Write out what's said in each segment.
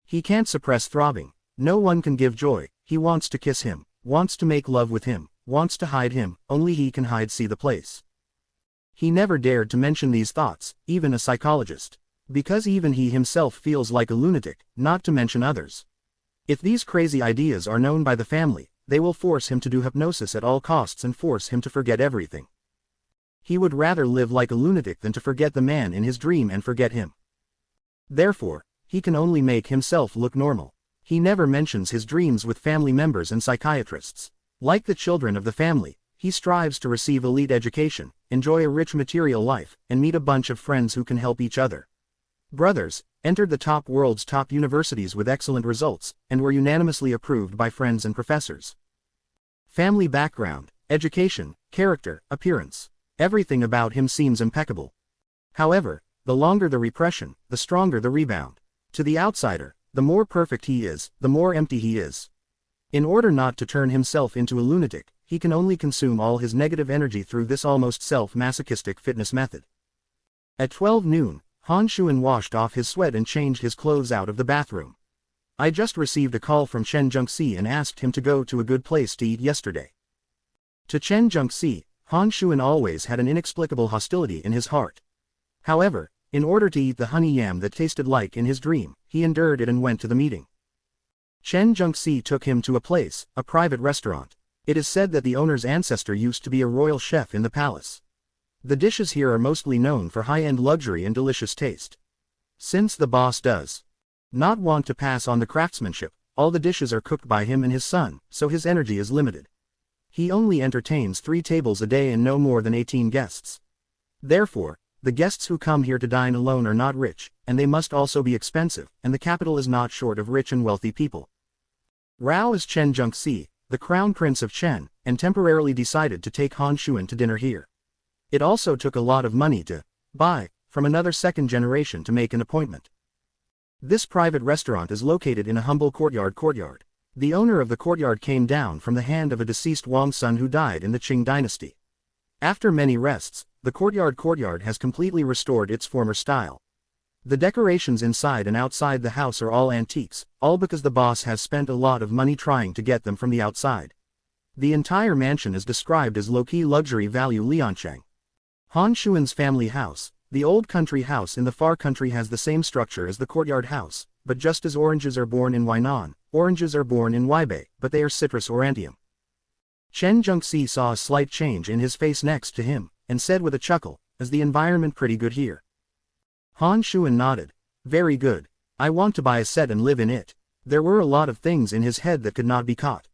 He can't suppress throbbing. No one can give joy. He wants to kiss him, wants to make love with him, wants to hide him, only he can hide see the place. He never dared to mention these thoughts, even a psychologist. Because even he himself feels like a lunatic, not to mention others. If these crazy ideas are known by the family, they will force him to do hypnosis at all costs and force him to forget everything. He would rather live like a lunatic than to forget the man in his dream and forget him. Therefore, he can only make himself look normal. He never mentions his dreams with family members and psychiatrists. Like the children of the family, he strives to receive elite education, enjoy a rich material life, and meet a bunch of friends who can help each other. Brothers entered the world's top universities with excellent results, and were unanimously approved by friends and professors. Family background, education, character, appearance. Everything about him seems impeccable. However, the longer the repression, the stronger the rebound. To the outsider, the more perfect he is, the more empty he is. In order not to turn himself into a lunatic, he can only consume all his negative energy through this almost self-masochistic fitness method. At 12 noon, Han Shuan washed off his sweat and changed his clothes out of the bathroom. I just received a call from Chen Zhengxi and asked him to go to a good place to eat yesterday. To Chen Zhengxi, Han Shuan always had an inexplicable hostility in his heart. However, in order to eat the honey yam that tasted like in his dream, he endured it and went to the meeting. Chen Zhengxi took him to a private restaurant. It is said that the owner's ancestor used to be a royal chef in the palace. The dishes here are mostly known for high-end luxury and delicious taste. Since the boss does not want to pass on the craftsmanship, all the dishes are cooked by him and his son, so his energy is limited. He only entertains 3 tables a day and no more than 18 guests. Therefore, the guests who come here to dine alone are not rich, and they must also be expensive, and the capital is not short of rich and wealthy people. Rao is Chen Zhengxi, the crown prince of Chen, and temporarily decided to take Han Shuan to dinner here. It also took a lot of money to buy from another second generation to make an appointment. This private restaurant is located in a humble courtyard. The owner of the courtyard came down from the hand of a deceased Wang son who died in the Qing dynasty. After many rests, the courtyard has completely restored its former style. The decorations inside and outside the house are all antiques, all because the boss has spent a lot of money trying to get them from the outside. The entire mansion is described as low-key luxury value Liancheng. Han Shuan's family house, the old country house in the far country, has the same structure as the courtyard house, but just as oranges are born in Huainan, oranges are born in Huaibei, but they are citrus aurantium. Chen Zhengxi saw a slight change in his face next to him, and said with a chuckle, "Is the environment pretty good here?" Han Shuan nodded. "Very good. I want to buy a set and live in it." There were a lot of things in his head that could not be caught.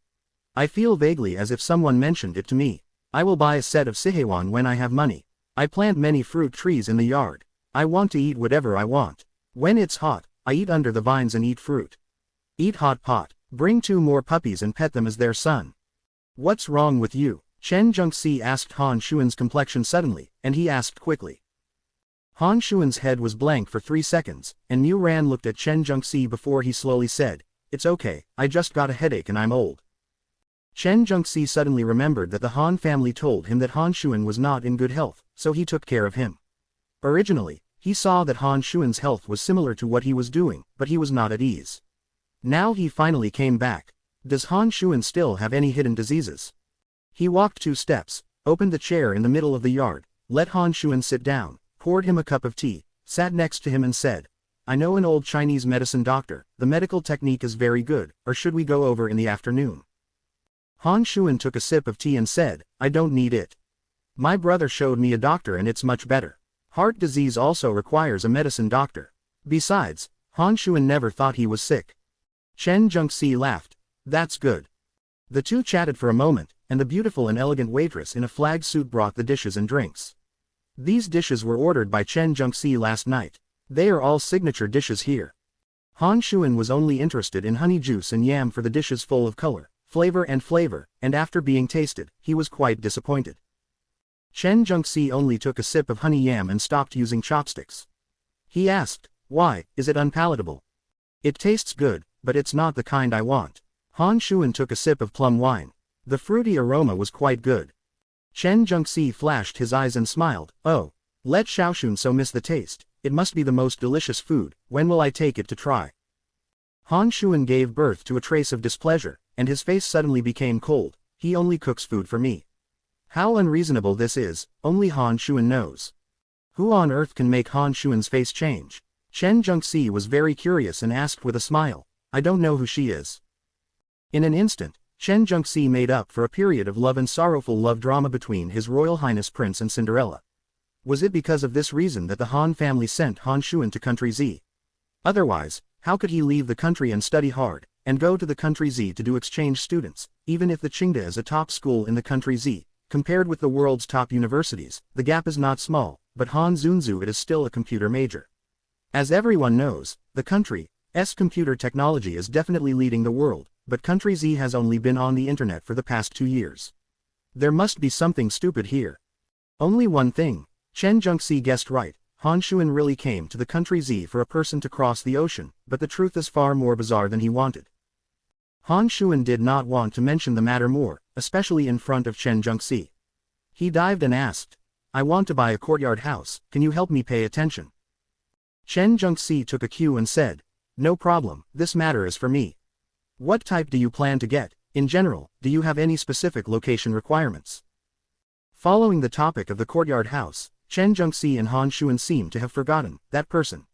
"I feel vaguely as if someone mentioned it to me. I will buy a set of Sihewan when I have money. I plant many fruit trees in the yard. I want to eat whatever I want. When it's hot, I eat under the vines and eat fruit. Eat hot pot. Bring 2 more puppies and pet them as their son." "What's wrong with you?" Chen Zhengxi asked Han Shuan's complexion suddenly, and he asked quickly. Han Shuan's head was blank for 3 seconds, and Mu Ran looked at Chen Zhengxi before he slowly said, "It's okay, I just got a headache and I'm old." Chen Zhengxi suddenly remembered that the Han family told him that Han Shuan was not in good health, so he took care of him. Originally, he saw that Han Shuan's health was similar to what he was doing, but he was not at ease. Now he finally came back. Does Han Shuan still have any hidden diseases? He walked 2 steps, opened the chair in the middle of the yard, let Han Shuan sit down, poured him a cup of tea, sat next to him and said, "I know an old Chinese medicine doctor. The medical technique is very good, or should we go over in the afternoon?" Han Shuan took a sip of tea and said, "I don't need it. My brother showed me a doctor and it's much better. Heart disease also requires a medicine doctor. Besides, Han Shuan never thought he was sick." Chen Zhengxi laughed. "That's good." The two chatted for a moment, and the beautiful and elegant waitress in a flag suit brought the dishes and drinks. These dishes were ordered by Chen Zhengxi last night. They are all signature dishes here. Han Shuan was only interested in honey juice and yam for the dishes full of color, flavor, and after being tasted, he was quite disappointed. Chen Zhengxi only took a sip of honey yam and stopped using chopsticks. He asked, "Why, is it unpalatable?" "It tastes good, but it's not the kind I want." Han Shuan took a sip of plum wine. The fruity aroma was quite good. Chen Zhengxi flashed his eyes and smiled, "Oh, let Xiaoxun so miss the taste, it must be the most delicious food, when will I take it to try?" Han Shuan gave birth to a trace of displeasure, and his face suddenly became cold. He only cooks food for me. How unreasonable this is, only Han Shuan knows. Who on earth can make Han Shuan's face change? Chen Zhengxi was very curious and asked with a smile, I don't know who she is. In an instant, Chen Zhengxi made up for a period of love and sorrowful love drama between His Royal Highness Prince and Cinderella. Was it because of this reason that the Han family sent Han Shuan to Country Z? Otherwise, how could he leave the country and study hard, and go to the Country Z to do exchange students, even if the Qingda is a top school in the Country Z? Compared with the world's top universities, the gap is not small, but Han Zunzu it is still a computer major. As everyone knows, the country's computer technology is definitely leading the world, but Country Z has only been on the internet for the past 2 years. There must be something stupid here. Only one thing. Chen Zhengxi guessed right. Han Shuan really came to the Country Z for a person to cross the ocean, but the truth is far more bizarre than he wanted. Han Shuan did not want to mention the matter more, especially in front of Chen Zhengxi. He dived and asked, I want to buy a courtyard house, can you help me pay attention? Chen Zhengxi took a cue and said, no problem, this matter is for me. What type do you plan to get? In general, do you have any specific location requirements? Following the topic of the courtyard house, Chen Zhengxi and Han Shuan seemed to have forgotten that person.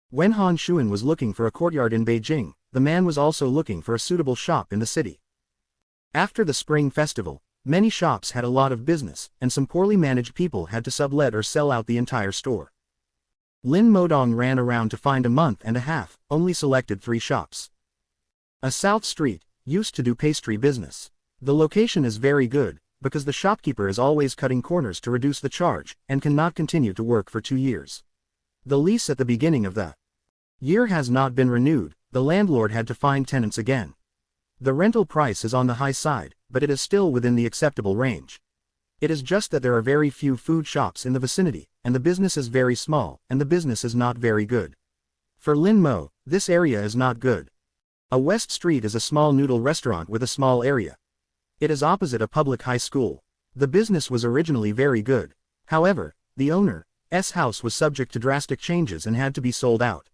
When Han Shuan was looking for a courtyard in Beijing, the man was also looking for a suitable shop in the city. After the Spring Festival, many shops had a lot of business, and some poorly managed people had to sublet or sell out the entire store. Lin Modong ran around to find a month and a half, only selected 3 shops. A South Street used to do pastry business. The location is very good, because the shopkeeper is always cutting corners to reduce the charge, and cannot continue to work for 2 years. The lease at the beginning of the year has not been renewed, the landlord had to find tenants again. The rental price is on the high side, but it is still within the acceptable range. It is just that there are very few food shops in the vicinity, and the business is very small, and the business is not very good. For Lin Mo, this area is not good. A West Street is a small noodle restaurant with a small area. It is opposite a public high school. The business was originally very good. However, the owner's house was subject to drastic changes and had to be sold out.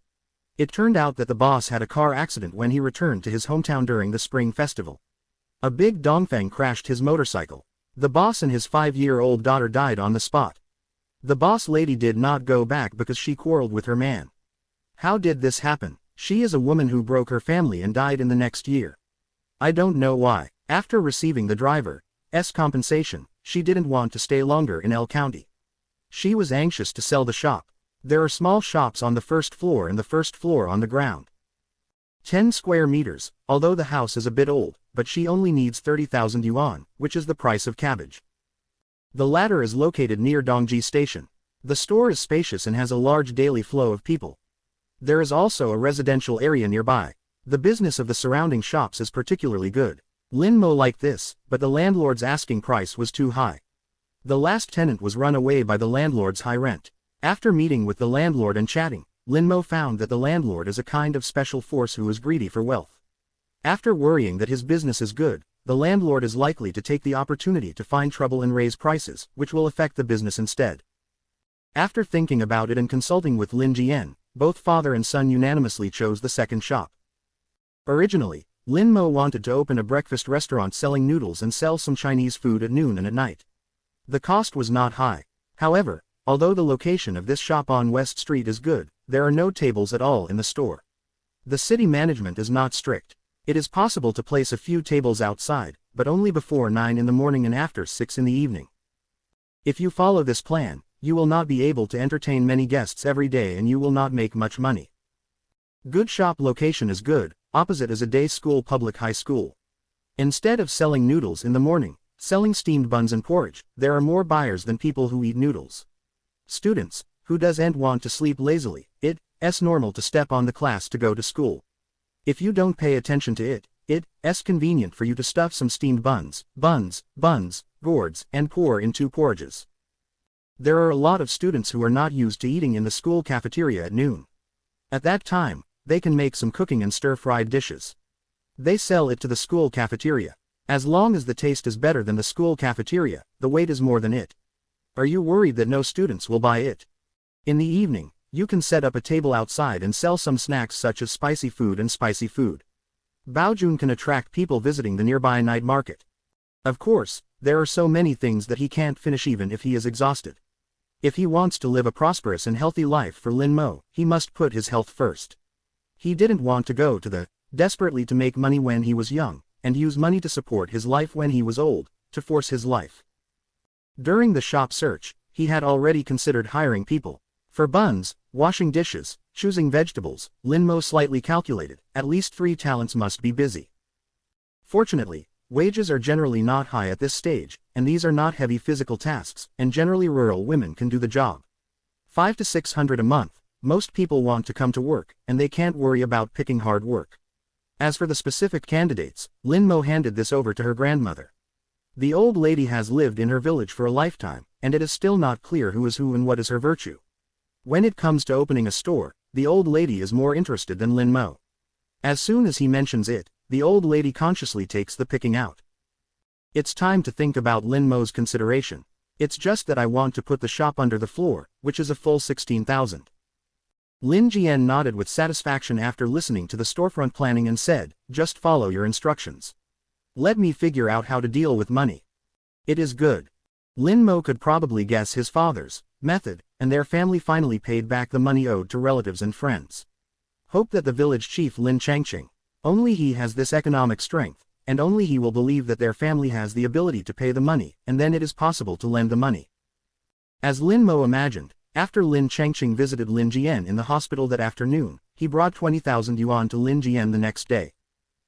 It turned out that the boss had a car accident when he returned to his hometown during the Spring Festival. A big dongfeng crashed his motorcycle. The boss and his 5-year-old daughter died on the spot. The boss lady did not go back because she quarreled with her man. How did this happen? She is a woman who broke her family and died in the next year. I don't know why. After receiving the driver's compensation, she didn't want to stay longer in L County. She was anxious to sell the shop. There are small shops on the first floor and the first floor on the ground. 10 square meters, although the house is a bit old, but she only needs 30,000 yuan, which is the price of cabbage. The latter is located near Dongji Station. The store is spacious and has a large daily flow of people. There is also a residential area nearby. The business of the surrounding shops is particularly good. Lin Mo liked this, but the landlord's asking price was too high. The last tenant was run away by the landlord's high rent. After meeting with the landlord and chatting, Lin Mo found that the landlord is a kind of special force who is greedy for wealth. After worrying that his business is good, the landlord is likely to take the opportunity to find trouble and raise prices, which will affect the business instead. After thinking about it and consulting with Lin Jian, both father and son unanimously chose the second shop. Originally, Lin Mo wanted to open a breakfast restaurant selling noodles and sell some Chinese food at noon and at night. The cost was not high. However, although the location of this shop on West Street is good, there are no tables at all in the store. The city management is not strict. It is possible to place a few tables outside, but only before 9 in the morning and after 6 in the evening. If you follow this plan, you will not be able to entertain many guests every day and you will not make much money. Good shop location is good, opposite is a day school public high school. Instead of selling noodles in the morning, selling steamed buns and porridge, there are more buyers than people who eat noodles. Students, who doesn't want to sleep lazily, it's normal to step on the class to go to school. If you don't pay attention to it's convenient for you to stuff some steamed buns, gourds, and pour in 2 porridges. There are a lot of students who are not used to eating in the school cafeteria at noon. At that time, they can make some cooking and stir-fried dishes. They sell it to the school cafeteria. As long as the taste is better than the school cafeteria, the weight is more than it. Are you worried that no students will buy it? In the evening, You can set up a table outside and sell some snacks such as spicy food and spicy food. Baojun can attract people visiting the nearby night market. Of course, there are so many things that he can't finish even if he is exhausted. If he wants to live a prosperous and healthy life for Lin Mo, he must put his health first. He didn't want to go to the desperately to make money when he was young, and use money to support his life when he was old, to force his life. During the shop search, he had already considered hiring people. For buns, washing dishes, choosing vegetables, Lin Mo slightly calculated, at least 3 talents must be busy. Fortunately, wages are generally not high at this stage, and these are not heavy physical tasks, and generally rural women can do the job. 500 to 600 a month, most people want to come to work, and they can't worry about picking hard work. As for the specific candidates, Lin Mo handed this over to her grandmother. The old lady has lived in her village for a lifetime, and it is still not clear who is who and what is her virtue. When it comes to opening a store, the old lady is more interested than Lin Mo. As soon as he mentions it, the old lady consciously takes the picking out. It's time to think about Lin Mo's consideration. It's just that I want to put the shop under the floor, which is a full 16,000. Lin Jian nodded with satisfaction after listening to the storefront planning and said, just follow your instructions. Let me figure out how to deal with money. It is good. Lin Mo could probably guess his father's method, and their family finally paid back the money owed to relatives and friends. Hope that the village chief Lin Changqing. Only he has this economic strength, and only he will believe that their family has the ability to pay the money, and then it is possible to lend the money. As Lin Mo imagined, after Lin Changqing visited Lin Jian in the hospital that afternoon, he brought 20,000 yuan to Lin Jian the next day.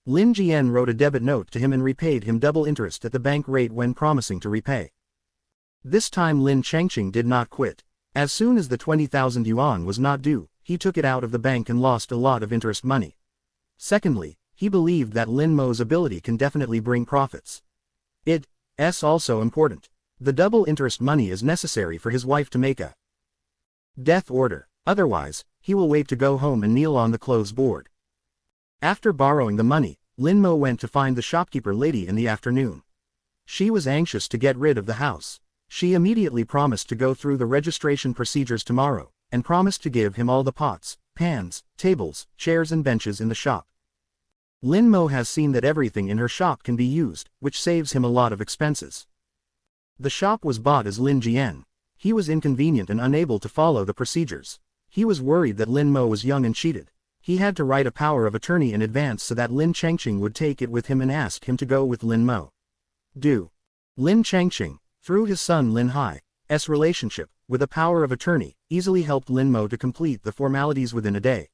Lin Jian wrote a debit note to him and repaid him double interest at the bank rate when promising to repay. This time Lin Changqing did not quit. As soon as the 20,000 yuan was not due, he took it out of the bank and lost a lot of interest money. Secondly, he believed that Lin Mo's ability can definitely bring profits. It's also important. The double interest money is necessary for his wife to make a death order, otherwise, he will wait to go home and kneel on the clothes board. After borrowing the money, Lin Mo went to find the shopkeeper lady in the afternoon. She was anxious to get rid of the house. She immediately promised to go through the registration procedures tomorrow, and promised to give him all the pots, pans, tables, chairs and benches in the shop. Lin Mo has seen that everything in her shop can be used, which saves him a lot of expenses. The shop was bought as Lin Jian. He was inconvenient and unable to follow the procedures. He was worried that Lin Mo was young and cheated. He had to write a power of attorney in advance so that Lin Changqing would take it with him and ask him to go with Lin Mo. Lin Changqing, through his son Lin Hai's relationship, with a power of attorney, easily helped Lin Mo to complete the formalities within a day.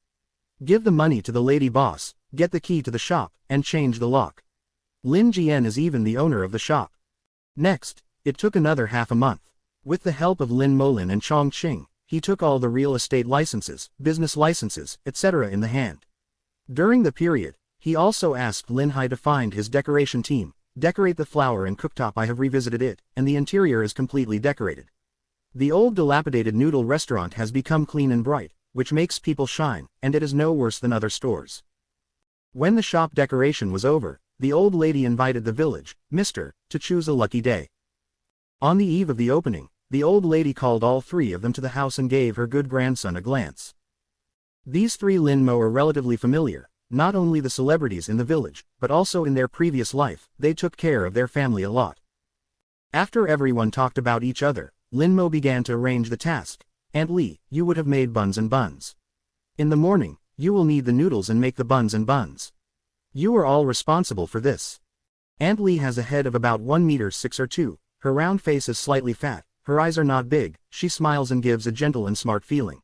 Give the money to the lady boss, get the key to the shop, and change the lock. Lin Jian is even the owner of the shop. Next, it took another half a month. With the help of Lin Molin and Chong Qing, he took all the real estate licenses, business licenses, etc. in the hand. During the period, he also asked Lin Hai to find his decoration team, decorate the flower and cooktop. I have revisited it, and the interior is completely decorated. The old dilapidated noodle restaurant has become clean and bright, which makes people shine, and it is no worse than other stores. When the shop decoration was over, the old lady invited the village, Mr., to choose a lucky day. On the eve of the opening, the old lady called all 3 of them to the house and gave her good grandson a glance. These 3 Lin Mo are relatively familiar, not only the celebrities in the village, but also in their previous life, they took care of their family a lot. After everyone talked about each other, Lin Mo began to arrange the task. Aunt Li, you would have made buns and buns. In the morning, you will knead the noodles and make the buns and buns. You are all responsible for this. Aunt Li has a head of about 1 meter 6 or 2, her round face is slightly fat, her eyes are not big, she smiles and gives a gentle and smart feeling.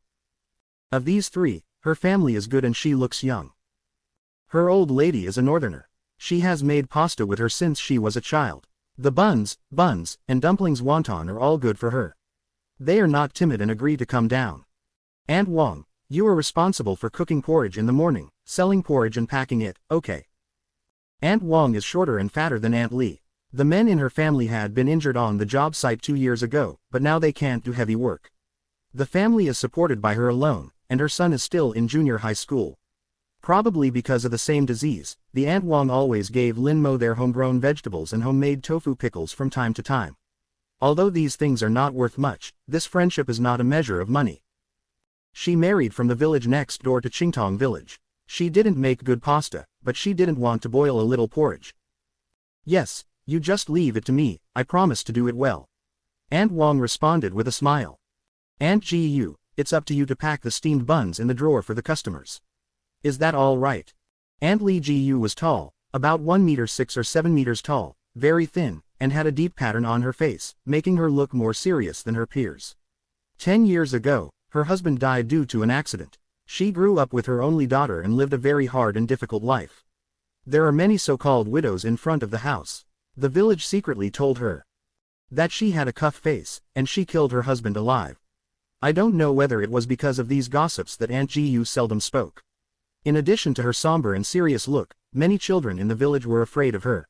Of these 3, her family is good and she looks young. Her old lady is a northerner. She has made pasta with her since she was a child. The buns, and dumplings wonton are all good for her. They are not timid and agree to come down. Aunt Wang, you are responsible for cooking porridge in the morning, selling porridge and packing it, okay. Aunt Wang is shorter and fatter than Aunt Li. The men in her family had been injured on the job site 2 years ago, but now they can't do heavy work. The family is supported by her alone, and her son is still in junior high school. Probably because of the same disease, the Aunt Wang always gave Lin Mo their homegrown vegetables and homemade tofu pickles from time to time. Although these things are not worth much, this friendship is not a measure of money. She married from the village next door to Qingtong village. She didn't make good pasta, but she didn't want to boil a little porridge. Yes, you just leave it to me, I promise to do it well. Aunt Wang responded with a smile. Aunt Gu, it's up to you to pack the steamed buns in the drawer for the customers. Is that all right? Aunt Li Gu was tall, about 1 meter 6 or 7 meters tall, very thin, and had a deep pattern on her face, making her look more serious than her peers. 10 years ago, her husband died due to an accident. She grew up with her only daughter and lived a very hard and difficult life. There are many so-called widows in front of the house. The village secretly told her that she had a cuff face, and she killed her husband alive. I don't know whether it was because of these gossips that Aunt Gu seldom spoke. In addition to her somber and serious look, many children in the village were afraid of her.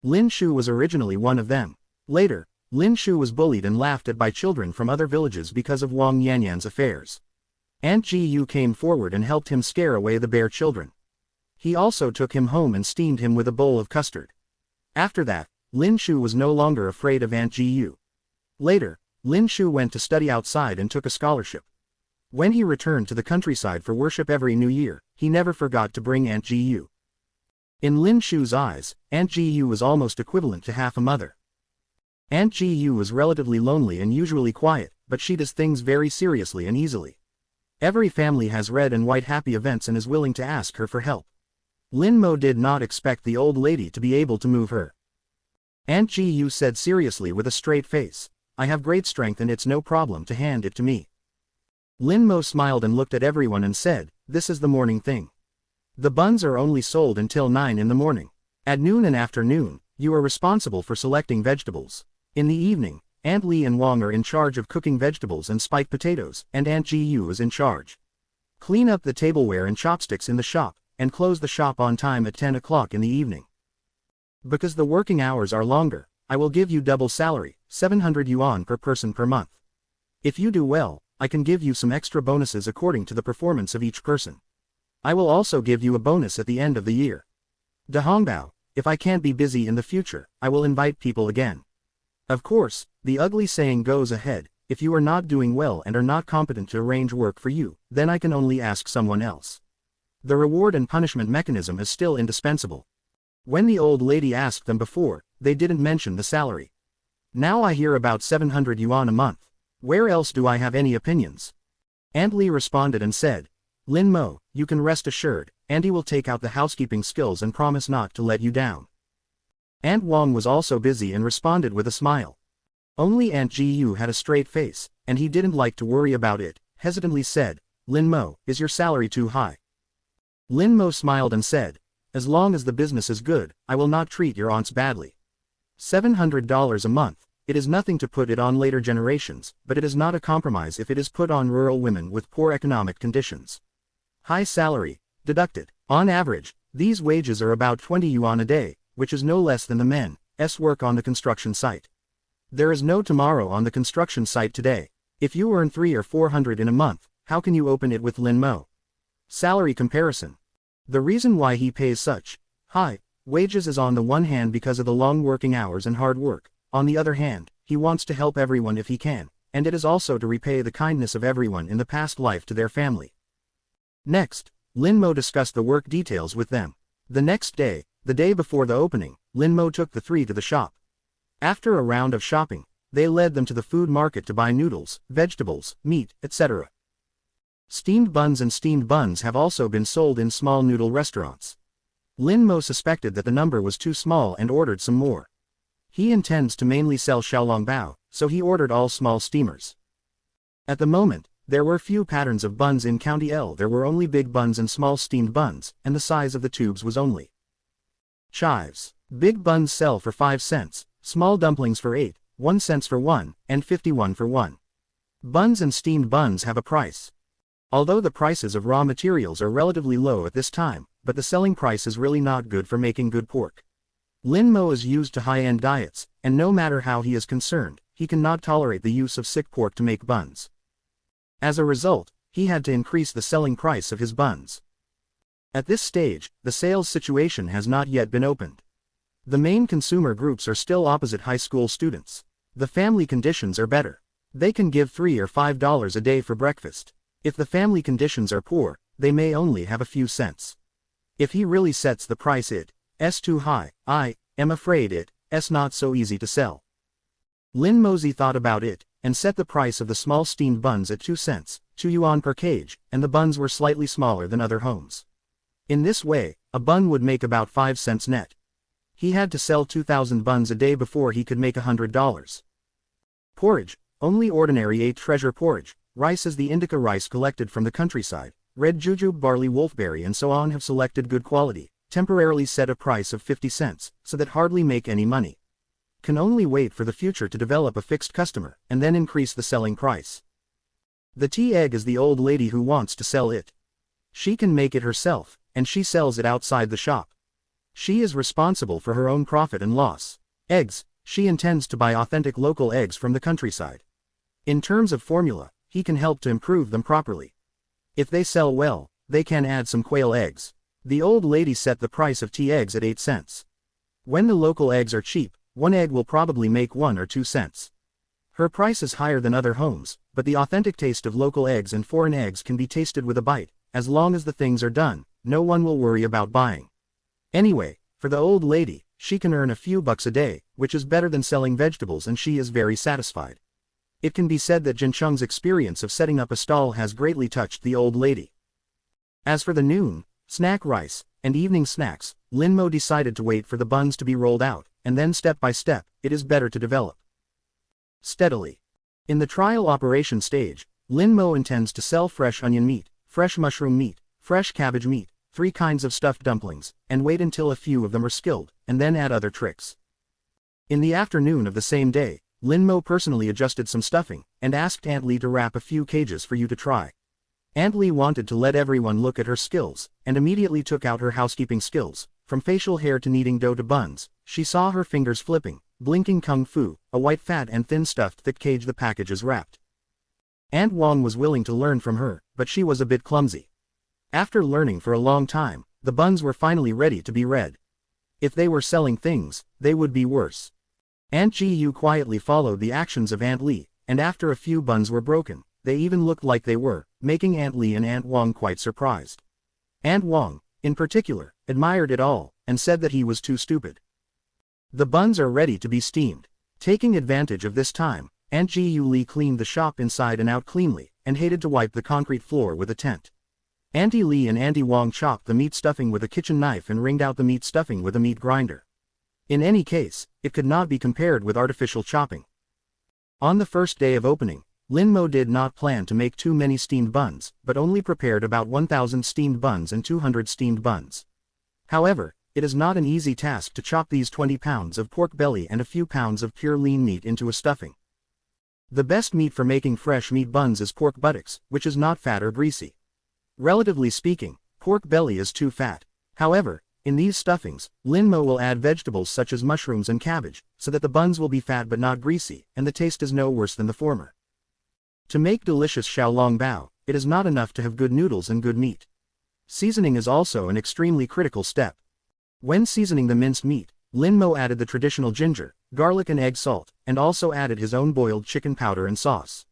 Lin Shu was originally one of them. Later, Lin Shu was bullied and laughed at by children from other villages because of Wang Yanyan's affairs. Aunt Gu came forward and helped him scare away the bear children. He also took him home and steamed him with a bowl of custard. After that, Lin Shu was no longer afraid of Aunt Gu. Later, Lin Shu went to study outside and took a scholarship. When he returned to the countryside for worship every New Year, he never forgot to bring Aunt Gu. In Lin Shu's eyes, Aunt Gu was almost equivalent to half a mother. Aunt Gu was relatively lonely and usually quiet, but she does things very seriously and easily. Every family has red and white happy events and is willing to ask her for help. Lin Mo did not expect the old lady to be able to move her. Aunt Gu said seriously with a straight face, I have great strength and it's no problem to hand it to me. Lin Mo smiled and looked at everyone and said, this is the morning thing. The buns are only sold until 9 in the morning. At noon and afternoon, you are responsible for selecting vegetables. In the evening, Aunt Li and Wang are in charge of cooking vegetables and spiked potatoes, and Aunt Gu is in charge. Clean up the tableware and chopsticks in the shop, and close the shop on time at 10 o'clock in the evening. Because the working hours are longer, I will give you double salary, 700 yuan per person per month. If you do well, I can give you some extra bonuses according to the performance of each person. I will also give you a bonus at the end of the year. De Hongbao, if I can't be busy in the future, I will invite people again. Of course, the ugly saying goes ahead, if you are not doing well and are not competent to arrange work for you, then I can only ask someone else. The reward and punishment mechanism is still indispensable. When the old lady asked them before, they didn't mention the salary. Now I hear about 700 yuan a month. Where else do I have any opinions? Aunt Li responded and said, Lin Mo, you can rest assured, Auntie will take out the housekeeping skills and promise not to let you down. Aunt Wang was also busy and responded with a smile. Only Aunt Gu had a straight face, and he didn't like to worry about it, hesitantly said, Lin Mo, is your salary too high? Lin Mo smiled and said, as long as the business is good, I will not treat your aunts badly. $700 a month, it is nothing to put it on later generations, but it is not a compromise if it is put on rural women with poor economic conditions. High salary, deducted. On average, these wages are about 20 yuan a day, which is no less than the men's work on the construction site. There is no tomorrow on the construction site today. If you earn 300 or 400 in a month, how can you open it with Lin Mo? Salary comparison. The reason why he pays such high wages is on the one hand because of the long working hours and hard work, on the other hand, he wants to help everyone if he can, and it is also to repay the kindness of everyone in the past life to their family. Next, Lin Mo discussed the work details with them. The next day, the day before the opening, Lin Mo took the three to the shop. After a round of shopping, they led them to the food market to buy noodles, vegetables, meat, etc. Steamed buns and steamed buns have also been sold in small noodle restaurants. Lin Mo suspected that the number was too small and ordered some more. He intends to mainly sell xiaolongbao, so he ordered all small steamers. At the moment, there were few patterns of buns in County L. There were only big buns and small steamed buns, and the size of the tubes was only chives. Big buns sell for 5 cents, small dumplings for 8, 1 cents for 1, and 51 for 1. Buns and steamed buns have a price. Although the prices of raw materials are relatively low at this time, but the selling price is really not good for making good pork. Lin Mo is used to high-end diets, and no matter how he is concerned, he cannot tolerate the use of sick pork to make buns. As a result, he had to increase the selling price of his buns. At this stage, the sales situation has not yet been opened. The main consumer groups are still opposite high school students. The family conditions are better. They can give $3 or $5 a day for breakfast. If the family conditions are poor, they may only have a few cents. If he really sets the price it's too high, I am afraid it's not so easy to sell. Lin Mosey thought about it, and set the price of the small steamed buns at 2 cents, 2 yuan per cage, and the buns were slightly smaller than other homes. In this way, a bun would make about 5 cents net. He had to sell 2,000 buns a day before he could make $100. Porridge, only ordinary 8 treasure porridge, rice is the indica rice collected from the countryside, red jujube barley wolfberry and so on have selected good quality, temporarily set a price of 50 cents, so that hardly make any money. Can only wait for the future to develop a fixed customer, and then increase the selling price. The tea egg is the old lady who wants to sell it. She can make it herself, and she sells it outside the shop. She is responsible for her own profit and loss. Eggs, she intends to buy authentic local eggs from the countryside. In terms of formula, he can help to improve them properly. If they sell well, they can add some quail eggs. The old lady set the price of tea eggs at 8 cents. When the local eggs are cheap, one egg will probably make 1 or 2 cents. Her price is higher than other homes, but the authentic taste of local eggs and foreign eggs can be tasted with a bite. As long as the things are done, no one will worry about buying. Anyway, for the old lady, she can earn a few bucks a day, which is better than selling vegetables, and she is very satisfied. It can be said that Jincheng's experience of setting up a stall has greatly touched the old lady. As for the noon, snack rice, and evening snacks, Lin Mo decided to wait for the buns to be rolled out, and then step by step, it is better to develop steadily. In the trial operation stage, Lin Mo intends to sell fresh onion meat, fresh mushroom meat, fresh cabbage meat, 3 kinds of stuffed dumplings, and wait until a few of them are skilled, and then add other tricks. In the afternoon of the same day, Lin Mo personally adjusted some stuffing, and asked Aunt Lee to wrap a few cages for you to try. Aunt Lee wanted to let everyone look at her skills, and immediately took out her housekeeping skills. From facial hair to kneading dough to buns, she saw her fingers flipping, blinking kung fu, a white fat and thin stuffed thick cage the packages wrapped. Aunt Wong was willing to learn from her, but she was a bit clumsy. After learning for a long time, the buns were finally ready to be read. If they were selling things, they would be worse. Aunt Ji Yu quietly followed the actions of Aunt Lee, and after a few buns were broken, they even looked like they were, making Aunt Lee and Aunt Wong quite surprised. Aunt Wong, in particular, admired it all, and said that he was too stupid. The buns are ready to be steamed. Taking advantage of this time, Aunt Ji Yu Lee cleaned the shop inside and out cleanly, and hated to wipe the concrete floor with a tent. Auntie Lee and Auntie Wong chopped the meat stuffing with a kitchen knife and wringed out the meat stuffing with a meat grinder. In any case, it could not be compared with artificial chopping. On the first day of opening, Lin Mo did not plan to make too many steamed buns, but only prepared about 1,000 steamed buns and 200 steamed buns. However, it is not an easy task to chop these 20 pounds of pork belly and a few pounds of pure lean meat into a stuffing. The best meat for making fresh meat buns is pork buttocks, which is not fat or greasy. Relatively speaking, pork belly is too fat. However, in these stuffings, Lin Mo will add vegetables such as mushrooms and cabbage, so that the buns will be fat but not greasy, and the taste is no worse than the former. To make delicious xiaolong bao, it is not enough to have good noodles and good meat. Seasoning is also an extremely critical step. When seasoning the minced meat, Lin Mo added the traditional ginger, garlic and egg salt, and also added his own boiled chicken powder and sauce.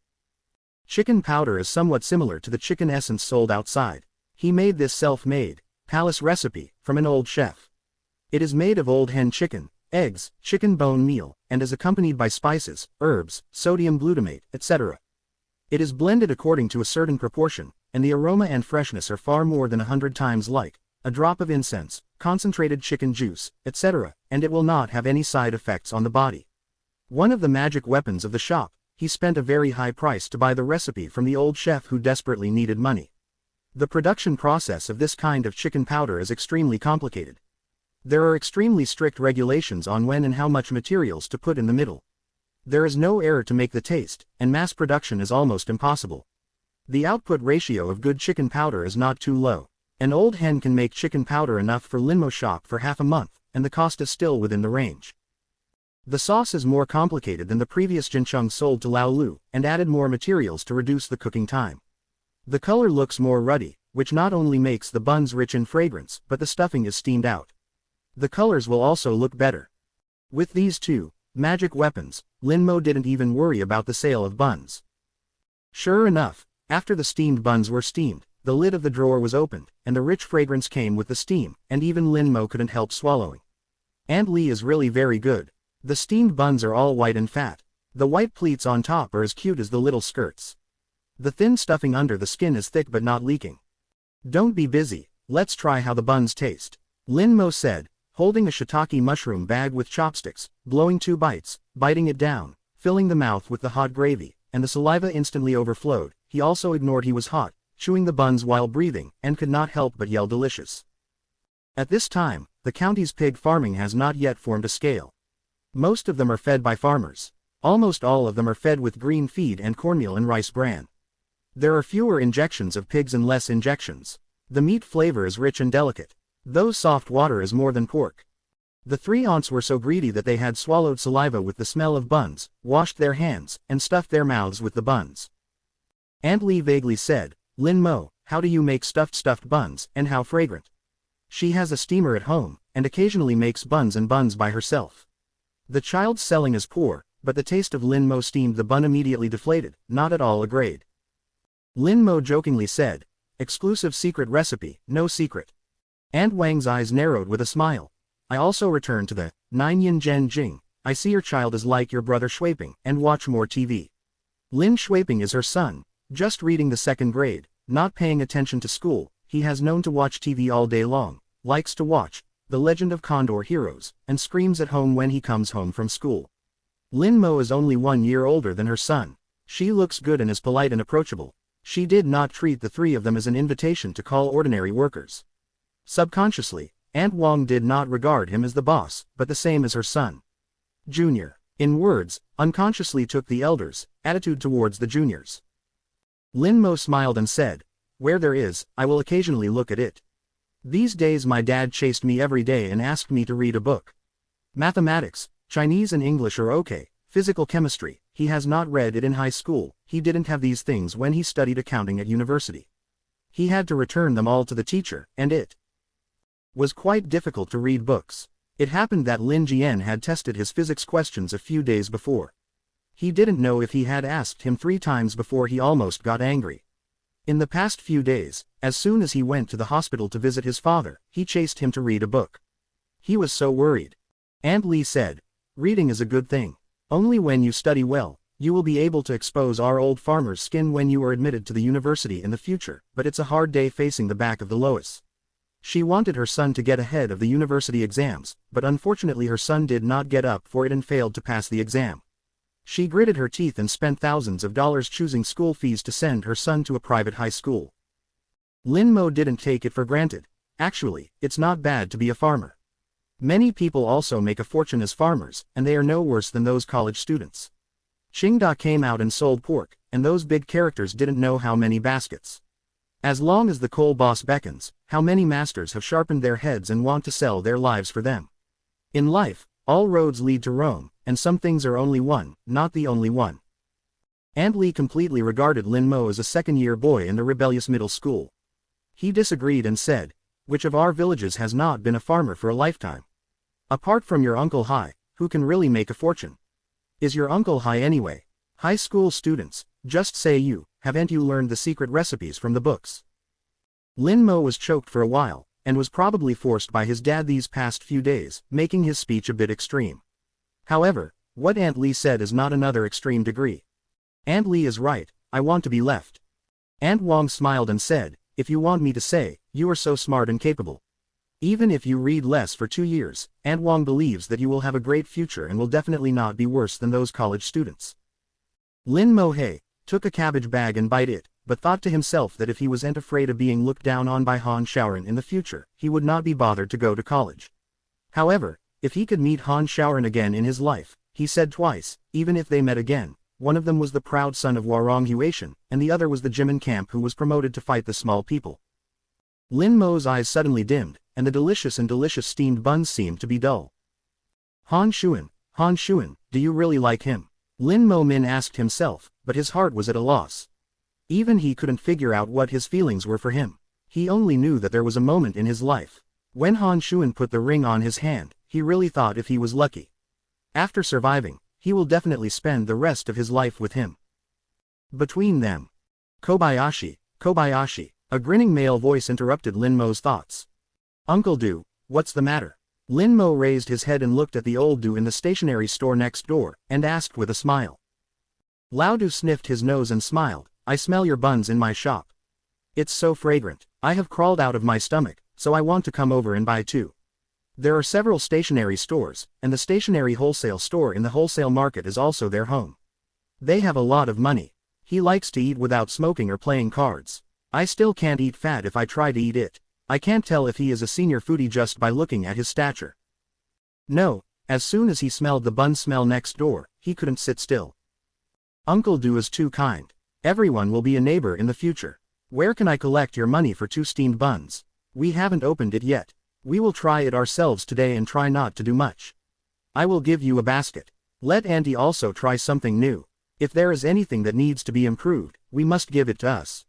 Chicken powder is somewhat similar to the chicken essence sold outside. He made this self-made, palace recipe, from an old chef. It is made of old hen chicken, eggs, chicken bone meal, and is accompanied by spices, herbs, sodium glutamate, etc. It is blended according to a certain proportion, and the aroma and freshness are far more than 100 times like a drop of incense, concentrated chicken juice, etc., and it will not have any side effects on the body. One of the magic weapons of the shop, he spent a very high price to buy the recipe from the old chef who desperately needed money. The production process of this kind of chicken powder is extremely complicated. There are extremely strict regulations on when and how much materials to put in the middle. There is no error to make the taste, and mass production is almost impossible. The output ratio of good chicken powder is not too low. An old hen can make chicken powder enough for Lin Mo shop for half a month, and the cost is still within the range. The sauce is more complicated than the previous Jincheng sold to Lao Lu, and added more materials to reduce the cooking time. The color looks more ruddy, which not only makes the buns rich in fragrance, but the stuffing is steamed out. The colors will also look better. With these two magic weapons, Lin Mo didn't even worry about the sale of buns. Sure enough, After the steamed buns were steamed, the lid of the drawer was opened, and the rich fragrance came with the steam, and even Lin Mo couldn't help swallowing. Aunt Lee is really very good. The steamed buns are all white and fat. The white pleats on top are as cute as the little skirts. The thin stuffing under the skin is thick but not leaking. Don't be busy, let's try how the buns taste. Lin Mo said, holding a shiitake mushroom bag with chopsticks, blowing 2 bites, biting it down, filling the mouth with the hot gravy, and the saliva instantly overflowed. He also ignored he was hot, chewing the buns while breathing, and could not help but yell delicious. At this time, the county's pig farming has not yet formed a scale. Most of them are fed by farmers. Almost all of them are fed with green feed and cornmeal and rice bran. There are fewer injections of pigs and less injections. The meat flavor is rich and delicate. Though soft water is more than pork. The 3 aunts were so greedy that they had swallowed saliva with the smell of buns, washed their hands, and stuffed their mouths with the buns. Aunt Lee vaguely said, Lin Mo, how do you make stuffed buns, and how fragrant? She has a steamer at home, and occasionally makes buns by herself. The child's selling is poor, but the taste of Lin Mo steamed the bun immediately deflated, not at all a grade. Lin Mo jokingly said, exclusive secret recipe, no secret. Aunt Wang's eyes narrowed with a smile. I also returned to the 9 yin zhen jing. I see your child is like your brother Shuiping, and watch more TV. Lin Shuiping is her son, just reading the 2nd grade, not paying attention to school. He has known to watch TV all day long, likes to watch The Legend of Condor Heroes, and screams at home when he comes home from school. Lin Mo is only 1 year older than her son. She looks good and is polite and approachable. She did not treat the 3 of them as an invitation to call ordinary workers. Subconsciously, Aunt Wang did not regard him as the boss, but the same as her son. Junior, in words, unconsciously took the elders' attitude towards the juniors. Lin Mo smiled and said, where there is, I will occasionally look at it. These days my dad chased me every day and asked me to read a book. Mathematics, Chinese and English are okay, physical chemistry, he has not read it in high school, he didn't have these things when he studied accounting at university. He had to return them all to the teacher, and it was quite difficult to read books. It happened that Lin Jian had tested his physics questions a few days before. He didn't know if he had asked him 3 times before he almost got angry. In the past few days, as soon as he went to the hospital to visit his father, he chased him to read a book. He was so worried. Aunt Lee said, reading is a good thing. Only when you study well, you will be able to expose our old farmer's skin when you are admitted to the university in the future, but it's a hard day facing the back of the Lois. She wanted her son to get ahead of the university exams, but unfortunately her son did not get up for it and failed to pass the exam. She gritted her teeth and spent thousands of dollars choosing school fees to send her son to a private high school. Lin Mo didn't take it for granted. Actually, it's not bad to be a farmer. Many people also make a fortune as farmers, and they are no worse than those college students. Qingda came out and sold pork, and those big characters didn't know how many baskets. As long as the coal boss beckons, how many masters have sharpened their heads and want to sell their lives for them. In life, all roads lead to Rome, and some things are only one, not the only one. Aunt Lee completely regarded Lin Mo as a 2nd-year boy in the rebellious middle school. He disagreed and said, which of our villages has not been a farmer for a lifetime? Apart from your Uncle Hai, who can really make a fortune? Is your Uncle Hai anyway? High school students, just say you, haven't you learned the secret recipes from the books? Lin Mo was choked for a while, and was probably forced by his dad these past few days, making his speech a bit extreme. However, what Aunt Lee said is not another extreme degree. Aunt Lee is right, I want to be left. Aunt Wang smiled and said, if you want me to say, you are so smart and capable. Even if you read less for 2 years, Aunt Wang believes that you will have a great future and will definitely not be worse than those college students. Lin Mo He took a cabbage bag and bite it, but thought to himself that if he wasn't afraid of being looked down on by Han Shaoran in the future, he would not be bothered to go to college. However, if he could meet Han Shaoran again in his life, he said twice, even if they met again, one of them was the proud son of Warong Huatian, and the other was the Jimin camp who was promoted to fight the small people. Lin Mo's eyes suddenly dimmed, and the delicious steamed buns seemed to be dull. Han Xuan, do you really like him? Lin Mo Min asked himself, but his heart was at a loss. Even he couldn't figure out what his feelings were for him. He only knew that there was a moment in his life. When Han Xuan put the ring on his hand, he really thought if he was lucky. After surviving, he will definitely spend the rest of his life with him. Between them, Kobayashi, Kobayashi, a grinning male voice interrupted Lin Mo's thoughts. Uncle Du, what's the matter? Lin Mo raised his head and looked at the old Du in the stationery store next door, and asked with a smile. Lao Du sniffed his nose and smiled. I smell your buns in my shop. It's so fragrant. I have crawled out of my stomach, so I want to come over and buy too. There are several stationery stores, and the stationery wholesale store in the wholesale market is also their home. They have a lot of money. He likes to eat without smoking or playing cards. I still can't eat fat if I try to eat it. I can't tell if he is a senior foodie just by looking at his stature. No, as soon as he smelled the bun smell next door, he couldn't sit still. Uncle Du is too kind. Everyone will be a neighbor in the future. Where can I collect your money for 2 steamed buns? We haven't opened it yet. We will try it ourselves today and try not to do much. I will give you a basket. Let Auntie also try something new. If there is anything that needs to be improved, we must give it to us.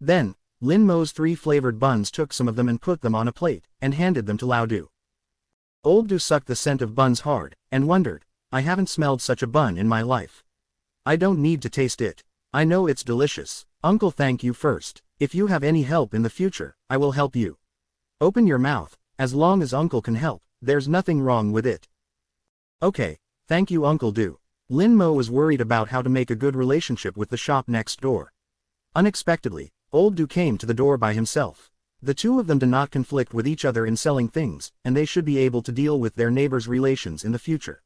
Then, Lin Mo's 3 flavored buns took some of them and put them on a plate, and handed them to Lao Du. Old Du sucked the scent of buns hard, and wondered, I haven't smelled such a bun in my life. I don't need to taste it. I know it's delicious. Uncle, thank you first. If you have any help in the future, I will help you. Open your mouth. As long as Uncle can help, there's nothing wrong with it. Okay, thank you Uncle Du. Lin Mo was worried about how to make a good relationship with the shop next door. Unexpectedly, Old Du came to the door by himself. The two of them do not conflict with each other in selling things, and they should be able to deal with their neighbors' relations in the future.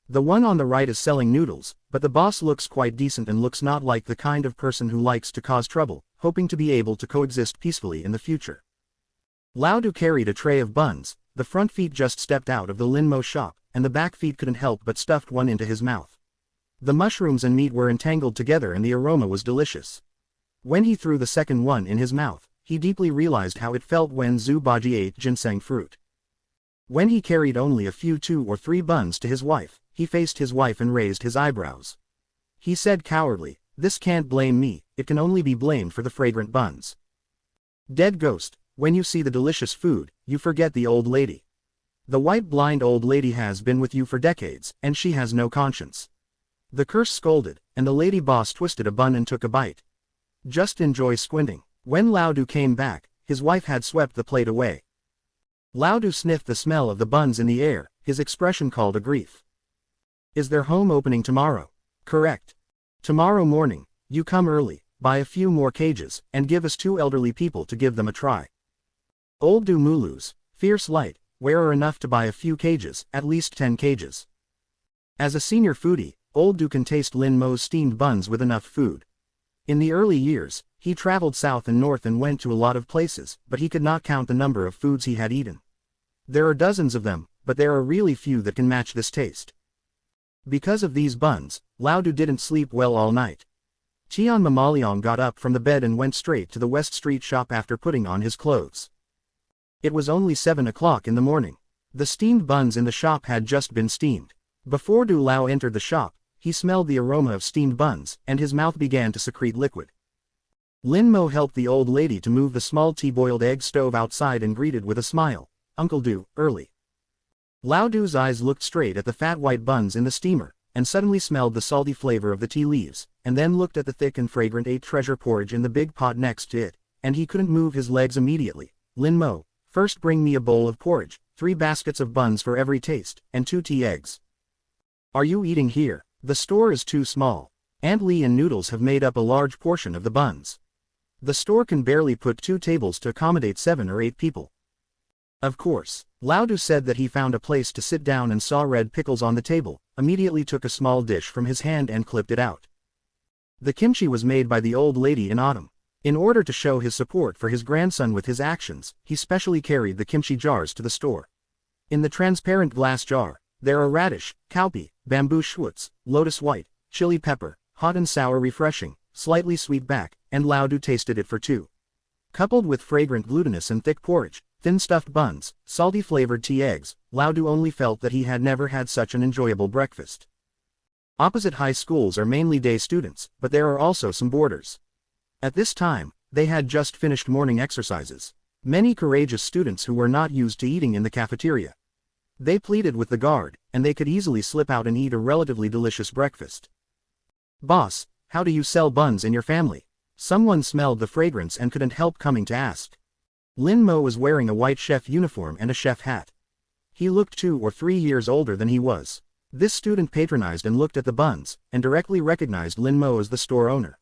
The one on the right is selling noodles, but the boss looks quite decent and looks not like the kind of person who likes to cause trouble, hoping to be able to coexist peacefully in the future. Lao Du carried a tray of buns. The front feet just stepped out of the Lin Mo shop, and the back feet couldn't help but stuffed one into his mouth. The mushrooms and meat were entangled together and the aroma was delicious. When he threw the second one in his mouth, he deeply realized how it felt when Zhu Baji ate ginseng fruit. When he carried only a few 2 or 3 buns to his wife, he faced his wife and raised his eyebrows. He said cowardly, this can't blame me, it can only be blamed for the fragrant buns. Dead ghost, when you see the delicious food, you forget the old lady. The white blind old lady has been with you for decades, and she has no conscience. The curse scolded, and the lady boss twisted a bun and took a bite. Just enjoy squinting. When Lao Du came back, his wife had swept the plate away. Lao Du sniffed the smell of the buns in the air, his expression called a grief. Is their home opening tomorrow? Correct. Tomorrow morning, you come early, buy a few more cages, and give us 2 elderly people to give them a try. Old Du Mulu's, fierce light, wearer enough to buy a few cages, at least 10 cages. As a senior foodie, Old Du can taste Lin Mo's steamed buns with enough food. In the early years, he traveled south and north and went to a lot of places, but he could not count the number of foods he had eaten. There are dozens of them, but there are really few that can match this taste. Because of these buns, Lao Du didn't sleep well all night. Tian Mamaliang got up from the bed and went straight to the West Street shop after putting on his clothes. It was only 7 o'clock in the morning. The steamed buns in the shop had just been steamed. Before Du Lao entered the shop, he smelled the aroma of steamed buns, and his mouth began to secrete liquid. Lin Mo helped the old lady to move the small tea-boiled egg stove outside and greeted with a smile, Uncle Du, early. Lao Du's eyes looked straight at the fat white buns in the steamer, and suddenly smelled the salty flavor of the tea leaves, and then looked at the thick and fragrant 8 treasure porridge in the big pot next to it, and he couldn't move his legs immediately. Lin Mo, first bring me a bowl of porridge, 3 baskets of buns for every taste, and 2 tea eggs. Are you eating here? The store is too small. Aunt Lee and Noodles have made up a large portion of the buns. The store can barely put 2 tables to accommodate 7 or 8 people. Of course. Lao Du said that he found a place to sit down and saw red pickles on the table, immediately took a small dish from his hand and clipped it out. The kimchi was made by the old lady in autumn. In order to show his support for his grandson with his actions, he specially carried the kimchi jars to the store. In the transparent glass jar, there are radish, cowpea, bamboo shoots, lotus white, chili pepper, hot and sour refreshing, slightly sweet back, and Lao Du tasted it for 2. Coupled with fragrant glutinous and thick porridge, thin stuffed buns, salty flavored tea eggs, Lao Du only felt that he had never had such an enjoyable breakfast. Opposite high schools are mainly day students, but there are also some boarders. At this time, they had just finished morning exercises. Many courageous students who were not used to eating in the cafeteria. They pleaded with the guard, and they could easily slip out and eat a relatively delicious breakfast. Boss, how do you sell buns in your family? Someone smelled the fragrance and couldn't help coming to ask. Lin Mo was wearing a white chef uniform and a chef hat. He looked 2 or 3 years older than he was. This student patronized and looked at the buns, and directly recognized Lin Mo as the store owner.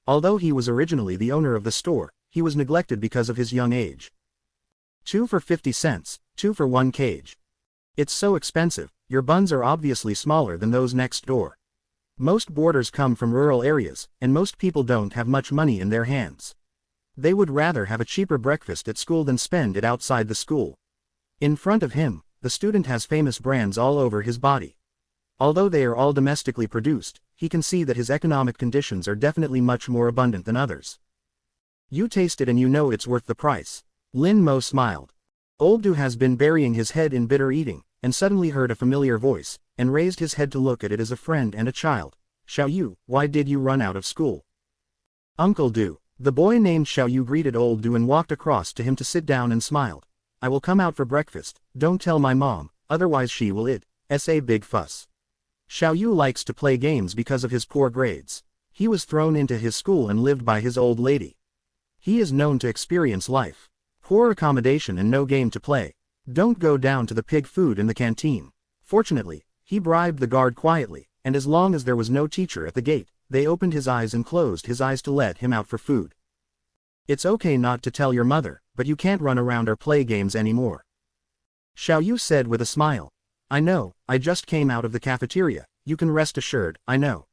Although he was originally the owner of the store, he was neglected because of his young age. 2 for 50 cents, 2 for 1 cage. It's so expensive, your buns are obviously smaller than those next door. Most boarders come from rural areas, and most people don't have much money in their hands. They would rather have a cheaper breakfast at school than spend it outside the school. In front of him, the student has famous brands all over his body. Although they are all domestically produced, he can see that his economic conditions are definitely much more abundant than others. You taste it and you know it's worth the price. Lin Mo smiled. Old Du has been burying his head in bitter eating, and suddenly heard a familiar voice, and raised his head to look at it as a friend and a child. Xiao Yu, why did you run out of school? Uncle Du. The boy named Xiao Yu greeted Old Du and walked across to him to sit down and smiled. I will come out for breakfast, don't tell my mom, otherwise she will a big fuss. Xiao Yu likes to play games because of his poor grades. He was thrown into his school and lived by his old lady. He is known to experience life. Poor accommodation and no game to play. Don't go down to the pig food in the canteen. Fortunately, he bribed the guard quietly, and as long as there was no teacher at the gate, they opened his eyes and closed his eyes to let him out for food. It's okay not to tell your mother, but you can't run around or play games anymore. Xiao Yu said with a smile. I know, I just came out of the cafeteria, you can rest assured, I know.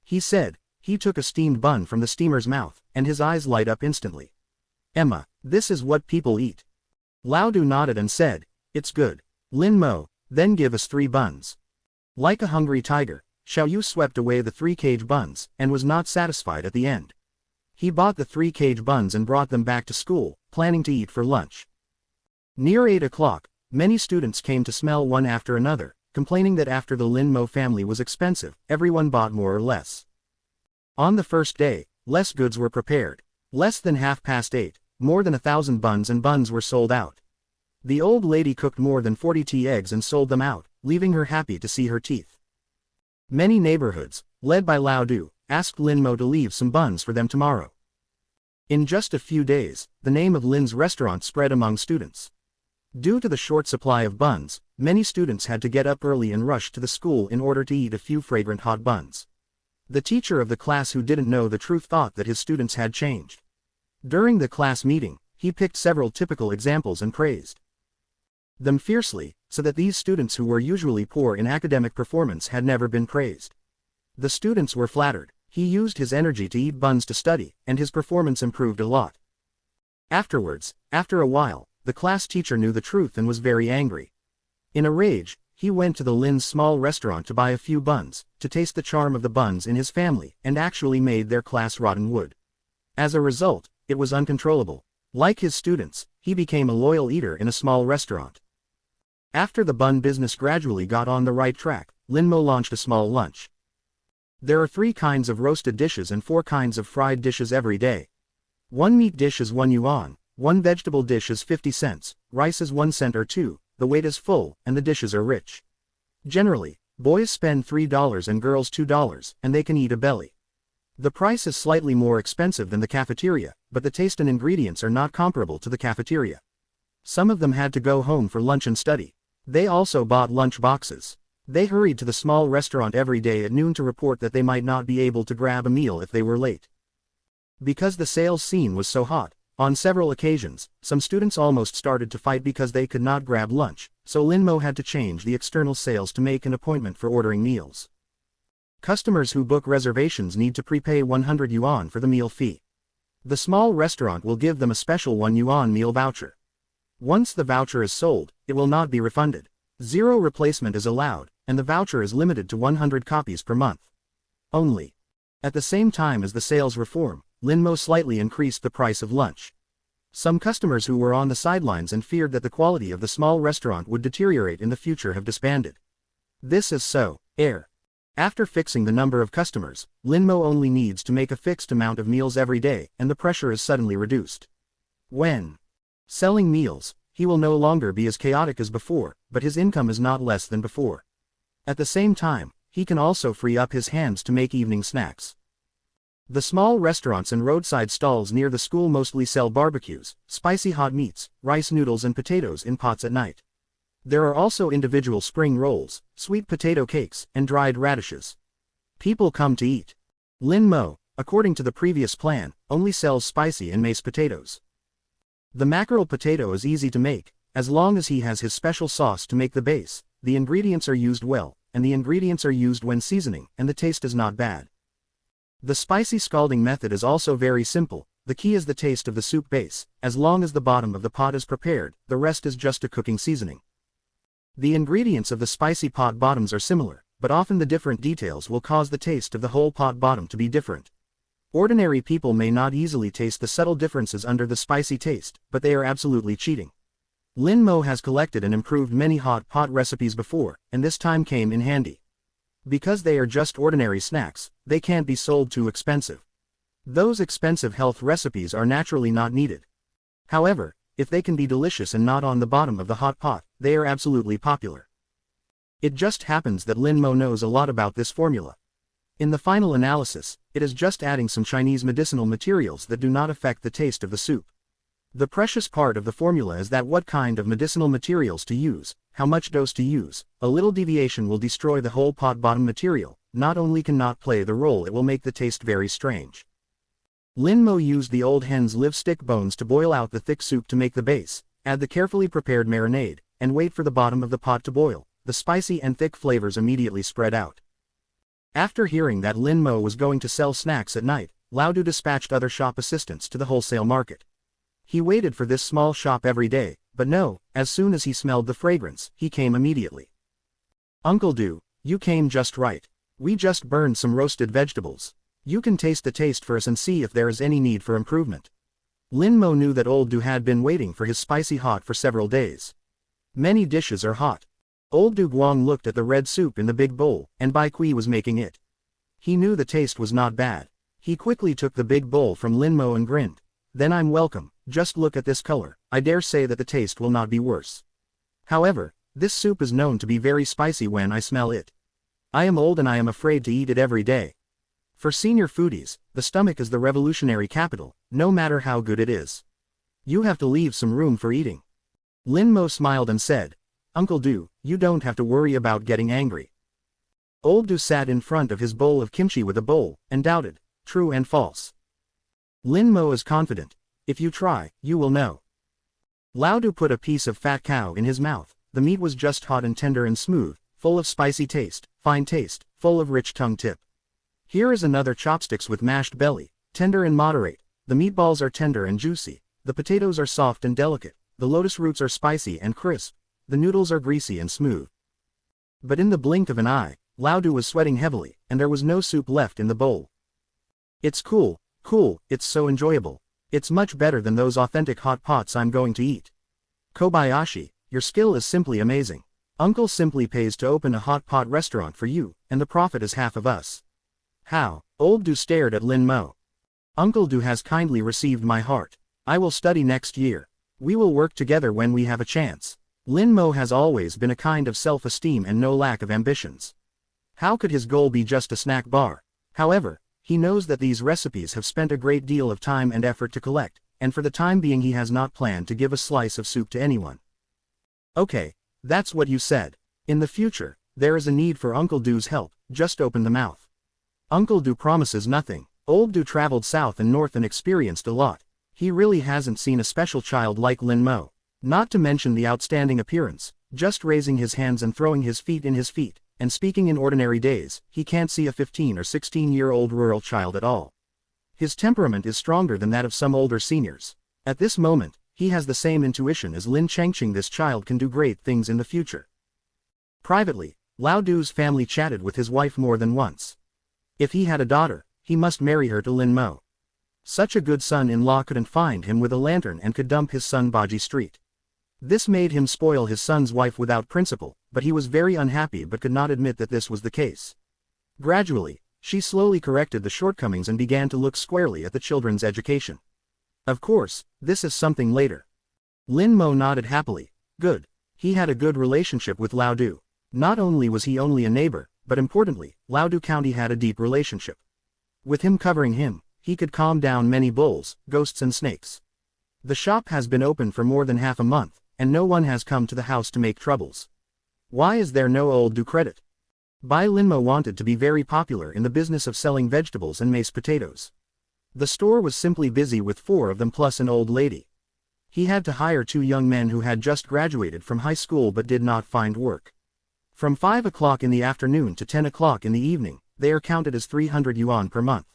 He said. He took a steamed bun from the steamer's mouth, and his eyes light up instantly. Emma, this is what people eat. Lao Du nodded and said, it's good. Lin Mo, then give us 3 buns. Like a hungry tiger, Xiao Yu swept away the 3 cage buns, and was not satisfied at the end. He bought the 3 cage buns and brought them back to school, planning to eat for lunch. Near 8 o'clock, many students came to smell one after another, complaining that after the Lin Mo family was expensive, everyone bought more or less. On the first day, less goods were prepared. Less than 8:30, more than 1,000 buns were sold out. The old lady cooked more than 40 eggs and sold them out, leaving her happy to see her teeth. Many neighborhoods, led by Lao Du, asked Lin Mo to leave some buns for them tomorrow. In just a few days, the name of Lin's restaurant spread among students. Due to the short supply of buns, many students had to get up early and rush to the school in order to eat a few fragrant hot buns. The teacher of the class who didn't know the truth thought that his students had changed. During the class meeting, he picked several typical examples and praised them fiercely, so that these students who were usually poor in academic performance had never been praised. The students were flattered. He used his energy to eat buns to study, and his performance improved a lot. Afterwards, after a while, the class teacher knew the truth and was very angry. In a rage, he went to the Lin's small restaurant to buy a few buns, to taste the charm of the buns in his family, and actually made their class rotten wood. As a result, it was uncontrollable. Like his students, he became a loyal eater in a small restaurant. After the bun business gradually got on the right track, Lin Mo launched a small lunch. There are 3 kinds of roasted dishes and 4 kinds of fried dishes every day. 1 meat dish is 1 yuan, 1 vegetable dish is 50 cents, rice is 1 cent or 2, the weight is full, and the dishes are rich. Generally, boys spend $3 and girls $2, and they can eat a belly. The price is slightly more expensive than the cafeteria, but the taste and ingredients are not comparable to the cafeteria. Some of them had to go home for lunch and study. They also bought lunch boxes. They hurried to the small restaurant every day at noon to report that they might not be able to grab a meal if they were late. Because the sales scene was so hot, on several occasions, some students almost started to fight because they could not grab lunch, so Lin Mo had to change the external sales to make an appointment for ordering meals. Customers who book reservations need to prepay 100 yuan for the meal fee. The small restaurant will give them a special 1 yuan meal voucher. Once the voucher is sold, it will not be refunded. 0 replacement is allowed, and the voucher is limited to 100 copies per month. Only. At the same time as the sales reform, Lin Mo slightly increased the price of lunch. Some customers who were on the sidelines and feared that the quality of the small restaurant would deteriorate in the future have disbanded. This is so. After fixing the number of customers, Lin Mo only needs to make a fixed amount of meals every day, and the pressure is suddenly reduced. When selling meals, he will no longer be as chaotic as before, but his income is not less than before. At the same time, he can also free up his hands to make evening snacks. The small restaurants and roadside stalls near the school mostly sell barbecues, spicy hot meats, rice noodles and potatoes in pots at night. There are also individual spring rolls, sweet potato cakes, and dried radishes. People come to eat. Lin Mo, according to the previous plan, only sells spicy and mashed potatoes. The mackerel potato is easy to make, as long as he has his special sauce to make the base. The ingredients are used well, and the ingredients are used when seasoning, and the taste is not bad. The spicy scalding method is also very simple. The key is the taste of the soup base. As long as the bottom of the pot is prepared, the rest is just a cooking seasoning. The ingredients of the spicy pot bottoms are similar, but often the different details will cause the taste of the whole pot bottom to be different. Ordinary people may not easily taste the subtle differences under the spicy taste, but they are absolutely cheating. Lin Mo has collected and improved many hot pot recipes before, and this time came in handy. Because they are just ordinary snacks, they can't be sold too expensive. Those expensive health recipes are naturally not needed. However, if they can be delicious and not on the bottom of the hot pot, they are absolutely popular. It just happens that Lin Mo knows a lot about this formula. In the final analysis, it is just adding some Chinese medicinal materials that do not affect the taste of the soup. The precious part of the formula is that what kind of medicinal materials to use, how much dose to use. A little deviation will destroy the whole pot bottom material. Not only cannot play the role, it will make the taste very strange. Lin Mo used the old hen's live stick bones to boil out the thick soup to make the base, add the carefully prepared marinade, and wait for the bottom of the pot to boil. The spicy and thick flavors immediately spread out. After hearing that Lin Mo was going to sell snacks at night, Lao Du dispatched other shop assistants to the wholesale market. He waited for this small shop every day, but no, as soon as he smelled the fragrance, he came immediately. Uncle Du, you came just right. We just burned some roasted vegetables. You can taste the taste for us and see if there is any need for improvement. Lin Mo knew that Old Du had been waiting for his spicy hot for several days. Many dishes are hot. Old Du Guang looked at the red soup in the big bowl, and Bai Kui was making it. He knew the taste was not bad. He quickly took the big bowl from Lin Mo and grinned. Then I'm welcome, just look at this color. I dare say that the taste will not be worse. However, this soup is known to be very spicy when I smell it. I am old and I am afraid to eat it every day. For senior foodies, the stomach is the revolutionary capital, no matter how good it is. You have to leave some room for eating. Lin Mo smiled and said, Uncle Du, you don't have to worry about getting angry. Old Du sat in front of his bowl of kimchi with a bowl, and doubted, true and false. Lin Mo is confident. If you try, you will know. Lao Du put a piece of fat cow in his mouth. The meat was just hot and tender and smooth, full of spicy taste, fine taste, full of rich tongue tip. Here is another chopsticks with mashed belly, tender and moderate. The meatballs are tender and juicy. The potatoes are soft and delicate. The lotus roots are spicy and crisp. The noodles are greasy and smooth. But in the blink of an eye, Lao Du was sweating heavily, and there was no soup left in the bowl. It's cool, it's so enjoyable. It's much better than those authentic hot pots I'm going to eat. Kobayashi, your skill is simply amazing. Uncle simply pays to open a hot pot restaurant for you, and the profit is half of us. How? Old Du stared at Lin Mo. Uncle Du has kindly received my heart. I will study next year. We will work together when we have a chance. Lin Mo has always been a kind of self-esteem and no lack of ambitions. How could his goal be just a snack bar? However, he knows that these recipes have spent a great deal of time and effort to collect, and for the time being he has not planned to give a slice of soup to anyone. Okay, that's what you said. In the future, there is a need for Uncle Du's help, just open the mouth. Uncle Du promises nothing. Old Du traveled south and north and experienced a lot. He really hasn't seen a special child like Lin Mo. Not to mention the outstanding appearance, just raising his hands and throwing his feet in his feet, and speaking in ordinary days, he can't see a 15 or 16-year-old rural child at all. His temperament is stronger than that of some older seniors. At this moment, he has the same intuition as Lin Chengqing. This child can do great things in the future. Privately, Lao Du's family chatted with his wife more than once. If he had a daughter, he must marry her to Lin Mo. Such a good son-in-law couldn't find him with a lantern and could dump his son Baji Street. This made him spoil his son's wife without principle, but he was very unhappy but could not admit that this was the case. Gradually, she slowly corrected the shortcomings and began to look squarely at the children's education. Of course, this is something later. Lin Mo nodded happily. Good. He had a good relationship with Lao Du. Not only was he only a neighbor, but importantly, Lao Du County had a deep relationship. With him covering him, he could calm down many bulls, ghosts and snakes. The shop has been open for more than half a month, and no one has come to the house to make troubles. Why is there no old do credit? Bai Linmo wanted to be very popular in the business of selling vegetables and mashed potatoes. The store was simply busy with 4 of them plus an old lady. He had to hire 2 young men who had just graduated from high school but did not find work. From 5 o'clock in the afternoon to 10 o'clock in the evening, they are counted as 300 yuan per month.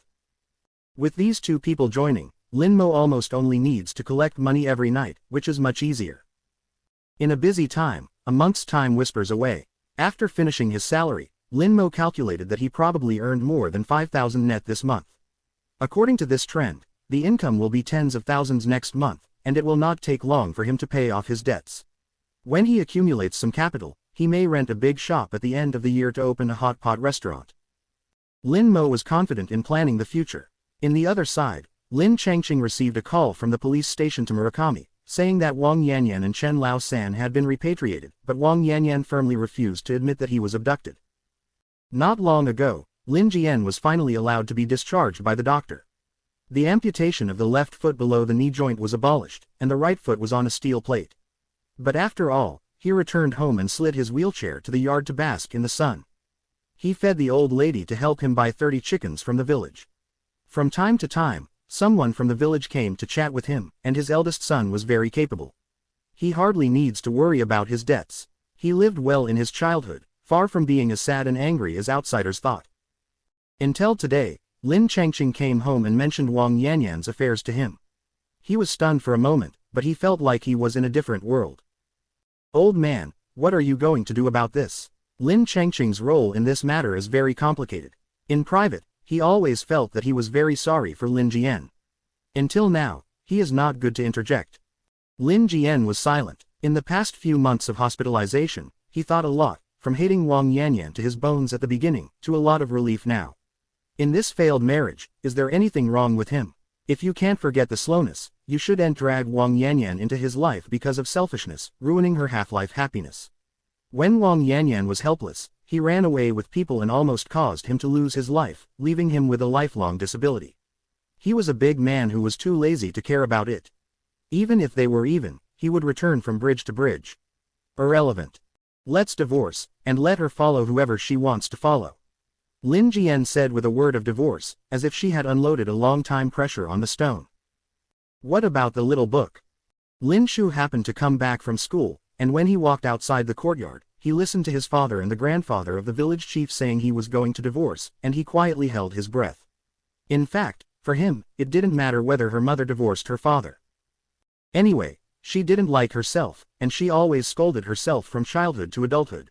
With these 2 people joining, Linmo almost only needs to collect money every night, which is much easier. In a busy time, a month's time whispers away. After finishing his salary, Linmo calculated that he probably earned more than 5,000 net this month. According to this trend, the income will be tens of thousands next month, and it will not take long for him to pay off his debts. When he accumulates some capital, he may rent a big shop at the end of the year to open a hot pot restaurant. Lin Mo was confident in planning the future. In the other side, Lin Changqing received a call from the police station to Murakami, saying that Wang Yanyan and Chen Lao-san had been repatriated, but Wang Yanyan firmly refused to admit that he was abducted. Not long ago, Lin Jian was finally allowed to be discharged by the doctor. The amputation of the left foot below the knee joint was abolished, and the right foot was on a steel plate. But after all, he returned home and slid his wheelchair to the yard to bask in the sun. He fed the old lady to help him buy 30 chickens from the village. From time to time, someone from the village came to chat with him, and his eldest son was very capable. He hardly needs to worry about his debts. He lived well in his childhood, far from being as sad and angry as outsiders thought. Until today, Lin Changqing came home and mentioned Wang Yanyan's affairs to him. He was stunned for a moment, but he felt like he was in a different world. "Old man, what are you going to do about this?" Lin Changqing's role in this matter is very complicated. In private, he always felt that he was very sorry for Lin Jian. Until now, he is not good to interject. Lin Jian was silent. In the past few months of hospitalization, he thought a lot, from hating Wang Yanyan to his bones at the beginning, to a lot of relief now. In this failed marriage, is there anything wrong with him? If you can't forget the slowness, you shouldn't drag Wang Yanyan into his life because of selfishness, ruining her half-life happiness. When Wang Yanyan was helpless, he ran away with people and almost caused him to lose his life, leaving him with a lifelong disability. He was a big man who was too lazy to care about it. Even if they were even, he would return from bridge to bridge. Irrelevant. Let's divorce, and let her follow whoever she wants to follow. Lin Jian said with a word of divorce, as if she had unloaded a long-time pressure on the stone. What about the little book? Lin Shu happened to come back from school, and when he walked outside the courtyard, he listened to his father and the grandfather of the village chief saying he was going to divorce, and he quietly held his breath. In fact, for him, it didn't matter whether her mother divorced her father. Anyway, she didn't like herself, and she always scolded herself from childhood to adulthood.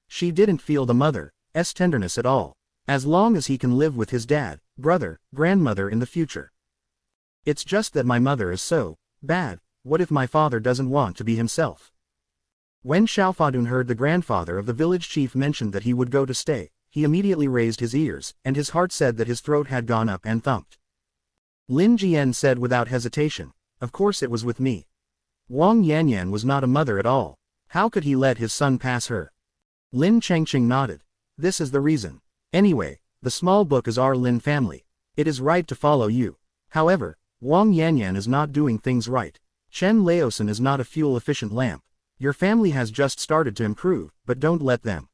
She didn't feel the mother's tenderness at all. As long as he can live with his dad, brother, grandmother in the future. It's just that my mother is so bad, what if my father doesn't want to be himself? When Xiaofadun heard the grandfather of the village chief mention that he would go to stay, he immediately raised his ears, and his heart said that his throat had gone up and thumped. Lin Jian said without hesitation, "Of course it was with me. Wang Yanyan was not a mother at all. How could he let his son pass her?" Lin Changqing nodded. "This is the reason. Anyway, the small book is our Lin family. It is right to follow you. However, Wang Yanyan is not doing things right. Chen Laosan is not a fuel-efficient lamp. Your family has just started to improve, but don't let them.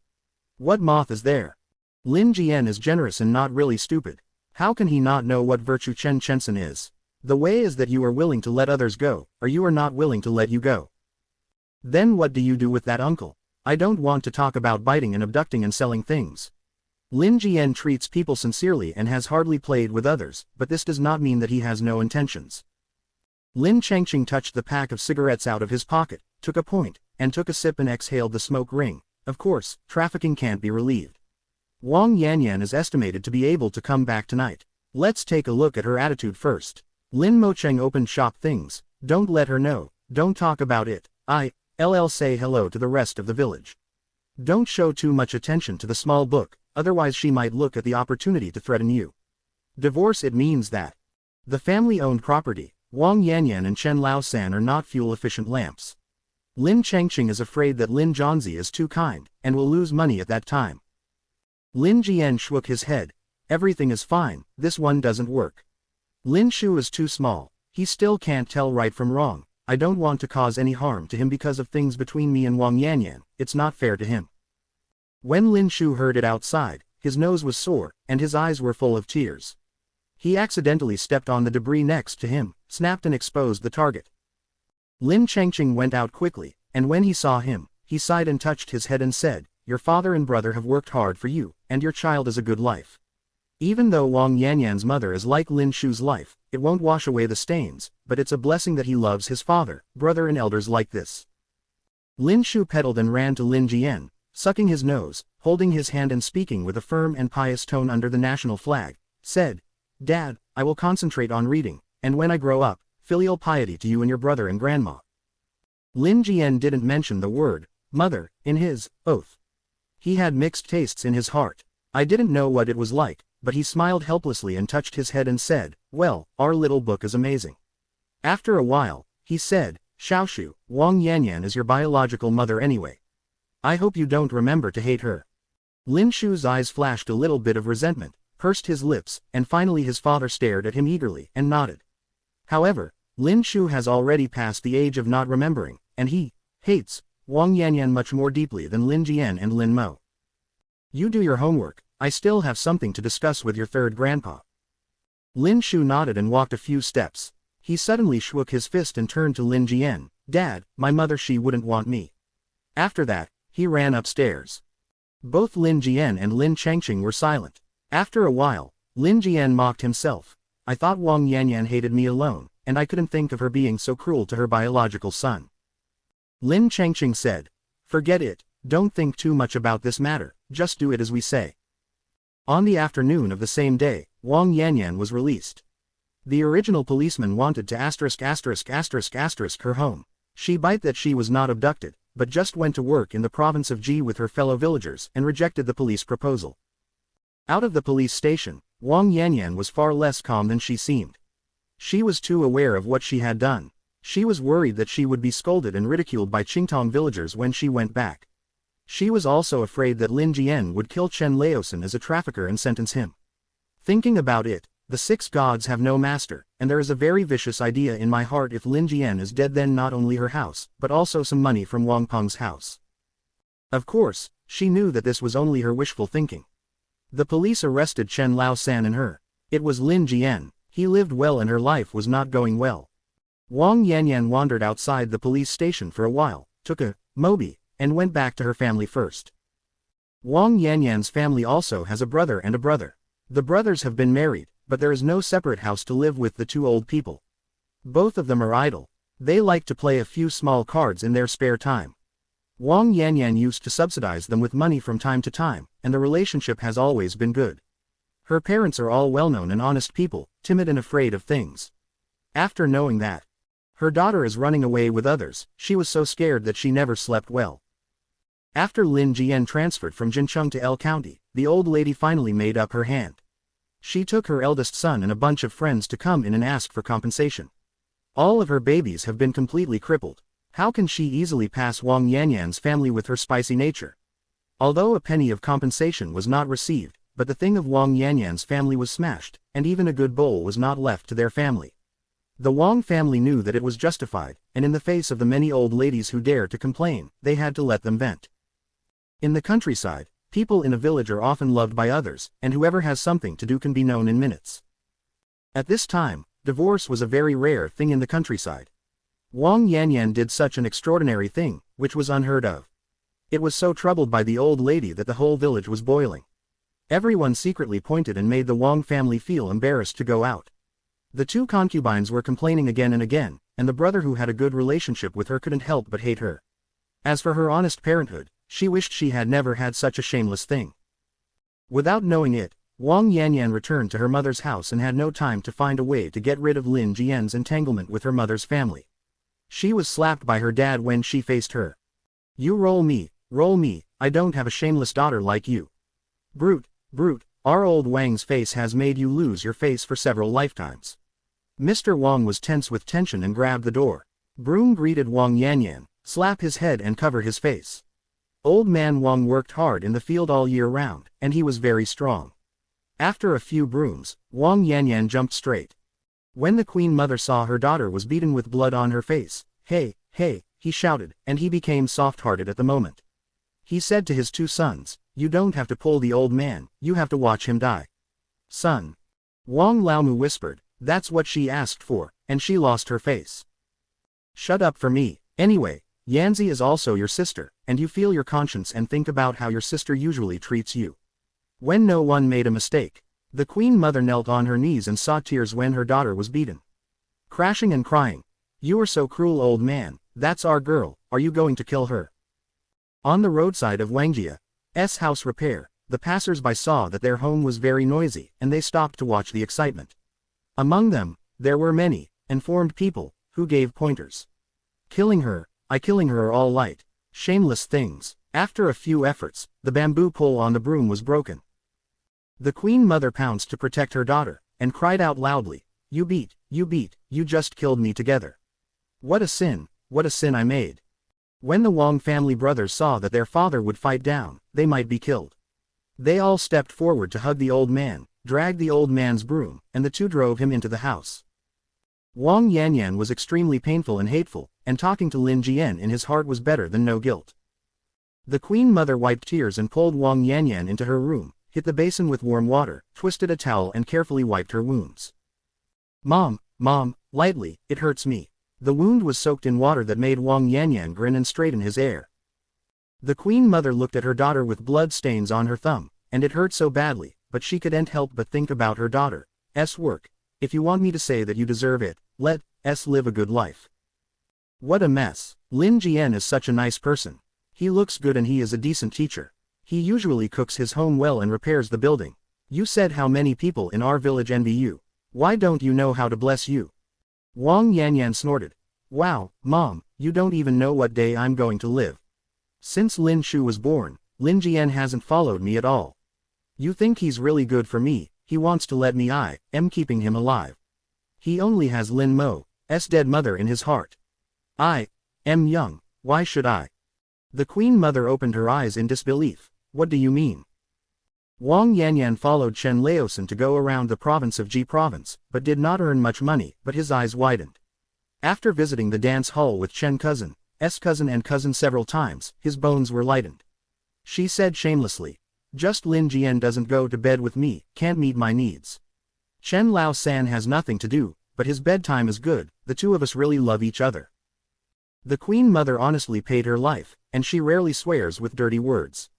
What moth is there? Lin Jian is generous and not really stupid. How can he not know what virtue Chen Chensen is? The way is that you are willing to let others go, or you are not willing to let you go. Then what do you do with that uncle? I don't want to talk about biting and abducting and selling things. Lin Jian treats people sincerely and has hardly played with others, but this does not mean that he has no intentions." Lin Changqing touched the pack of cigarettes out of his pocket, took a point, and took a sip and exhaled the smoke ring. Of course, trafficking can't be relieved. Wang Yanyan is estimated to be able to come back tonight. Let's take a look at her attitude first. Lin Mocheng opened shop things. Don't let her know, don't talk about it. I'll say hello to the rest of the village. Don't show too much attention to the small book, otherwise she might look at the opportunity to threaten you. Divorce, it means that the family-owned property, Wang Yanyan and Chen Laosan are not fuel-efficient lamps. Lin Changqing is afraid that Lin Zhanzi is too kind, and will lose money at that time. Lin Jian shook his head. everything is fine, this one doesn't work. Lin Shu is too small, he still can't tell right from wrong, I don't want to cause any harm to him because of things between me and Wang Yanyan, it's not fair to him. When Lin Shu heard it outside, his nose was sore, and his eyes were full of tears. He accidentally stepped on the debris next to him, snapped and exposed the target. Lin Chengqing went out quickly, and when he saw him, he sighed and touched his head and said, your father and brother have worked hard for you, and your child is a good life. Even though Wang Yanyan's mother is like Lin Shu's life, it won't wash away the stains, but it's a blessing that he loves his father, brother and elders like this. Lin Shu pedaled and ran to Lin Jian, sucking his nose, holding his hand and speaking with a firm and pious tone under the national flag, said, Dad, I will concentrate on reading, and when I grow up, filial piety to you and your brother and grandma. Lin Jian didn't mention the word, mother, in his oath. He had mixed tastes in his heart. I didn't know what it was like, but he smiled helplessly and touched his head and said, well, our little book is amazing. After a while, he said, Xiaoshu, Wang Yanyan is your biological mother anyway. I hope you don't remember to hate her. Lin Shu's eyes flashed a little bit of resentment, pursed his lips, and finally his father stared at him eagerly and nodded. However, Lin Shu has already passed the age of not remembering, and he hates Wang Yanyan much more deeply than Lin Jian and Lin Mo. You do your homework, I still have something to discuss with your third grandpa. Lin Shu nodded and walked a few steps. He suddenly shook his fist and turned to Lin Jian, Dad, my mother she wouldn't want me. After that, he ran upstairs. Both Lin Jian and Lin Chengqing were silent. After a while, Lin Jian mocked himself. I thought Wang Yanyan hated me alone, and I couldn't think of her being so cruel to her biological son. Lin Chengqing said, forget it, don't think too much about this matter, just do it as we say. On the afternoon of the same day, Wang Yanyan was released. The original policeman wanted to her home. She bite that she was not abducted, but just went to work in the province of Ji with her fellow villagers and rejected the police proposal. Out of the police station, Wang Yanyan was far less calm than she seemed. She was too aware of what she had done. She was worried that she would be scolded and ridiculed by Qingtong villagers when she went back. She was also afraid that Lin Jian would kill Chen Laosan as a trafficker and sentence him. Thinking about it, the 6 gods have no master, and there is a very vicious idea in my heart if Lin Jian is dead then not only her house, but also some money from Wang Peng's house. Of course, she knew that this was only her wishful thinking. The police arrested Chen Laosan and her. It was Lin Jian, he lived well and her life was not going well. Wang Yanyan wandered outside the police station for a while, took a mobi, and went back to her family first. Wang Yanyan's family also has a brother and a brother. The brothers have been married, but there is no separate house to live with the 2 old people. Both of them are idle. They like to play a few small cards in their spare time. Wang Yanyan used to subsidize them with money from time to time, and the relationship has always been good. Her parents are all well-known and honest people, timid and afraid of things. After knowing that her daughter is running away with others, she was so scared that she never slept well. After Lin Jian transferred from Jincheng to L County, the old lady finally made up her hand. She took her eldest son and a bunch of friends to come in and ask for compensation. All of her babies have been completely crippled. How can she easily pass Wang Yanyan's family with her spicy nature? Although a penny of compensation was not received, but the thing of Wang Yanyan's family was smashed, and even a good bowl was not left to their family. The Wang family knew that it was justified, and in the face of the many old ladies who dared to complain, they had to let them vent. In the countryside, people in a village are often loved by others, and whoever has something to do can be known in minutes. At this time, divorce was a very rare thing in the countryside. Wang Yanyan did such an extraordinary thing, which was unheard of. It was so troubled by the old lady that the whole village was boiling. Everyone secretly pointed and made the Wang family feel embarrassed to go out. The 2 concubines were complaining again and again, and the brother who had a good relationship with her couldn't help but hate her. As for her honest parenthood, she wished she had never had such a shameless thing. Without knowing it, Wang Yanyan returned to her mother's house and had no time to find a way to get rid of Lin Jian's entanglement with her mother's family. She was slapped by her dad when she faced her. You roll me, I don't have a shameless daughter like you. Brute, our old Wang's face has made you lose your face for several lifetimes. Mr. Wang was tense with tension and grabbed the door. Broom greeted Wang Yanyan, slap his head and cover his face. Old man Wang worked hard in the field all year round, and he was very strong. After a few brooms, Wang Yanyan jumped straight. When the queen mother saw her daughter was beaten with blood on her face, "Hey, hey," he shouted, and he became soft-hearted at the moment. He said to his two sons, "You don't have to pull the old man, you have to watch him die." "Son." Wang Laomu whispered, "That's what she asked for," and she lost her face. "Shut up for me. Anyway, Yanzi is also your sister, and you feel your conscience and think about how your sister usually treats you." When no one made a mistake, the queen mother knelt on her knees and saw tears when her daughter was beaten. Crashing and crying, "You are so cruel, old man, that's our girl, are you going to kill her?" On the roadside of Wangjia's house repair, the passers-by saw that their home was very noisy, and they stopped to watch the excitement. Among them, there were many informed people who gave pointers. "Killing her, killing her are all light, shameless things." After a few efforts, the bamboo pole on the broom was broken. The queen mother pounced to protect her daughter, and cried out loudly, you beat, you just killed me together. What a sin I made." When the Wang family brothers saw that their father would fight down, they might be killed. They all stepped forward to hug the old man, dragged the old man's broom, and the two drove him into the house. Wang Yanyan was extremely painful and hateful, and talking to Lin Jian in his heart was better than no guilt. The queen mother wiped tears and pulled Wang Yanyan into her room, hit the basin with warm water, twisted a towel and carefully wiped her wounds. Mom, lightly, it hurts me." The wound was soaked in water that made Wang Yanyan grin and straighten his hair. The queen mother looked at her daughter with blood stains on her thumb, and it hurt so badly, but she couldn't help but think about her daughter's work. "If you want me to say that you deserve it, let's live a good life." What a mess. Lin Jian is such a nice person. He looks good and he is a decent teacher. He usually cooks his home well and repairs the building. You said how many people in our village envy you. Why don't you know how to bless you? Wang Yanyan snorted. Wow, Mom, you don't even know what day I'm going to live. Since Lin Shu was born, Lin Jian hasn't followed me at all. You think he's really good for me, he wants to let me I am keeping him alive. He only has Lin Mo's dead mother in his heart. I am young, why should I? The queen mother opened her eyes in disbelief. What do you mean? Wang Yanyan followed Chen Laosan to go around the province of Ji province, but did not earn much money, but his eyes widened. After visiting the dance hall with Chen cousin and cousin several times, his bones were lightened. She said shamelessly, just Lin Jian doesn't go to bed with me, can't meet my needs. Chen Lao San has nothing to do, but his bedtime is good, the two of us really love each other. The queen mother honestly paid her life, and she rarely swears with dirty words.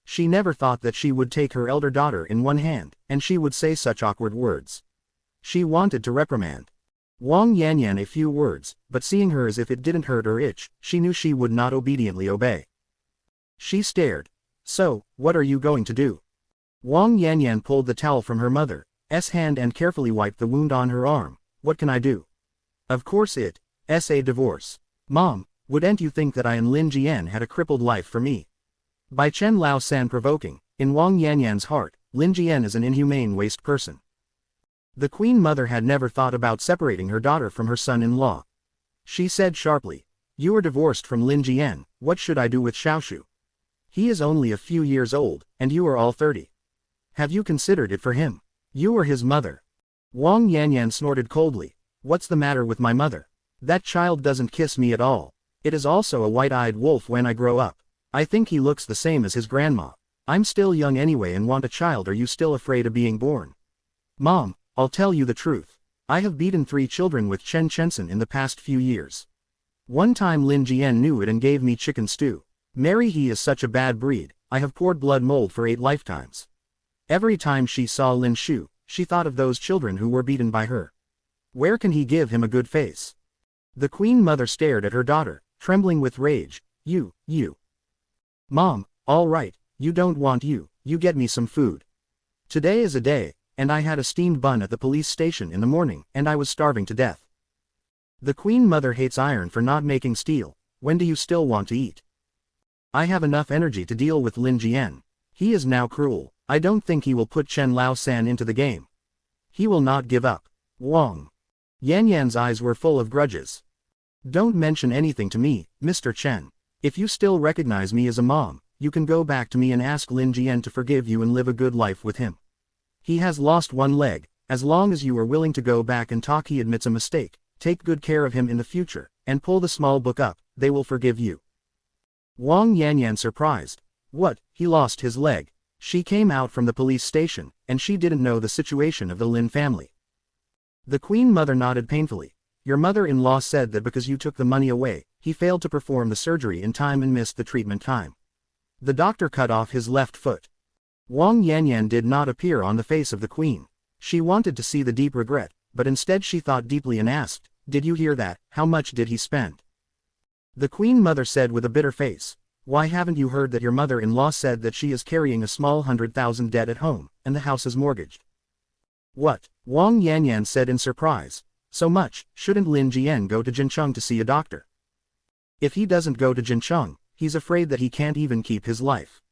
She never thought that she would take her elder daughter in one hand, and she would say such awkward words. She wanted to reprimand Wang Yanyan a few words, but seeing her as if it didn't hurt or itch, she knew she would not obediently obey. She stared. So, what are you going to do? Wang Yanyan pulled the towel from her mother's hand and carefully wiped the wound on her arm. What can I do? Of course it's a divorce. Mom, wouldn't you think that I and Lin Jian had a crippled life for me? By Chen Lao San provoking, in Wang Yanyan's heart, Lin Jian is an inhumane waste person. The queen mother had never thought about separating her daughter from her son-in-law. She said sharply, you are divorced from Lin Jian, what should I do with Xiaoshu? He is only a few years old, and you are all 30. Have you considered it for him? You are his mother. Wang Yanyan snorted coldly, what's the matter with my mother? That child doesn't kiss me at all. It is also a white-eyed wolf when I grow up. I think he looks the same as his grandma. I'm still young anyway and want a child. Are you still afraid of being born? Mom, I'll tell you the truth. I have beaten 3 children with Chen Chensen in the past few years. One time Lin Jian knew it and gave me chicken stew. Mary, he is such a bad breed, I have poured blood mold for 8 lifetimes. Every time she saw Lin Shu, she thought of those children who were beaten by her. Where can he give him a good face? The queen mother stared at her daughter, trembling with rage. You. Mom, all right, you don't want you get me some food. Today is a day, and I had a steamed bun at the police station in the morning, and I was starving to death. The queen mother hates iron for not making steel. When do you still want to eat? I have enough energy to deal with Lin Jian. He is now cruel. I don't think he will put Chen Lao San into the game. He will not give up. Wang Yanyan's eyes were full of grudges. Don't mention anything to me, Mr. Chen. If you still recognize me as a mom, you can go back to me and ask Lin Jian to forgive you and live a good life with him. He has lost one leg. As long as you are willing to go back and talk, he admits a mistake, take good care of him in the future, and pull the small book up, they will forgive you. Wang Yanyan surprised. What, he lost his leg? She came out from the police station, and she didn't know the situation of the Lin family. The Queen Mother nodded painfully. Your mother-in-law said that because you took the money away, he failed to perform the surgery in time and missed the treatment time. The doctor cut off his left foot. Wang Yanyan did not appear on the face of the Queen. She wanted to see the deep regret, but instead she thought deeply and asked, did you hear that? How much did he spend? The Queen Mother said with a bitter face, why haven't you heard that your mother-in-law said that she is carrying a small 100,000 debt at home, and the house is mortgaged? What? Wang Yanyan said in surprise. So much, shouldn't Lin Jian go to Jincheng to see a doctor? If he doesn't go to Jincheng, he's afraid that he can't even keep his life.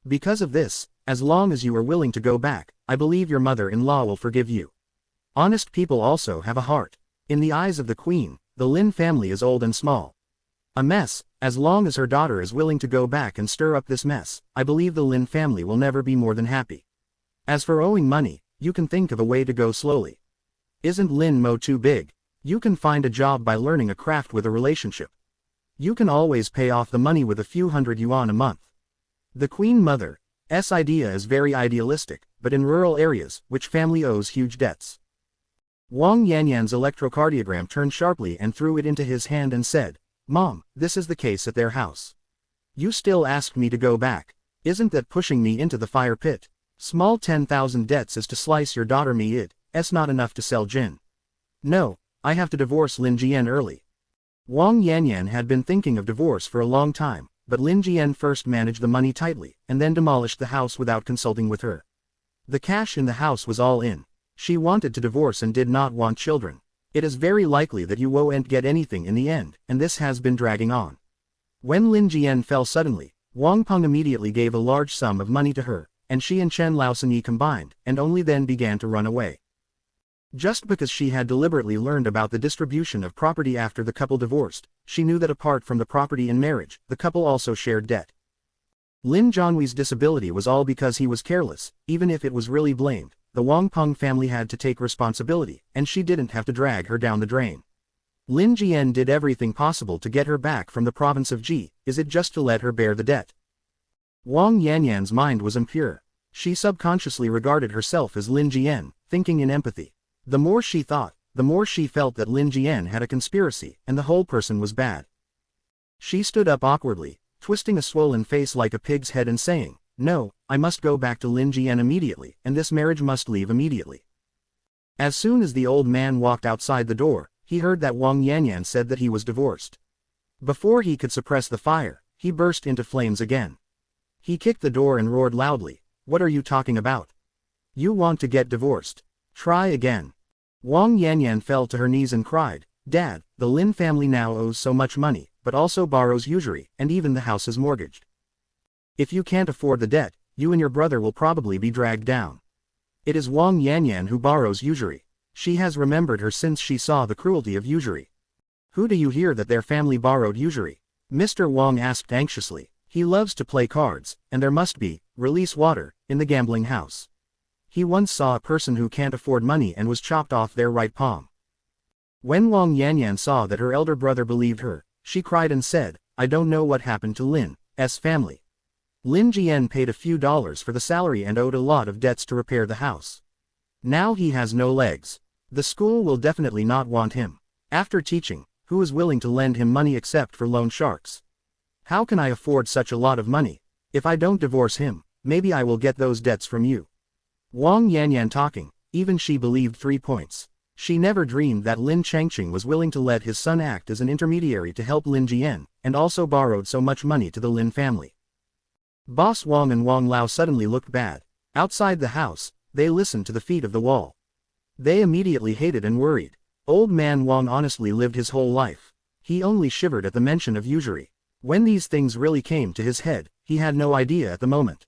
Because of this, as long as you are willing to go back, I believe your mother-in-law will forgive you. Honest people also have a heart. In the eyes of the Queen, the Lin family is old and small. A mess. As long as her daughter is willing to go back and stir up this mess, I believe the Lin family will never be more than happy. As for owing money, you can think of a way to go slowly. Isn't Lin Mo too big? You can find a job by learning a craft with a relationship. You can always pay off the money with a few hundred yuan a month. The Queen Mother's idea is very idealistic, but in rural areas, which family owes huge debts? Wang Yanyan's electrocardiogram turned sharply and threw it into his hand and said, Mom, this is the case at their house. You still asked me to go back. Isn't that pushing me into the fire pit? Small 10,000 debts is to slice your daughter me it's not enough to sell gin. No, I have to divorce Lin Jian early. Wang Yanyan had been thinking of divorce for a long time, but Lin Jian first managed the money tightly, and then demolished the house without consulting with her. The cash in the house was all in. She wanted to divorce and did not want children. It is very likely that you won't get anything in the end, and this has been dragging on. When Lin Jian fell suddenly, Wang Peng immediately gave a large sum of money to her, and she and Chen Laosanyi combined, and only then began to run away. Just because she had deliberately learned about the distribution of property after the couple divorced, she knew that apart from the property in marriage, the couple also shared debt. Lin Zhonghui's disability was all because he was careless. Even if it was really blamed, the Wang Peng family had to take responsibility, and she didn't have to drag her down the drain. Lin Jian did everything possible to get her back from the province of Ji. Is it just to let her bear the debt? Wang Yanyan's mind was impure. She subconsciously regarded herself as Lin Jian, thinking in empathy. The more she thought, the more she felt that Lin Jian had a conspiracy, and the whole person was bad. She stood up awkwardly, twisting a swollen face like a pig's head and saying, No, I must go back to Lin Jian immediately, and this marriage must leave immediately. As soon as the old man walked outside the door, he heard that Wang Yanyan said that he was divorced. Before he could suppress the fire, he burst into flames again. He kicked the door and roared loudly, What are you talking about? You want to get divorced? Try again. Wang Yanyan fell to her knees and cried, Dad, the Lin family now owes so much money, but also borrows usury, and even the house is mortgaged. If you can't afford the debt, you and your brother will probably be dragged down. It is Wang Yanyan who borrows usury. She has remembered her since she saw the cruelty of usury. Who do you hear that their family borrowed usury? Mr. Wang asked anxiously. He loves to play cards, and there must be, release water, in the gambling house. He once saw a person who can't afford money and was chopped off their right palm. When Wang Yanyan saw that her elder brother believed her, she cried and said, I don't know what happened to Lin's family. Lin Jian paid a few dollars for the salary and owed a lot of debts to repair the house. Now he has no legs. The school will definitely not want him. After teaching, who is willing to lend him money except for loan sharks? How can I afford such a lot of money? If I don't divorce him, maybe I will get those debts from you. Wang Yanyan talking, even she believed 3 points. She never dreamed that Lin Changqing was willing to let his son act as an intermediary to help Lin Jian, and also borrowed so much money to the Lin family. Boss Wang and Wang Lao suddenly looked bad. Outside the house, they listened to the feet of the wall. They immediately hated and worried. Old man Wang honestly lived his whole life. He only shivered at the mention of usury. When these things really came to his head, he had no idea at the moment.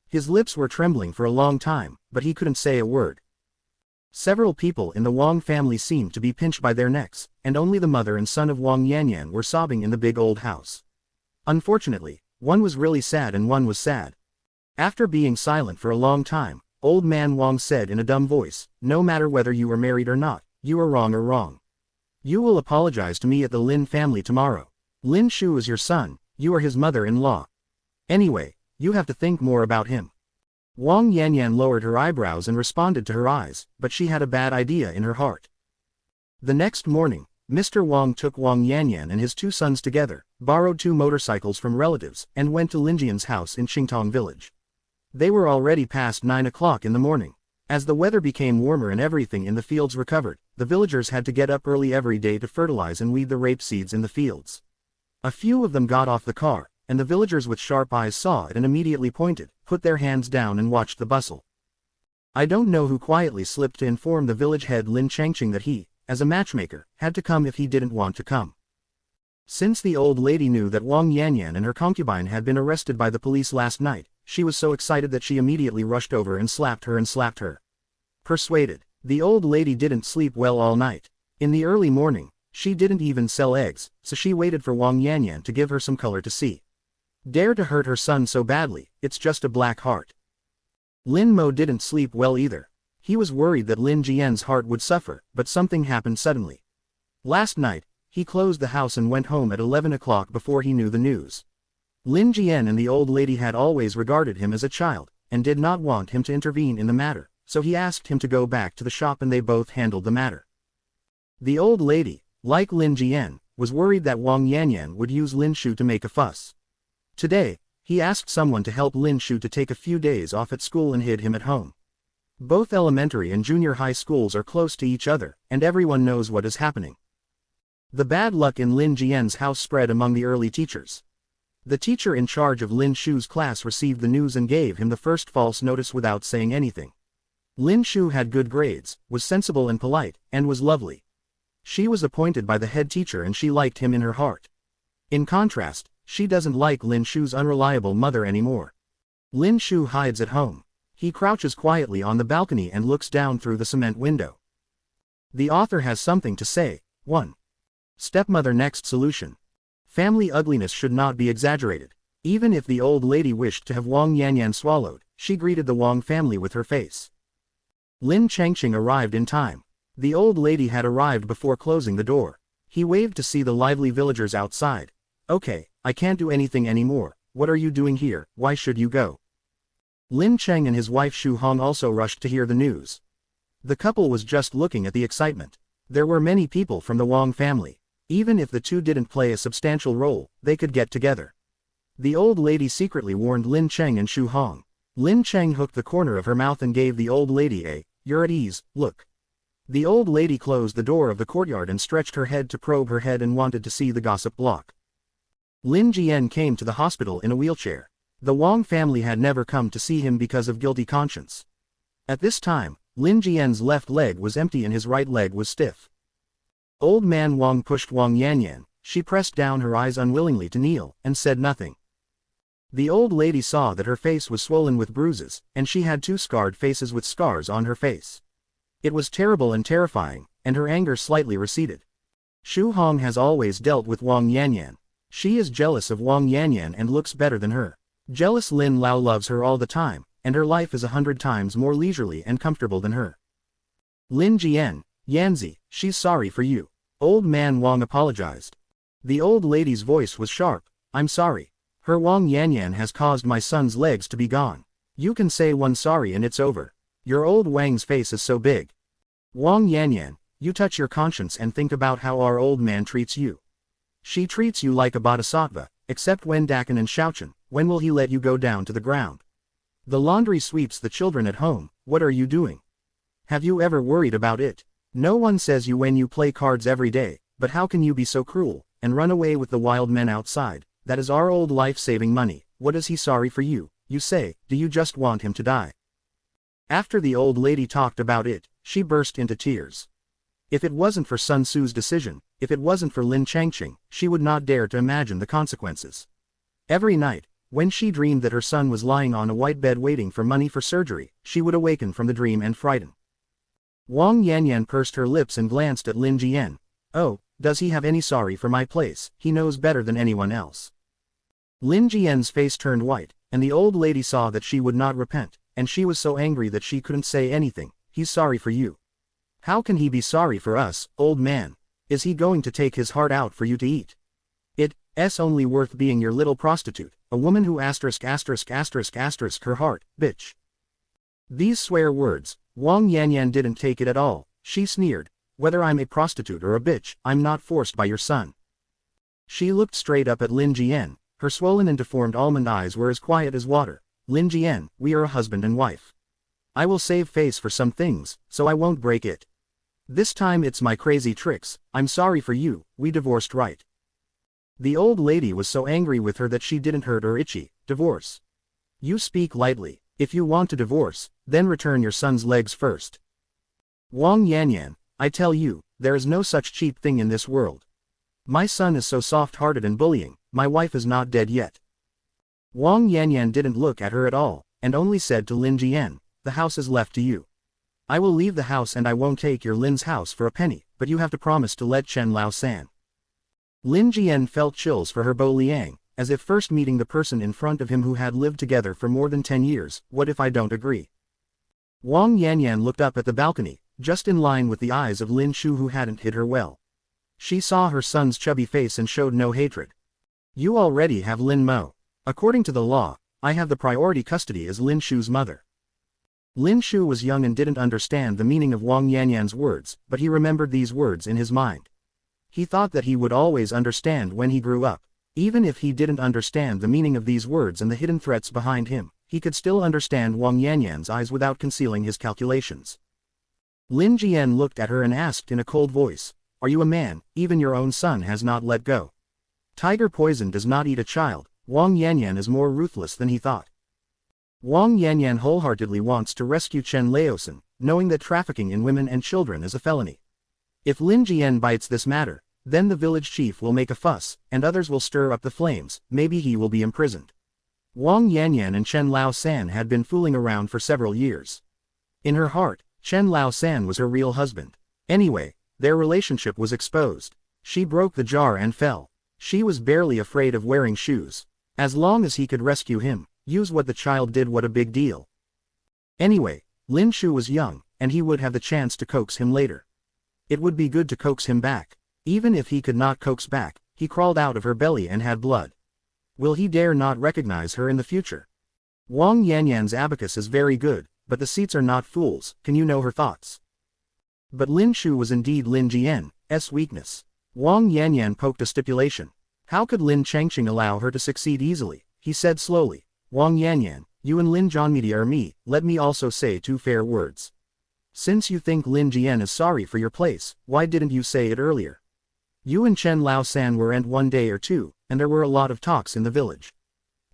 His lips were trembling for a long time, but he couldn't say a word. Several people in the Wang family seemed to be pinched by their necks, and only the mother and son of Wang Yanyan were sobbing in the big old house. Unfortunately, one was really sad and one was sad. After being silent for a long time, Old man Wang said in a dumb voice, no matter whether you are married or not, you are wrong or wrong. You will apologize to me at the Lin family tomorrow. Lin Shu is your son, you are his mother-in-law. Anyway, you have to think more about him. Wang Yanyan lowered her eyebrows and responded to her eyes, but she had a bad idea in her heart. The next morning, Mr. Wang took Wang Yanyan and his two sons together, borrowed 2 motorcycles from relatives, and went to Lin Jian's house in Qingtong village. They were already past 9 o'clock in the morning. As the weather became warmer and everything in the fields recovered, the villagers had to get up early every day to fertilize and weed the rape seeds in the fields. A few of them got off the car, and the villagers with sharp eyes saw it and immediately pointed, put their hands down and watched the bustle. I don't know who quietly slipped to inform the village head Lin Changqing that he, as a matchmaker, had to come if he didn't want to come. Since the old lady knew that Wang Yanyan and her concubine had been arrested by the police last night, she was so excited that she immediately rushed over and slapped her. Persuaded, the old lady didn't sleep well all night. In the early morning, she didn't even sell eggs, so she waited for Wang Yanyan to give her some color to see. Dare to hurt her son so badly, it's just a black heart. Lin Mo didn't sleep well either. He was worried that Lin Jian's heart would suffer, but something happened suddenly. Last night, he closed the house and went home at 11 o'clock before he knew the news. Lin Jian and the old lady had always regarded him as a child, and did not want him to intervene in the matter, so he asked him to go back to the shop and they both handled the matter. The old lady, like Lin Jian, was worried that Wang Yanyan would use Lin Shu to make a fuss. Today, he asked someone to help Lin Shu to take a few days off at school and hid him at home. Both elementary and junior high schools are close to each other, and everyone knows what is happening. The bad luck in Lin Jian's house spread among the early teachers. The teacher in charge of Lin Shu's class received the news and gave him the first false notice without saying anything. Lin Shu had good grades, was sensible and polite, and was lovely. She was appointed by the head teacher and she liked him in her heart. In contrast, she doesn't like Lin Shu's unreliable mother anymore. Lin Shu hides at home. He crouches quietly on the balcony and looks down through the cement window. The author has something to say. 1. Stepmother next solution. Family ugliness should not be exaggerated. Even if the old lady wished to have Wang Yanyan swallowed, she greeted the Wang family with her face. Lin Changqing arrived in time. The old lady had arrived before closing the door. He waved to see the lively villagers outside. Okay, I can't do anything anymore. What are you doing here? Why should you go? Lin Cheng and his wife Shu Hong also rushed to hear the news. The couple was just looking at the excitement. There were many people from the Wang family. Even if the two didn't play a substantial role, they could get together. The old lady secretly warned Lin Cheng and Shu Hong. Lin Cheng hooked the corner of her mouth and gave the old lady a, "You're at ease, look." The old lady closed the door of the courtyard and stretched her head to probe her head and wanted to see the gossip block. Lin Jian came to the hospital in a wheelchair. The Wang family had never come to see him because of guilty conscience. At this time, Lin Jian's left leg was empty and his right leg was stiff. Old man Wang pushed Wang Yanyan. She pressed down her eyes unwillingly to kneel, and said nothing. The old lady saw that her face was swollen with bruises, and she had 2 scarred faces with scars on her face. It was terrible and terrifying, and her anger slightly receded. Shu Hong has always dealt with Wang Yanyan. She is jealous of Wang Yanyan and looks better than her. Jealous Lin Lao loves her all the time, and her life is 100 times more leisurely and comfortable than her. Lin Jian, Yanzi, she's sorry for you. Old man Wang apologized. The old lady's voice was sharp. I'm sorry. Her Wang Yanyan has caused my son's legs to be gone. You can say one sorry and it's over. Your old Wang's face is so big. Wang Yanyan, you touch your conscience and think about how our old man treats you. She treats you like a bodhisattva, except when Dakin and Shaochen, when will he let you go down to the ground? The laundry sweeps the children at home, what are you doing? Have you ever worried about it? No one says you when you play cards every day, but how can you be so cruel, and run away with the wild men outside? That is our old life-saving money. What is he sorry for you? You say, do you just want him to die? After the old lady talked about it, she burst into tears. If it wasn't for Sun Tzu's decision, if it wasn't for Lin Changqing, she would not dare to imagine the consequences. Every night, when she dreamed that her son was lying on a white bed waiting for money for surgery, she would awaken from the dream and frighten. Wang Yanyan pursed her lips and glanced at Lin Jian. Oh, does he have any sorry for my place? He knows better than anyone else. Lin Jian's face turned white, and the old lady saw that she would not repent, and she was so angry that she couldn't say anything. He's sorry for you. How can he be sorry for us, old man? Is he going to take his heart out for you to eat? It's only worth being your little prostitute, a woman who her heart, bitch. These swear words, Wang Yanyan didn't take it at all. She sneered. Whether I'm a prostitute or a bitch, I'm not forced by your son. She looked straight up at Lin Jian. Her swollen and deformed almond eyes were as quiet as water. Lin Jian, we are a husband and wife. I will save face for some things, so I won't break it. This time it's my crazy tricks. I'm sorry for you, we divorced right. The old lady was so angry with her that she didn't hurt her itchy. Divorce. You speak lightly. If you want to divorce, then return your son's legs first. Wang Yanyan, I tell you, there is no such cheap thing in this world. My son is so soft-hearted and bullying, my wife is not dead yet. Wang Yanyan didn't look at her at all, and only said to Lin Jian, the house is left to you. I will leave the house and I won't take your Lin's house for a penny, but you have to promise to let Chen Lao San. Lin Jian felt chills for her Bo Liang, as if first meeting the person in front of him who had lived together for more than 10 years, what if I don't agree? Wang Yanyan looked up at the balcony, just in line with the eyes of Lin Shu who hadn't hit her well. She saw her son's chubby face and showed no hatred. You already have Lin Mo. According to the law, I have the priority custody as Lin Shu's mother. Lin Shu was young and didn't understand the meaning of Wang Yanyan's words, but he remembered these words in his mind. He thought that he would always understand when he grew up. Even if he didn't understand the meaning of these words and the hidden threats behind him, he could still understand Wang Yanyan's eyes without concealing his calculations. Lin Jian looked at her and asked in a cold voice, are you a man? Even your own son has not let go. Tiger poison does not eat a child. Wang Yanyan is more ruthless than he thought. Wang Yanyan wholeheartedly wants to rescue Chen Laosan, knowing that trafficking in women and children is a felony. If Lin Jian bites this matter, then the village chief will make a fuss, and others will stir up the flames, maybe he will be imprisoned. Wang Yanyan and Chen Lao San had been fooling around for several years. In her heart, Chen Lao San was her real husband. Anyway, their relationship was exposed. She broke the jar and fell. She was barely afraid of wearing shoes. As long as he could rescue him, use what the child did, what a big deal. Anyway, Lin Shu was young, and he would have the chance to coax him later. It would be good to coax him back. Even if he could not coax back, he crawled out of her belly and had blood. Will he dare not recognize her in the future? Wang Yanyan's abacus is very good, but the seats are not fools. Can you know her thoughts? But Lin Shu was indeed Lin Jian's weakness. Wang Yanyan poked a stipulation. How could Lin Changqing allow her to succeed easily? He said slowly, Wang Yanyan, you and Lin Zhanmedia are me, let me also say two fair words. Since you think Lin Jian is sorry for your place, why didn't you say it earlier? You and Chen Lao San were in 1 day or 2, and there were a lot of talks in the village.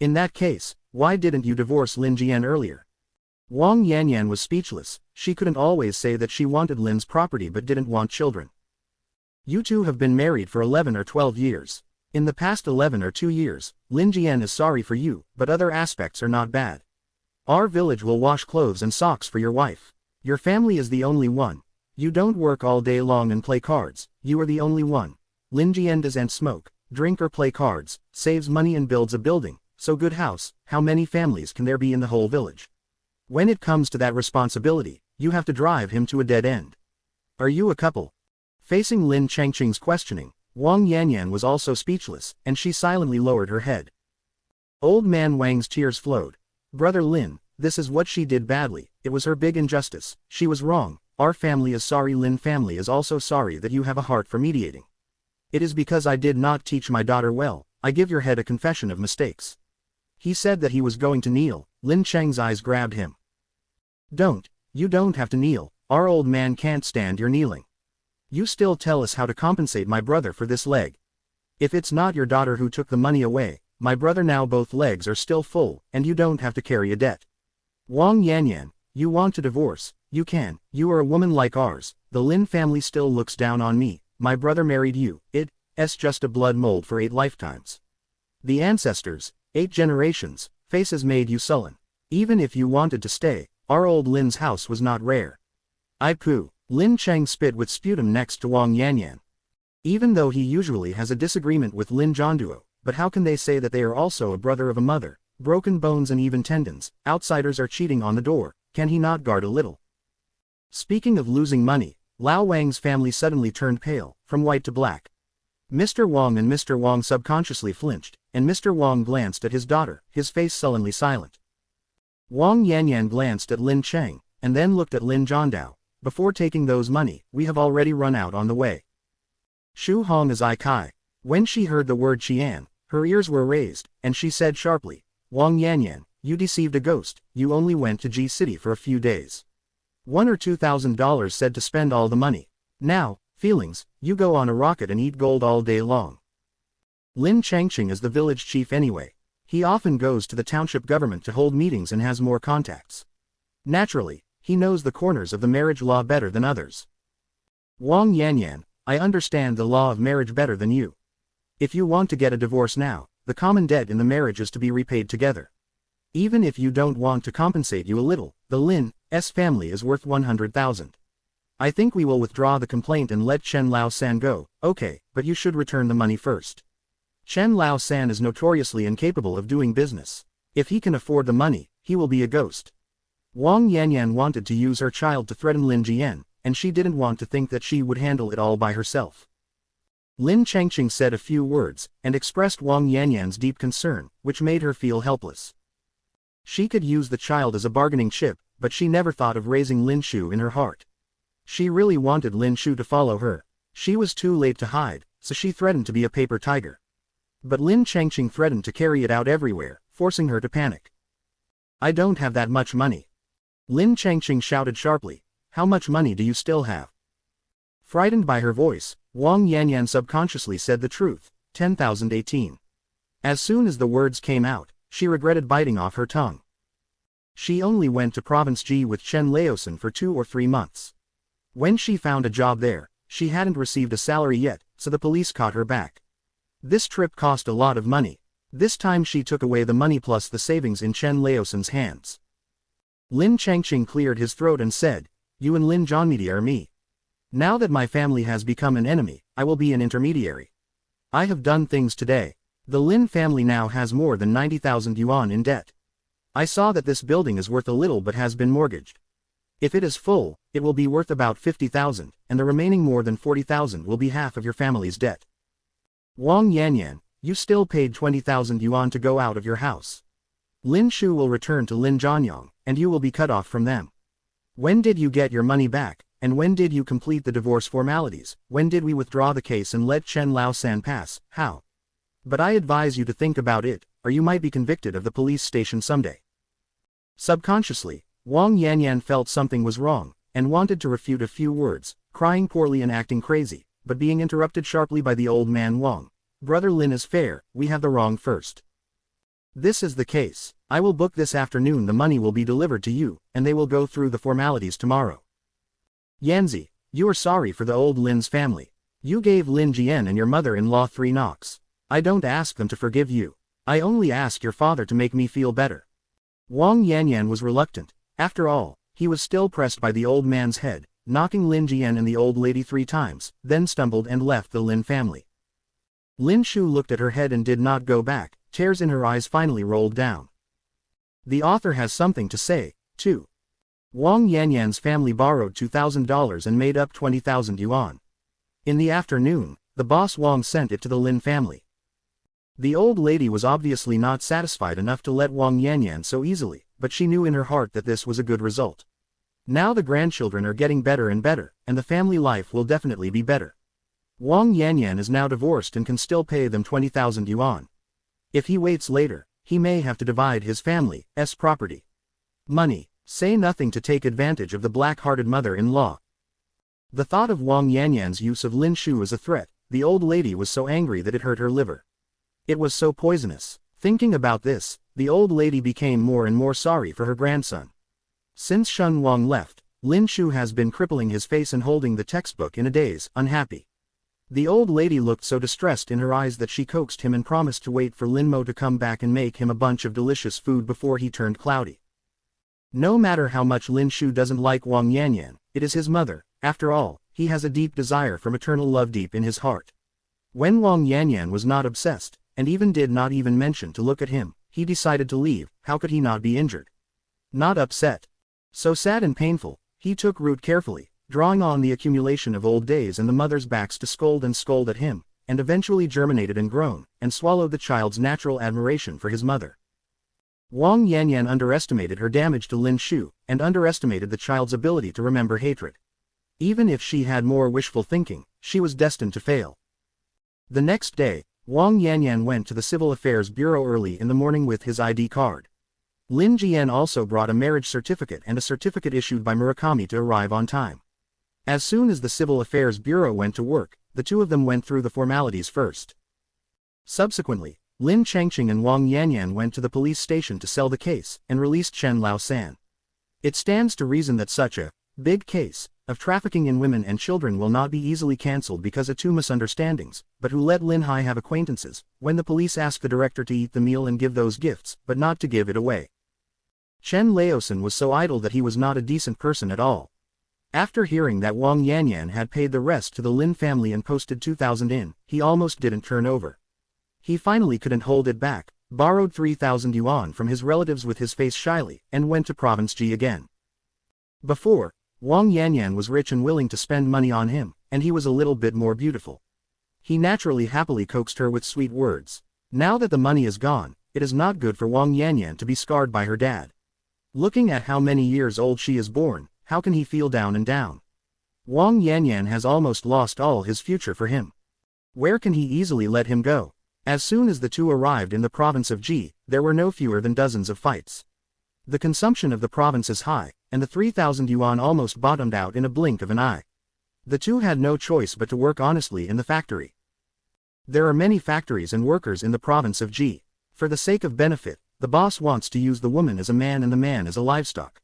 In that case, why didn't you divorce Lin Jian earlier? Wang Yanyan was speechless. She couldn't always say that she wanted Lin's property but didn't want children. You two have been married for 11 or 12 years. In the past 11 or 2 years, Lin Jian is sorry for you, but other aspects are not bad. Our village will wash clothes and socks for your wife. Your family is the only one. You don't work all day long and play cards, you are the only one. Lin Jian doesn't smoke, drink or play cards, saves money and builds a building, so good house. How many families can there be in the whole village? When it comes to that responsibility, you have to drive him to a dead end. Are you a couple? Facing Lin Changqing's questioning, Wang Yanyan was also speechless, and she silently lowered her head. Old man Wang's tears flowed. Brother Lin, this is what she did badly, it was her big injustice, she was wrong, our family is sorry, Lin family is also sorry that you have a heart for mediating. It is because I did not teach my daughter well, I give your head a confession of mistakes. He said that he was going to kneel. Lin Cheng's eyes grabbed him. You don't have to kneel, our old man can't stand your kneeling. You still tell us how to compensate my brother for this leg. If it's not your daughter who took the money away, my brother now both legs are still full, and you don't have to carry a debt. Wang Yanyan, you want to divorce, you can, you are a woman like ours, the Lin family still looks down on me, my brother married you, it's just a blood mold for 8 lifetimes. The ancestors, 8 generations, faces made you sullen. Even if you wanted to stay, our old Lin's house was not rare. I poo. Lin Cheng spit with sputum next to Wang Yanyan. Even though he usually has a disagreement with Lin Zhanduo, but how can they say that they are also a brother of a mother? broken bones and even tendons, outsiders are cheating on the door, can he not guard a little? Speaking of losing money, Lao Wang's family suddenly turned pale, from white to black. Mr. Wang and Mr. Wang subconsciously flinched, and Mr. Wang glanced at his daughter, his face sullenly silent. Wang Yanyan glanced at Lin Cheng, and then looked at Lin Zhondao. Before taking those money, we have already run out on the way. Shu Hong is I Kai. When she heard the word Qian, her ears were raised, and she said sharply, Wang Yanyan, you deceived a ghost, you only went to G City for a few days. $1,000 or $2,000 said to spend all the money. Now, feelings, you go on a rocket and eat gold all day long. Lin Changqing is the village chief anyway. He often goes to the township government to hold meetings and has more contacts. Naturally, he knows the corners of the marriage law better than others. Wang Yanyan, I understand the law of marriage better than you. If you want to get a divorce now, the common debt in the marriage is to be repaid together. Even if you don't want to compensate you a little, the Lin's family is worth 100,000. I think we will withdraw the complaint and let Chen Lao San go, okay, but you should return the money first. Chen Lao San is notoriously incapable of doing business. If he can afford the money, he will be a ghost. Wang Yanyan wanted to use her child to threaten Lin Jian, and she didn't want to think that she would handle it all by herself. Lin Changqing said a few words, and expressed Wang Yanyan's deep concern, which made her feel helpless. She could use the child as a bargaining chip, but she never thought of raising Lin Shu in her heart. She really wanted Lin Shu to follow her. She was too late to hide, so she threatened to be a paper tiger. But Lin Changqing threatened to carry it out everywhere, forcing her to panic. I don't have that much money. Lin Changqing shouted sharply, how much money do you still have? Frightened by her voice, Wang Yanyan subconsciously said the truth, 10,018. As soon as the words came out, she regretted biting off her tongue. She only went to Province G with Chen Laosan for 2 or 3 months. When she found a job there, she hadn't received a salary yet, so the police caught her back. This trip cost a lot of money. This time she took away the money plus the savings in Chen Laosan's hands. Lin Changqing cleared his throat and said, you and Lin Zhonmidi are me. Now that my family has become an enemy, I will be an intermediary. I have done things today. The Lin family now has more than 90,000 yuan in debt. I saw that this building is worth a little but has been mortgaged. If it is full, it will be worth about 50,000, and the remaining more than 40,000 will be half of your family's debt. Wang Yanyan, you still paid 20,000 yuan to go out of your house. Lin Shu will return to Lin Zhanyang, and you will be cut off from them. When did you get your money back, and when did you complete the divorce formalities? When did we withdraw the case and let Chen Lao San pass? How? But I advise you to think about it, or you might be convicted of the police station someday. Subconsciously, Wang Yanyan felt something was wrong, and wanted to refute a few words, crying poorly and acting crazy, but being interrupted sharply by the old man Wang. Brother Lin is fair, we have the wrong first. This is the case. I will book this afternoon, the money will be delivered to you, and they will go through the formalities tomorrow. Yanzi, you are sorry for the old Lin's family. You gave Lin Jian and your mother-in-law 3 knocks. I don't ask them to forgive you. I only ask your father to make me feel better. Wang Yanyan was reluctant. After all, he was still pressed by the old man's head, knocking Lin Jian and the old lady 3 times, then stumbled and left the Lin family. Lin Shu looked at her head and did not go back. Tears in her eyes finally rolled down. The author has something to say, too. Wang Yanyan's family borrowed $2,000 and made up 20,000 yuan. In the afternoon, the boss Wang sent it to the Lin family. The old lady was obviously not satisfied enough to let Wang Yanyan so easily, but she knew in her heart that this was a good result. Now the grandchildren are getting better and better, and the family life will definitely be better. Wang Yanyan is now divorced and can still pay them 20,000 yuan. If he waits later, he may have to divide his family's property. Money, say nothing to take advantage of the black-hearted mother-in-law. The thought of Wang Yanyan's use of Lin Shu as a threat, the old lady was so angry that it hurt her liver. It was so poisonous. Thinking about this, the old lady became more and more sorry for her grandson. Since Shun Wang left, Lin Shu has been crippling his face and holding the textbook in a daze, unhappy. The old lady looked so distressed in her eyes that she coaxed him and promised to wait for Lin Mo to come back and make him a bunch of delicious food before he turned cloudy. No matter how much Lin Shu doesn't like Wang Yanyan, it is his mother. After all, he has a deep desire for maternal love deep in his heart. When Wang Yanyan was not obsessed, and even did not even mention to look at him, he decided to leave. How could he not be injured? Not upset. So sad and painful, he took root carefully, drawing on the accumulation of old days and the mother's backs to scold at him, and eventually germinated and grown, and swallowed the child's natural admiration for his mother. Wang Yanyan underestimated her damage to Lin Shu, and underestimated the child's ability to remember hatred. Even if she had more wishful thinking, she was destined to fail. The next day, Wang Yanyan went to the Civil Affairs Bureau early in the morning with his ID card. Lin Jian also brought a marriage certificate and a certificate issued by Murakami to arrive on time. As soon as the Civil Affairs Bureau went to work, the two of them went through the formalities first. Subsequently, Lin Changqing and Wang Yanyan went to the police station to sell the case, and released Chen Laosan. It stands to reason that such a big case of trafficking in women and children will not be easily cancelled because of two misunderstandings, but who let Lin Hai have acquaintances, when the police asked the director to eat the meal and give those gifts, but not to give it away. Chen Laosan was so idle that he was not a decent person at all. After hearing that Wang Yanyan had paid the rest to the Lin family and posted 2,000 in, he almost didn't turn over. He finally couldn't hold it back, borrowed 3,000 yuan from his relatives with his face shyly, and went to Province G again. Before, Wang Yanyan was rich and willing to spend money on him, and he was a little bit more beautiful. He naturally happily coaxed her with sweet words. Now that the money is gone, it is not good for Wang Yanyan to be scarred by her dad. Looking at how many years old she is born, how can he feel down and down? Wang Yanyan has almost lost all his future for him. Where can he easily let him go? As soon as the two arrived in the province of Ji, there were no fewer than dozens of fights. The consumption of the province is high, and the 3,000 yuan almost bottomed out in a blink of an eye. The two had no choice but to work honestly in the factory. There are many factories and workers in the province of Ji. For the sake of benefit, the boss wants to use the woman as a man and the man as a livestock.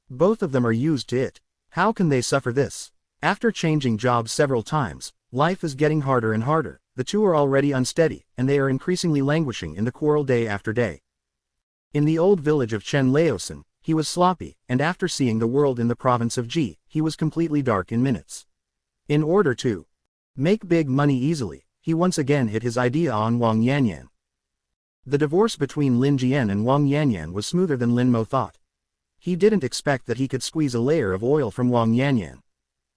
Both of them are used to it. How can they suffer this? After changing jobs several times, life is getting harder and harder. The two are already unsteady, and they are increasingly languishing in the quarrel day after day. In the old village of Chen Laosan, he was sloppy, and after seeing the world in the province of Ji, he was completely dark in minutes. In order to make big money easily, he once again hit his idea on Wang Yanyan. The divorce between Lin Jian and Wang Yanyan was smoother than Lin Mo thought. He didn't expect that he could squeeze a layer of oil from Wang Yanyan.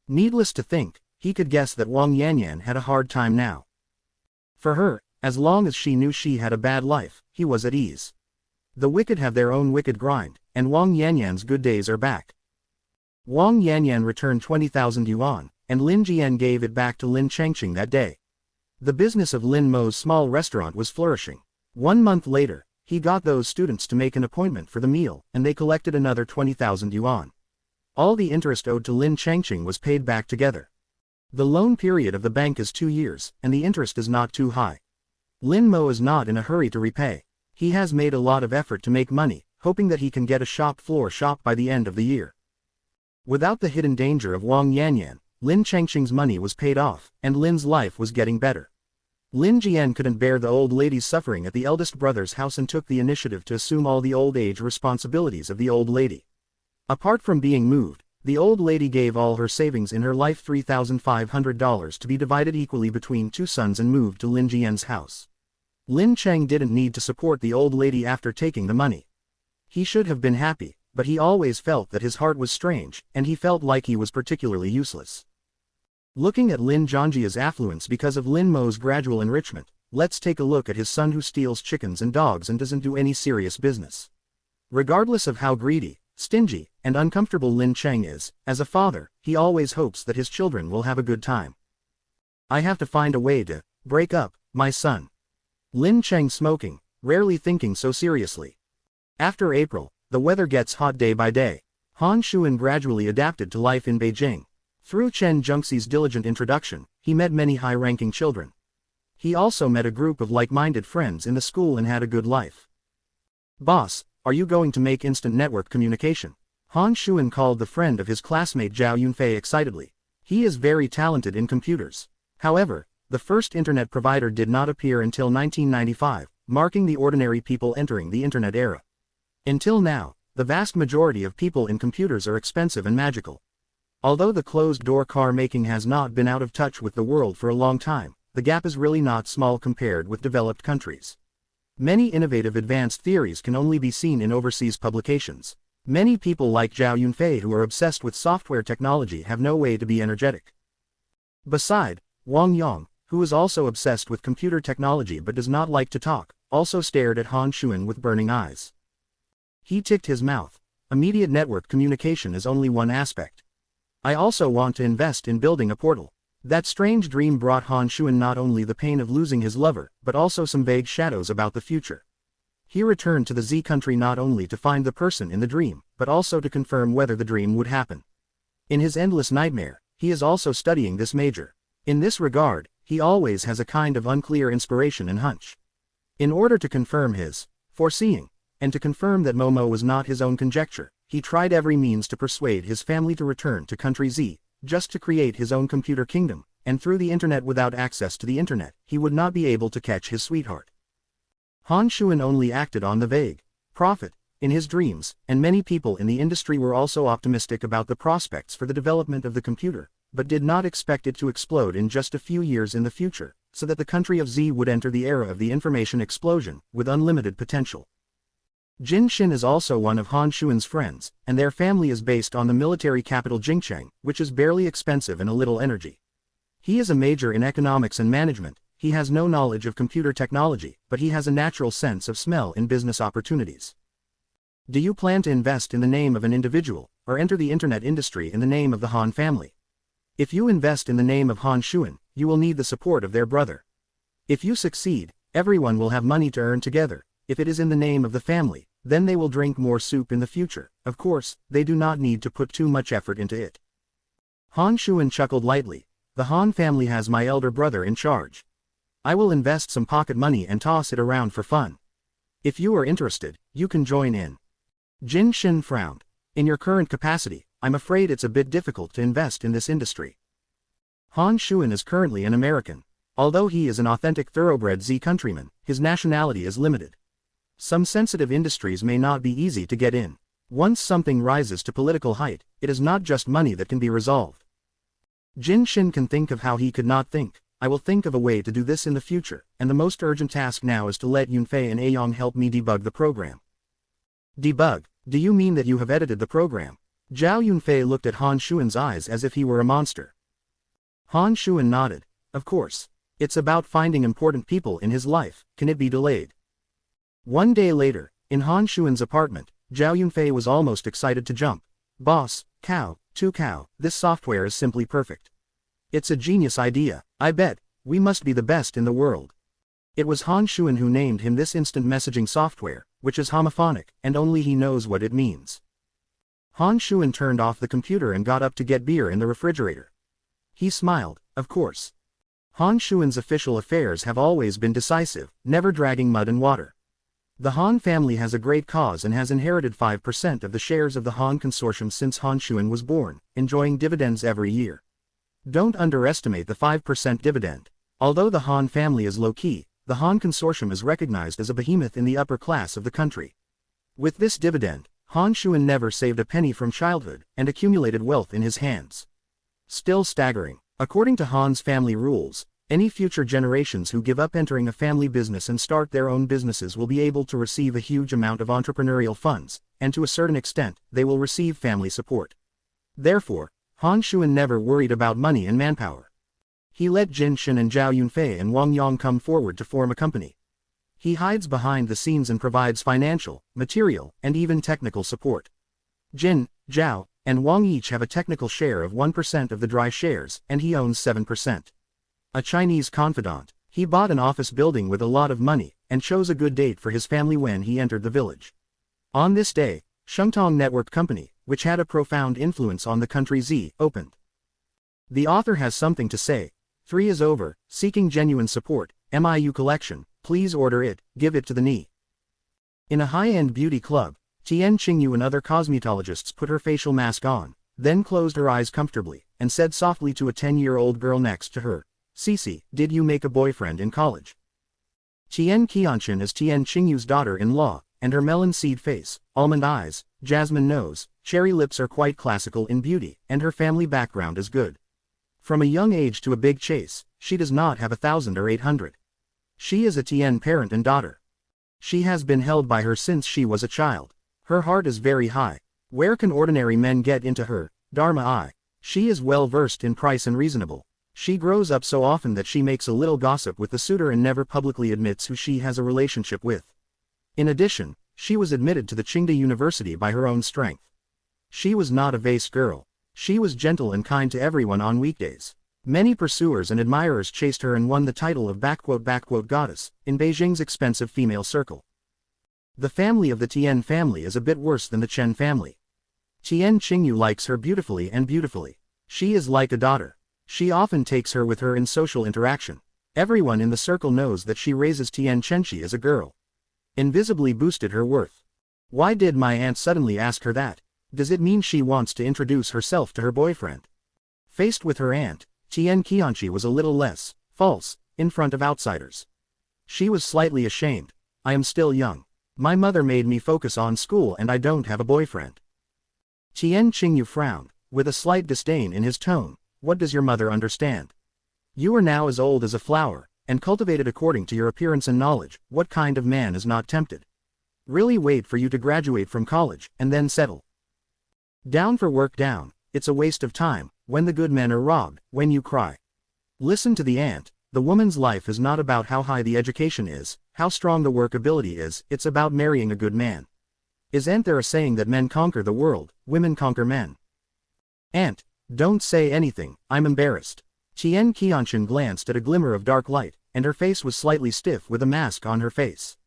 Needless to think, he could guess that Wang Yanyan had a hard time now. For her, as long as she knew she had a bad life, he was at ease. The wicked have their own wicked grind, and Wang Yanyan's good days are back. Wang Yanyan returned 20,000 yuan, and Lin Jian gave it back to Lin Changqing that day. The business of Lin Mo's small restaurant was flourishing. 1 month later, he got those students to make an appointment for the meal, and they collected another 20,000 yuan. All the interest owed to Lin Changqing was paid back together. The loan period of the bank is 2 years, and the interest is not too high. Lin Mo is not in a hurry to repay. He has made a lot of effort to make money, hoping that he can get a shop floor shop by the end of the year. Without the hidden danger of Wang Yanyan, Lin Changqing's money was paid off, and Lin's life was getting better. Lin Jian couldn't bear the old lady's suffering at the eldest brother's house and took the initiative to assume all the old age responsibilities of the old lady. Apart from being moved, the old lady gave all her savings in her life $3,500 to be divided equally between 2 sons and moved to Lin Jian's house. Lin Cheng didn't need to support the old lady after taking the money. He should have been happy, but he always felt that his heart was strange, and he felt like he was particularly useless. Looking at Lin Zhangjia's affluence because of Lin Mo's gradual enrichment, let's take a look at his son who steals chickens and dogs and doesn't do any serious business. Regardless of how greedy, stingy, and uncomfortable Lin Cheng is, as a father, he always hopes that his children will have a good time. I have to find a way to break up my son. Lin Cheng smoking, rarely thinking so seriously. After April, the weather gets hot day by day. Han Shuan gradually adapted to life in Beijing. Through Chen Zhengxi's diligent introduction, he met many high-ranking children. He also met a group of like-minded friends in the school and had a good life. Boss, are you going to make instant network communication? Han Shuan called the friend of his classmate Zhao Yunfei excitedly. He is very talented in computers. However, the first internet provider did not appear until 1995, marking the ordinary people entering the internet era. Until now, the vast majority of people in computers are expensive and magical. Although the closed-door car making has not been out of touch with the world for a long time, the gap is really not small compared with developed countries. Many innovative advanced theories can only be seen in overseas publications. Many people like Zhao Yunfei who are obsessed with software technology have no way to be energetic. Beside, Wang Yang, who is also obsessed with computer technology but does not like to talk, also stared at Han Xuan with burning eyes. He ticked his mouth. Immediate network communication is only one aspect. I also want to invest in building a portal. That strange dream brought Han Xuan not only the pain of losing his lover, but also some vague shadows about the future. He returned to the Z country not only to find the person in the dream, but also to confirm whether the dream would happen. In his endless nightmare, he is also studying this major. In this regard, he always has a kind of unclear inspiration and hunch. In order to confirm his foreseeing, and to confirm that Momo was not his own conjecture, he tried every means to persuade his family to return to country Z, just to create his own computer kingdom, and through the internet without access to the internet, he would not be able to catch his sweetheart. Han Xuan only acted on the vague profit in his dreams, and many people in the industry were also optimistic about the prospects for the development of the computer, but did not expect it to explode in just a few years in the future, so that the country of Z would enter the era of the information explosion, with unlimited potential. Jin Xin is also one of Han Xuan's friends, and their family is based on the military capital Jingcheng, which is barely expensive and a little energy. He is a major in economics and management. He has no knowledge of computer technology, but he has a natural sense of smell in business opportunities. Do you plan to invest in the name of an individual, or enter the internet industry in the name of the Han family? If you invest in the name of Han Xuan, you will need the support of their brother. If you succeed, everyone will have money to earn together. If it is in the name of the family, then they will drink more soup in the future. Of course, they do not need to put too much effort into it. Han Xuan chuckled lightly. The Han family has my elder brother in charge. I will invest some pocket money and toss it around for fun. If you are interested, you can join in. Jin Xin frowned. In your current capacity, I'm afraid it's a bit difficult to invest in this industry. Han Xuan is currently an American. Although he is an authentic thoroughbred Z countryman, his nationality is limited. Some sensitive industries may not be easy to get in. Once something rises to political height, it is not just money that can be resolved. Jin Xin can think of how he could not think. I will think of a way to do this in the future, and the most urgent task now is to let Yunfei and Aiyong help me debug the program. Debug? Do you mean that you have edited the program? Zhao Yunfei looked at Han Xuan's eyes as if he were a monster. Han Xuan nodded. Of course. It's about finding important people in his life. Can it be delayed? One day later, in Han Xuan's apartment, Zhao Yunfei was almost excited to jump. Boss, cow, this software is simply perfect. It's a genius idea. I bet, we must be the best in the world. It was Han Xuan who named him this instant messaging software, which is homophonic, and only he knows what it means. Han Xuan turned off the computer and got up to get beer in the refrigerator. He smiled, of course. Han Xuan's official affairs have always been decisive, never dragging mud and water. The Han family has a great cause and has inherited 5% of the shares of the Han consortium since Han Xuan was born, enjoying dividends every year. Don't underestimate the 5% dividend. Although the Han family is low-key, the Han consortium is recognized as a behemoth in the upper class of the country. With this dividend, Han Xuan never saved a penny from childhood, and accumulated wealth in his hands. Still staggering. According to Han's family rules, any future generations who give up entering a family business and start their own businesses will be able to receive a huge amount of entrepreneurial funds, and to a certain extent, they will receive family support. Therefore, Han Xuan never worried about money and manpower. He let Jin Xin and Zhao Yunfei and Wang Yang come forward to form a company. He hides behind the scenes and provides financial, material, and even technical support. Jin, Zhao, and Wang each have a technical share of 1% of the dry shares, and he owns 7%. A Chinese confidant, he bought an office building with a lot of money, and chose a good date for his family when he entered the village. On this day, Shengtong Network Company, which had a profound influence on the country Z, opened. The author has something to say. 3 is over, seeking genuine support, MIU collection, please order it, give it to the knee. In a high-end beauty club, Tian Qingyu and other cosmetologists put her facial mask on, then closed her eyes comfortably, and said softly to a 10-year-old girl next to her, Cici, did you make a boyfriend in college? Tian Qianchen is Tian Qingyu's daughter-in-law, and her melon seed face, almond eyes, jasmine nose, cherry lips are quite classical in beauty, and her family background is good. From a young age to a big chase, she does not have 1,000 or 800. She is a Tian parent and daughter. She has been held by her since she was a child. Her heart is very high. Where can ordinary men get into her, Dharma eye? She is well versed in price and reasonable. She grows up so often that she makes a little gossip with the suitor and never publicly admits who she has a relationship with. In addition, she was admitted to the Qingde University by her own strength. She was not a vase girl. She was gentle and kind to everyone on weekdays. Many pursuers and admirers chased her and won the title of "goddess" in Beijing's expensive female circle. The family of the Tian family is a bit worse than the Chen family. Tian Qingyu likes her beautifully. She is like a daughter. She often takes her with her in social interaction. Everyone in the circle knows that she raises Tian Chenxi as a girl. Invisibly boosted her worth. Why did my aunt suddenly ask her that? Does it mean she wants to introduce herself to her boyfriend? Faced with her aunt, Tian Qianqi was a little less false in front of outsiders. She was slightly ashamed. I am still young. My mother made me focus on school and I don't have a boyfriend. Tian Qingyu frowned, with a slight disdain in his tone. What does your mother understand? You are now as old as a flower, and cultivated according to your appearance and knowledge. What kind of man is not tempted? Really wait for you to graduate from college, and then settle down for work down. It's a waste of time, when the good men are robbed, when you cry. Listen to the aunt. The woman's life is not about how high the education is, how strong the work ability is, it's about marrying a good man. Isn't there a saying that men conquer the world, women conquer men? Aunt, don't say anything, I'm embarrassed. Tian Qianqin glanced at a glimmer of dark light, and her face was slightly stiff with a mask on her face.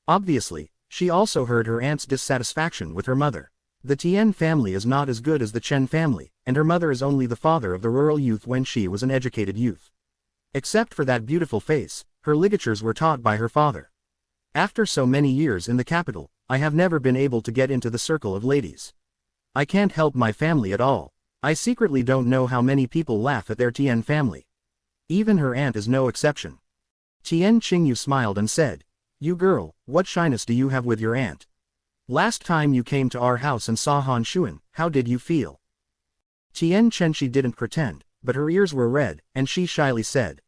Obviously, she also heard her aunt's dissatisfaction with her mother. The Tian family is not as good as the Chen family, and her mother is only the father of the rural youth when she was an educated youth. Except for that beautiful face, her ligatures were taught by her father. After so many years in the capital, I have never been able to get into the circle of ladies. I can't help my family at all. I secretly don't know how many people laugh at their Tian family. Even her aunt is no exception. Tian Qingyu smiled and said, You girl, what shyness do you have with your aunt? Last time you came to our house and saw Han Shuan, how did you feel? Tian Chenxi didn't pretend, but her ears were red, and she shyly said.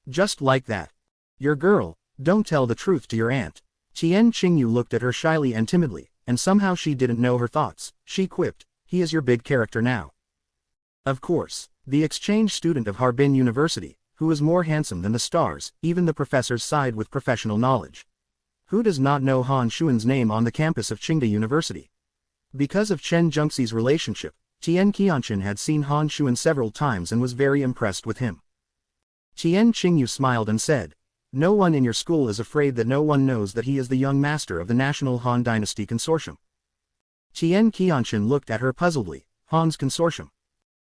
Just like that. Your girl, don't tell the truth to your aunt. Tian Qingyu looked at her shyly and timidly, and somehow she didn't know her thoughts. She quipped, He is your big character now. Of course, the exchange student of Harbin University, who is more handsome than the stars, even the professors sighed with professional knowledge. Who does not know Han Shuan's name on the campus of Qingde University? Because of Chen Zhengxi's relationship, Tian Qianqin had seen Han Shuan several times and was very impressed with him. Tian Qingyu smiled and said, No one in your school is afraid that no one knows that he is the young master of the National Han Dynasty Consortium. Tian Qianqin looked at her puzzledly. Han's Consortium.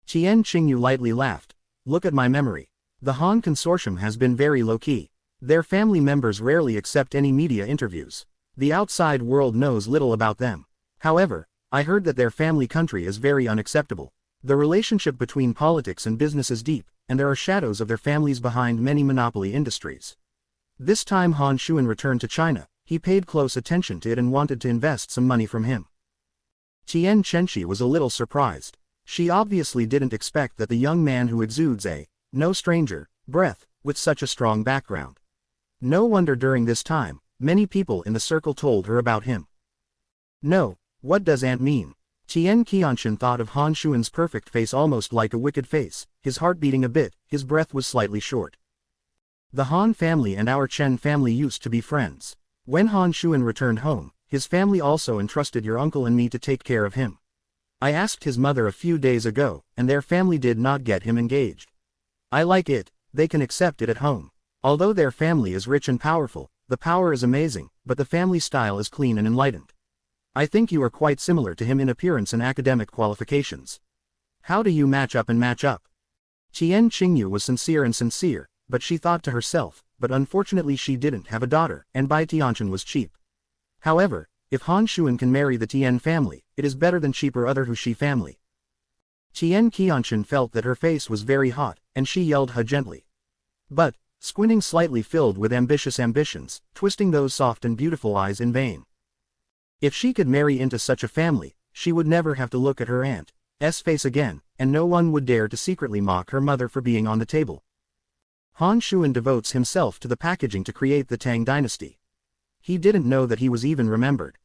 Tian Qingyu lightly laughed. Look at my memory. The Han Consortium has been very low-key. Their family members rarely accept any media interviews. The outside world knows little about them. However, I heard that their family country is very unacceptable. The relationship between politics and business is deep, and there are shadows of their families behind many monopoly industries. This time Han Shuan returned to China, he paid close attention to it and wanted to invest some money from him. Tian Chenxi was a little surprised. She obviously didn't expect that the young man who exudes a no stranger breath with such a strong background. No wonder during this time, many people in the circle told her about him. No, what does aunt mean? Tian Qianqin thought of Han Shuan's perfect face almost like a wicked face, his heart beating a bit, his breath was slightly short. The Han family and our Chen family used to be friends. When Han Shuan returned home, his family also entrusted your uncle and me to take care of him. I asked his mother a few days ago, and their family did not get him engaged. I like it, they can accept it at home. Although their family is rich and powerful, the power is amazing, but the family style is clean and enlightened. I think you are quite similar to him in appearance and academic qualifications. How do you match up? Tian Qingyu was sincere, but she thought to herself, but unfortunately she didn't have a daughter, and Bai Tianqian was cheap. However, if Han Shuan can marry the Tian family, it is better than cheaper other Hushi family. Tian Qianqin felt that her face was very hot, and she yelled ha gently. But, squinting slightly filled with ambitious ambitions, twisting those soft and beautiful eyes in vain. If she could marry into such a family, she would never have to look at her aunt's face again, and no one would dare to secretly mock her mother for being on the table. Han Shuan devotes himself to the packaging to create the Tang dynasty. He didn't know that he was even remembered.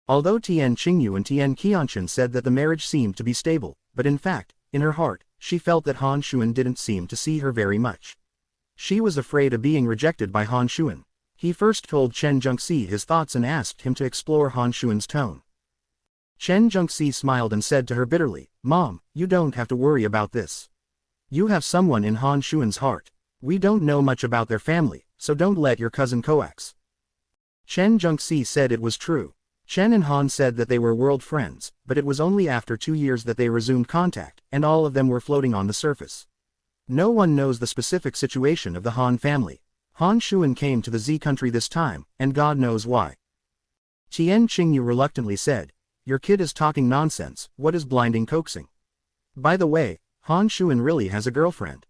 Although Tian Qingyu and Tian Qianchen said that the marriage seemed to be stable, but in fact, in her heart, she felt that Han Xuan didn't seem to see her very much. She was afraid of being rejected by Han Xuan. He first told Chen Zhengxi his thoughts and asked him to explore Han Xuan's tone. Chen Zhengxi smiled and said to her bitterly, "Mom, you don't have to worry about this. You have someone in Han Xuan's heart. We don't know much about their family, so don't let your cousin coax." Chen Zhengxi said it was true. Chen and Han said that they were world friends, but it was only after 2 years that they resumed contact, and all of them were floating on the surface. No one knows the specific situation of the Han family. Han Xuan came to the Z country this time, and God knows why. Tian Qingyu reluctantly said, "Your kid is talking nonsense, what is blinding coaxing? By the way, Han Xuan really has a girlfriend."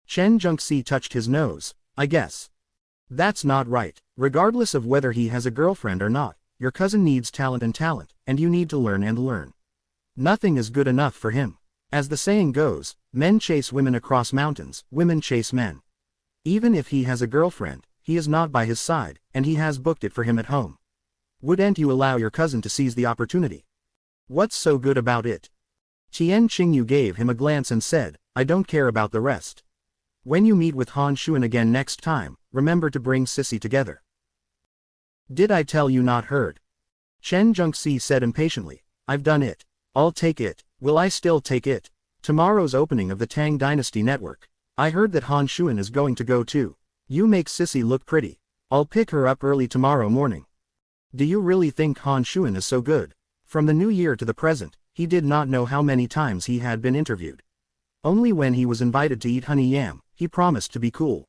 Chen Zhengxi touched his nose, "I guess. That's not right. Regardless of whether he has a girlfriend or not, your cousin needs talent, and you need to learn and learn. Nothing is good enough for him. As the saying goes, men chase women across mountains, women chase men. Even if he has a girlfriend, he is not by his side, and he has booked it for him at home. Wouldn't you allow your cousin to seize the opportunity? What's so good about it?" Tian Qingyu gave him a glance and said, "I don't care about the rest. When you meet with Han Xuan again next time, remember to bring Sissy together." "Did I tell you not heard?" Chen Zhengxi said impatiently, "I've done it. I'll take it. Will I still take it? Tomorrow's opening of the Tang Dynasty Network. I heard that Han Xuan is going to go too. You make Sissy look pretty. I'll pick her up early tomorrow morning." Do you really think Han Xuan is so good? From the new year to the present, he did not know how many times he had been interviewed. Only when he was invited to eat honey yam, he promised to be cool.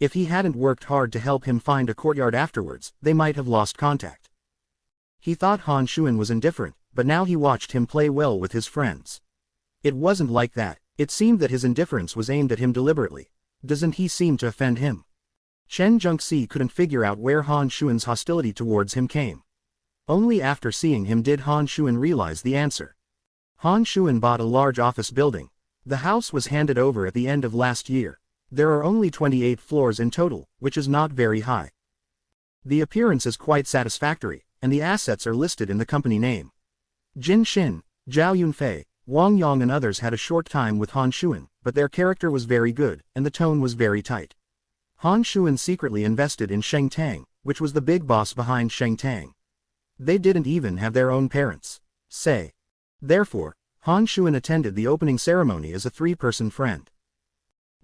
If he hadn't worked hard to help him find a courtyard afterwards, they might have lost contact. He thought Han Xuan was indifferent, but now he watched him play well with his friends. It wasn't like that. It seemed that his indifference was aimed at him deliberately. Doesn't he seem to offend him? Chen Zhengxi couldn't figure out where Han Xuan's hostility towards him came. Only after seeing him did Han Xuan realize the answer. Han Xuan bought a large office building. The house was handed over at the end of last year. There are only 28 floors in total, which is not very high. The appearance is quite satisfactory, and the assets are listed in the company name. Jin Xin, Zhao Yunfei, Wang Yang and others had a short time with Han Xuan, but their character was very good, and the tone was very tight. Han Xuan secretly invested in Sheng Tang, which was the big boss behind Sheng Tang. They didn't even have their own parents. Therefore, Han Xuan attended the opening ceremony as a 3-person friend.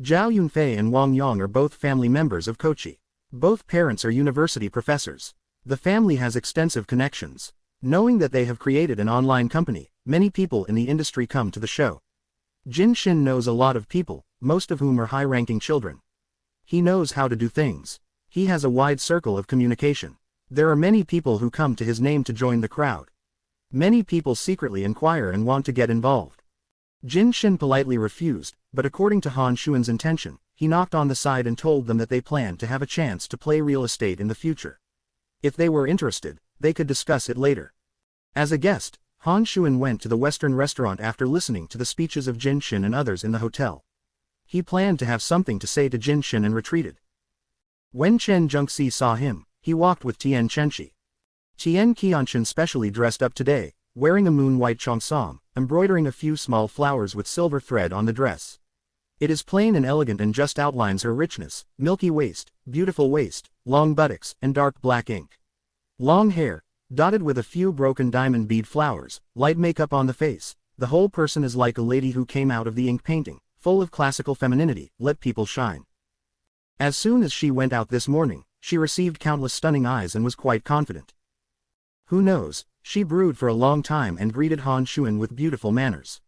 Zhao Yunfei and Wang Yang are both family members of Kochi. Both parents are university professors. The family has extensive connections. Knowing that they have created an online company, many people in the industry come to the show. Jin Xin knows a lot of people, most of whom are high-ranking children. He knows how to do things. He has a wide circle of communication. There are many people who come to his name to join the crowd. Many people secretly inquire and want to get involved. Jin Xin politely refused, but according to Han Xuan's intention, he knocked on the side and told them that they planned to have a chance to play real estate in the future. If they were interested, they could discuss it later. As a guest, Han Xuan went to the Western restaurant after listening to the speeches of Jin Xin and others in the hotel. He planned to have something to say to Jin Xin and retreated. When Chen Zhengxi saw him, he walked with Tian Chenxi. Tian Qianchen specially dressed up today, wearing a moon-white cheongsam, embroidering a few small flowers with silver thread on the dress. It is plain and elegant and just outlines her richness: milky waist, beautiful waist, long buttocks, and dark black ink. Long hair, dotted with a few broken diamond bead flowers, light makeup on the face. The whole person is like a lady who came out of the ink painting, full of classical femininity. Let people shine. As soon as she went out this morning, she received countless stunning eyes and was quite confident. Who knows, she brewed for a long time and greeted Han Xuan with beautiful manners.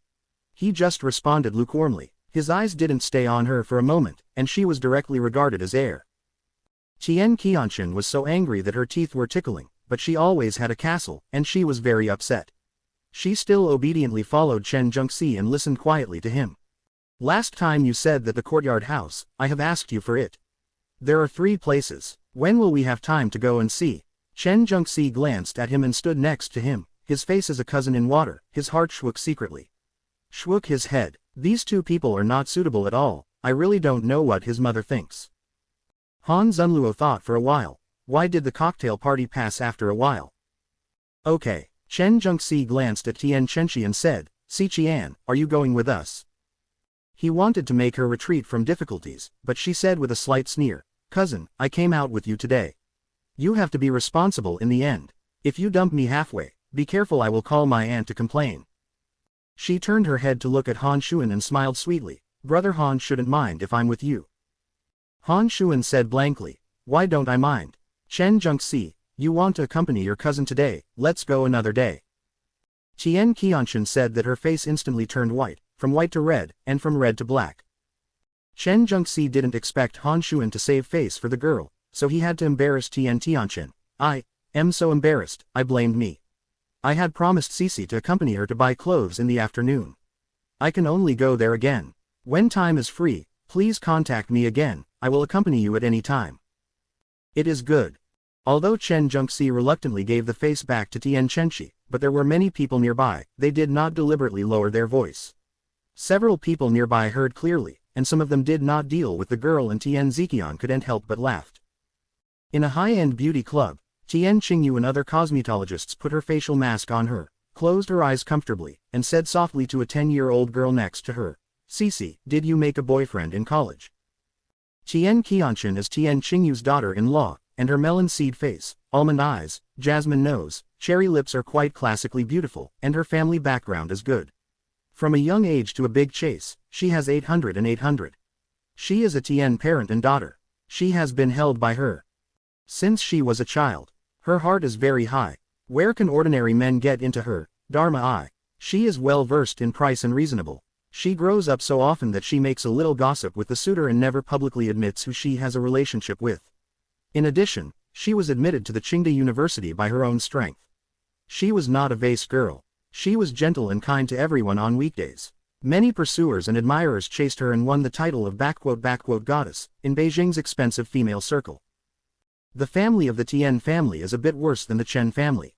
He just responded lukewarmly. His eyes didn't stay on her for a moment, and she was directly regarded as heir. Tian Qianchen was so angry that her teeth were tickling, but she always had a castle, and she was very upset. She still obediently followed Chen Zhengxi and listened quietly to him. Last time you said that the courtyard house, I have asked you for it. There are 3 places. When will we have time to go and see? Chen Zhengxi glanced at him and stood next to him, his face as a cousin in water. His heart shook secretly. Shook his head. These 2 people are not suitable at all. I really don't know what his mother thinks. Han Zunluo thought for a while. Why did the cocktail party pass after a while? Okay. Chen Zhengxi glanced at Tian Chenxi and said, "Si Qian, are you going with us?" He wanted to make her retreat from difficulties, but she said with a slight sneer, "Cousin, I came out with you today. You have to be responsible in the end. If you dump me halfway, be careful, I will call my aunt to complain." She turned her head to look at Han Shuan and smiled sweetly. "Brother Han shouldn't mind if I'm with you." Han Shuan said blankly, "Why don't I mind? Chen Zhengxi, you want to accompany your cousin today, let's go another day." Tian Qianshan said that her face instantly turned white, from white to red, and from red to black. Chen Zhengxi didn't expect Han Shuan to save face for the girl, so he had to embarrass Tian Tianshan. "I am so embarrassed, I blamed me. I had promised Cici to accompany her to buy clothes in the afternoon. I can only go there again. When time is free, please contact me again, I will accompany you at any time." "It is good." Although Chen Zhengxi reluctantly gave the face back to Tian Chenxi, but there were many people nearby, they did not deliberately lower their voice. Several people nearby heard clearly, and some of them did not deal with the girl, and Tian Ziqian couldn't help but laughed. In a high-end beauty club, Tian Qingyu and other cosmetologists put her facial mask on her, closed her eyes comfortably, and said softly to a 10-year-old girl next to her, "Cici, did you make a boyfriend in college?" Tian Qianshan is Tian Qingyu's daughter-in-law, and her melon seed face, almond eyes, jasmine nose, cherry lips are quite classically beautiful, and her family background is good. From a young age to a big chase, she has 800 and 800. She is a Tian parent and daughter. She has been held by her since she was a child. Her heart is very high. Where can ordinary men get into her, Dharma eye? She is well versed in price and reasonable. She grows up so often that she makes a little gossip with the suitor and never publicly admits who she has a relationship with. In addition, she was admitted to the Qingde University by her own strength. She was not a vase girl. She was gentle and kind to everyone on weekdays. Many pursuers and admirers chased her and won the title of "goddess" in Beijing's expensive female circle. The family of the Tian family is a bit worse than the Chen family.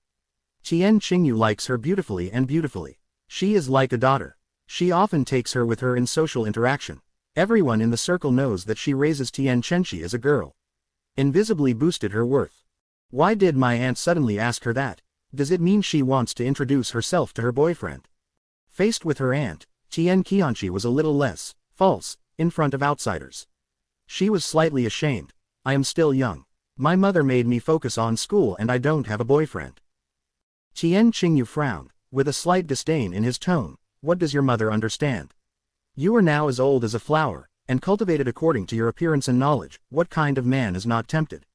Tian Qingyu likes her beautifully and beautifully. She is like a daughter. She often takes her with her in social interaction. Everyone in the circle knows that she raises Tian Chenxi as a girl. Invisibly boosted her worth. Why did my aunt suddenly ask her that? Does it mean she wants to introduce herself to her boyfriend? Faced with her aunt, Tian Qianxi was a little less false in front of outsiders. She was slightly ashamed. "I am still young. My mother made me focus on school and I don't have a boyfriend." Tian Qingyu frowned, with a slight disdain in his tone. "What does your mother understand? You are now as old as a flower, and cultivated according to your appearance and knowledge. What kind of man is not tempted?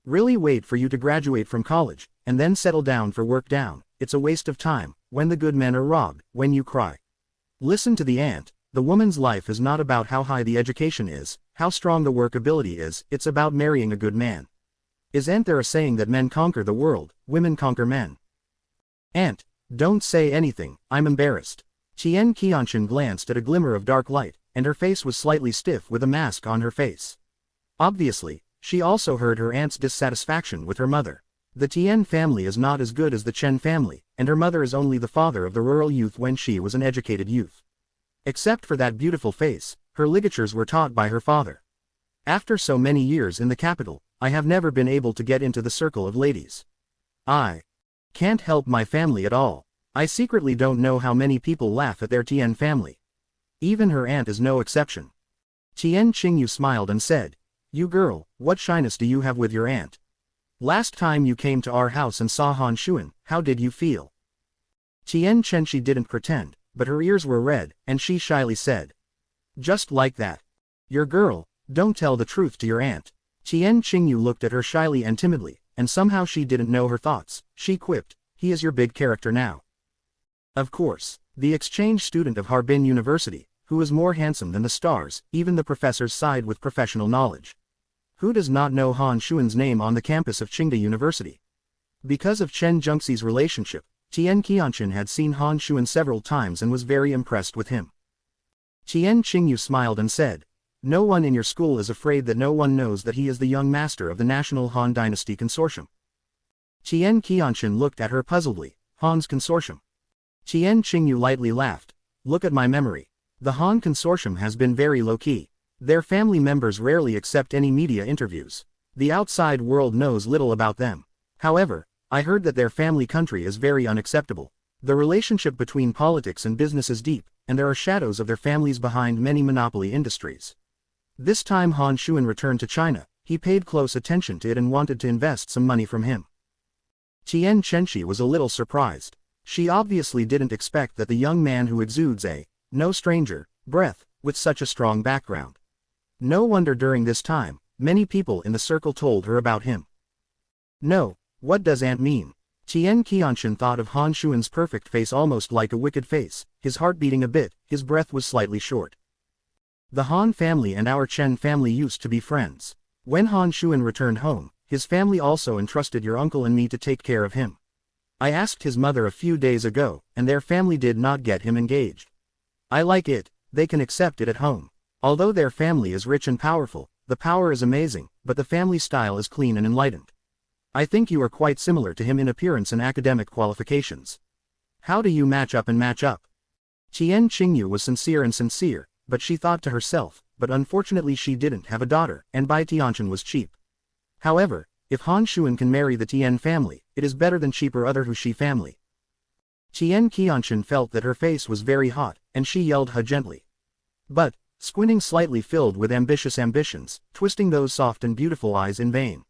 Really wait for you to graduate from college, and then settle down for work down. It's a waste of time, when the good men are robbed, when you cry." Listen to the aunt. The woman's life is not about how high the education is, how strong the work ability is, it's about marrying a good man. Isn't there a saying that men conquer the world, women conquer men? "Aunt, don't say anything, I'm embarrassed." Tian Qianshan glanced at a glimmer of dark light, and her face was slightly stiff with a mask on her face. Obviously, she also heard her aunt's dissatisfaction with her mother. The Tian family is not as good as the Chen family, and her mother is only the father of the rural youth when she was an educated youth. Except for that beautiful face, her ligatures were taught by her father. "After so many years in the capital, I have never been able to get into the circle of ladies. I can't help my family at all. I secretly don't know how many people laugh at their Tian family. Even her aunt is no exception." Tian Qingyu smiled and said, "You girl, what shyness do you have with your aunt? Last time you came to our house and saw Han Shuan, how did you feel?" Tian Chenxi didn't pretend, but her ears were red, and she shyly said, "Just like that. Your girl, don't tell the truth to your aunt." Tian Qingyu looked at her shyly and timidly, and somehow she didn't know her thoughts. She quipped, "He is your big character now." Of course, the exchange student of Harbin University, who is more handsome than the stars, even the professors sighed with professional knowledge. Who does not know Han Shuan's name on the campus of Qingde University? Because of Chen Zhengxi's relationship, Tian Qianshan had seen Han Shuan several times and was very impressed with him. Tian Qingyu smiled and said, "No one in your school is afraid that no one knows that he is the young master of the National Han Dynasty Consortium." Tian Qianshan looked at her puzzledly. "Han's Consortium?" Tian Qingyu lightly laughed. "Look at my memory. The Han Consortium has been very low-key. Their family members rarely accept any media interviews. The outside world knows little about them. However, I heard that their family country is very unacceptable. The relationship between politics and business is deep, and there are shadows of their families behind many monopoly industries. This time Han Shuan returned to China, he paid close attention to it and wanted to invest some money from him. Tian Chenxi was a little surprised. She obviously didn't expect that the young man who exudes a no stranger breath with such a strong background. No wonder during this time, many people in the circle told her about him. No, what does aunt mean? Tian Qianshan thought of Han Shuan's perfect face almost like a wicked face, his heart beating a bit, his breath was slightly short. The Han family and our Chen family used to be friends. When Han Shuan returned home, his family also entrusted your uncle and me to take care of him. I asked his mother a few days ago, and their family did not get him engaged. I like it, they can accept it at home. Although their family is rich and powerful, the power is amazing, but the family style is clean and enlightened. I think you are quite similar to him in appearance and academic qualifications. How do you match up and match up? Tian Qingyu was sincere, but she thought to herself, but unfortunately she didn't have a daughter, and Bai Tianshan was cheap. However, if Han Shuan can marry the Tian family, it is better than cheaper other Hushi family. Tian Qianshan felt that her face was very hot, and she yelled "Ha" gently. But, squinting slightly filled with ambitious ambitions, twisting those soft and beautiful eyes in vain.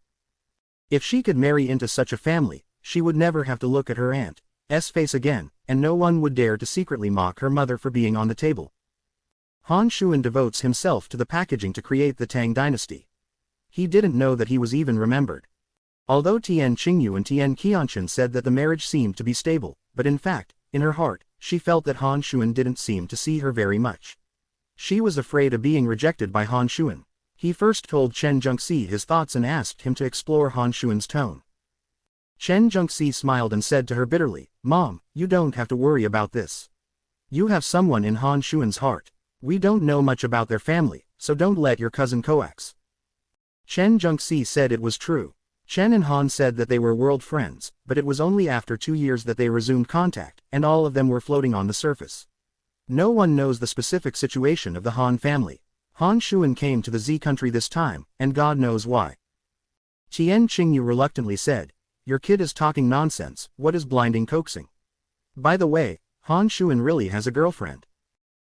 If she could marry into such a family, she would never have to look at her aunt's face again, and no one would dare to secretly mock her mother for being on the table. Han Shuan devotes himself to the packaging to create the Tang dynasty. He didn't know that he was even remembered. Although Tian Qingyu and Tian Qianshan said that the marriage seemed to be stable, but in fact, in her heart, she felt that Han Shuan didn't seem to see her very much. She was afraid of being rejected by Han Shuan. He first told Chen Zhengxi his thoughts and asked him to explore Han Shuan's tone. Chen Zhengxi smiled and said to her bitterly, "Mom, you don't have to worry about this. You have someone in Han Shuan's heart. We don't know much about their family, so don't let your cousin coax." Chen Zhengxi said it was true. Chen and Han said that they were world friends, but it was only after 2 years that they resumed contact, and all of them were floating on the surface. No one knows the specific situation of the Han family. Han Shuan came to the Z country this time, and God knows why. Tian Qingyu reluctantly said, "Your kid is talking nonsense, what is blinding coaxing? By the way, Han Shuan really has a girlfriend."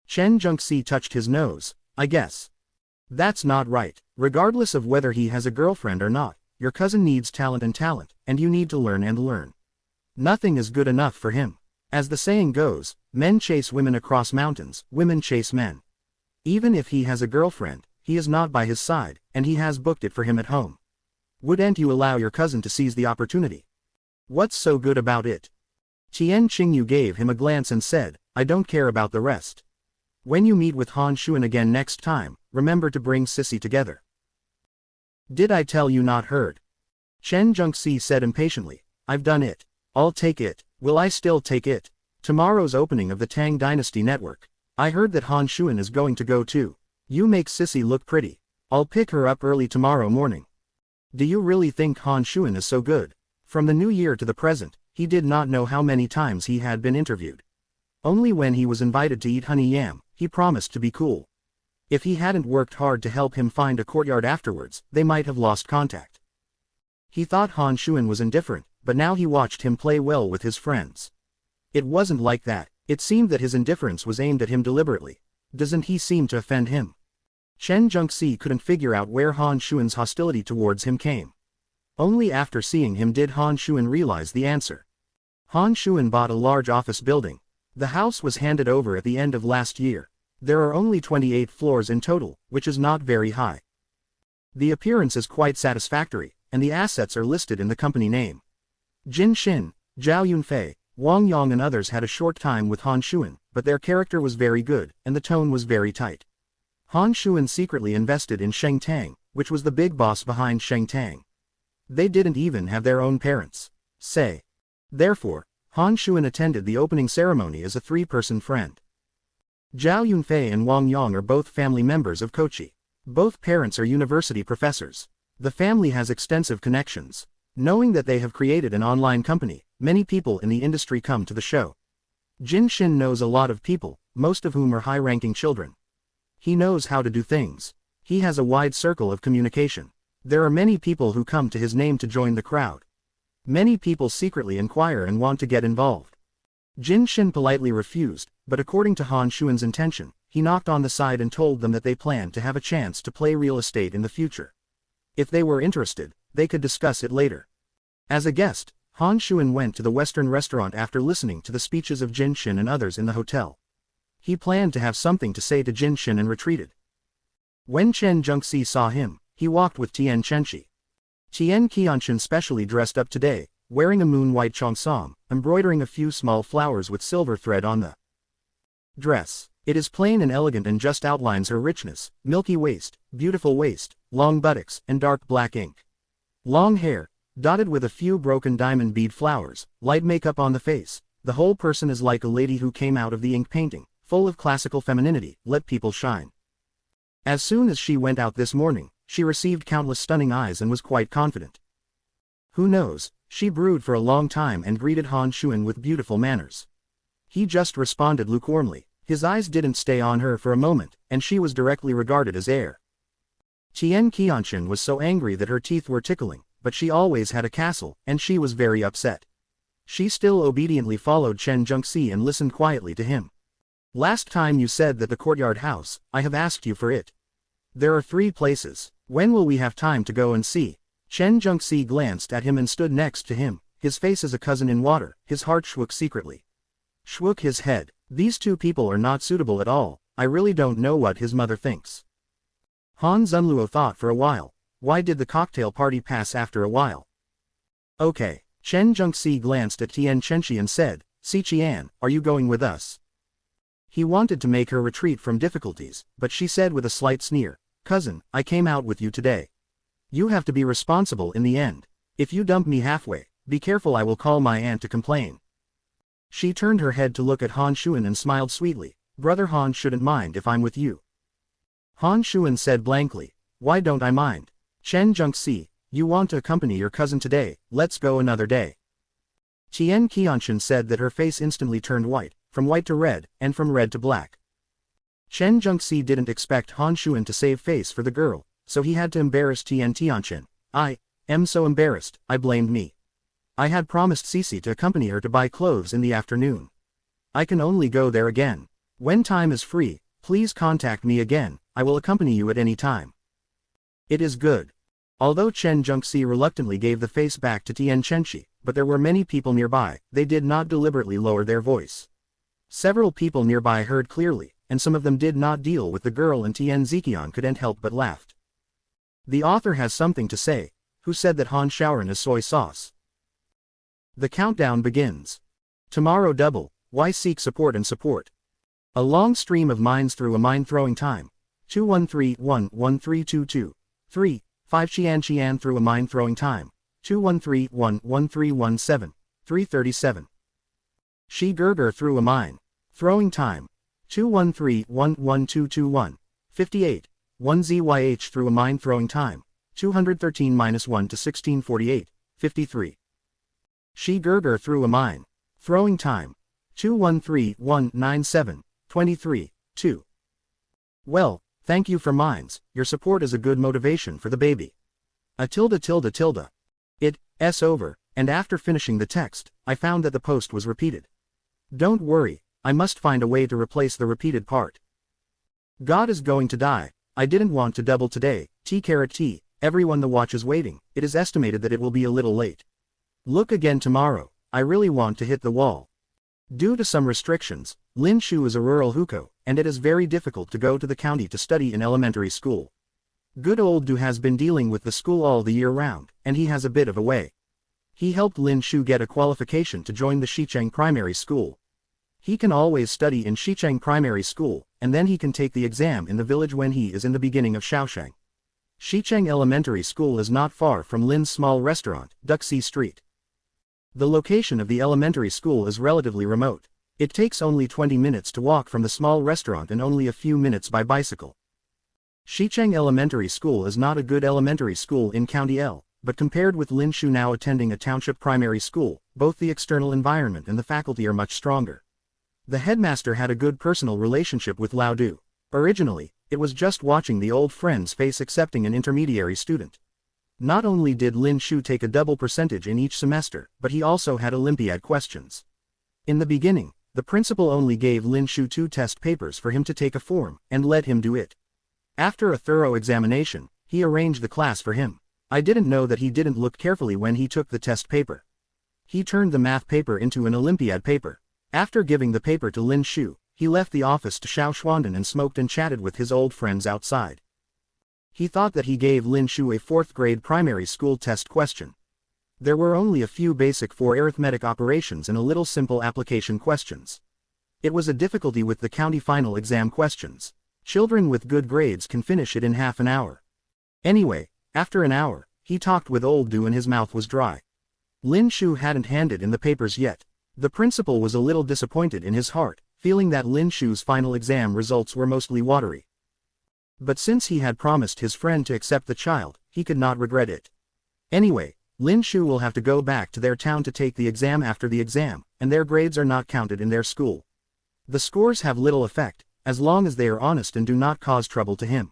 Chen Zhengxi touched his nose, "I guess. That's not right. Regardless of whether he has a girlfriend or not, your cousin needs talent, and you need to learn and learn. Nothing is good enough for him. As the saying goes, men chase women across mountains, women chase men. Even if he has a girlfriend, he is not by his side, and he has booked it for him at home. Wouldn't you allow your cousin to seize the opportunity? What's so good about it?" Tian Qingyu gave him a glance and said, "I don't care about the rest. When you meet with Han Shuan again next time, remember to bring Sissy together." "Did I tell you not heard?" Chen Zhengxi said impatiently, "I've done it. I'll take it. Will I still take it? Tomorrow's opening of the Tang Dynasty Network. I heard that Han Shuan is going to go too. You make Sissy look pretty. I'll pick her up early tomorrow morning." Do you really think Han Shuan is so good? From the new year to the present, he did not know how many times he had been interviewed. Only when he was invited to eat honey yam, he promised to be cool. If he hadn't worked hard to help him find a courtyard afterwards, they might have lost contact. He thought Han Shuan was indifferent, but now he watched him play well with his friends. It wasn't like that. It seemed that his indifference was aimed at him deliberately. Doesn't he seem to offend him? Chen Zhengxi couldn't figure out where Han Shuan's hostility towards him came. Only after seeing him did Han Shuan realize the answer. Han Shuan bought a large office building. The house was handed over at the end of last year. There are only 28 floors in total, which is not very high. The appearance is quite satisfactory, and the assets are listed in the company name. Jin Xin, Zhao Yunfei, Wang Yang and others had a short time with Han Shuan, but their character was very good, and the tone was very tight. Han Shuan secretly invested in Sheng Tang, which was the big boss behind Sheng Tang. They didn't even have their own parents. Therefore, Han Shuan attended the opening ceremony as a 3-person friend. Zhao Yunfei and Wang Yang are both family members of Kochi. Both parents are university professors. The family has extensive connections. Knowing that they have created an online company, many people in the industry come to the show. Jin Xin knows a lot of people, most of whom are high-ranking children. He knows how to do things. He has a wide circle of communication. There are many people who come to his name to join the crowd. Many people secretly inquire and want to get involved. Jin Shin politely refused, but according to Han Shuan's intention, he knocked on the side and told them that they planned to have a chance to play real estate in the future. If they were interested, they could discuss it later. As a guest, Han Shuan went to the Western restaurant after listening to the speeches of Jin Shin and others in the hotel. He planned to have something to say to Jin Shin and retreated. When Chen Zhengxi saw him, he walked with Tian Chenxi. Tian Qianshan specially dressed up today, wearing a moon-white cheongsam, embroidering a few small flowers with silver thread on the dress. It is plain and elegant and just outlines her richness: milky waist, beautiful waist, long buttocks, and dark black ink. Long hair, dotted with a few broken diamond bead flowers, light makeup on the face. The whole person is like a lady who came out of the ink painting, full of classical femininity. Let people shine. As soon as she went out this morning, she received countless stunning eyes and was quite confident. Who knows, she brewed for a long time and greeted Han Shuan with beautiful manners. He just responded lukewarmly. His eyes didn't stay on her for a moment, and she was directly regarded as heir. Tian Qianshan was so angry that her teeth were tickling, but she always had a castle, and she was very upset. She still obediently followed Chen Zhengxi and listened quietly to him. Last time you said that the courtyard house, I have asked you for it. There are 3 places. When will we have time to go and see? Chen Zhengxi glanced at him and stood next to him, his face as a cousin in water. His heart shook secretly. Shook his head. These 2 people are not suitable at all. I really don't know what his mother thinks. Han Zunluo thought for a while. Why did the cocktail party pass after a while? Okay. Chen Zhengxi glanced at Tian Chenxi and said, Si Qian, are you going with us? He wanted to make her retreat from difficulties, but she said with a slight sneer, Cousin, I came out with you today. You have to be responsible in the end. If you dump me halfway, be careful, I will call my aunt to complain. She turned her head to look at Han Shuan and smiled sweetly. Brother Han shouldn't mind if I'm with you. Han Shuan said blankly, Why don't I mind? Chen Zhengxi, you want to accompany your cousin today, let's go another day. Tian Qianshan said that her face instantly turned white, from white to red, and from red to black. Chen Zhengxi didn't expect Han Shuan to save face for the girl, so he had to embarrass Tian Qianshan. I am so embarrassed, I blamed me. I had promised Cici to accompany her to buy clothes in the afternoon. I can only go there again. When time is free, please contact me again, I will accompany you at any time. It is good. Although Chen Zhengxi reluctantly gave the face back to Tian Chenxi, but there were many people nearby, they did not deliberately lower their voice. Several people nearby heard clearly, and some of them did not deal with the girl, and Tian Ziqian couldn't help but laughed. The author has something to say. Who said that Han Shaoran is soy sauce? The countdown begins. Tomorrow double, why seek support and support? A long stream of mines through a mine throwing time. 21311322. 3. 5 Qian through a mine throwing time. 21311317. 337. Shi Gerger through a mine. Throwing time. 213-11221. 58. 1 ZYH through a mine throwing time. 213-1 to 1648. 53. Shi Gerger through a mine. Throwing time. 213197. 23. 2. Well, thank you for mines, your support is a good motivation for the baby. It's over, and after finishing the text, I found that the post was repeated. Don't worry, I must find a way to replace the repeated part. God is going to die, I didn't want to double today, T, everyone the watch is waiting, it is estimated that it will be a little late. Look again tomorrow, I really want to hit the wall. Due to some restrictions, Lin Shu is a rural hukou, and it is very difficult to go to the county to study in elementary school. Good old Du has been dealing with the school all the year round, and he has a bit of a way. He helped Lin Shu get a qualification to join the Xicheng Primary School. He can always study in Xicheng Primary School, and then he can take the exam in the village when he is in the beginning of Shaoshang. Xicheng Elementary School is not far from Lin's small restaurant, Duxi Street. The location of the elementary school is relatively remote. It takes only 20 minutes to walk from the small restaurant and only a few minutes by bicycle. Xicheng Elementary School is not a good elementary school in County L, but compared with Lin Shu now attending a township primary school, both the external environment and the faculty are much stronger. The headmaster had a good personal relationship with Lao Du. Originally, it was just watching the old friend's face accepting an intermediary student. Not only did Lin Shu take a double percentage in each semester, but he also had Olympiad questions. In the beginning, the principal only gave Lin Shu 2 test papers for him to take a form, and let him do it. After a thorough examination, he arranged the class for him. I didn't know that he didn't look carefully when he took the test paper. He turned the math paper into an Olympiad paper. After giving the paper to Lin Shu, he left the office to Xiao Xuanden and smoked and chatted with his old friends outside. He thought that he gave Lin Shu a 4th grade primary school test question. There were only a few basic 4 arithmetic operations and a little simple application questions. It was a difficulty with the county final exam questions. Children with good grades can finish it in half an hour. Anyway, after an hour, he talked with Old Du and his mouth was dry. Lin Shu hadn't handed in the papers yet. The principal was a little disappointed in his heart, feeling that Lin Shu's final exam results were mostly watery. But since he had promised his friend to accept the child, he could not regret it. Anyway, Lin Shu will have to go back to their town to take the exam after the exam, and their grades are not counted in their school. The scores have little effect, as long as they are honest and do not cause trouble to him.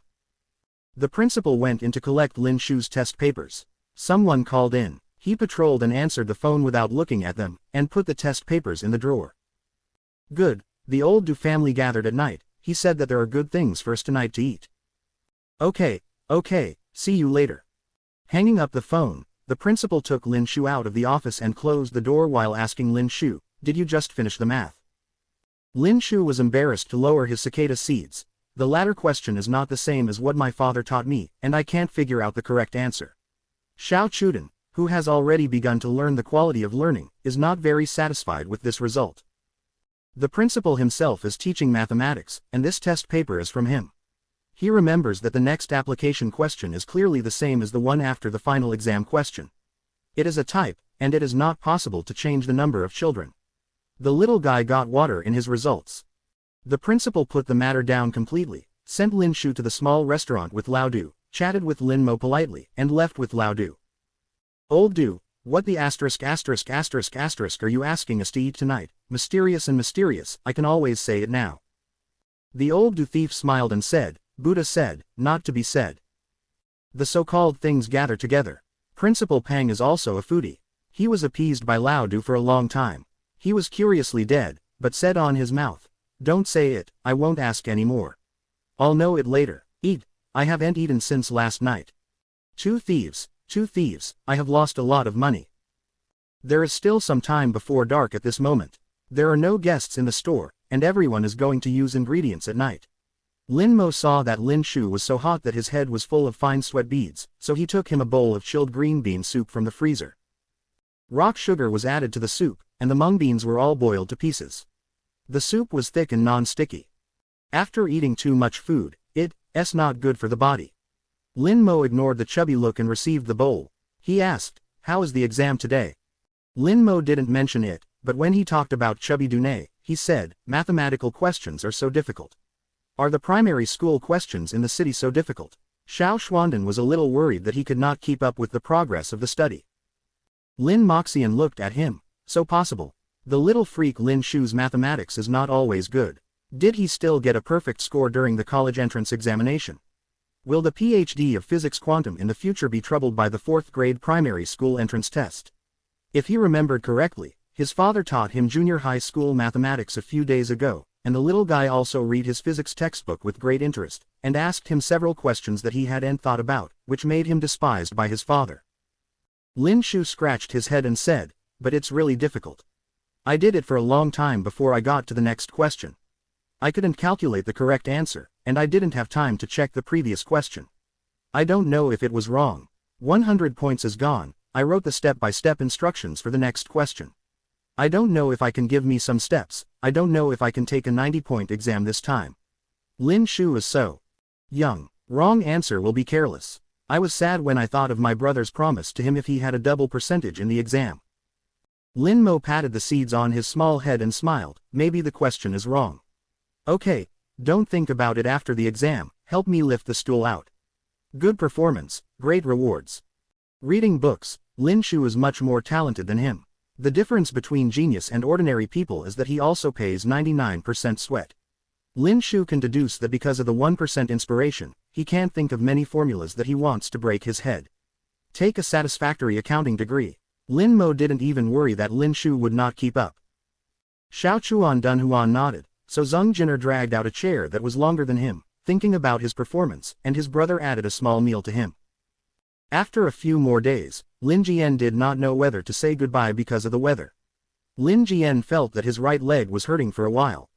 The principal went in to collect Lin Shu's test papers. Someone called in. He patrolled and answered the phone without looking at them, and put the test papers in the drawer. Good, the Old Du family gathered at night. He said that there are good things for us tonight to eat. Okay, see you later. Hanging up the phone, the principal took Lin Shu out of the office and closed the door while asking Lin Shu, "Did you just finish the math?" Lin Shu was embarrassed to lower his cicada seeds. The latter question is not the same as what my father taught me, and I can't figure out the correct answer. Xiao Chuden, who has already begun to learn the quality of learning, is not very satisfied with this result. The principal himself is teaching mathematics, and this test paper is from him. He remembers that the next application question is clearly the same as the one after the final exam question. It is a type, and it is not possible to change the number of children. The little guy got water in his results. The principal put the matter down completely, sent Lin Shu to the small restaurant with Lao Du, chatted with Lin Mo politely, and left with Lao Du. Old Du, what the asterisk are you asking us to eat tonight? Mysterious and mysterious, I can always say it now. The Old Du thief smiled and said, Buddha said, not to be said. The so-called things gather together. Principal Pang is also a foodie. He was appeased by Lao Du for a long time. He was curiously dead, but said on his mouth, "Don't say it, I won't ask any more. I'll know it later. Eat, I haven't eaten since last night. 2 thieves, I have lost a lot of money." There is still some time before dark at this moment. There are no guests in the store, and everyone is going to use ingredients at night. Lin Mo saw that Lin Shu was so hot that his head was full of fine sweat beads, so he took him a bowl of chilled green bean soup from the freezer. Rock sugar was added to the soup, and the mung beans were all boiled to pieces. The soup was thick and non-sticky. After eating too much food, it's not good for the body. Lin Mo ignored the chubby look and received the bowl. He asked, "How is the exam today?" Lin Mo didn't mention it, but when he talked about Chubby Dunay, he said, "Mathematical questions are so difficult. Are the primary school questions in the city so difficult?" Xiao Xuanden was a little worried that he could not keep up with the progress of the study. Lin Moxian looked at him. So possible. The little freak Lin Shu's mathematics is not always good. Did he still get a perfect score during the college entrance examination? Will the PhD of physics quantum in the future be troubled by the 4th grade primary school entrance test? If he remembered correctly, his father taught him junior high school mathematics a few days ago, and the little guy also read his physics textbook with great interest, and asked him several questions that he hadn't thought about, which made him despised by his father. Lin Shu scratched his head and said, "But it's really difficult. I did it for a long time before I got to the next question. I couldn't calculate the correct answer, and I didn't have time to check the previous question. I don't know if it was wrong. 100 points is gone. I wrote the step-by-step instructions for the next question. I don't know if I can give me some steps. I don't know if I can take a 90-point exam this time. Lin Shu is so young. Wrong answer will be careless. I was sad when I thought of my brother's promise to him if he had a double percentage in the exam." Lin Mo patted the seeds on his small head and smiled. "Maybe the question is wrong. Okay, don't think about it after the exam, help me lift the stool out. Good performance, great rewards." Reading books, Lin Shu is much more talented than him. The difference between genius and ordinary people is that he also pays 99% sweat. Lin Shu can deduce that because of the 1% inspiration, he can't think of many formulas that he wants to break his head. Take a satisfactory accounting degree. Lin Mo didn't even worry that Lin Shu would not keep up. Xiao Chuan Dunhuan nodded, so Zheng Jin'er dragged out a chair that was longer than him, thinking about his performance, and his brother added a small meal to him. After a few more days, Lin Jian did not know whether to say goodbye because of the weather. Lin Jian felt that his right leg was hurting for a while.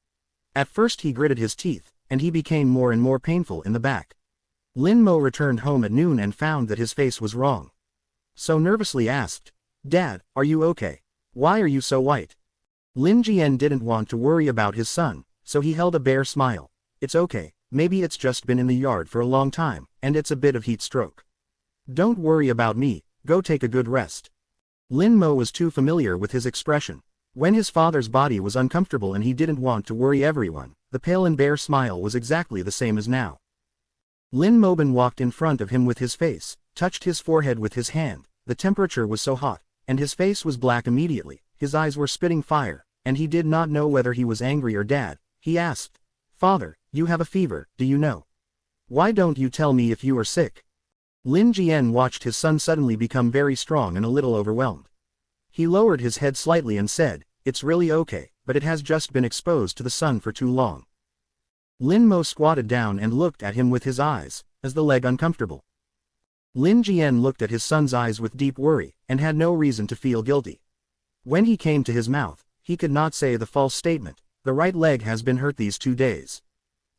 At first he gritted his teeth, and he became more and more painful in the back. Lin Mo returned home at noon and found that his face was wrong. So nervously asked, "Dad, are you okay? Why are you so white?" Lin Jian didn't want to worry about his son, so he held a bare smile. "It's okay, maybe it's just been in the yard for a long time, and it's a bit of heat stroke. Don't worry about me, go take a good rest." Lin Mo was too familiar with his expression. When his father's body was uncomfortable and he didn't want to worry everyone, the pale and bare smile was exactly the same as now. Lin Mobin walked in front of him with his face, touched his forehead with his hand. The temperature was so hot, and his face was black immediately, his eyes were spitting fire, and he did not know whether he was angry or sad. He asked, "Father, you have a fever, do you know? Why don't you tell me if you are sick?" Lin Jian watched his son suddenly become very strong and a little overwhelmed. He lowered his head slightly and said, "It's really okay, but it has just been exposed to the sun for too long." Lin Mo squatted down and looked at him with his eyes, as the leg uncomfortable. Lin Jian looked at his son's eyes with deep worry, and had no reason to feel guilty. When he came to his mouth, he could not say the false statement, "The right leg has been hurt these 2 days."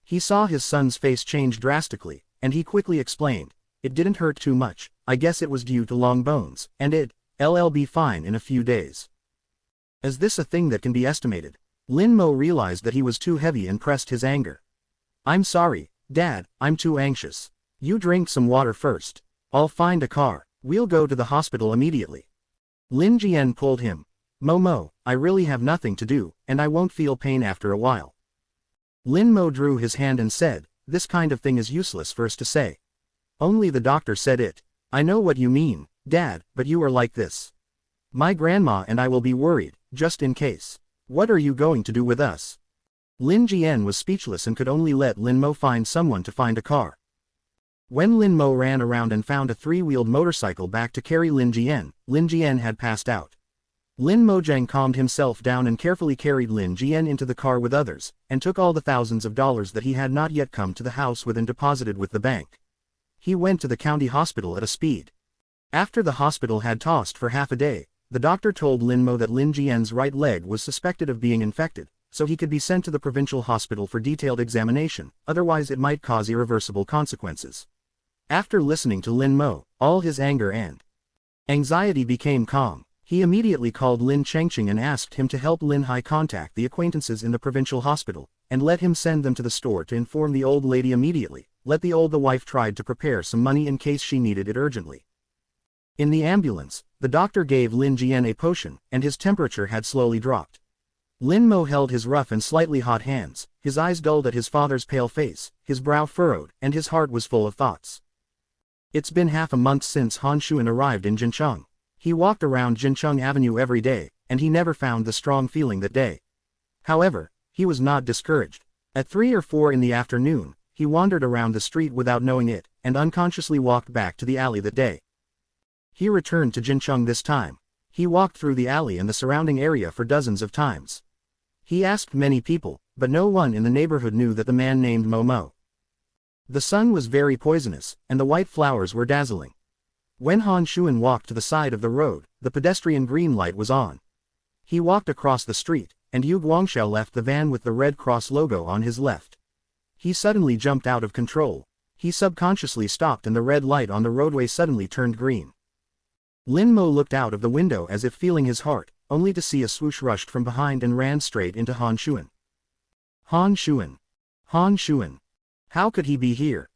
He saw his son's face change drastically, and he quickly explained, "It didn't hurt too much, I guess it was due to long bones, and it'll be fine in a few days." Is this a thing that can be estimated? Lin Mo realized that he was too heavy and pressed his anger. "I'm sorry, Dad, I'm too anxious. You drink some water first. I'll find a car, we'll go to the hospital immediately." Lin Jian pulled him. Mo, I really have nothing to do, and I won't feel pain after a while." Lin Mo drew his hand and said, "This kind of thing is useless for us to say. Only the doctor said it. I know what you mean, Dad, but you are like this. My grandma and I will be worried, just in case. What are you going to do with us?" Lin Jian was speechless and could only let Lin Mo find someone to find a car. When Lin Mo ran around and found a 3-wheeled motorcycle back to carry Lin Jian had passed out. Lin Mojang calmed himself down and carefully carried Lin Jian into the car with others, and took all the thousands of dollars that he had not yet come to the house with and deposited with the bank. He went to the county hospital at a speed. After the hospital had tossed for half a day, the doctor told Lin Mo that Lin Jian's right leg was suspected of being infected, so he could be sent to the provincial hospital for detailed examination, otherwise it might cause irreversible consequences. After listening to Lin Mo, all his anger and anxiety became calm. He immediately called Lin Chengqing and asked him to help Lin Hai contact the acquaintances in the provincial hospital, and let him send them to the store to inform the old lady immediately. The wife tried to prepare some money in case she needed it urgently. In the ambulance, the doctor gave Lin Jian a potion, and his temperature had slowly dropped. Lin Mo held his rough and slightly hot hands, his eyes dulled at his father's pale face, his brow furrowed, and his heart was full of thoughts. It's been half a month since Han Shuan arrived in Jincheng. He walked around Jincheng Avenue every day, and he never found the strong feeling that day. However, he was not discouraged. At 3 or 4 in the afternoon, he wandered around the street without knowing it, and unconsciously walked back to the alley that day. He returned to Jincheng this time. He walked through the alley and the surrounding area for dozens of times. He asked many people, but no one in the neighborhood knew that the man named Momo. The sun was very poisonous, and the white flowers were dazzling. When Han Shuan walked to the side of the road, the pedestrian green light was on. He walked across the street, and Yu Guangxiao left the van with the Red Cross logo on his left. He suddenly jumped out of control. He subconsciously stopped and the red light on the roadway suddenly turned green. Lin Mo looked out of the window as if feeling his heart, only to see a swoosh rushed from behind and ran straight into Han Shuan. Han Shuan! Han Shuan! How could he be here?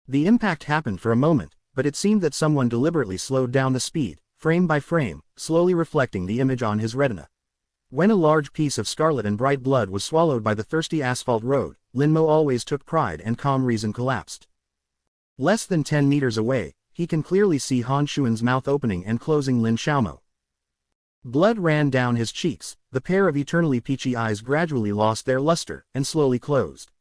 The impact happened for a moment, but it seemed that someone deliberately slowed down the speed, frame by frame, slowly reflecting the image on his retina. When a large piece of scarlet and bright blood was swallowed by the thirsty asphalt road, Lin Mo always took pride and calm reason collapsed. Less than 10 meters away, he can clearly see Han Shuan's mouth opening and closing Lin Xiaomo. Blood ran down his cheeks, the pair of eternally peachy eyes gradually lost their luster, and slowly closed.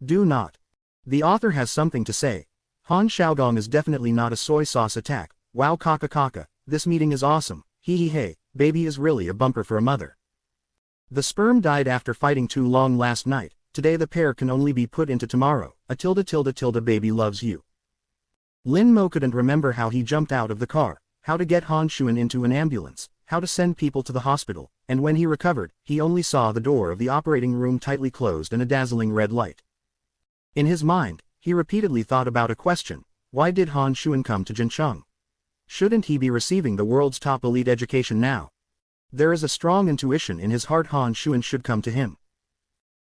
Do not. The author has something to say. Han Xiaogong is definitely not a soy sauce attack. Wow kaka, this meeting is awesome, hee hee hey, baby is really a bumper for a mother. The sperm died after fighting too long last night, today the pair can only be put into tomorrow, a tilde baby loves you. Lin Mo couldn't remember how he jumped out of the car, how to get Han Xuan into an ambulance, how to send people to the hospital, and when he recovered, he only saw the door of the operating room tightly closed and a dazzling red light. In his mind, he repeatedly thought about a question: why did Han Xuan come to Jincheng? Shouldn't he be receiving the world's top elite education now? There is a strong intuition in his heart Han Xuan should come to him.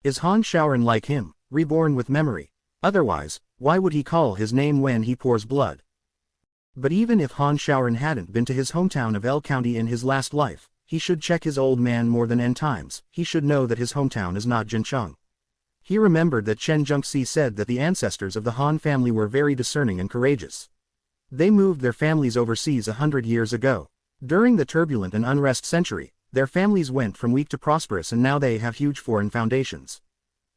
Is Han Shaoran like him, reborn with memory? Otherwise, why would he call his name when he pours blood? But even if Han Shaoran hadn't been to his hometown of L County in his last life, he should check his old man more than n times. He should know that his hometown is not Jincheng. He remembered that Chen Zhengxi said that the ancestors of the Han family were very discerning and courageous. They moved their families overseas 100 years ago. During the turbulent and unrest century, their families went from weak to prosperous and now they have huge foreign foundations.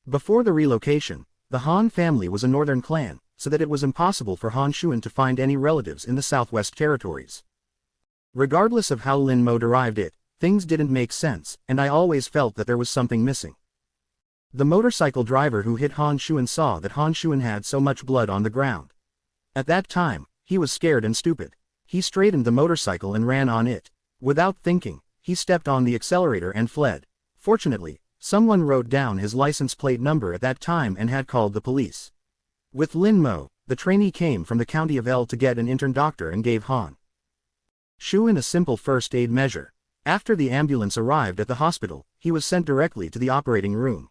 Before the relocation, the Han family was a northern clan, so that it was impossible for Han Xuan to find any relatives in the southwest territories. Regardless of how Lin Mo derived it, things didn't make sense, and I always felt that there was something missing. The motorcycle driver who hit Han Xuan saw that Han Xuan had so much blood on the ground. At that time, he was scared and stupid. He straightened the motorcycle and ran on it. Without thinking, he stepped on the accelerator and fled. Fortunately, someone wrote down his license plate number at that time and had called the police. With Lin Mo, the trainee came from the county of L to get an intern doctor and gave Han Xuan a simple first aid measure. After the ambulance arrived at the hospital, he was sent directly to the operating room.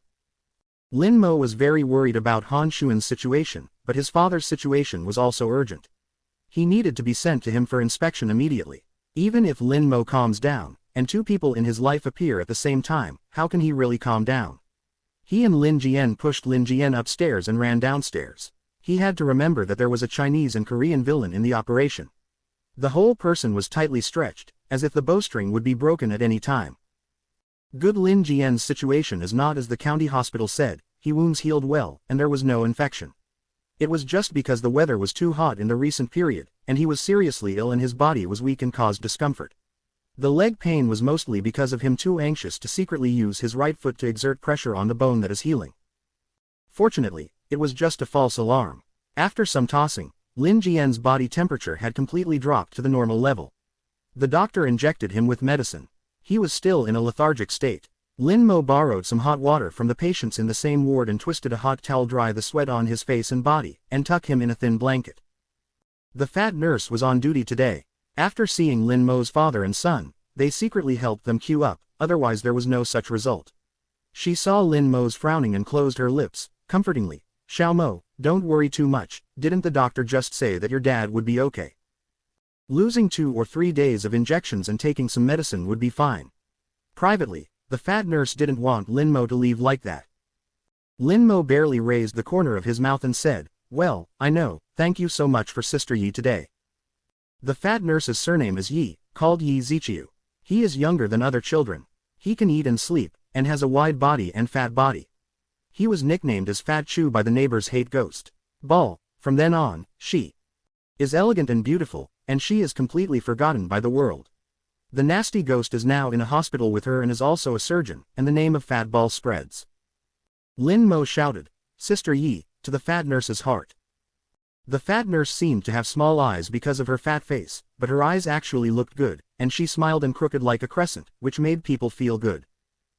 Lin Mo was very worried about Han Xuan's situation, but his father's situation was also urgent. He needed to be sent to him for inspection immediately. Even if Lin Mo calms down, and two people in his life appear at the same time, how can he really calm down? He and Lin Jian pushed Lin Jian upstairs and ran downstairs. He had to remember that there was a Chinese and Korean villain in the operation. The whole person was tightly stretched, as if the bowstring would be broken at any time. Good Lin Jian's situation is not as the county hospital said, his wounds healed well, and there was no infection. It was just because the weather was too hot in the recent period, and he was seriously ill and his body was weak and caused discomfort. The leg pain was mostly because of him too anxious to secretly use his right foot to exert pressure on the bone that is healing. Fortunately, it was just a false alarm. After some tossing, Lin Jian's body temperature had completely dropped to the normal level. The doctor injected him with medicine. He was still in a lethargic state. Lin Mo borrowed some hot water from the patients in the same ward and twisted a hot towel dry the sweat on his face and body, and tuck him in a thin blanket. The fat nurse was on duty today. After seeing Lin Mo's father and son, they secretly helped them queue up, otherwise there was no such result. She saw Lin Mo's frowning and closed her lips, comfortingly. Xiao Mo, don't worry too much, didn't the doctor just say that your dad would be okay? Losing 2 or 3 days of injections and taking some medicine would be fine. Privately, the fat nurse didn't want Lin Mo to leave like that. Lin Mo barely raised the corner of his mouth and said, well, I know, thank you so much for Sister Yi today. The fat nurse's surname is Yi, called Yi Ziqiu. He is younger than other children. He can eat and sleep, and has a wide body and fat body. He was nicknamed as Fat Chu by the neighbors' hate ghost. Ball, from then on, she is elegant and beautiful, and she is completely forgotten by the world. The nasty ghost is now in a hospital with her and is also a surgeon, and the name of Fat Ball spreads. Lin Mo shouted, Sister Yi, to the fat nurse's heart. The fat nurse seemed to have small eyes because of her fat face, but her eyes actually looked good, and she smiled and crooked like a crescent, which made people feel good.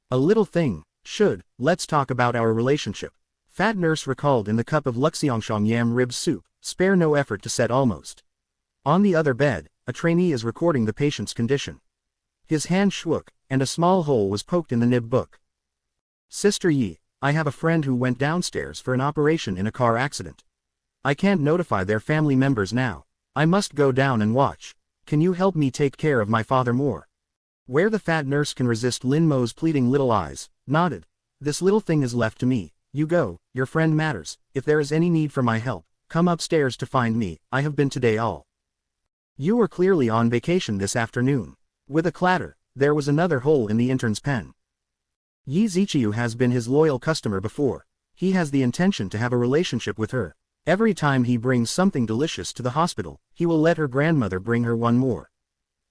A little thing, let's talk about our relationship. Fat nurse recalled in the cup of Luxiangshang yam rib soup, spare no effort to set almost. On the other bed, a trainee is recording the patient's condition. His hand shook, and a small hole was poked in the nib book. Sister Yi, I have a friend who went downstairs for an operation in a car accident. I can't notify their family members now. I must go down and watch. Can you help me take care of my father more? Where the fat nurse can resist Lin Mo's pleading little eyes, nodded. This little thing is left to me. You go, your friend matters. If there is any need for my help, come upstairs to find me. I have been today all. You were clearly on vacation this afternoon. With a clatter, there was another hole in the intern's pen. Yi Ziqiu has been his loyal customer before. He has the intention to have a relationship with her. Every time he brings something delicious to the hospital, he will let her grandmother bring her one more.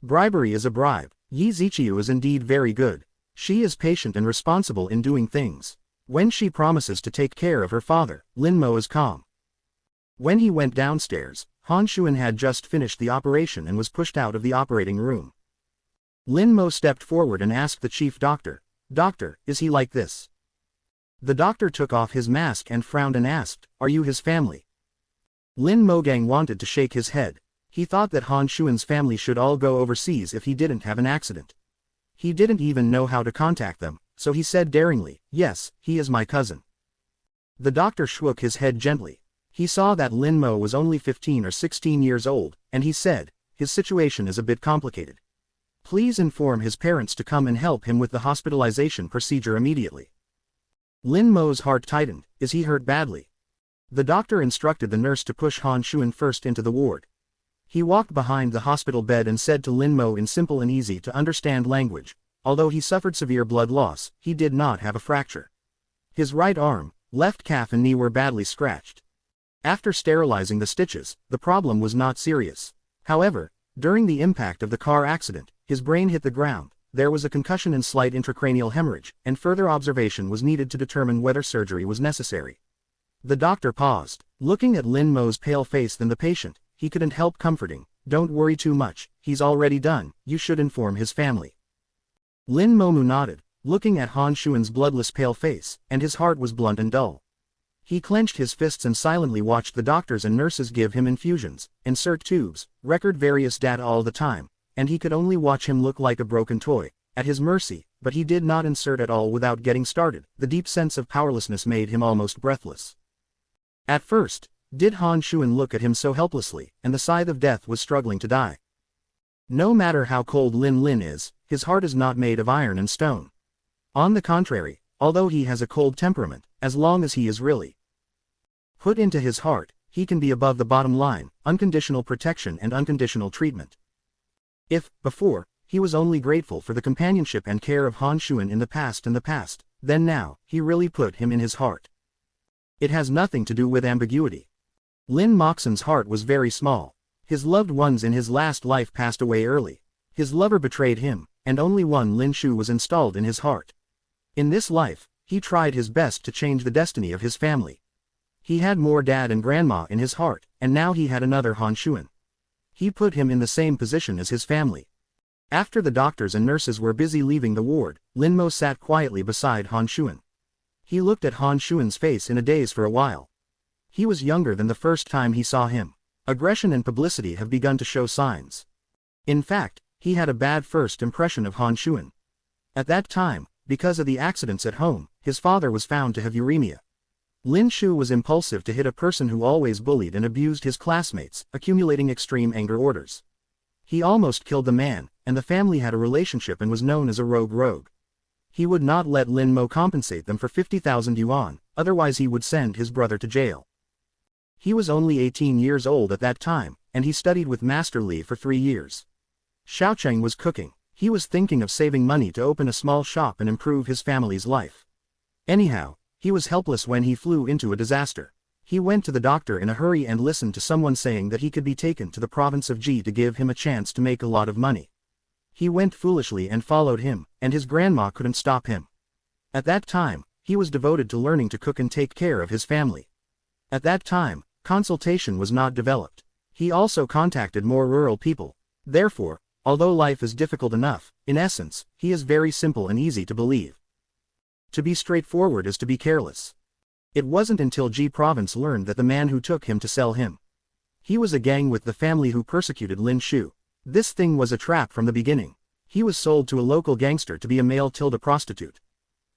Bribery is a bribe. Yi Ziqiu is indeed very good. She is patient and responsible in doing things. When she promises to take care of her father, Lin Mo is calm. When he went downstairs, Han Shuan had just finished the operation and was pushed out of the operating room. Lin Mo stepped forward and asked the chief doctor, "Doctor, is he like this?" The doctor took off his mask and frowned and asked, "Are you his family?" Lin Mogang wanted to shake his head. He thought that Han Shuan's family should all go overseas if he didn't have an accident. He didn't even know how to contact them, so he said daringly, "Yes, he is my cousin." The doctor shook his head gently. He saw that Lin Mo was only 15 or 16 years old, and he said, "His situation is a bit complicated. Please inform his parents to come and help him with the hospitalization procedure immediately." Lin Mo's heart tightened. Is he hurt badly? The doctor instructed the nurse to push Han Shuan first into the ward. He walked behind the hospital bed and said to Lin Mo in simple and easy to understand language, although he suffered severe blood loss, he did not have a fracture. His right arm, left calf and knee were badly scratched. After sterilizing the stitches, the problem was not serious. However, during the impact of the car accident, his brain hit the ground, there was a concussion and slight intracranial hemorrhage, and further observation was needed to determine whether surgery was necessary. The doctor paused, looking at Lin Mo's pale face than the patient. He couldn't help comforting, "Don't worry too much, he's already done, you should inform his family." Lin Momu nodded, looking at Han Shuan's bloodless pale face, and his heart was blunt and dull. He clenched his fists and silently watched the doctors and nurses give him infusions, insert tubes, record various data all the time, and he could only watch him look like a broken toy, at his mercy, but he did not insert at all without getting started. The deep sense of powerlessness made him almost breathless. At first, did Han Shuan look at him so helplessly, and the scythe of death was struggling to die. No matter how cold Lin Lin is, his heart is not made of iron and stone. On the contrary, although he has a cold temperament, as long as he is really put into his heart, he can be above the bottom line, unconditional protection and unconditional treatment. If, before, he was only grateful for the companionship and care of Han Shuan in the past, then now, he really put him in his heart. It has nothing to do with ambiguity. Lin Moxon's heart was very small. His loved ones in his last life passed away early. His lover betrayed him, and only one Lin Shu was installed in his heart. In this life, he tried his best to change the destiny of his family. He had more dad and grandma in his heart, and now he had another Han Shuan. He put him in the same position as his family. After the doctors and nurses were busy leaving the ward, Lin Mo sat quietly beside Han Shuan. He looked at Han Shuan's face in a daze for a while. He was younger than the first time he saw him. Aggression and publicity have begun to show signs. In fact, he had a bad first impression of Han Shuan. At that time, because of the accidents at home, his father was found to have uremia. Lin Shu was impulsive to hit a person who always bullied and abused his classmates, accumulating extreme anger orders. He almost killed the man, and the family had a relationship and was known as a rogue. He would not let Lin Mo compensate them for 50,000 yuan, otherwise he would send his brother to jail. He was only 18 years old at that time, and he studied with Master Li for 3 years. Xiaocheng was cooking. He was thinking of saving money to open a small shop and improve his family's life. Anyhow, he was helpless when he flew into a disaster. He went to the doctor in a hurry and listened to someone saying that he could be taken to the province of Ji to give him a chance to make a lot of money. He went foolishly and followed him, and his grandma couldn't stop him. At that time, he was devoted to learning to cook and take care of his family. At that time, consultation was not developed. He also contacted more rural people. Therefore, although life is difficult enough, in essence, he is very simple and easy to believe. To be straightforward is to be careless. It wasn't until Ji province learned that the man who took him to sell him. He was a gang with the family who persecuted Lin Shu. This thing was a trap from the beginning. He was sold to a local gangster to be a male prostitute.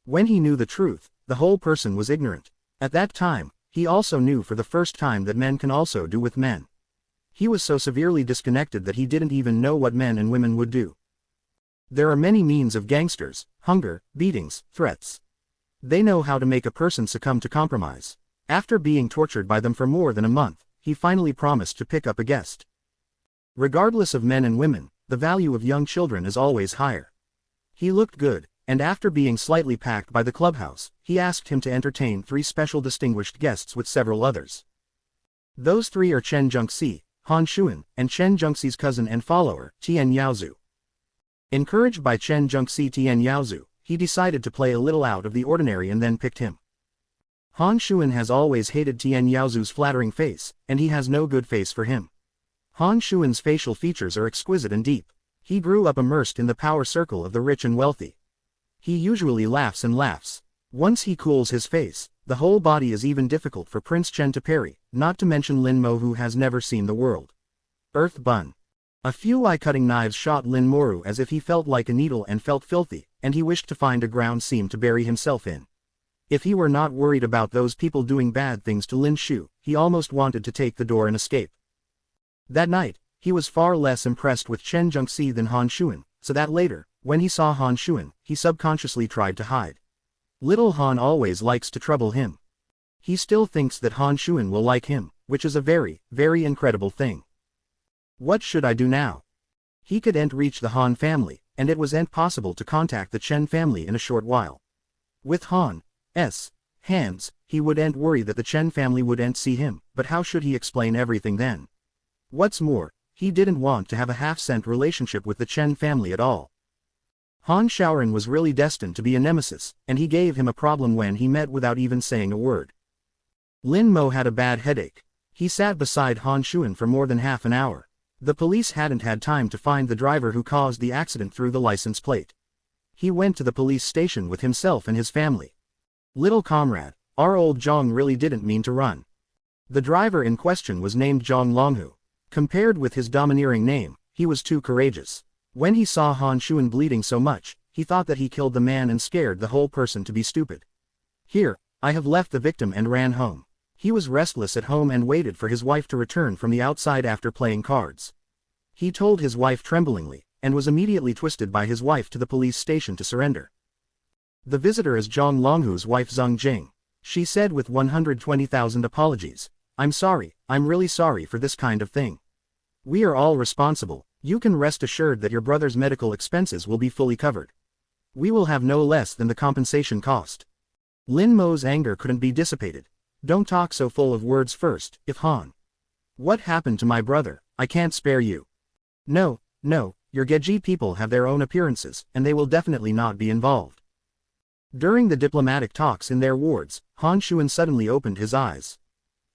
When he knew the truth, the whole person was ignorant. At that time, he also knew for the first time that men can also do with men. He was so severely disconnected that he didn't even know what men and women would do. There are many means of gangsters: hunger, beatings, threats. They know how to make a person succumb to compromise. After being tortured by them for more than a month, he finally promised to pick up a guest. Regardless of men and women, the value of young children is always higher. He looked good, and after being slightly packed by the clubhouse, he asked him to entertain 3 special distinguished guests with several others. Those three are Chen Zhengxi, Han Shuan, and Chen Zhengxi's cousin and follower, Tian Yaozu. Encouraged by Chen Zhengxi Tian Yaozu, he decided to play a little out of the ordinary and then picked him. Han Shuan has always hated Tian Yaozu's flattering face, and he has no good face for him. Han Shuan's facial features are exquisite and deep. He grew up immersed in the power circle of the rich and wealthy. He usually laughs and laughs. Once he cools his face, the whole body is even difficult for Prince Chen to parry, not to mention Lin Mo, who has never seen the world. Earth Bun. A few eye-cutting knives shot Lin Moru as if he felt like a needle and felt filthy, and he wished to find a ground seam to bury himself in. If he were not worried about those people doing bad things to Lin Shu, he almost wanted to take the door and escape. That night, he was far less impressed with Chen Zhengxi than Han Shuan, so that later, when he saw Han Shuan, he subconsciously tried to hide. Little Han always likes to trouble him. He still thinks that Han Shuan will like him, which is a very, very incredible thing. What should I do now? He couldn't reach the Han family, and it wasn't possible to contact the Chen family in a short while. With Han's hands, he wouldn't worry that the Chen family wouldn't see him, but how should he explain everything then? What's more, he didn't want to have a half-cent relationship with the Chen family at all. Han Shaoran was really destined to be a nemesis, and he gave him a problem when he met without even saying a word. Lin Mo had a bad headache. He sat beside Han Shuan for more than half an hour. The police hadn't had time to find the driver who caused the accident through the license plate. He went to the police station with himself and his family. Little comrade, our old Zhang really didn't mean to run. The driver in question was named Zhang Longhu. Compared with his domineering name, he was too courageous. When he saw Han Shuan bleeding so much, he thought that he killed the man and scared the whole person to be stupid. Here, I have left the victim and ran home. He was restless at home and waited for his wife to return from the outside after playing cards. He told his wife tremblingly, and was immediately twisted by his wife to the police station to surrender. The visitor is Zhang Longhu's wife Zhang Jing. She said with 120,000 apologies, "I'm sorry, I'm really sorry for this kind of thing. We are all responsible. You can rest assured that your brother's medical expenses will be fully covered. We will have no less than the compensation cost." Lin Mo's anger couldn't be dissipated. "Don't talk so full of words first, if Han. What happened to my brother? I can't spare you." No, your Geji people have their own appearances, and they will definitely not be involved." During the diplomatic talks in their wards, Han Shuan suddenly opened his eyes.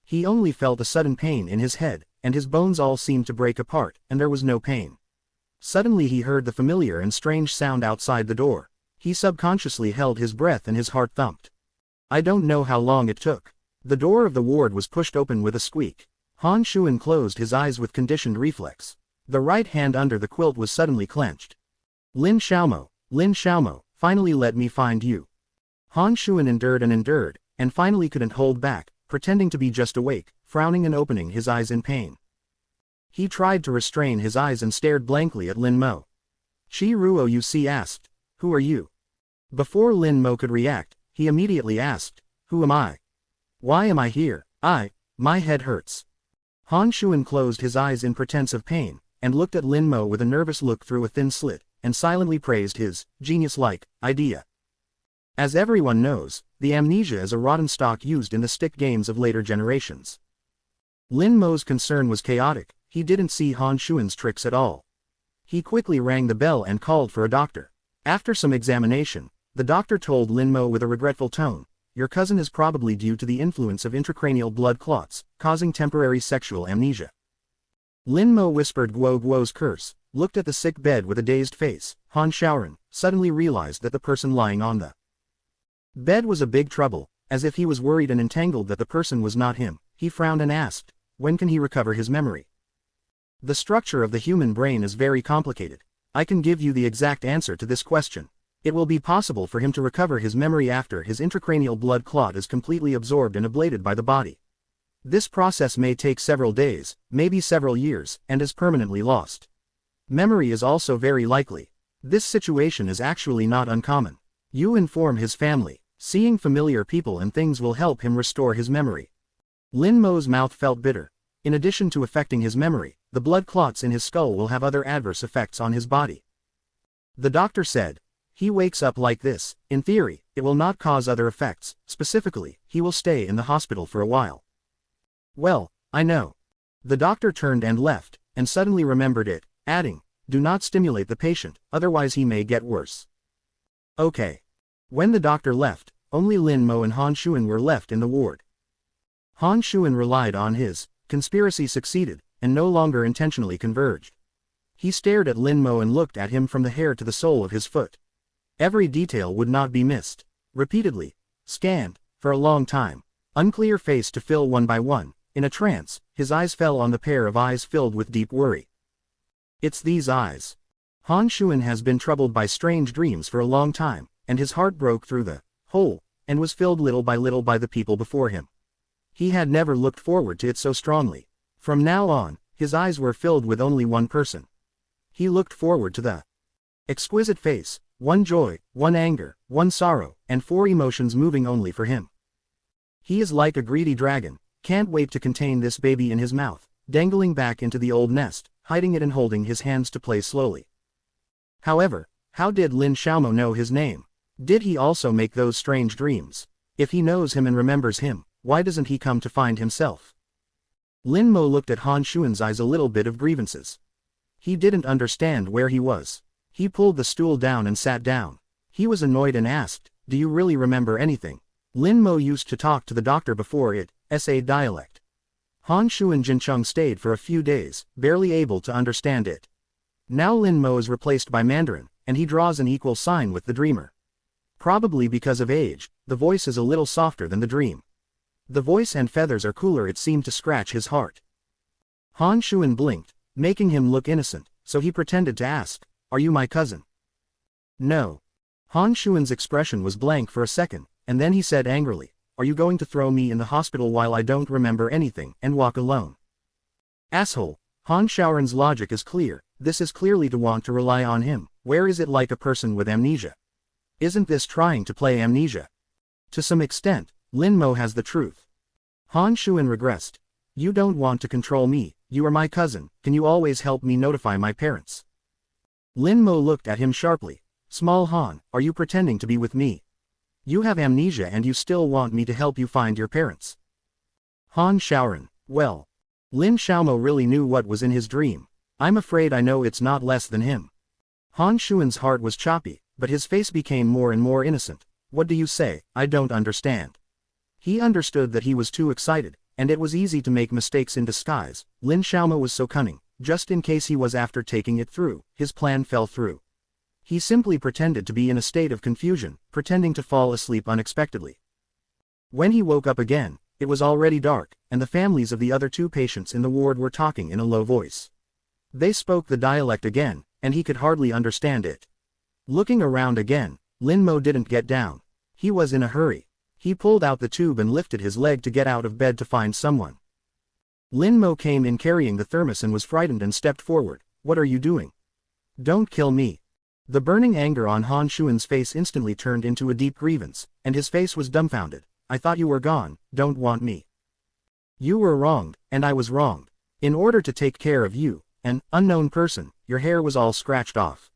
He only felt a sudden pain in his head, and his bones all seemed to break apart, and there was no pain. Suddenly he heard the familiar and strange sound outside the door. He subconsciously held his breath and his heart thumped. I don't know how long it took. The door of the ward was pushed open with a squeak. Han Shuan closed his eyes with conditioned reflex. The right hand under the quilt was suddenly clenched. Lin Xiaomo, finally let me find you." Han Shuan endured, and finally couldn't hold back, pretending to be just awake, frowning and opening his eyes in pain. He tried to restrain his eyes and stared blankly at Lin Mo. Chi Ruo Yuci asked, "Who are you?" Before Lin Mo could react, he immediately asked, "Who am I? Why am I here? My head hurts." Han Shuan closed his eyes in pretense of pain, and looked at Lin Mo with a nervous look through a thin slit, and silently praised his genius-like idea. As everyone knows, the amnesia is a rotten stock used in the stick games of later generations. Lin Mo's concern was chaotic. He didn't see Han Shuan's tricks at all. He quickly rang the bell and called for a doctor. After some examination, the doctor told Lin Mo with a regretful tone, "Your cousin is probably due to the influence of intracranial blood clots, causing temporary sexual amnesia." Lin Mo whispered Guo Guo's curse, looked at the sick bed with a dazed face. Han Shaoran suddenly realized that the person lying on the bed was a big trouble. As if he was worried and entangled that the person was not him, he frowned and asked, "When can he recover his memory?" The structure of the human brain is very complicated. I can give you the exact answer to this question. It will be possible for him to recover his memory after his intracranial blood clot is completely absorbed and ablated by the body. This process may take several days, maybe several years, and is permanently lost. Memory is also very likely. This situation is actually not uncommon. You inform his family. Seeing familiar people and things will help him restore his memory. Lin Mo's mouth felt bitter. In addition to affecting his memory, the blood clots in his skull will have other adverse effects on his body. The doctor said, "He wakes up like this. In theory, it will not cause other effects. Specifically, he will stay in the hospital for a while." Well, I know. The doctor turned and left, and suddenly remembered it, adding, do not stimulate the patient, otherwise he may get worse. Okay. When the doctor left, only Lin Mo and Han Shuan were left in the ward. Han Shuan relied on his conspiracy succeeded, and no longer intentionally converged. He stared at Lin Mo and looked at him from the hair to the sole of his foot. Every detail would not be missed. Repeatedly. Scanned. For a long time. Unclear face to fill one by one. In a trance, his eyes fell on the pair of eyes filled with deep worry. It's these eyes. Han Shuan has been troubled by strange dreams for a long time, and his heart broke through the hole, and was filled little by the people before him. He had never looked forward to it so strongly. From now on, his eyes were filled with only one person. He looked forward to the exquisite face, one joy, one anger, one sorrow, and 4 emotions moving only for him. He is like a greedy dragon, can't wait to contain this baby in his mouth, dangling back into the old nest, hiding it and holding his hands to play slowly. However, how did Lin Xiaomo know his name? Did he also make those strange dreams? If he knows him and remembers him, why doesn't he come to find himself? Lin Mo looked at Han Shuan's eyes a little bit of grievances. He didn't understand where he was. He pulled the stool down and sat down. He was annoyed and asked, do you really remember anything? Lin Mo used to talk to the doctor before it, SA dialect. Han Shuan Jincheng stayed for a few days, barely able to understand it. Now Lin Mo is replaced by Mandarin, and he draws an equal sign with the dreamer. Probably because of age, the voice is a little softer than the dream. The voice and feathers are cooler. It seemed to scratch his heart. Han Shuan blinked, making him look innocent, so he pretended to ask, are you my cousin? No. Han Shuan's expression was blank for a second, and then he said angrily, are you going to throw me in the hospital while I don't remember anything, and walk alone? Asshole. Han Shaoran's logic is clear, this is clearly to want to rely on him. Where is it like a person with amnesia? Isn't this trying to play amnesia? To some extent, Lin Mo has the truth. Han Shuan regressed. You don't want to control me, you are my cousin, can you always help me notify my parents? Lin Mo looked at him sharply. Small Han, are you pretending to be with me? You have amnesia and you still want me to help you find your parents? Han Shaoran, well. Lin Xiaomo really knew what was in his dream. I'm afraid I know it's not less than him. Han Shuan's heart was choppy, but his face became more and more innocent. What do you say? I don't understand. He understood that he was too excited, and it was easy to make mistakes in disguise. Lin Xiaomo was so cunning, just in case he was after taking it through, his plan fell through. He simply pretended to be in a state of confusion, pretending to fall asleep unexpectedly. When he woke up again, it was already dark, and the families of the other 2 patients in the ward were talking in a low voice. They spoke the dialect again, and he could hardly understand it. Looking around again, Lin Mo didn't get down. He was in a hurry. He pulled out the tube and lifted his leg to get out of bed to find someone. Lin Mo came in carrying the thermos and was frightened and stepped forward. What are you doing? Don't kill me. The burning anger on Han Shuan's face instantly turned into a deep grievance, and his face was dumbfounded. I thought you were gone, don't want me. You were wronged, and I was wronged. In order to take care of you, an unknown person, your hair was all scratched off.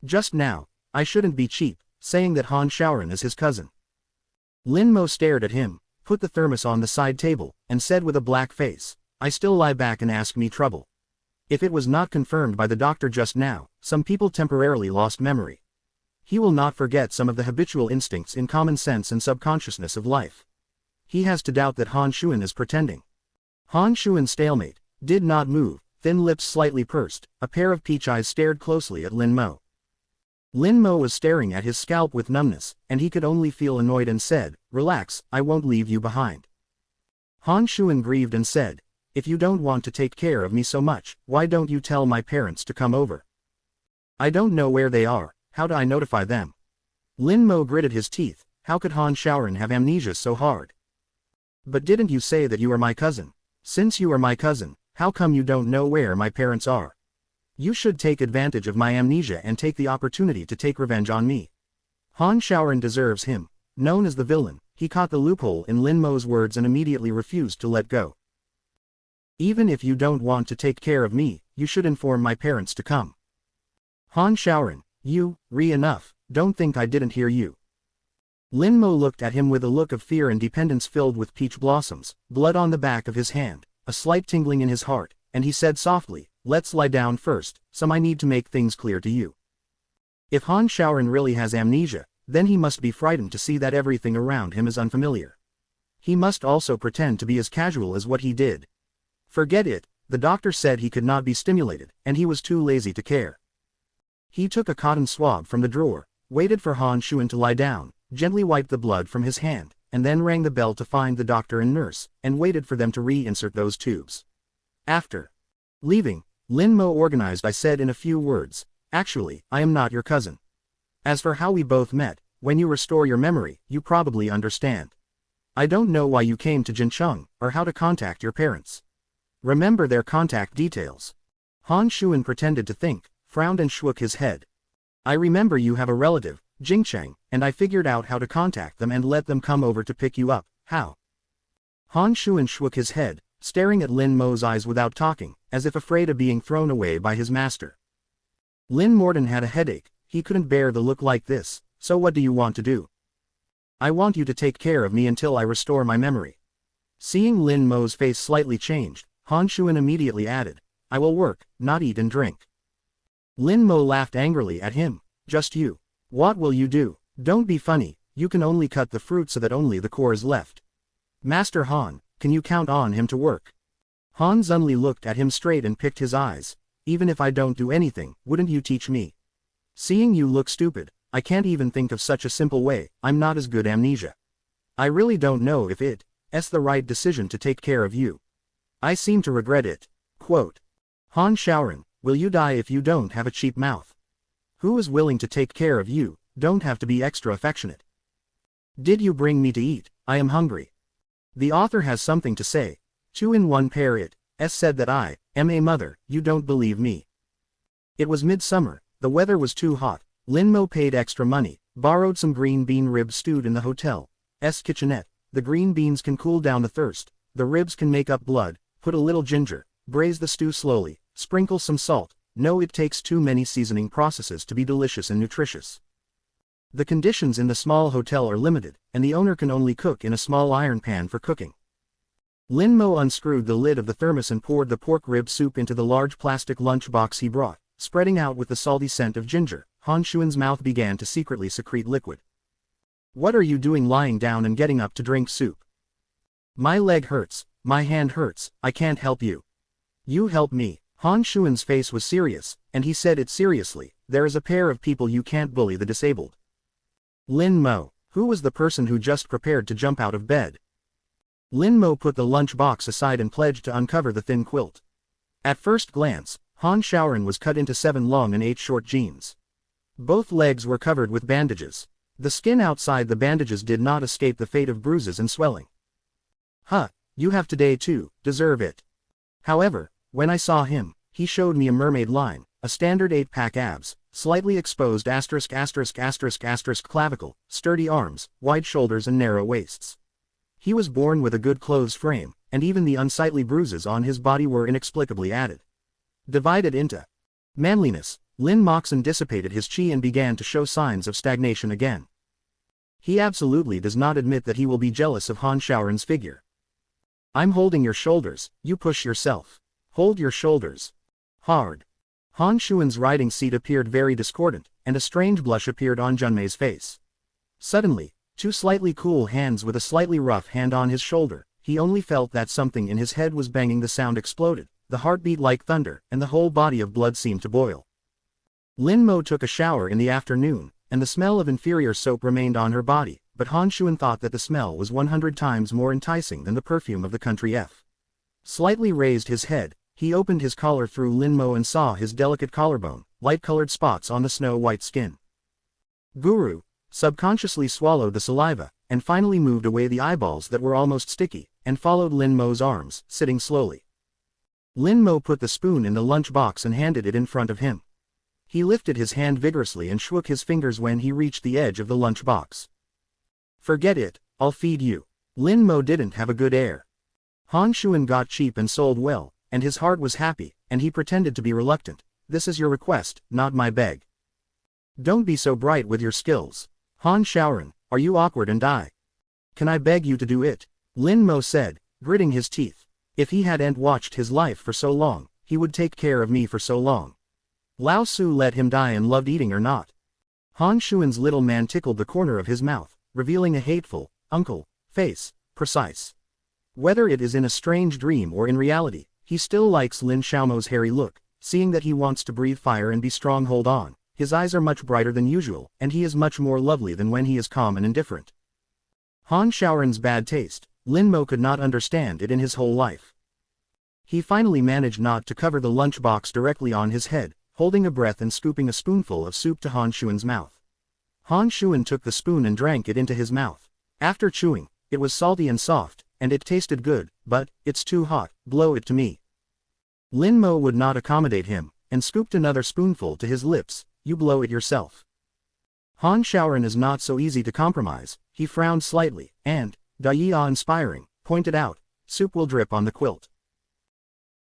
Just now, I shouldn't be cheap, saying that Han Shaoran is his cousin. Lin Mo stared at him, put the thermos on the side table, and said with a black face, I still lie back and ask me trouble. If it was not confirmed by the doctor just now, some people temporarily lost memory. He will not forget some of the habitual instincts in common sense and subconsciousness of life. He has to doubt that Han Shuan is pretending. Han Shuan's stalemate, did not move, thin lips slightly pursed, a pair of peach eyes stared closely at Lin Mo. Lin Mo was staring at his scalp with numbness, and he could only feel annoyed and said, relax, I won't leave you behind. Han Shuan grieved and said, if you don't want to take care of me so much, why don't you tell my parents to come over? I don't know where they are, how do I notify them? Lin Mo gritted his teeth, how could Han Shaoran have amnesia so hard? But didn't you say that you are my cousin? Since you are my cousin, how come you don't know where my parents are? You should take advantage of my amnesia and take the opportunity to take revenge on me. Han Shaoran deserves him. Known as the villain, he caught the loophole in Lin Mo's words and immediately refused to let go. Even if you don't want to take care of me, you should inform my parents to come. Han Shaoran, enough, don't think I didn't hear you. Lin Mo looked at him with a look of fear and dependence filled with peach blossoms, blood on the back of his hand, a slight tingling in his heart, and he said softly, "Let's lie down first, some I need to make things clear to you." If Han Shaoran really has amnesia, then he must be frightened to see that everything around him is unfamiliar. He must also pretend to be as casual as what he did. Forget it, the doctor said he could not be stimulated, and he was too lazy to care. He took a cotton swab from the drawer, waited for Han Shuan to lie down, gently wiped the blood from his hand, and then rang the bell to find the doctor and nurse, and waited for them to reinsert those tubes. After leaving, Lin Mo organized. "I said in a few words, actually, I am not your cousin. As for how we both met, when you restore your memory, you probably understand. I don't know why you came to Jincheng, or how to contact your parents. Remember their contact details." Han Shuan pretended to think, frowned and shook his head. "I remember you have a relative, Jingcheng, and I figured out how to contact them and let them come over to pick you up." "How?" Han Shuan shook his head, staring at Lin Mo's eyes without talking, as if afraid of being thrown away by his master. Lin Morden had a headache. He couldn't bear the look like this. "So what do you want to do?" "I want you to take care of me until I restore my memory." Seeing Lin Mo's face slightly changed, Han Shuan immediately added, "I will work, not eat and drink." Lin Mo laughed angrily at him. "Just you. What will you do? Don't be funny, you can only cut the fruit so that only the core is left. Master Han, can you count on him to work?" Han Zunli looked at him straight and picked his eyes. "Even if I don't do anything, wouldn't you teach me? Seeing you look stupid, I can't even think of such a simple way. I'm not as good amnesia. I really don't know if it's the right decision to take care of you. I seem to regret it." Quote, "Han Shaoran, will you die if you don't have a cheap mouth? Who is willing to take care of you, don't have to be extra affectionate. Did you bring me to eat? I am hungry." The author has something to say. Two in one pair. It said that I am a mother. You don't believe me. It was midsummer, the weather was too hot. Lin Mo paid extra money, borrowed some green bean ribs stewed in the hotel's kitchenette. The green beans can cool down the thirst, the ribs can make up blood. Put a little ginger, braise the stew slowly, sprinkle some salt. No, it takes too many seasoning processes to be delicious and nutritious. The conditions in the small hotel are limited, and the owner can only cook in a small iron pan for cooking. Lin Mo unscrewed the lid of the thermos and poured the pork rib soup into the large plastic lunch box he brought, spreading out with the salty scent of ginger. Han Shuan's mouth began to secretly secrete liquid. "What are you doing lying down and getting up to drink soup?" "My leg hurts, my hand hurts, I can't help you." "You help me." Han Shuan's face was serious, and he said it seriously. "There is a pair of people you can't bully, the disabled." Lin Mo, who was the person who just prepared to jump out of bed. Lin Mo put the lunch box aside and pledged to uncover the thin quilt. At first glance, Han Shaoran was cut into 7 long and 8 short jeans. Both legs were covered with bandages. The skin outside the bandages did not escape the fate of bruises and swelling. "Huh, you have today too, deserve it." However, when I saw him, he showed me a mermaid line, a standard 8-pack abs, slightly exposed clavicle, sturdy arms, wide shoulders and narrow waists. He was born with a good clothes frame, and even the unsightly bruises on his body were inexplicably added. Divided into manliness, Lin Moxon dissipated his chi and began to show signs of stagnation again. He absolutely does not admit that he will be jealous of Han Shaoran's figure. "I'm holding your shoulders, you push yourself. Hold your shoulders. Hard." Han Shuan's riding seat appeared very discordant, and a strange blush appeared on Junmei's face. Suddenly, 2 slightly cool hands with a slightly rough hand on his shoulder. He only felt that something in his head was banging. The sound exploded, the heart beat like thunder, and the whole body of blood seemed to boil. Lin Mo took a shower in the afternoon, and the smell of inferior soap remained on her body, but Han Shuan thought that the smell was 100 times more enticing than the perfume of the country F. Slightly raised his head, he opened his collar through Lin Mo and saw his delicate collarbone, light-colored spots on the snow-white skin. Guru subconsciously swallowed the saliva, and finally moved away the eyeballs that were almost sticky, and followed Lin Mo's arms, sitting slowly. Lin Mo put the spoon in the lunch box and handed it in front of him. He lifted his hand vigorously and shook his fingers when he reached the edge of the lunch box. "Forget it, I'll feed you." Lin Mo didn't have a good air. Han Shuan got cheap and sold well, and his heart was happy, and he pretended to be reluctant. "This is your request, not my beg. Don't be so bright with your skills. Han Shaoran, are you awkward and I? Can I beg you to do it?" Lin Mo said, gritting his teeth. If he hadn't watched his life for so long, he would take care of me for so long. Lao Tzu let him die and loved eating or not. Han Xuan's little man tickled the corner of his mouth, revealing a hateful, uncle, face, precise. Whether it is in a strange dream or in reality, he still likes Lin Xiaomo's hairy look, seeing that he wants to breathe fire and be strong. Hold on, his eyes are much brighter than usual, and he is much more lovely than when he is calm and indifferent. Han Xiaoran's bad taste, Lin Mo could not understand it in his whole life. He finally managed not to cover the lunchbox directly on his head, holding a breath and scooping a spoonful of soup to Han Xuan's mouth. Han Xuan took the spoon and drank it into his mouth. After chewing, it was salty and soft, and it tasted good, but, it's too hot, blow it to me. Lin Mo would not accommodate him, and scooped another spoonful to his lips. You blow it yourself. Han Xiaoran is not so easy to compromise. He frowned slightly, and, awe-inspiring, pointed out, soup will drip on the quilt.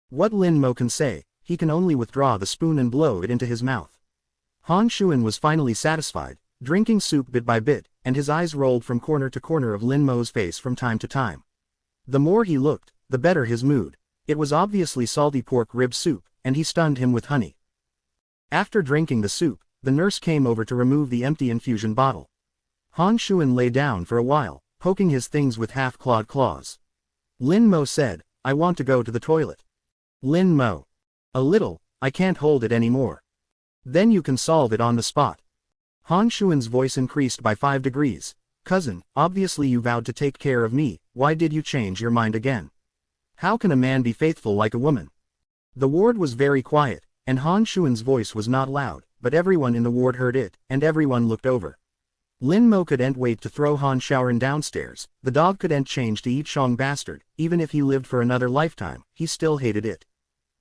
What Lin Mo can say, he can only withdraw the spoon and blow it into his mouth. Han Xuan was finally satisfied, drinking soup bit by bit, and his eyes rolled from corner to corner of Lin Mo's face from time to time. The more he looked, the better his mood. It was obviously salty pork rib soup, and he stunned him with honey. After drinking the soup, the nurse came over to remove the empty infusion bottle. Han Xuan lay down for a while, poking his things with half-clawed claws. Lin Mo said, I want to go to the toilet. Lin Mo. A little, I can't hold it anymore. Then you can solve it on the spot. Han Xuan's voice increased by 5 degrees. Cousin, obviously you vowed to take care of me, why did you change your mind again? How can a man be faithful like a woman? The ward was very quiet, and Han Xuan's voice was not loud, but everyone in the ward heard it, and everyone looked over. Lin Mo couldn't wait to throw Han Xiaoran downstairs. The dog couldn't change to eat Shang bastard, even if he lived for another lifetime, he still hated it.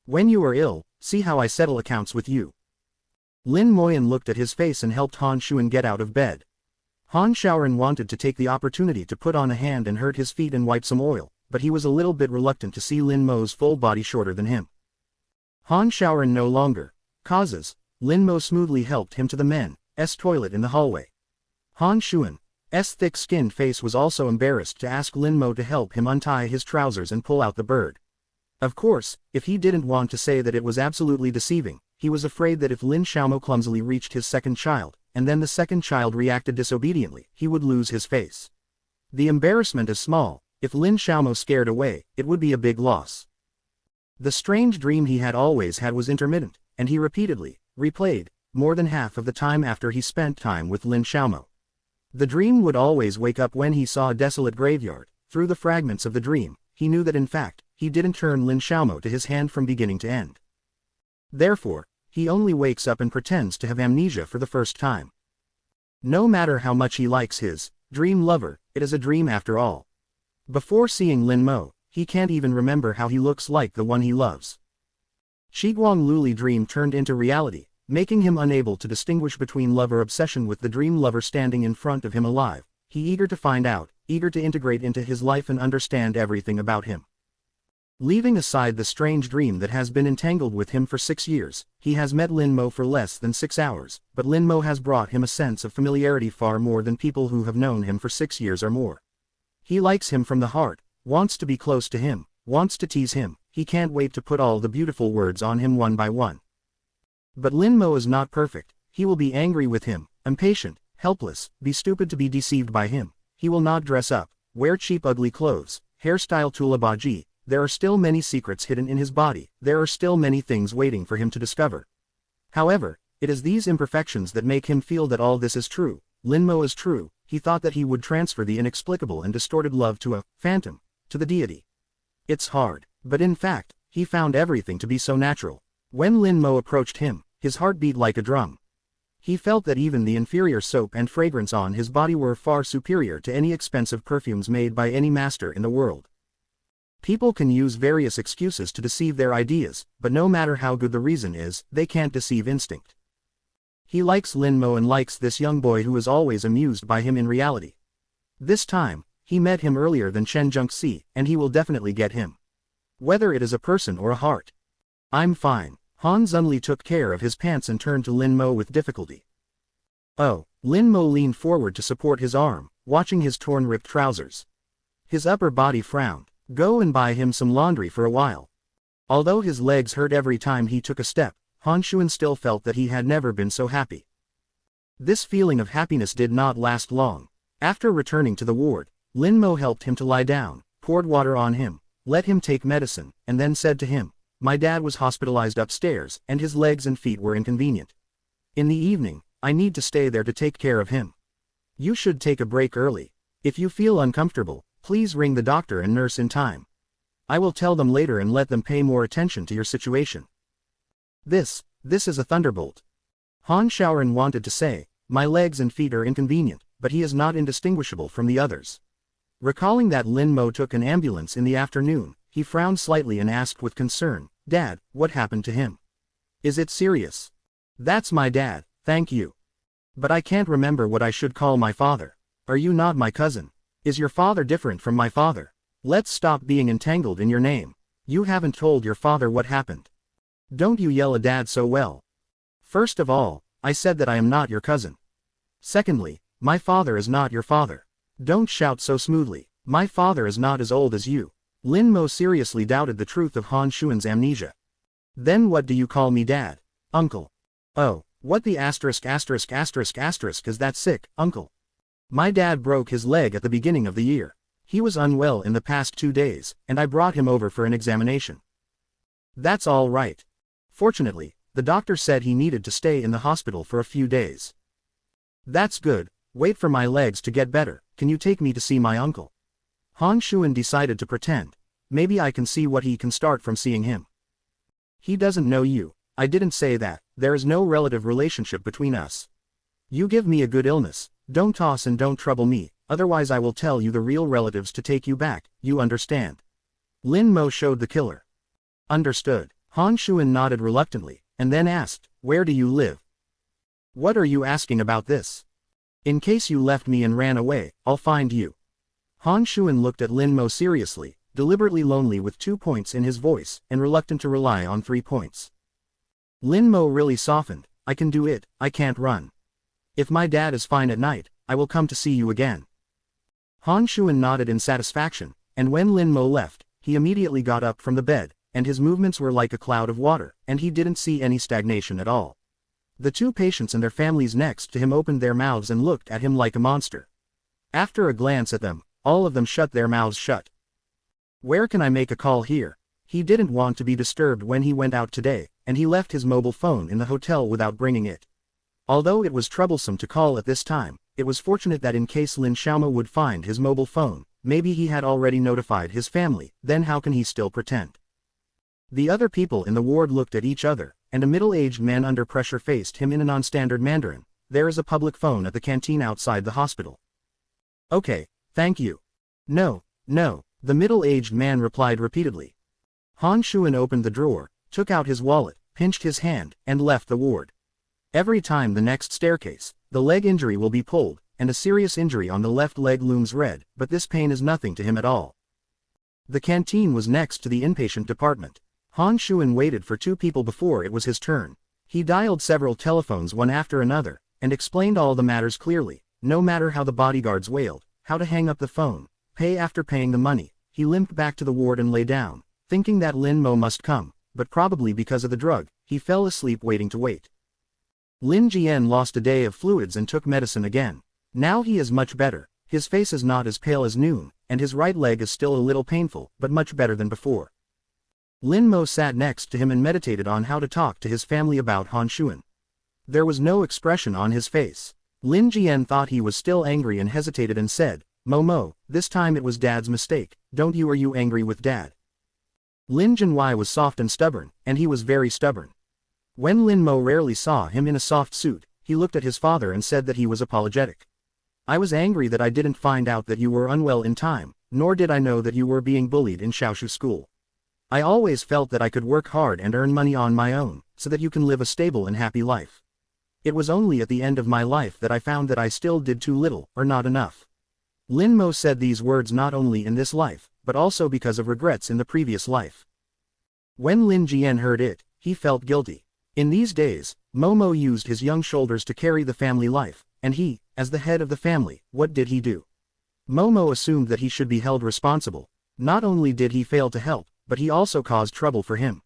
When you are ill, see how I settle accounts with you. Lin Moyan looked at his face and helped Han Xuan get out of bed. Han Xiaoran wanted to take the opportunity to put on a hand and hurt his feet and wipe some oil, but he was a little bit reluctant to see Lin Mo's full body shorter than him. Han Xiaoran no longer causes. Lin Mo smoothly helped him to the men's toilet in the hallway. Han Xuan's thick-skinned face was also embarrassed to ask Lin Mo to help him untie his trousers and pull out the bird. Of course, if he didn't want to say that it was absolutely deceiving, he was afraid that if Lin Xiaomo clumsily reached his second child, and then the second child reacted disobediently, he would lose his face. The embarrassment is small. If Lin Xiaomo scared away, it would be a big loss. The strange dream he had always had was intermittent, and he repeatedly replayed more than half of the time after he spent time with Lin Xiaomo. The dream would always wake up when he saw a desolate graveyard. Through the fragments of the dream, he knew that in fact, he didn't turn Lin Xiaomo to his hand from beginning to end. Therefore, he only wakes up and pretends to have amnesia for the first time. No matter how much he likes his dream lover, it is a dream after all. Before seeing Lin Mo, he can't even remember how he looks like the one he loves. Shiguang Luli dream turned into reality, making him unable to distinguish between love or obsession with the dream lover standing in front of him alive. He eager to find out, eager to integrate into his life and understand everything about him. Leaving aside the strange dream that has been entangled with him for 6 years, he has met Lin Mo for less than 6 hours, but Lin Mo has brought him a sense of familiarity far more than people who have known him for 6 years or more. He likes him from the heart, wants to be close to him, wants to tease him, he can't wait to put all the beautiful words on him one by one. But Lin Mo is not perfect, he will be angry with him, impatient, helpless, be stupid to be deceived by him. He will not dress up, wear cheap ugly clothes, hairstyle tulabaji. There are still many secrets hidden in his body, there are still many things waiting for him to discover. However, it is these imperfections that make him feel that all this is true. Lin Mo is true. He thought that he would transfer the inexplicable and distorted love to a phantom, to the deity. It's hard, but in fact, he found everything to be so natural. When Lin Mo approached him, his heart beat like a drum. He felt that even the inferior soap and fragrance on his body were far superior to any expensive perfumes made by any master in the world. People can use various excuses to deceive their ideas, but no matter how good the reason is, they can't deceive instinct. He likes Lin Mo and likes this young boy who is always amused by him in reality. This time, he met him earlier than Chen Zhengxi, and he will definitely get him. Whether it is a person or a heart. I'm fine. Han Zunli took care of his pants and turned to Lin Mo with difficulty. Oh, Lin Mo leaned forward to support his arm, watching his torn ripped trousers. His upper body frowned. Go and buy him some laundry for a while. Although his legs hurt every time he took a step, Han Shuan still felt that he had never been so happy. This feeling of happiness did not last long. After returning to the ward, Lin Mo helped him to lie down, poured water on him, let him take medicine, and then said to him, "My dad was hospitalized upstairs, and his legs and feet were inconvenient. In the evening, I need to stay there to take care of him. You should take a break early. If you feel uncomfortable, please ring the doctor and nurse in time. I will tell them later and let them pay more attention to your situation." This is a thunderbolt. Han Shaoran wanted to say, "My legs and feet are inconvenient," but he is not indistinguishable from the others. Recalling that Lin Mo took an ambulance in the afternoon, he frowned slightly and asked with concern, "Dad, what happened to him? Is it serious?" "That's my dad, thank you. But I can't remember what I should call my father. Are you not my cousin? Is your father different from my father? Let's stop being entangled in your name. You haven't told your father what happened. Don't you yell at Dad so well. First of all, I said that I am not your cousin. Secondly, my father is not your father. Don't shout so smoothly. My father is not as old as you." Lin Mo seriously doubted the truth of Han Shuan's amnesia. "Then what do you call me, Dad? Uncle." "Oh, what the asterisk is that sick, uncle? My dad broke his leg at the beginning of the year. He was unwell in the past 2 days, and I brought him over for an examination." "That's all right. Fortunately, the doctor said he needed to stay in the hospital for a few days." "That's good. Wait for my legs to get better. Can you take me to see my uncle?" Han Shuan decided to pretend. "Maybe I can see what he can start from seeing him." "He doesn't know you. I didn't say that. There is no relative relationship between us. You give me a good illness. Don't toss and don't trouble me, otherwise I will tell you the real relatives to take you back, you understand?" Lin Mo showed the killer. "Understood." Han Shuan nodded reluctantly, and then asked, "Where do you live?" "What are you asking about this? In case you left me and ran away, I'll find you." Han Shuan looked at Lin Mo seriously, deliberately lonely with 2 points in his voice, and reluctant to rely on 3 points. Lin Mo really softened. "I can do it, I can't run. If my dad is fine at night, I will come to see you again." Han Shuan nodded in satisfaction, and when Lin Mo left, he immediately got up from the bed, and his movements were like a cloud of water, and he didn't see any stagnation at all. The 2 patients and their families next to him opened their mouths and looked at him like a monster. After a glance at them, all of them shut their mouths shut. "Where can I make a call here?" He didn't want to be disturbed when he went out today, and he left his mobile phone in the hotel without bringing it. Although it was troublesome to call at this time, it was fortunate that in case Lin Xiaomo would find his mobile phone, maybe he had already notified his family, then how can he still pretend? The other people in the ward looked at each other, and a middle-aged man under pressure faced him in a non-standard Mandarin. "There is a public phone at the canteen outside the hospital." "Okay, thank you." No, the middle-aged man replied repeatedly. Han Shuan opened the drawer, took out his wallet, pinched his hand, and left the ward. Every time the next staircase, the leg injury will be pulled, and a serious injury on the left leg looms red, but this pain is nothing to him at all. The canteen was next to the inpatient department. Han Shuan waited for 2 people before it was his turn. He dialed several telephones one after another, and explained all the matters clearly, no matter how the bodyguards wailed, how to hang up the phone, pay after paying the money. He limped back to the ward and lay down, thinking that Lin Mo must come, but probably because of the drug, he fell asleep waiting to wait. Lin Jian lost a day of fluids and took medicine again. Now he is much better, his face is not as pale as noon, and his right leg is still a little painful, but much better than before. Lin Mo sat next to him and meditated on how to talk to his family about Han Shuan. There was no expression on his face. Lin Jian thought he was still angry and hesitated and said, Mo, this time it was Dad's mistake, don't you? Are you angry with Dad?" Lin Jinwei was soft and stubborn, and he was very stubborn. When Lin Mo rarely saw him in a soft suit, he looked at his father and said that he was apologetic. "I was angry that I didn't find out that you were unwell in time, nor did I know that you were being bullied in Shaoshu school. I always felt that I could work hard and earn money on my own, so that you can live a stable and happy life. It was only at the end of my life that I found that I still did too little, or not enough." Lin Mo said these words not only in this life, but also because of regrets in the previous life. When Lin Jian heard it, he felt guilty. In these days, Momo used his young shoulders to carry the family life, and he, as the head of the family, what did he do? Momo assumed that he should be held responsible. Not only did he fail to help, but he also caused trouble for him.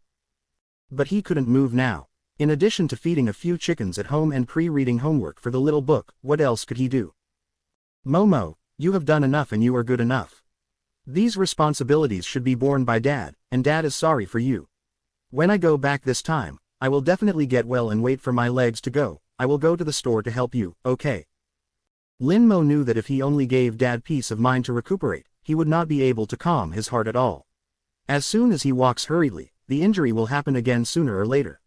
But he couldn't move now. In addition to feeding a few chickens at home and pre-reading homework for the little book, what else could he do? Momo, you have done enough and you are good enough. These responsibilities should be borne by Dad, and Dad is sorry for you. When I go back this time, I will definitely get well and wait for my legs to go. I will go to the store to help you, okay? Lin Mo knew that if he only gave Dad peace of mind to recuperate, he would not be able to calm his heart at all. As soon as he walks hurriedly, the injury will happen again sooner or later.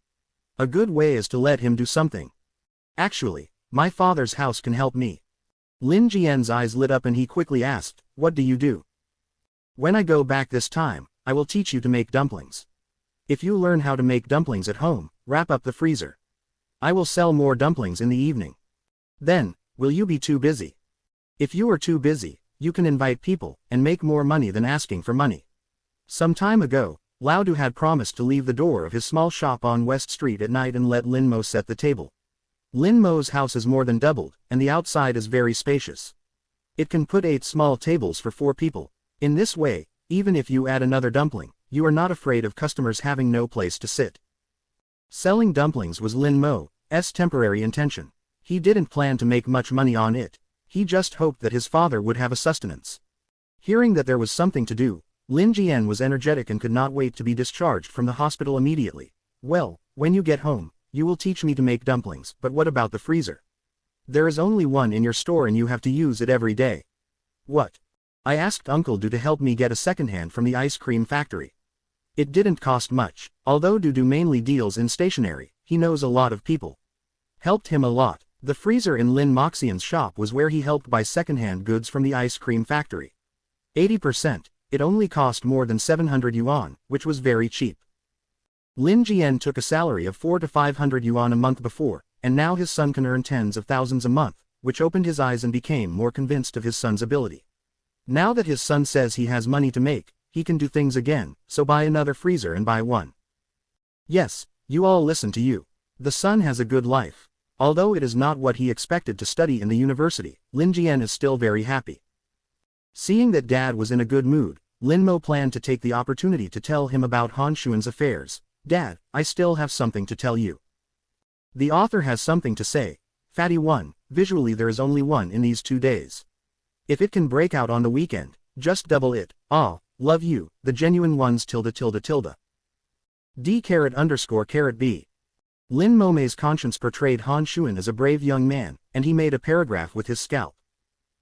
A good way is to let him do something. Actually, my father's house can help me. Lin Jian's eyes lit up and he quickly asked, what do you do? When I go back this time, I will teach you to make dumplings. If you learn how to make dumplings at home, wrap up the freezer. I will sell more dumplings in the evening. Then, will you be too busy? If you are too busy, you can invite people, and make more money than asking for money. Some time ago, Lao Du had promised to leave the door of his small shop on West Street at night and let Lin Mo set the table. Lin Mo's house is more than doubled, and the outside is very spacious. It can put 8 small tables for 4 people. In this way, even if you add another dumpling, you are not afraid of customers having no place to sit. Selling dumplings was Lin Mo's temporary intention. He didn't plan to make much money on it. He just hoped that his father would have a sustenance. Hearing that there was something to do, Lin Jian was energetic and could not wait to be discharged from the hospital immediately. Well, when you get home, you will teach me to make dumplings, but what about the freezer? There is only one in your store and you have to use it every day. What? I asked Uncle Du to help me get a second-hand from the ice cream factory. It didn't cost much, although Du mainly deals in stationery, he knows a lot of people. Helped him a lot. The freezer in Lin Moxian's shop was where he helped buy second-hand goods from the ice cream factory. 80%, it only cost more than 700 yuan, which was very cheap. Lin Jian took a salary of 400 to 500 yuan a month before, and now his son can earn tens of thousands a month, which opened his eyes and became more convinced of his son's ability. Now that his son says he has money to make, he can do things again, so buy another freezer and buy one. Yes, you all listen to you. The son has a good life. Although it is not what he expected to study in the university, Lin Jian is still very happy. Seeing that Dad was in a good mood, Lin Mo planned to take the opportunity to tell him about Han Xuan's affairs. Dad, I still have something to tell you. The author has something to say. Fatty 1, visually there is only one in these 2 days. If it can break out on the weekend, just double it. Ah, love you, the genuine ones tilde. D__B. Lin Mome's conscience portrayed Han Xuan as a brave young man, and he made a paragraph with his scalp.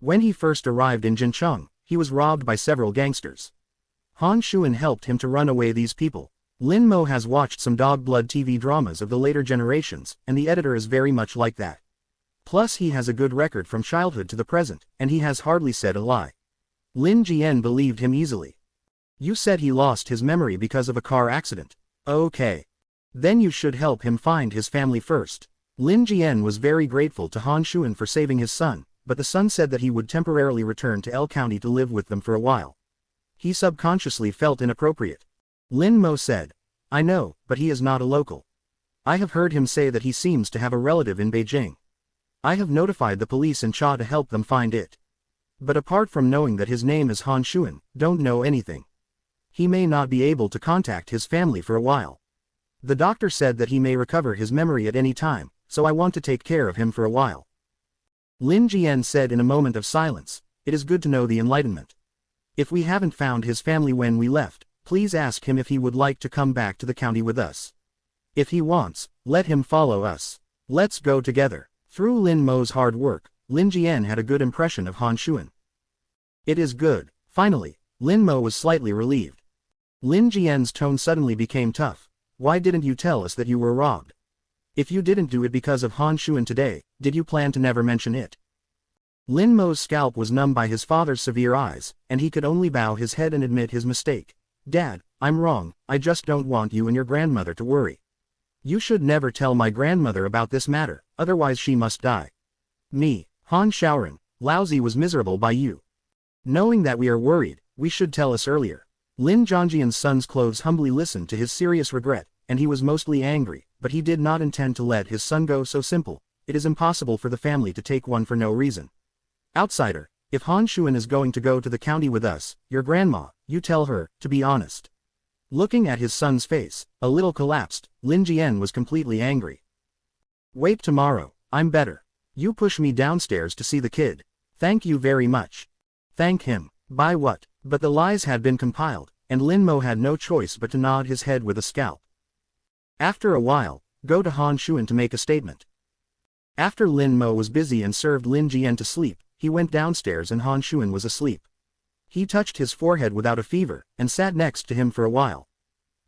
When he first arrived in Jincheng, he was robbed by several gangsters. Han Xuan helped him to run away these people. Lin Mo has watched some dog blood TV dramas of the later generations, and the editor is very much like that. Plus he has a good record from childhood to the present, and he has hardly said a lie. Lin Jian believed him easily. You said he lost his memory because of a car accident. Okay. Then you should help him find his family first. Lin Jian was very grateful to Han Xuan for saving his son, but the son said that he would temporarily return to L County to live with them for a while. He subconsciously felt inappropriate. Lin Mo said, I know, but he is not a local. I have heard him say that he seems to have a relative in Beijing. I have notified the police in Cha to help them find it. But apart from knowing that his name is Han Xuan, don't know anything. He may not be able to contact his family for a while. The doctor said that he may recover his memory at any time, so I want to take care of him for a while. Lin Jian said in a moment of silence, it is good to know the enlightenment. If we haven't found his family when we left, please ask him if he would like to come back to the county with us. If he wants, let him follow us. Let's go together. Through Lin Mo's hard work, Lin Jian had a good impression of Han Xuan. It is good. Finally, Lin Mo was slightly relieved. Lin Jian's tone suddenly became tough. Why didn't you tell us that you were robbed? If you didn't do it because of Han Xuan today, did you plan to never mention it? Lin Mo's scalp was numb by his father's severe eyes, and he could only bow his head and admit his mistake. Dad, I'm wrong, I just don't want you and your grandmother to worry. You should never tell my grandmother about this matter, otherwise she must die. Me, Han Shaoran, Laozi was miserable by you. Knowing that we are worried, we should tell us earlier. Lin Zhangjian's son's clothes humbly listened to his serious regret, and he was mostly angry, but he did not intend to let his son go so simple. It is impossible for the family to take one for no reason. Outsider, If Han Shuan is going to go to the county with us, your grandma, you tell her, to be honest. Looking at his son's face, a little collapsed, Lin Jian was completely angry. Wait tomorrow, I'm better. You push me downstairs to see the kid. Thank you very much. Thank him. By what? But the lies had been compiled, and Lin Mo had no choice but to nod his head with a scalp. After a while, go to Han Shuan to make a statement. After Lin Mo was busy and served Lin Jian to sleep, he went downstairs and Han Shuan was asleep. He touched his forehead without a fever, and sat next to him for a while.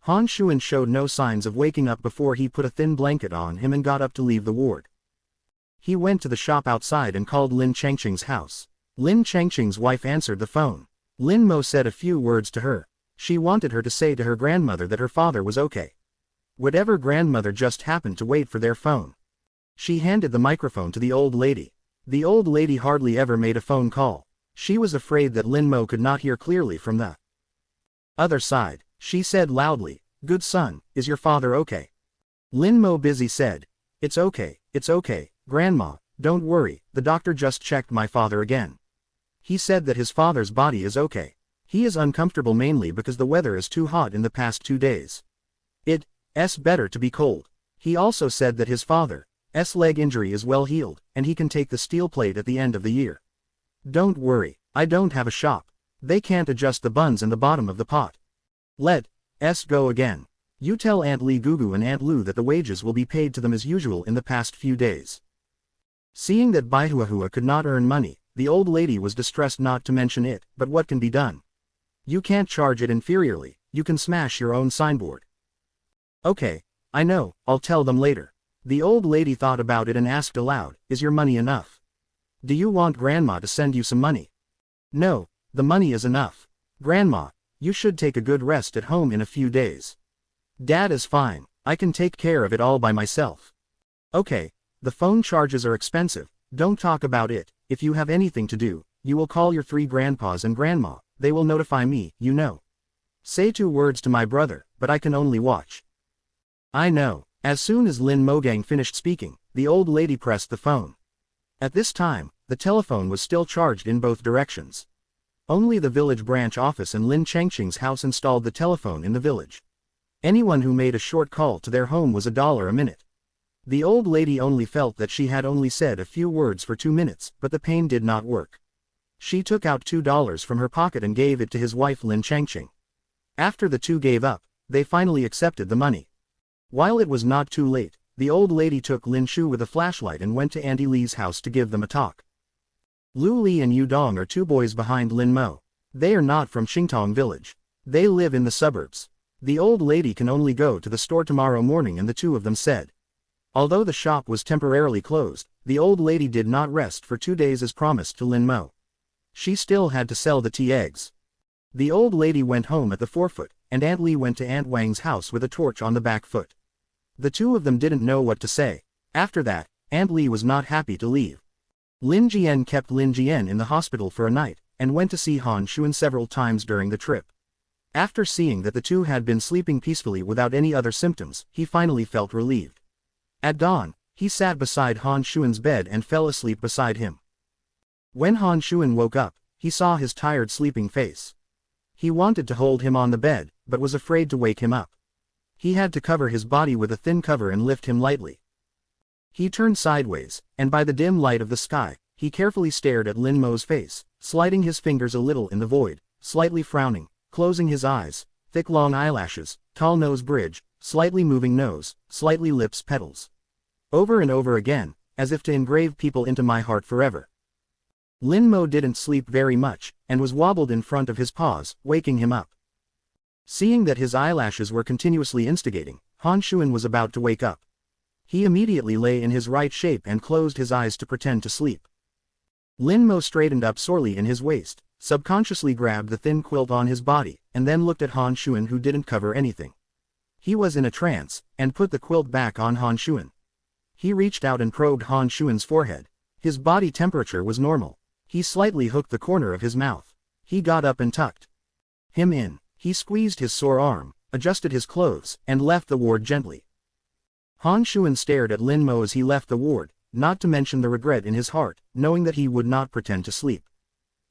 Han Shuan showed no signs of waking up before he put a thin blanket on him and got up to leave the ward. He went to the shop outside and called Lin Chengqing's house. Lin Chengqing's wife answered the phone. Lin Mo said a few words to her. She wanted her to say to her grandmother that her father was okay. Whatever grandmother just happened to wait for their phone. She handed the microphone to the old lady. The old lady hardly ever made a phone call. She was afraid that Lin Mo could not hear clearly from the other side. She said loudly, "Good son, is your father okay?" Lin Mo busy said, it's okay, grandma, don't worry, the doctor just checked my father again. He said that his father's body is okay. He is uncomfortable mainly because the weather is too hot in the past 2 days. It's better to be cold. He also said that his father's leg injury is well healed, and he can take the steel plate at the end of the year. Don't worry, I don't have a shop. They can't adjust the buns in the bottom of the pot. Let's go again. You tell Aunt Li Gugu and Aunt Lu that the wages will be paid to them as usual in the past few days. Seeing that Baihuahua could not earn money, the old lady was distressed not to mention it, but what can be done? You can't charge it inferiorly, you can smash your own signboard. Okay, I know, I'll tell them later. The old lady thought about it and asked aloud, is your money enough? Do you want grandma to send you some money? No, the money is enough. Grandma, you should take a good rest at home in a few days. Dad is fine, I can take care of it all by myself. Okay, the phone charges are expensive, don't talk about it. If you have anything to do, you will call your 3 grandpas and grandma, they will notify me, you know. Say 2 words to my brother, but I can only watch. I know. As soon as Lin Mogang finished speaking, the old lady pressed the phone. At this time, the telephone was still charged in both directions. Only the village branch office and Lin Chengqing's house installed the telephone in the village. Anyone who made a short call to their home was $1 a minute. The old lady only felt that she had only said a few words for 2 minutes, but the pain did not work. She took out $2 from her pocket and gave it to his wife Lin Chengqing. After the 2 gave up, they finally accepted the money. While it was not too late, the old lady took Lin Shu with a flashlight and went to Auntie Li's house to give them a talk. Lu Li and Yu Dong are 2 boys behind Lin Mo. They are not from Xingtong village. They live in the suburbs. The old lady can only go to the store tomorrow morning and the 2 of them said. Although the shop was temporarily closed, the old lady did not rest for 2 days as promised to Lin Mo. She still had to sell the tea eggs. The old lady went home at the forefoot, and Aunt Li went to Aunt Wang's house with a torch on the back foot. The 2 of them didn't know what to say. After that, Aunt Li was not happy to leave. Lin Jian kept Lin Jian in the hospital for a night, and went to see Han Shuan several times during the trip. After seeing that the 2 had been sleeping peacefully without any other symptoms, he finally felt relieved. At dawn, he sat beside Han Shuan's bed and fell asleep beside him. When Han Shuan woke up, he saw his tired sleeping face. He wanted to hold him on the bed, but was afraid to wake him up. He had to cover his body with a thin cover and lift him lightly. He turned sideways, and by the dim light of the sky, he carefully stared at Lin Mo's face, sliding his fingers a little in the void, slightly frowning, closing his eyes, thick long eyelashes, tall nose bridge, slightly moving nose, slightly lips petals. Over and over again, as if to engrave people into my heart forever. Lin Mo didn't sleep very much, and was wobbled in front of his paws, waking him up. Seeing that his eyelashes were continuously instigating, Han Shuan was about to wake up. He immediately lay in his right shape and closed his eyes to pretend to sleep. Lin Mo straightened up sorely in his waist, subconsciously grabbed the thin quilt on his body, and then looked at Han Shuan who didn't cover anything. He was in a trance, and put the quilt back on Han Shuan. He reached out and probed Han Shuan's forehead. His body temperature was normal. He slightly hooked the corner of his mouth. He got up and tucked him in. He squeezed his sore arm, adjusted his clothes, and left the ward gently. Han Shuan stared at Lin Mo as he left the ward, not to mention the regret in his heart, knowing that he would not pretend to sleep.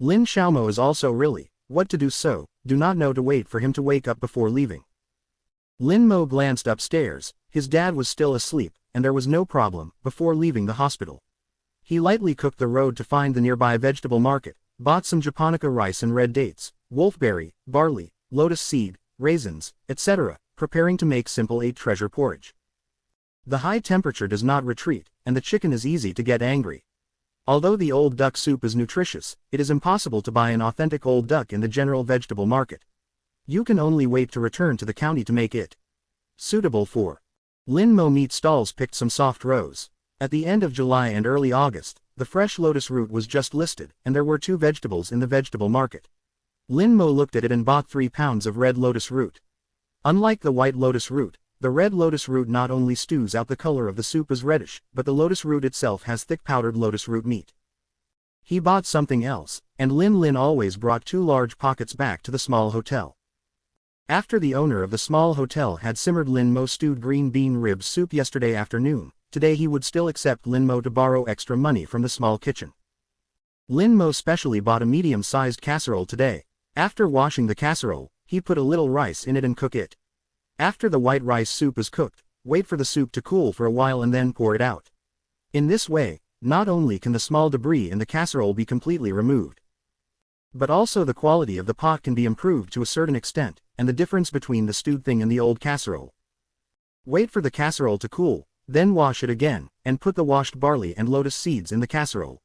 Lin Xiaomo is also really, what to do, so do not know to wait for him to wake up before leaving. Lin Mo glanced upstairs. His dad was still asleep, and there was no problem. Before leaving the hospital, he lightly cooked the road to find the nearby vegetable market, bought some japonica rice and red dates, wolfberry, barley, lotus seed, raisins, etc., preparing to make simple 8-treasure porridge. The high temperature does not retreat, and the chicken is easy to get angry. Although the old duck soup is nutritious, it is impossible to buy an authentic old duck in the general vegetable market. You can only wait to return to the county to make it suitable for Lin Mo meat stalls. Picked some soft roes. At the end of July and early August, the fresh lotus root was just listed, and there were 2 vegetables in the vegetable market. Lin Mo looked at it and bought 3 pounds of red lotus root. Unlike the white lotus root, the red lotus root not only stews out the color of the soup as reddish, but the lotus root itself has thick powdered lotus root meat. He bought something else, and Lin always brought 2 large pockets back to the small hotel. After the owner of the small hotel had simmered Lin Mo stewed green bean rib soup yesterday afternoon, today he would still accept Lin Mo to borrow extra money from the small kitchen. Lin Mo specially bought a medium-sized casserole today. After washing the casserole, he put a little rice in it and cook it. After the white rice soup is cooked, wait for the soup to cool for a while and then pour it out. In this way, not only can the small debris in the casserole be completely removed, but also the quality of the pot can be improved to a certain extent, and the difference between the stewed thing and the old casserole. Wait for the casserole to cool, then wash it again, and put the washed barley and lotus seeds in the casserole.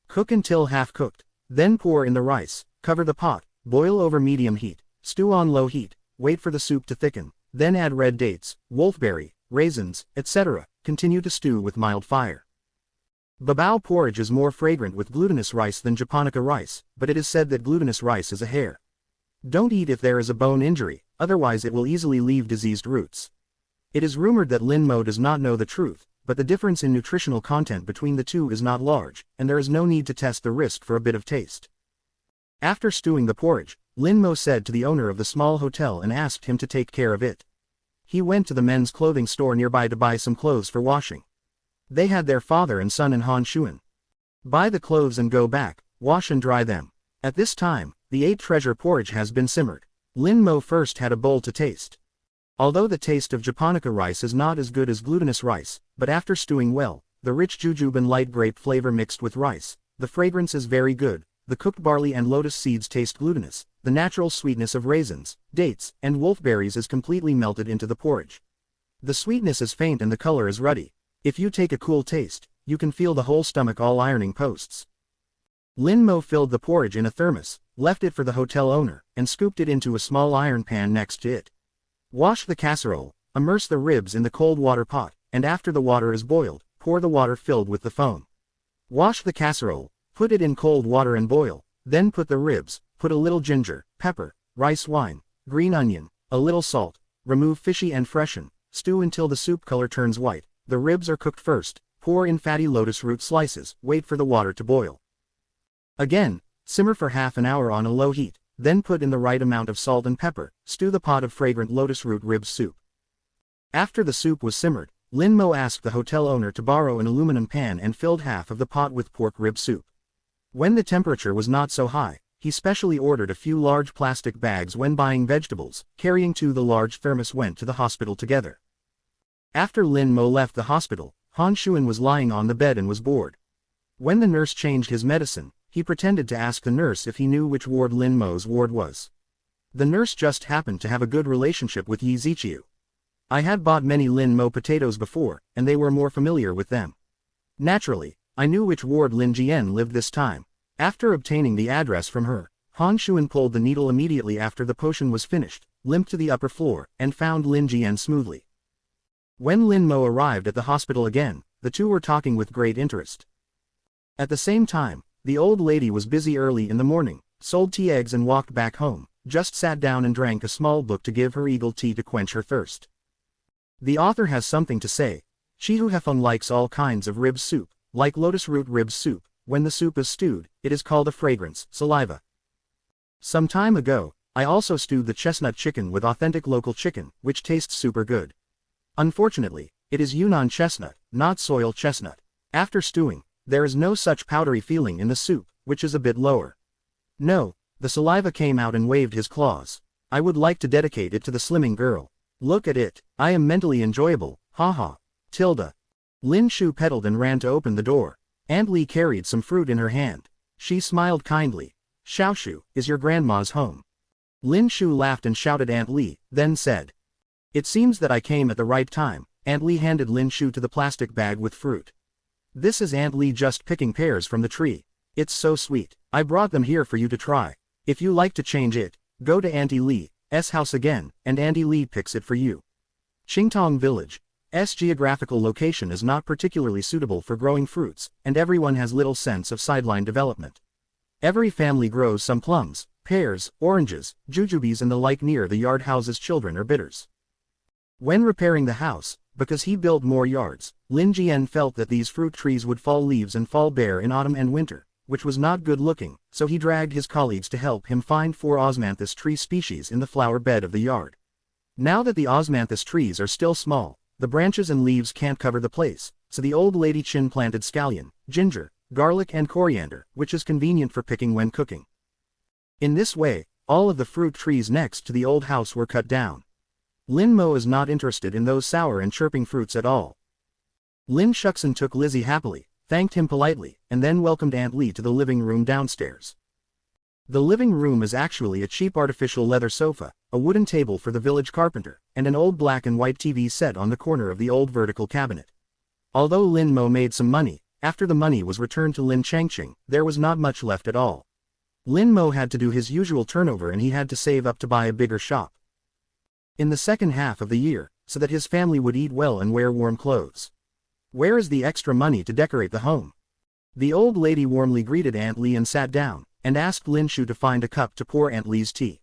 Cook until half cooked, then pour in the rice, cover the pot, boil over medium heat, stew on low heat, wait for the soup to thicken, then add red dates, wolfberry, raisins, etc., continue to stew with mild fire. Babao porridge is more fragrant with glutinous rice than japonica rice, but it is said that glutinous rice is a hair. Don't eat if there is a bone injury, otherwise it will easily leave diseased roots. It is rumored that Lin Mo does not know the truth, but the difference in nutritional content between the two is not large, and there is no need to test the risk for a bit of taste. After stewing the porridge, Lin Mo said to the owner of the small hotel and asked him to take care of it. He went to the men's clothing store nearby to buy some clothes for washing. They had their father and son in Han Shuan. Buy the clothes and go back, wash and dry them. At this time, the 8-treasure porridge has been simmered. Lin Mo first had a bowl to taste. Although the taste of japonica rice is not as good as glutinous rice, but after stewing well, the rich jujube and light grape flavor mixed with rice, the fragrance is very good. The cooked barley and lotus seeds taste glutinous, the natural sweetness of raisins, dates, and wolfberries is completely melted into the porridge. The sweetness is faint and the color is ruddy. If you take a cool taste, you can feel the whole stomach all ironing posts. Lin Mo filled the porridge in a thermos, left it for the hotel owner, and scooped it into a small iron pan next to it. Wash the casserole, immerse the ribs in the cold water pot, and after the water is boiled, pour the water filled with the foam. Wash the casserole, put it in cold water and boil, then put the ribs, put a little ginger, pepper, rice wine, green onion, a little salt, remove fishy and freshen, stew until the soup color turns white. The ribs are cooked first, pour in fatty lotus root slices, wait for the water to boil. Again, simmer for half an hour on a low heat, then put in the right amount of salt and pepper, stew the pot of fragrant lotus root rib soup. After the soup was simmered, Lin Mo asked the hotel owner to borrow an aluminum pan and filled half of the pot with pork rib soup. When the temperature was not so high, he specially ordered a few large plastic bags when buying vegetables. Carrying the large thermos went to the hospital together. After Lin Mo left the hospital, Han Shuan was lying on the bed and was bored. When the nurse changed his medicine, he pretended to ask the nurse if he knew which ward Lin Mo's ward was. The nurse just happened to have a good relationship with Yi Ziqiu. I had bought many Lin Mo potatoes before, and they were more familiar with them. Naturally, I knew which ward Lin Jian lived this time. After obtaining the address from her, Han Shuan pulled the needle immediately after the potion was finished, limped to the upper floor, and found Lin Jian smoothly. When Lin Mo arrived at the hospital again, the two were talking with great interest. At the same time, the old lady was busy early in the morning, sold tea eggs and walked back home, just sat down and drank a small book to give her eagle tea to quench her thirst. The author has something to say. Chihu Hefeng likes all kinds of rib soup, like lotus root rib soup. When the soup is stewed, it is called a fragrance, saliva. Some time ago, I also stewed the chestnut chicken with authentic local chicken, which tastes super good. Unfortunately, it is Yunnan chestnut, not soil chestnut. After stewing, there is no such powdery feeling in the soup, which is a bit lower. No, the saliva came out and waved his claws. I would like to dedicate it to the slimming girl. Look at it, I am mentally enjoyable, haha. Tilda. Lin Shu pedaled and ran to open the door. Aunt Lee carried some fruit in her hand. She smiled kindly. Xiaoshu, is your grandma's home? Lin Shu laughed and shouted Aunt Lee, then said. It seems that I came at the right time. Aunt Lee handed Lin Shu to the plastic bag with fruit. This is Aunt Lee just picking pears from the tree. It's so sweet. I brought them here for you to try. If you like to change it, go to Auntie Lee's house again, and Auntie Lee picks it for you. Qingtong Village's geographical location is not particularly suitable for growing fruits, and everyone has little sense of sideline development. Every family grows some plums, pears, oranges, jujubes and the like near the yard houses children are bitters. When repairing the house, because he built more yards, Lin Jian felt that these fruit trees would fall leaves and fall bare in autumn and winter, which was not good looking, so he dragged his colleagues to help him find 4 osmanthus tree species in the flower bed of the yard. Now that the osmanthus trees are still small, the branches and leaves can't cover the place, so the old lady Chin planted scallion, ginger, garlic and coriander, which is convenient for picking when cooking. In this way, all of the fruit trees next to the old house were cut down. Lin Mo is not interested in those sour and chirping fruits at all. Lin Shuxin took Lizzie happily, thanked him politely, and then welcomed Aunt Lee to the living room downstairs. The living room is actually a cheap artificial leather sofa, a wooden table for the village carpenter, and an old black and white TV set on the corner of the old vertical cabinet. Although Lin Mo made some money, after the money was returned to Lin Changqing, there was not much left at all. Lin Mo had to do his usual turnover and he had to save up to buy a bigger shop in the second half of the year, so that his family would eat well and wear warm clothes. Where is the extra money to decorate the home? The old lady warmly greeted Aunt Lee and sat down, and asked Lin Shu to find a cup to pour Aunt Lee's tea.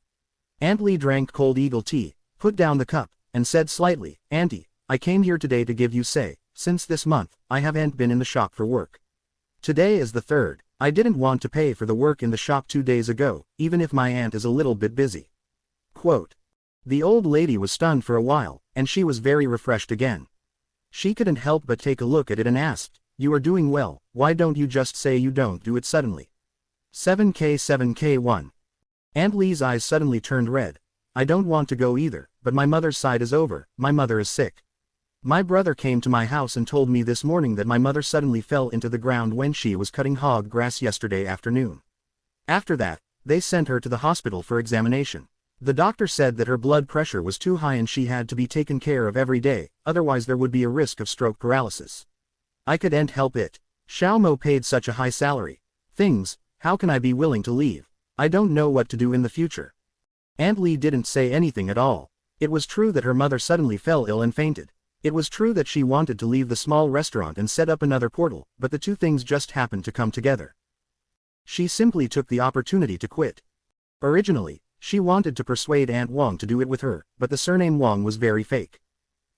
Aunt Lee drank cold eagle tea, put down the cup, and said slightly, Auntie, I came here today to give you say, since this month, I haven't been in the shop for work. Today is the 3rd, I didn't want to pay for the work in the shop 2 days ago, even if my aunt is a little bit busy. Quote. The old lady was stunned for a while, and she was very refreshed again. She couldn't help but take a look at it and asked, You are doing well, why don't you just say you don't do it suddenly? 7K7K1. Aunt Lee's eyes suddenly turned red. I don't want to go either, but my mother's side is over, my mother is sick. My brother came to my house and told me this morning that my mother suddenly fell into the ground when she was cutting hog grass yesterday afternoon. After that, they sent her to the hospital for examination. The doctor said that her blood pressure was too high and she had to be taken care of every day, otherwise there would be a risk of stroke paralysis. I couldn't help it. Xiao Mo paid such a high salary. How can I be willing to leave? I don't know what to do in the future. Aunt Lee didn't say anything at all. It was true that her mother suddenly fell ill and fainted. It was true that she wanted to leave the small restaurant and set up another portal, but the two things just happened to come together. She simply took the opportunity to quit. Originally, she wanted to persuade Aunt Wang to do it with her, but the surname Wang was very fake.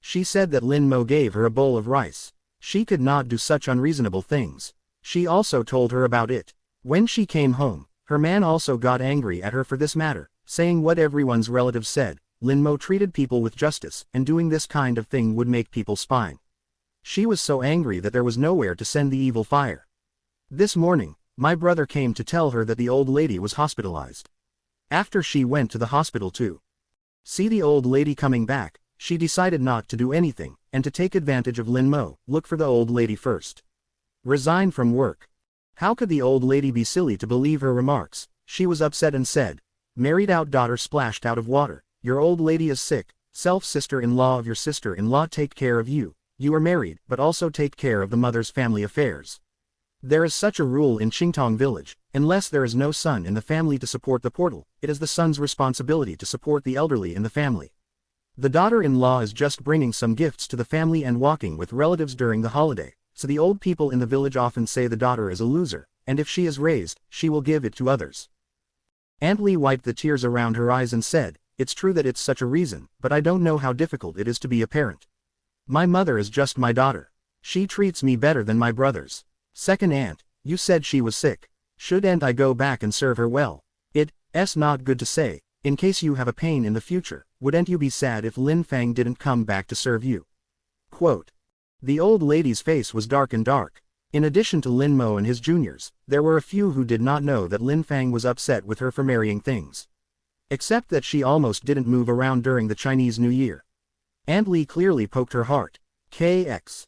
She said that Lin Mo gave her a bowl of rice. She could not do such unreasonable things. She also told her about it. When she came home, her man also got angry at her for this matter, saying what everyone's relatives said, Lin Mo treated people with justice, and doing this kind of thing would make people spine. She was so angry that there was nowhere to send the evil fire. This morning, my brother came to tell her that the old lady was hospitalized. After she went to the hospital to see the old lady coming back, she decided not to do anything, and to take advantage of Lin Mo, look for the old lady first. Resign from work. How could the old lady be silly to believe her remarks? She was upset and said, married out daughter splashed out of water, your old lady is sick, sister-in-law of your sister-in-law take care of you, you are married but also take care of the mother's family affairs. There is such a rule in Qingtong village, unless there is no son in the family to support the portal, it is the son's responsibility to support the elderly in the family. The daughter-in-law is just bringing some gifts to the family and walking with relatives during the holiday, so the old people in the village often say the daughter is a loser, and if she is raised, she will give it to others. Aunt Lee wiped the tears around her eyes and said, it's true that it's such a reason, but I don't know how difficult it is to be a parent. My mother is just my daughter. She treats me better than my brothers. Second aunt, you said she was sick. Shouldn't I go back and serve her well? It's not good to say, in case you have a pain in the future, wouldn't you be sad if Lin Fang didn't come back to serve you? Quote. The old lady's face was dark and dark. In addition to Lin Mo and his juniors, there were a few who did not know that Lin Fang was upset with her for marrying things. Except that she almost didn't move around during the Chinese New Year. Aunt Li clearly poked her heart. KX.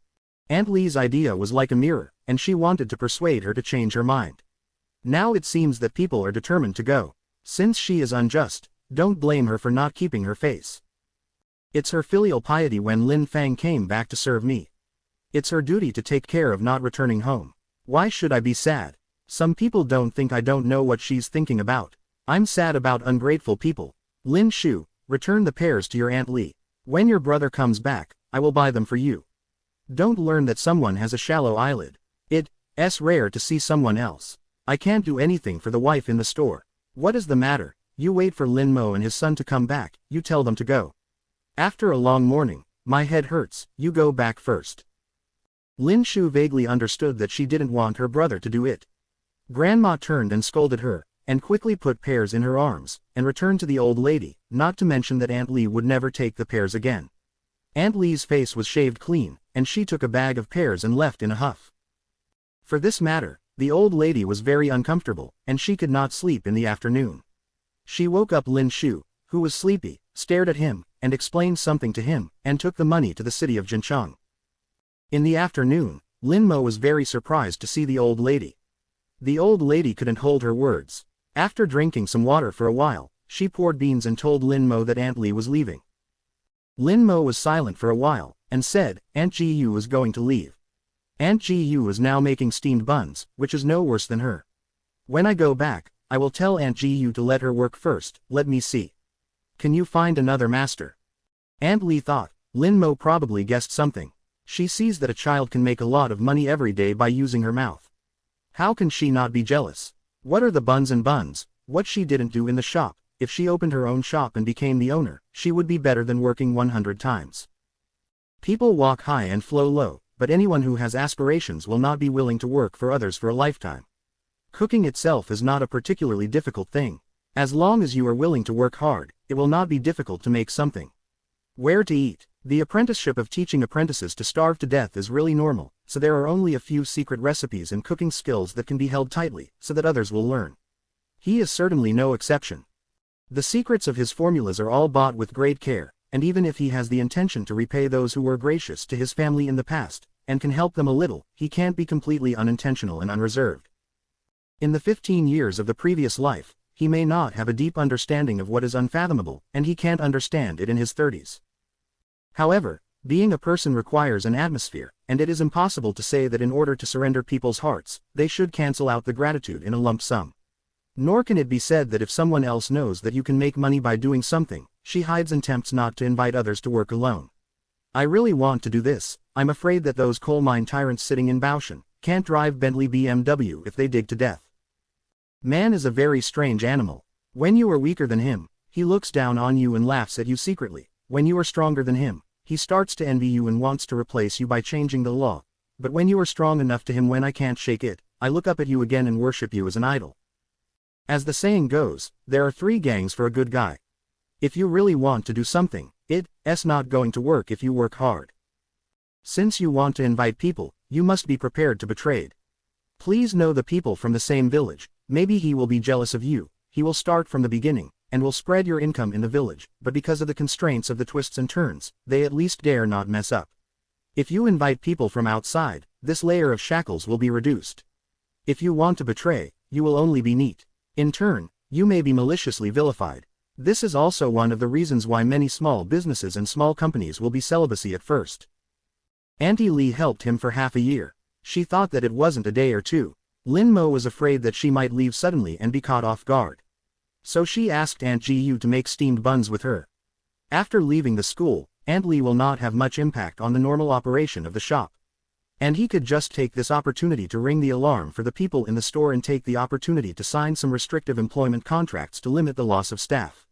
Aunt Li's idea was like a mirror, and she wanted to persuade her to change her mind. Now it seems that people are determined to go. Since she is unjust, don't blame her for not keeping her face. It's her filial piety when Lin Fang came back to serve me. It's her duty to take care of not returning home. Why should I be sad? Some people don't think I don't know what she's thinking about. I'm sad about ungrateful people. Lin Shu, return the pears to your Aunt Li. When your brother comes back, I will buy them for you. Don't learn that someone has a shallow eyelid. It's rare to see someone else. I can't do anything for the wife in the store. What is the matter? You wait for Lin Mo and his son to come back, you tell them to go. After a long morning, my head hurts, you go back first. Lin Shu vaguely understood that she didn't want her brother to do it. Grandma turned and scolded her, and quickly put pears in her arms, and returned to the old lady, not to mention that Aunt Li would never take the pears again. Aunt Li's face was shaved clean, and she took a bag of pears and left in a huff. For this matter, the old lady was very uncomfortable, and she could not sleep in the afternoon. She woke up Lin Shu, who was sleepy, stared at him, and explained something to him, and took the money to the city of Jincheng. In the afternoon, Lin Mo was very surprised to see the old lady. The old lady couldn't hold her words. After drinking some water for a while, she poured beans and told Lin Mo that Aunt Li was leaving. Lin Mo was silent for a while, and said, Aunt Ji Yu was going to leave. Aunt Ji Yu is now making steamed buns, which is no worse than her. When I go back, I will tell Aunt Ji Yu to let her work first, let me see. Can you find another master? Aunt Li thought, Lin Mo probably guessed something. She sees that a child can make a lot of money every day by using her mouth. How can she not be jealous? What are the buns and buns? What she didn't do in the shop? If she opened her own shop and became the owner, she would be better than working 100 times. People walk high and flow low, but anyone who has aspirations will not be willing to work for others for a lifetime. Cooking itself is not a particularly difficult thing. As long as you are willing to work hard, it will not be difficult to make something. Where to eat? The apprenticeship of teaching apprentices to starve to death is really normal, so there are only a few secret recipes and cooking skills that can be held tightly, so that others will learn. He is certainly no exception. The secrets of his formulas are all bought with great care, and even if he has the intention to repay those who were gracious to his family in the past, and can help them a little, he can't be completely unintentional and unreserved. In the 15 years of the previous life, he may not have a deep understanding of what is unfathomable, and he can't understand it in his 30s. However, being a person requires an atmosphere, and it is impossible to say that in order to surrender people's hearts, they should cancel out the gratitude in a lump sum. Nor can it be said that if someone else knows that you can make money by doing something, she hides and tempts not to invite others to work alone. I really want to do this, I'm afraid that those coal mine tyrants sitting in Baoshan can't drive Bentley BMW if they dig to death. Man is a very strange animal. When you are weaker than him, he looks down on you and laughs at you secretly. When you are stronger than him, he starts to envy you and wants to replace you by changing the law. But when you are strong enough to him, when I can't shake it, I look up at you again and worship you as an idol. As the saying goes, there are 3 gangs for a good guy. If you really want to do something, it's not going to work if you work hard. Since you want to invite people, you must be prepared to be betrayed. Please know the people from the same village. Maybe he will be jealous of you, he will start from the beginning, and will spread your income in the village, but because of the constraints of the twists and turns, they at least dare not mess up. If you invite people from outside, this layer of shackles will be reduced. If you want to betray, you will only be neat. In turn, you may be maliciously vilified. This is also one of the reasons why many small businesses and small companies will be celibacy at first. Auntie Li helped him for half a year. She thought that it wasn't a day or two. Lin Mo was afraid that she might leave suddenly and be caught off guard. So she asked Aunt Ji Yu to make steamed buns with her. After leaving the school, Aunt Li will not have much impact on the normal operation of the shop. And he could just take this opportunity to ring the alarm for the people in the store and take the opportunity to sign some restrictive employment contracts to limit the loss of staff.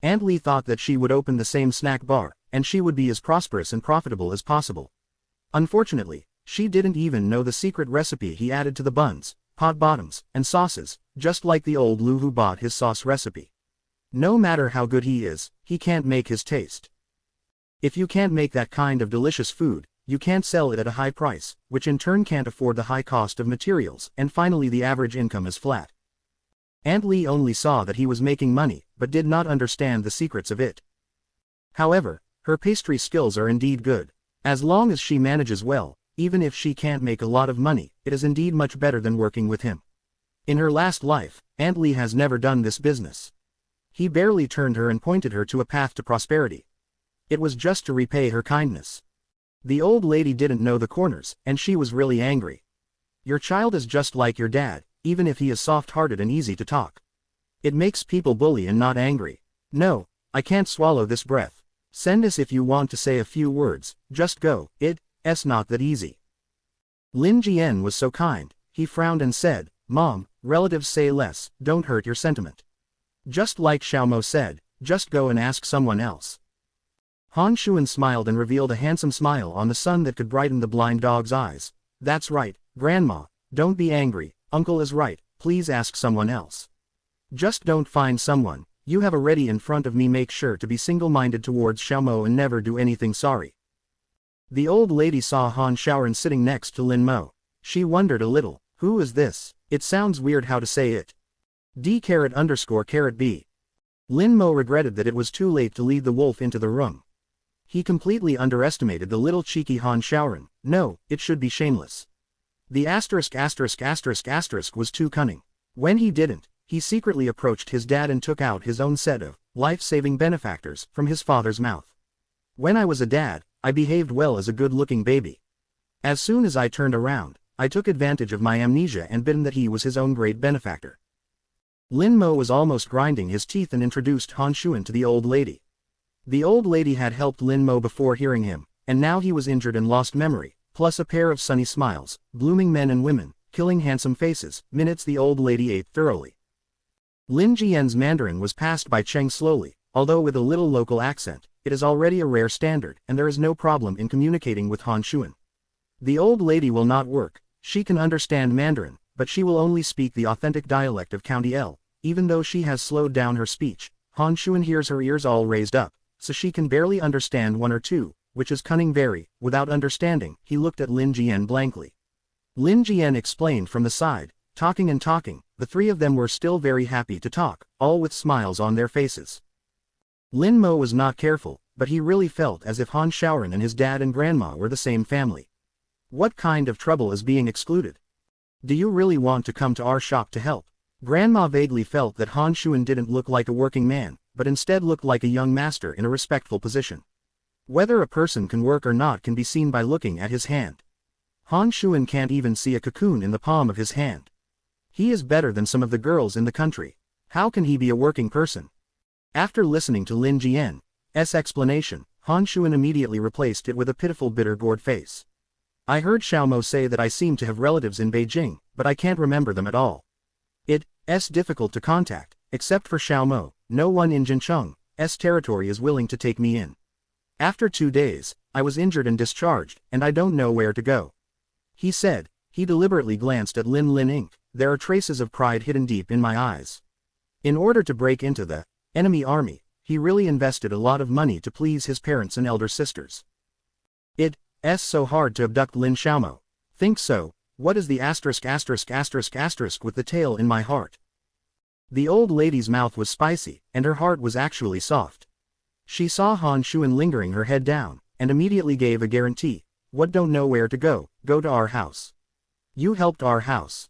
Aunt Li thought that she would open the same snack bar, and she would be as prosperous and profitable as possible. Unfortunately, she didn't even know the secret recipe he added to the buns, pot bottoms, and sauces, just like the old Lu who bought his sauce recipe. No matter how good he is, he can't make his taste. If you can't make that kind of delicious food, you can't sell it at a high price, which in turn can't afford the high cost of materials, and finally the average income is flat. Aunt Lee only saw that he was making money, but did not understand the secrets of it. However, her pastry skills are indeed good. As long as she manages well, even if she can't make a lot of money, it is indeed much better than working with him. In her last life, Aunt Lee has never done this business. He barely turned her and pointed her to a path to prosperity. It was just to repay her kindness. The old lady didn't know the corners, and she was really angry. Your child is just like your dad, even if he is soft-hearted and easy to talk. It makes people bully and not angry. No, I can't swallow this breath. Send us if you want to say a few words, just go, it's not that easy. Lin Jian was so kind, he frowned and said, Mom, relatives say less, don't hurt your sentiment. Just like Xiaomo said, just go and ask someone else. Han Shuan smiled and revealed a handsome smile on the sun that could brighten the blind dog's eyes. That's right, Grandma, don't be angry, Uncle is right, please ask someone else. Just don't find someone you have already in front of me. Make sure to be single-minded towards Xiaomo and never do anything sorry. The old lady saw Han Shaoran sitting next to Lin Mo. She wondered a little, who is this? It sounds weird how to say it. D__B. Lin Mo regretted that it was too late to lead the wolf into the room. He completely underestimated the little cheeky Han Shaoran. No, it should be shameless. The **** was too cunning. When he didn't, he secretly approached his dad and took out his own set of life-saving benefactors from his father's mouth. When I was a dad, I behaved well as a good-looking baby. As soon as I turned around, I took advantage of my amnesia and bid him that he was his own great benefactor. Lin Mo was almost grinding his teeth and introduced Han Shuan to the old lady. The old lady had helped Lin Mo before hearing him, and now he was injured and lost memory, plus a pair of sunny smiles, blooming men and women, killing handsome faces. Minutes the old lady ate thoroughly. Lin Jian's Mandarin was passed by Cheng slowly, although with a little local accent. It is already a rare standard, and there is no problem in communicating with Han Shuan. The old lady will not work. She can understand Mandarin, but she will only speak the authentic dialect of County L. Even though she has slowed down her speech, Han Shuan hears her ears all raised up, so she can barely understand one or two, which is cunning very. Without understanding, he looked at Lin Jian blankly. Lin Jian explained from the side, talking and talking. The three of them were still very happy to talk, all with smiles on their faces. Lin Mo was not careful, but he really felt as if Han Shaoran and his dad and grandma were the same family. What kind of trouble is being excluded? Do you really want to come to our shop to help? Grandma vaguely felt that Han Shuan didn't look like a working man, but instead looked like a young master in a respectful position. Whether a person can work or not can be seen by looking at his hand. Han Shuan can't even see a cocoon in the palm of his hand. He is better than some of the girls in the country. How can he be a working person? After listening to Lin Jian's explanation, Han Shuan immediately replaced it with a pitiful bitter-gourd face. I heard Xiaomo say that I seem to have relatives in Beijing, but I can't remember them at all. It's difficult to contact, except for Xiaomo. No one in Jincheng's territory is willing to take me in. After 2 days, I was injured and discharged, and I don't know where to go. He said. He deliberately glanced at Lin Inc. There are traces of pride hidden deep in my eyes. In order to break into the enemy army, he really invested a lot of money to please his parents and elder sisters. It's so hard to abduct Lin Xiaomo. Think so. What is the **** with the tail in my heart? The old lady's mouth was spicy, and her heart was actually soft. She saw Han Shuan lingering her head down, and immediately gave a guarantee. What, don't know where to go to our house. You helped our house.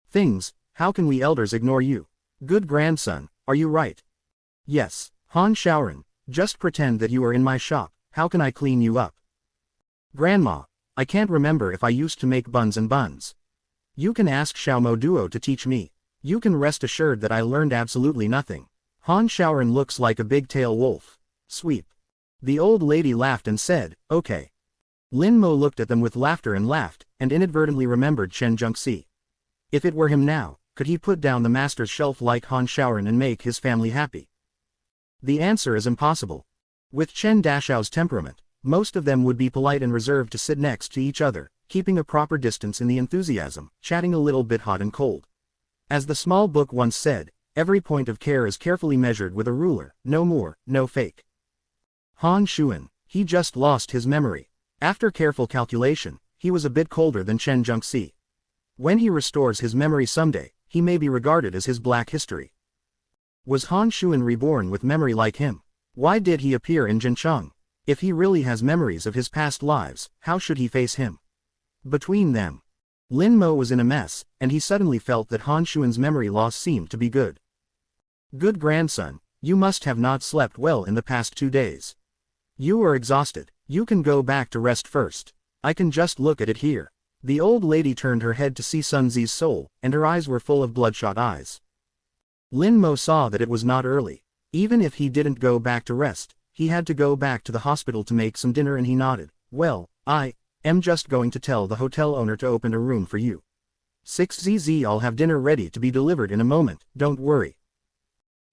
Things, how can we elders ignore you? Good grandson, are you right? Yes, Han Shaoran, just pretend that you are in my shop. How can I clean you up? Grandma, I can't remember if I used to make buns and buns. You can ask Xiaomo Duo to teach me. You can rest assured that I learned absolutely nothing. Han Shaoran looks like a big-tail wolf. Sweep. The old lady laughed and said, okay. Lin Mo looked at them with laughter and laughed, and inadvertently remembered Chen Zhengxi. If it were him now, could he put down the master's shelf like Han Shaoran and make his family happy? The answer is impossible. With Chen Dashao's temperament, most of them would be polite and reserved to sit next to each other, keeping a proper distance in the enthusiasm, chatting a little bit hot and cold. As the small book once said, every point of care is carefully measured with a ruler, no more, no fake. Han Shuan, he just lost his memory. After careful calculation, he was a bit colder than Chen Zhengxi. When he restores his memory someday, he may be regarded as his black history. Was Han Shuan reborn with memory like him? Why did he appear in Jincheng? If he really has memories of his past lives, how should he face him? Between them, Lin Mo was in a mess, and he suddenly felt that Han Shuan's memory loss seemed to be good. Good grandson, you must have not slept well in the past 2 days. You are exhausted. You can go back to rest first. I can just look at it here. The old lady turned her head to see Sun Zi's soul, and her eyes were full of bloodshot eyes. Lin Mo saw that it was not early. Even if he didn't go back to rest, he had to go back to the hospital to make some dinner, and he nodded. Well, I am just going to tell the hotel owner to open a room for you. 6ZZ, I'll have dinner ready to be delivered in a moment, don't worry.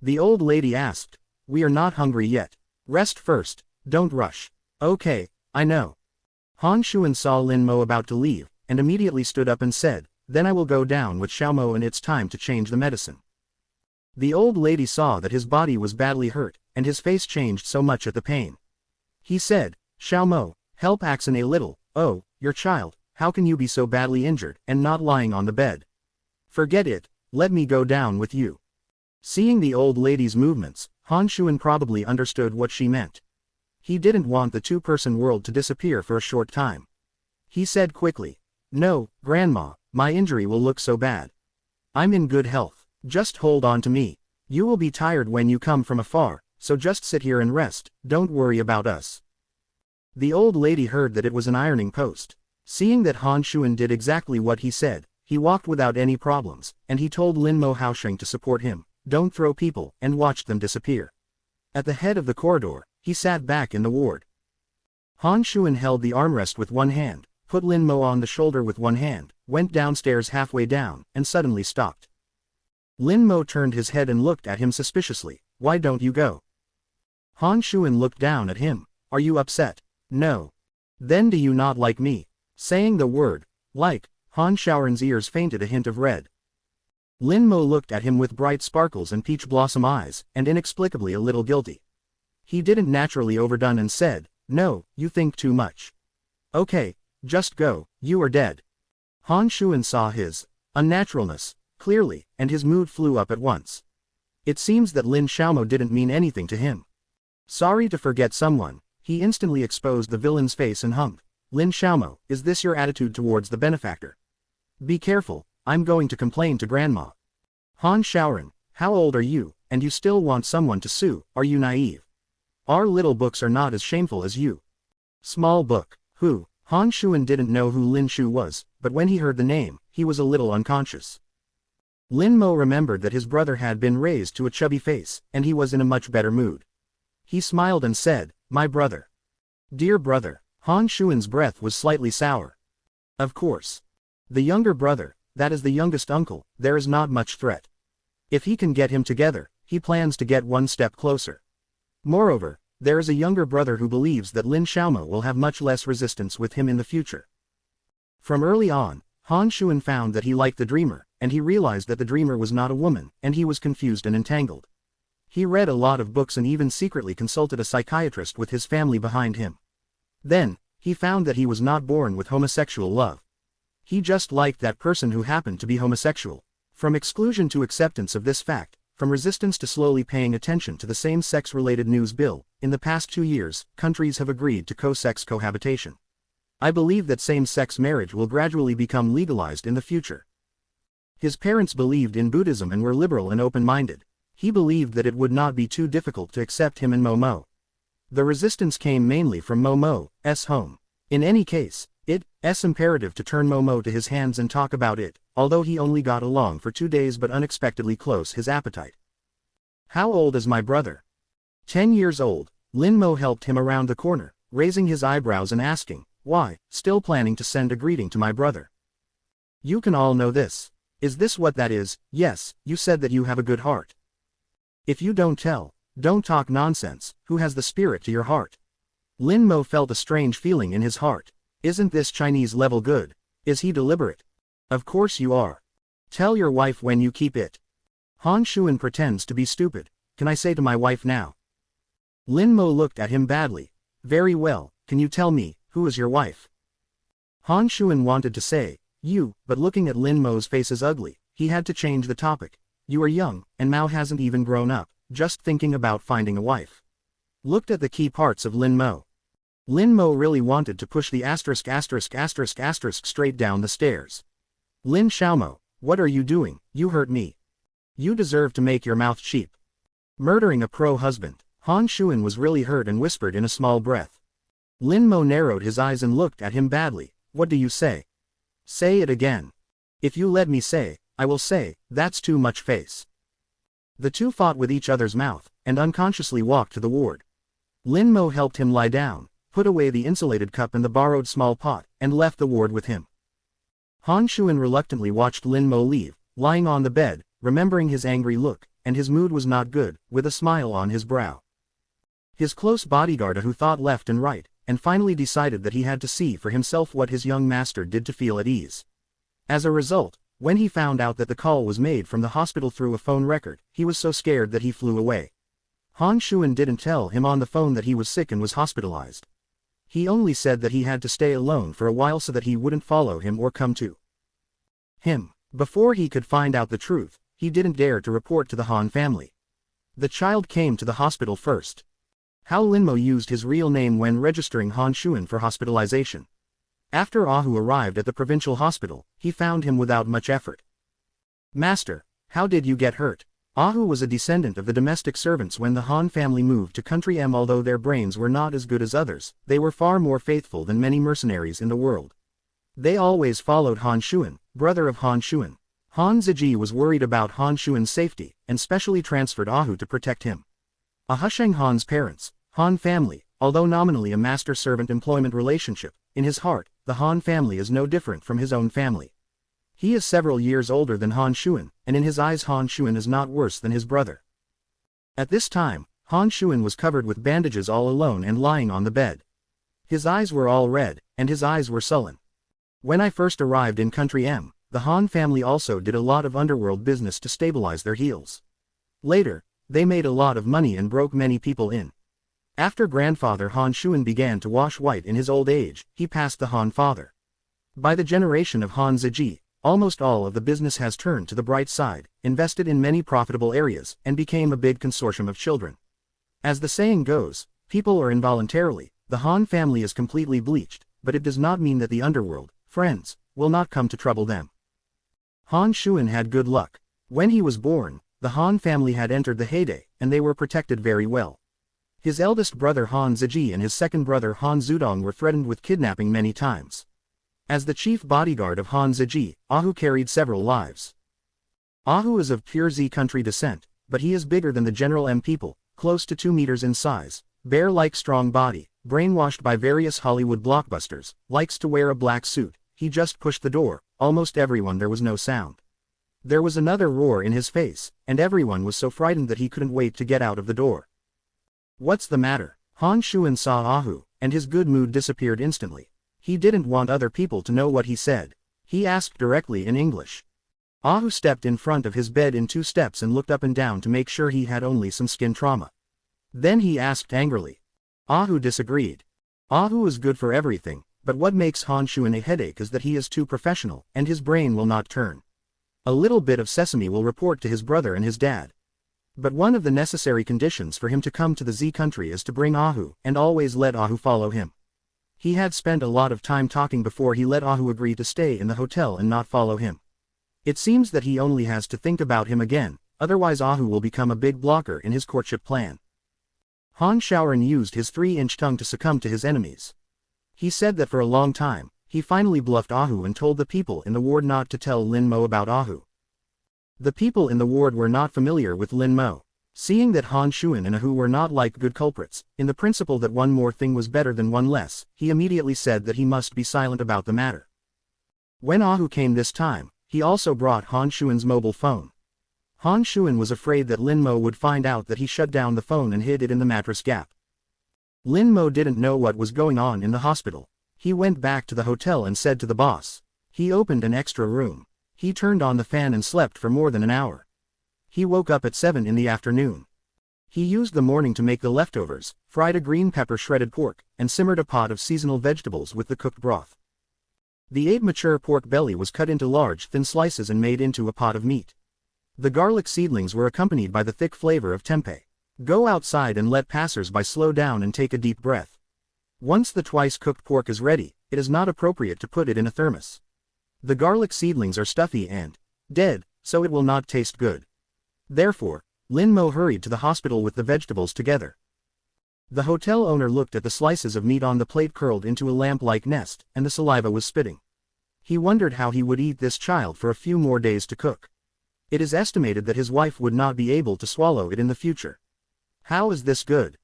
The old lady asked. We are not hungry yet. Rest first, don't rush. Okay, I know. Han Shuan saw Lin Mo about to leave, and immediately stood up and said, then I will go down with Xiao Mo and it's time to change the medicine. The old lady saw that his body was badly hurt, and his face changed so much at the pain. He said, Xiao Mo, help Axon a little. Oh, your child, how can you be so badly injured and not lying on the bed? Forget it, let me go down with you. Seeing the old lady's movements, Han Shuan probably understood what she meant. He didn't want the two-person world to disappear for a short time. He said quickly, no, Grandma, my injury will look so bad. I'm in good health, just hold on to me. You will be tired when you come from afar, so just sit here and rest, don't worry about us. The old lady heard that it was an ironing post. Seeing that Han Shuan did exactly what he said, he walked without any problems, and he told Lin Mo Haosheng to support him, don't throw people, and watched them disappear. At the head of the corridor, he sat back in the ward. Han Shuan held the armrest with one hand, put Lin Mo on the shoulder with one hand, went downstairs halfway down, and suddenly stopped. Lin Mo turned his head and looked at him suspiciously. Why don't you go? Han Shuan looked down at him. Are you upset? No. Then do you not like me? Saying the word, like, Han Shaoran's ears fainted a hint of red. Lin Mo looked at him with bright sparkles and peach blossom eyes, and inexplicably a little guilty. He didn't naturally overdone and said, no, you think too much. Okay, just go, you are dead. Han Shuan saw his unnaturalness clearly, and his mood flew up at once. It seems that Lin Xiaomo didn't mean anything to him. Sorry to forget someone, he instantly exposed the villain's face and hummed. Lin Xiaomo, is this your attitude towards the benefactor? Be careful, I'm going to complain to Grandma. Han Shaoran, how old are you, and you still want someone to sue, are you naive? Our little books are not as shameful as you. Small book, who? Han Shuan didn't know who Lin Shu was, but when he heard the name, he was a little unconscious. Lin Mo remembered that his brother had been raised to a chubby face, and he was in a much better mood. He smiled and said, my brother. Dear brother, Han Shuan's breath was slightly sour. Of course. The younger brother, that is the youngest uncle, there is not much threat. If he can get him together, he plans to get one step closer. Moreover, there is a younger brother who believes that Lin Xiaomo will have much less resistance with him in the future. From early on, Han Shuan found that he liked the dreamer, and he realized that the dreamer was not a woman, and he was confused and entangled. He read a lot of books and even secretly consulted a psychiatrist with his family behind him. Then, he found that he was not born with homosexual love. He just liked that person who happened to be homosexual. From exclusion to acceptance of this fact, from resistance to slowly paying attention to the same-sex-related news bill, in the past 2 years, countries have agreed to co-sex cohabitation. I believe that same-sex marriage will gradually become legalized in the future. His parents believed in Buddhism and were liberal and open-minded. He believed that it would not be too difficult to accept him and Momo. The resistance came mainly from Momo's home. In any case, it's imperative to turn Momo to his hands and talk about it, although he only got along for 2 days but unexpectedly close his appetite. How old is my brother? 10 years old. Lin Mo helped him around the corner, raising his eyebrows and asking, why, still planning to send a greeting to my brother? You can all know this. Is this what that is? Yes, you said that you have a good heart. If you don't tell, don't talk nonsense, who has the spirit to your heart? Lin Mo felt a strange feeling in his heart. Isn't this Chinese level good? Is he deliberate? Of course you are. Tell your wife when you keep it. Han Shuan pretends to be stupid. Can I say to my wife now? Lin Mo looked at him badly. Very well, can you tell me, who is your wife? Han Shuan wanted to say, you, but looking at Lin Mo's face as ugly, he had to change the topic. You are young, and Mao hasn't even grown up, just thinking about finding a wife. Looked at the key parts of Lin Mo. Lin Mo really wanted to push the ***** straight down the stairs. Lin Xiaomo, what are you doing? You hurt me. You deserve to make your mouth cheap. Murdering a pro-husband. Han Shuan was really hurt and whispered in a small breath. Lin Mo narrowed his eyes and looked at him badly. What do you say? Say it again. If you let me say, I will say, that's too much face. The two fought with each other's mouth, and unconsciously walked to the ward. Lin Mo helped him lie down, put away the insulated cup and the borrowed small pot, and left the ward with him. Han Shuan reluctantly watched Lin Mo leave, lying on the bed, remembering his angry look, and his mood was not good, with a smile on his brow. His close bodyguard who thought left and right, and finally decided that he had to see for himself what his young master did to feel at ease. As a result, when he found out that the call was made from the hospital through a phone record, he was so scared that he flew away. Han Shuan didn't tell him on the phone that he was sick and was hospitalized. He only said that he had to stay alone for a while so that he wouldn't follow him or come to him. Before he could find out the truth, he didn't dare to report to the Han family. The child came to the hospital first. How Lin Mo used his real name when registering Han Shuan for hospitalization. After Ahu arrived at the provincial hospital, he found him without much effort. Master, how did you get hurt? Ahu was a descendant of the domestic servants when the Han family moved to Country M. Although their brains were not as good as others, they were far more faithful than many mercenaries in the world. They always followed Han Shuan, brother of Han Shuan. Han Ziji was worried about Han Shuan's safety, and specially transferred Ahu to protect him. Ahusheng Han's parents, Han family, although nominally a master-servant employment relationship, in his heart, the Han family is no different from his own family. He is several years older than Han Shuan, and in his eyes Han Shuan is not worse than his brother. At this time, Han Shuan was covered with bandages all alone and lying on the bed. His eyes were all red, and his eyes were sullen. When I first arrived in Country M, the Han family also did a lot of underworld business to stabilize their heels. Later, they made a lot of money and broke many people in. After grandfather Han Shuan began to wash white in his old age, he passed the Han father. By the generation of Han Ziji, almost all of the business has turned to the bright side, invested in many profitable areas, and became a big consortium of children. As the saying goes, people or involuntarily, the Han family is completely bleached, but it does not mean that the underworld, friends, will not come to trouble them. Han Shuan had good luck. When he was born, the Han family had entered the heyday, and they were protected very well. His eldest brother Han Ziji and his second brother Han Zudong were threatened with kidnapping many times. As the chief bodyguard of Han Ziji, Ahu carried several lives. Ahu is of pure Z country descent, but he is bigger than the general M people, close to 2 meters in size, bear-like strong body, brainwashed by various Hollywood blockbusters, likes to wear a black suit. He just pushed the door, almost everyone there was no sound. There was another roar in his face, and everyone was so frightened that he couldn't wait to get out of the door. What's the matter? Han Shuan saw Ahu, and his good mood disappeared instantly. He didn't want other people to know what he said. He asked directly in English. Ahu stepped in front of his bed in 2 steps and looked up and down to make sure he had only some skin trauma. Then he asked angrily. Ahu disagreed. Ahu is good for everything, but what makes Han Shuan a headache is that he is too professional, and his brain will not turn. A little bit of sesame will report to his brother and his dad. But one of the necessary conditions for him to come to the Z country is to bring Ahu, and always let Ahu follow him. He had spent a lot of time talking before he let Ahu agree to stay in the hotel and not follow him. It seems that he only has to think about him again, otherwise Ahu will become a big blocker in his courtship plan. Han Shaoran used his 3-inch tongue to succumb to his enemies. He said that for a long time, he finally bluffed Ahu and told the people in the ward not to tell Lin Mo about Ahu. The people in the ward were not familiar with Lin Mo. Seeing that Han Shuan and Ahu were not like good culprits, in the principle that one more thing was better than one less, he immediately said that he must be silent about the matter. When Ahu came this time, he also brought Han Shuan's mobile phone. Han Shuan was afraid that Lin Mo would find out that he shut down the phone and hid it in the mattress gap. Lin Mo didn't know what was going on in the hospital. He went back to the hotel and said to the boss. He opened an extra room. He turned on the fan and slept for more than an hour. He woke up at 7 in the afternoon. He used the morning to make the leftovers, fried a green pepper shredded pork, and simmered a pot of seasonal vegetables with the cooked broth. The 8 mature pork belly was cut into large thin slices and made into a pot of meat. The garlic seedlings were accompanied by the thick flavor of tempeh. Go outside and let passers-by slow down and take a deep breath. Once the twice-cooked pork is ready, it is not appropriate to put it in a thermos. The garlic seedlings are stuffy and dead, so it will not taste good. Therefore, Lin Mo hurried to the hospital with the vegetables together. The hotel owner looked at the slices of meat on the plate curled into a lamp-like nest, and the saliva was spitting. He wondered how he would eat this child for a few more days to cook. It is estimated that his wife would not be able to swallow it in the future. How is this good?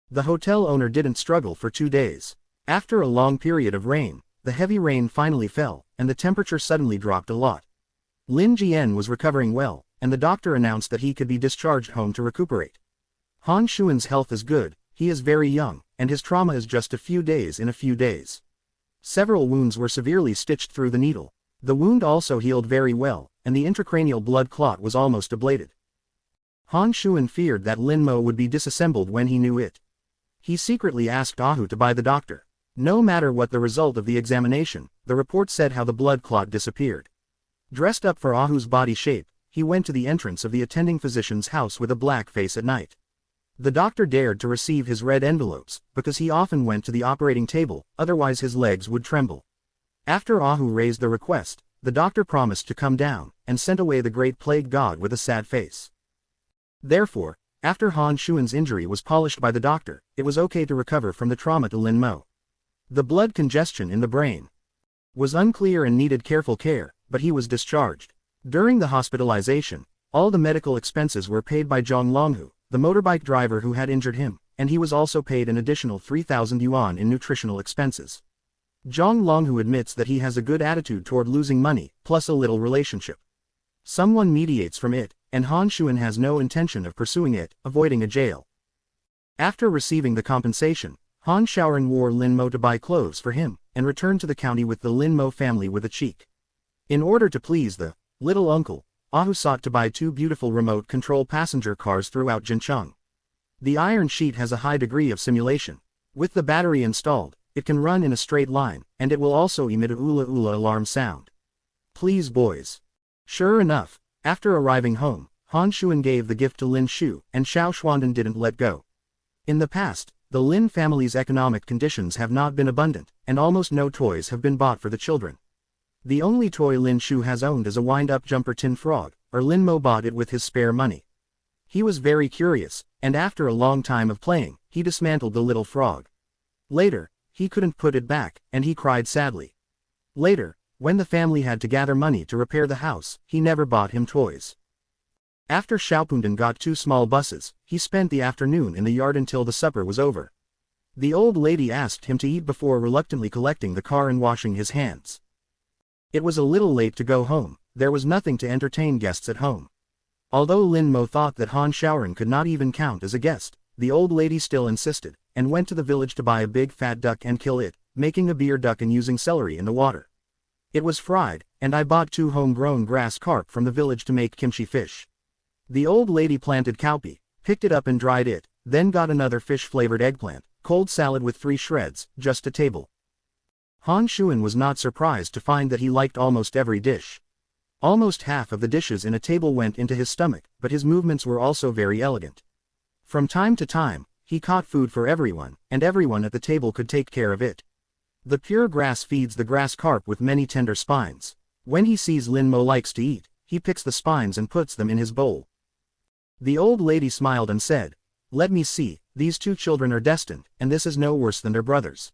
The hotel owner didn't struggle for 2 days. After a long period of rain, the heavy rain finally fell, and the temperature suddenly dropped a lot. Lin Jian was recovering well, and the doctor announced that he could be discharged home to recuperate. Han Xuan's health is good, he is very young, and his trauma is just a few days in a few days. Several wounds were severely stitched through the needle. The wound also healed very well, and the intracranial blood clot was almost ablated. Han Xuan feared that Lin Mo would be disassembled when he knew it. He secretly asked Ahu to buy the doctor. No matter what the result of the examination, the report said how the blood clot disappeared. Dressed up for Ahu's body shape, he went to the entrance of the attending physician's house with a black face at night. The doctor dared to receive his red envelopes, because he often went to the operating table, otherwise his legs would tremble. After Ahu raised the request, the doctor promised to come down, and sent away the great plague god with a sad face. Therefore, after Han Xuan's injury was polished by the doctor, it was okay to recover from the trauma to Lin Mo. The blood congestion in the brain was unclear and needed careful care, but he was discharged. During the hospitalization, all the medical expenses were paid by Zhang Longhu, the motorbike driver who had injured him, and he was also paid an additional 3,000 yuan in nutritional expenses. Zhang Longhu admits that he has a good attitude toward losing money, plus a little relationship. Someone mediates from it, and Han Xuan has no intention of pursuing it, avoiding a jail. After receiving the compensation, Han Shaoran wore Lin Mo to buy clothes for him, and returned to the county with the Lin Mo family with a cheek. In order to please the little uncle, Ahu sought to buy 2 beautiful remote-control passenger cars throughout Jincheng. The iron sheet has a high degree of simulation. With the battery installed, it can run in a straight line, and it will also emit a ula-ula alarm sound. Please boys. Sure enough, after arriving home, Han Xuan gave the gift to Lin Shu, and Xiao Xuanden didn't let go. In the past, the Lin family's economic conditions have not been abundant, and almost no toys have been bought for the children. The only toy Lin Shu has owned is a wind-up jumper tin frog, or Lin Mo bought it with his spare money. He was very curious, and after a long time of playing, he dismantled the little frog. Later, he couldn't put it back, and he cried sadly. Later, when the family had to gather money to repair the house, he never bought him toys. After Xiaopunden got 2 small buses, he spent the afternoon in the yard until the supper was over. The old lady asked him to eat before reluctantly collecting the car and washing his hands. It was a little late to go home, there was nothing to entertain guests at home. Although Lin Mo thought that Han Shaoran could not even count as a guest, the old lady still insisted, and went to the village to buy a big fat duck and kill it, making a beer duck and using celery in the water. It was fried, and I bought 2 homegrown grass carp from the village to make kimchi fish. The old lady planted cowpea, picked it up and dried it, then got another fish-flavored eggplant, cold salad with 3 shreds, just a table. Han Xuan was not surprised to find that he liked almost every dish. Almost half of the dishes in a table went into his stomach, but his movements were also very elegant. From time to time, he caught food for everyone, and everyone at the table could take care of it. The pure grass feeds the grass carp with many tender spines. When he sees Lin Mo likes to eat, he picks the spines and puts them in his bowl. The old lady smiled and said, "Let me see, these 2 children are destined, and this is no worse than their brothers."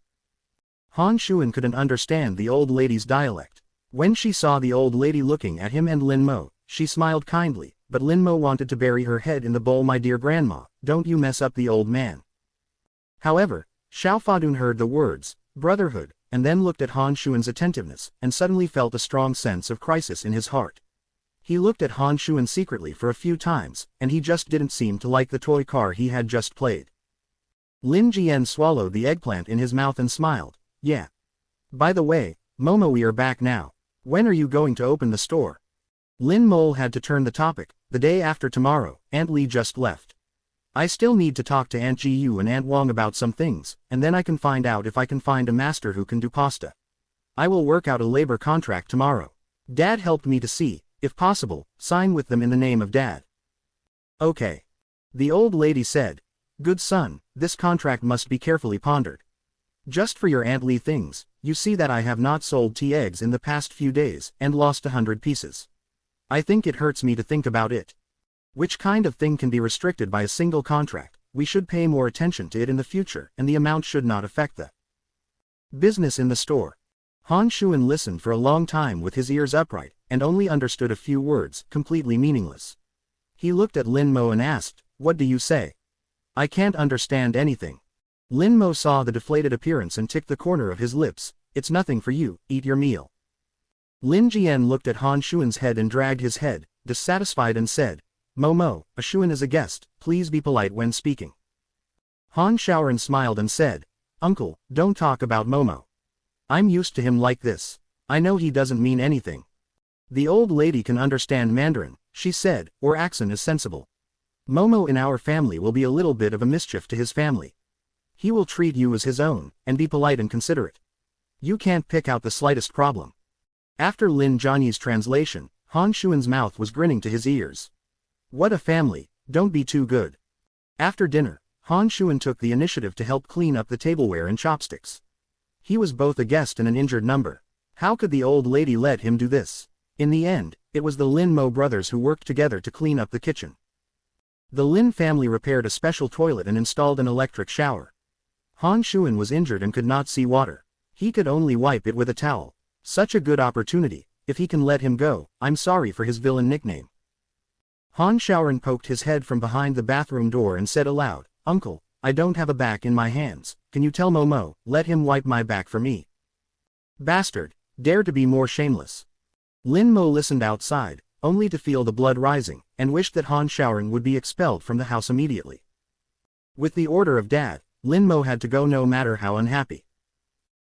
Han Xuan couldn't understand the old lady's dialect. When she saw the old lady looking at him and Lin Mo, she smiled kindly, but Lin Mo wanted to bury her head in the bowl. "My dear grandma, don't you mess up the old man." However, Xiao Fadun heard the words, brotherhood, and then looked at Han Xuan's attentiveness, and suddenly felt a strong sense of crisis in his heart. He looked at Han Xuan secretly for a few times, and he just didn't seem to like the toy car he had just played. Lin Jian swallowed the eggplant in his mouth and smiled. "Yeah. By the way, Momo, we are back now. When are you going to open the store?" Lin Mole had to turn the topic. "The day after tomorrow, Aunt Lee just left." I still need to talk to Aunt Gu and Aunt Wong about some things, and then I can find out if I can find a master who can do pasta. I will work out a labor contract tomorrow. Dad helped me to see, if possible, sign with them in the name of Dad. Okay. The old lady said. Good son, this contract must be carefully pondered. Just for your Aunt Lee things, you see that I have not sold tea eggs in the past few days and lost 100 pieces. I think it hurts me to think about it. Which kind of thing can be restricted by a single contract? We should pay more attention to it in the future, and the amount should not affect the business in the store. Han Shuan listened for a long time with his ears upright, and only understood a few words, completely meaningless. He looked at Lin Mo and asked, What do you say? I can't understand anything. Lin Mo saw the deflated appearance and ticked the corner of his lips. It's nothing for you, eat your meal. Lin Jian looked at Han Shuan's head and dragged his head, dissatisfied and said, Momo, a Shuan is a guest, please be polite when speaking. Han Shaoran smiled and said, Uncle, don't talk about Momo. I'm used to him like this. I know he doesn't mean anything. The old lady can understand Mandarin, she said, or accent is sensible. Momo in our family will be a little bit of a mischief to his family. He will treat you as his own, and be polite and considerate. You can't pick out the slightest problem. After Lin Jianyi's translation, Han Shuan's mouth was grinning to his ears. What a family, don't be too good. After dinner, Han Shuan took the initiative to help clean up the tableware and chopsticks. He was both a guest and an injured number. How could the old lady let him do this? In the end, it was the Lin Mo brothers who worked together to clean up the kitchen. The Lin family repaired a special toilet and installed an electric shower. Han Shuan was injured and could not see water. He could only wipe it with a towel. Such a good opportunity. If he can let him go, I'm sorry for his villain nickname. Han Shaoran poked his head from behind the bathroom door and said aloud, Uncle, I don't have a back in my hands. Can you tell Momo, let him wipe my back for me? Bastard, dare to be more shameless. Lin Mo listened outside, only to feel the blood rising, and wished that Han Shaoran would be expelled from the house immediately. With the order of Dad, Lin Mo had to go no matter how unhappy.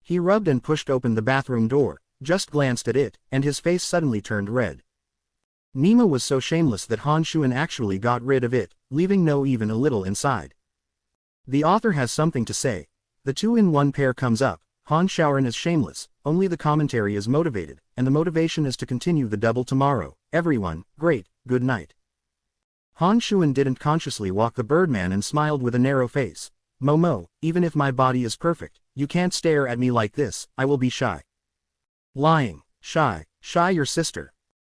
He rubbed and pushed open the bathroom door, just glanced at it, and his face suddenly turned red. Nima was so shameless that Han Shuan actually got rid of it, leaving no even a little inside. The author has something to say. The two-in-one pair comes up. Han Shaoran is shameless, only the commentary is motivated, and the motivation is to continue the double tomorrow. Everyone, great, good night. Han Shuan didn't consciously walk the Birdman and smiled with a narrow face. Momo, even if my body is perfect, you can't stare at me like this, I will be shy. Lying, shy your sister.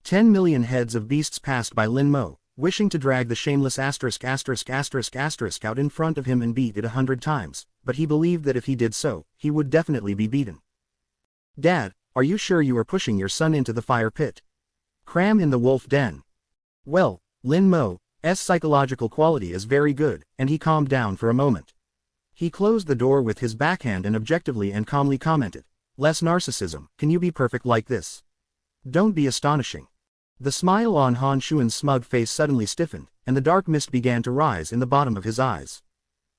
10 million heads of beasts passed by Lin Mo, wishing to drag the shameless out in front of him and beat it 100 times, but he believed that if he did so, he would definitely be beaten. Dad, are you sure you are pushing your son into the fire pit? Cram in the wolf den. Well, Lin Mo's psychological quality is very good, and he calmed down for a moment. He closed the door with his backhand and objectively and calmly commented, Less narcissism, can you be perfect like this? Don't be astonishing. The smile on Han Shuan's smug face suddenly stiffened, and the dark mist began to rise in the bottom of his eyes.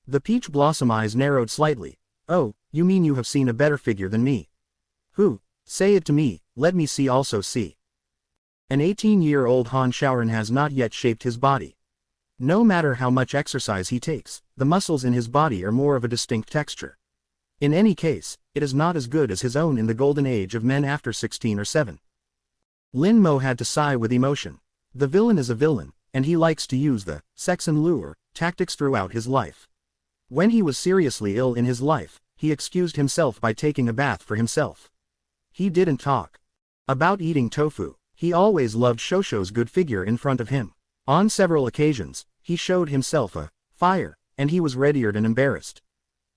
The peach blossom eyes narrowed slightly. Oh, you mean you have seen a better figure than me? Who? Say it to me, let me see also see. An 18-year-old Han Shaoran has not yet shaped his body. No matter how much exercise he takes, the muscles in his body are more of a distinct texture. In any case, it is not as good as his own in the golden age of men after 16 or 7. Lin Mo had to sigh with emotion. The villain is a villain, and he likes to use the sex and lure tactics throughout his life. When he was seriously ill in his life, he excused himself by taking a bath for himself. He didn't talk about eating tofu. He always loved Shosho's good figure in front of him. On several occasions, he showed himself a fire, and he was red-eared and embarrassed.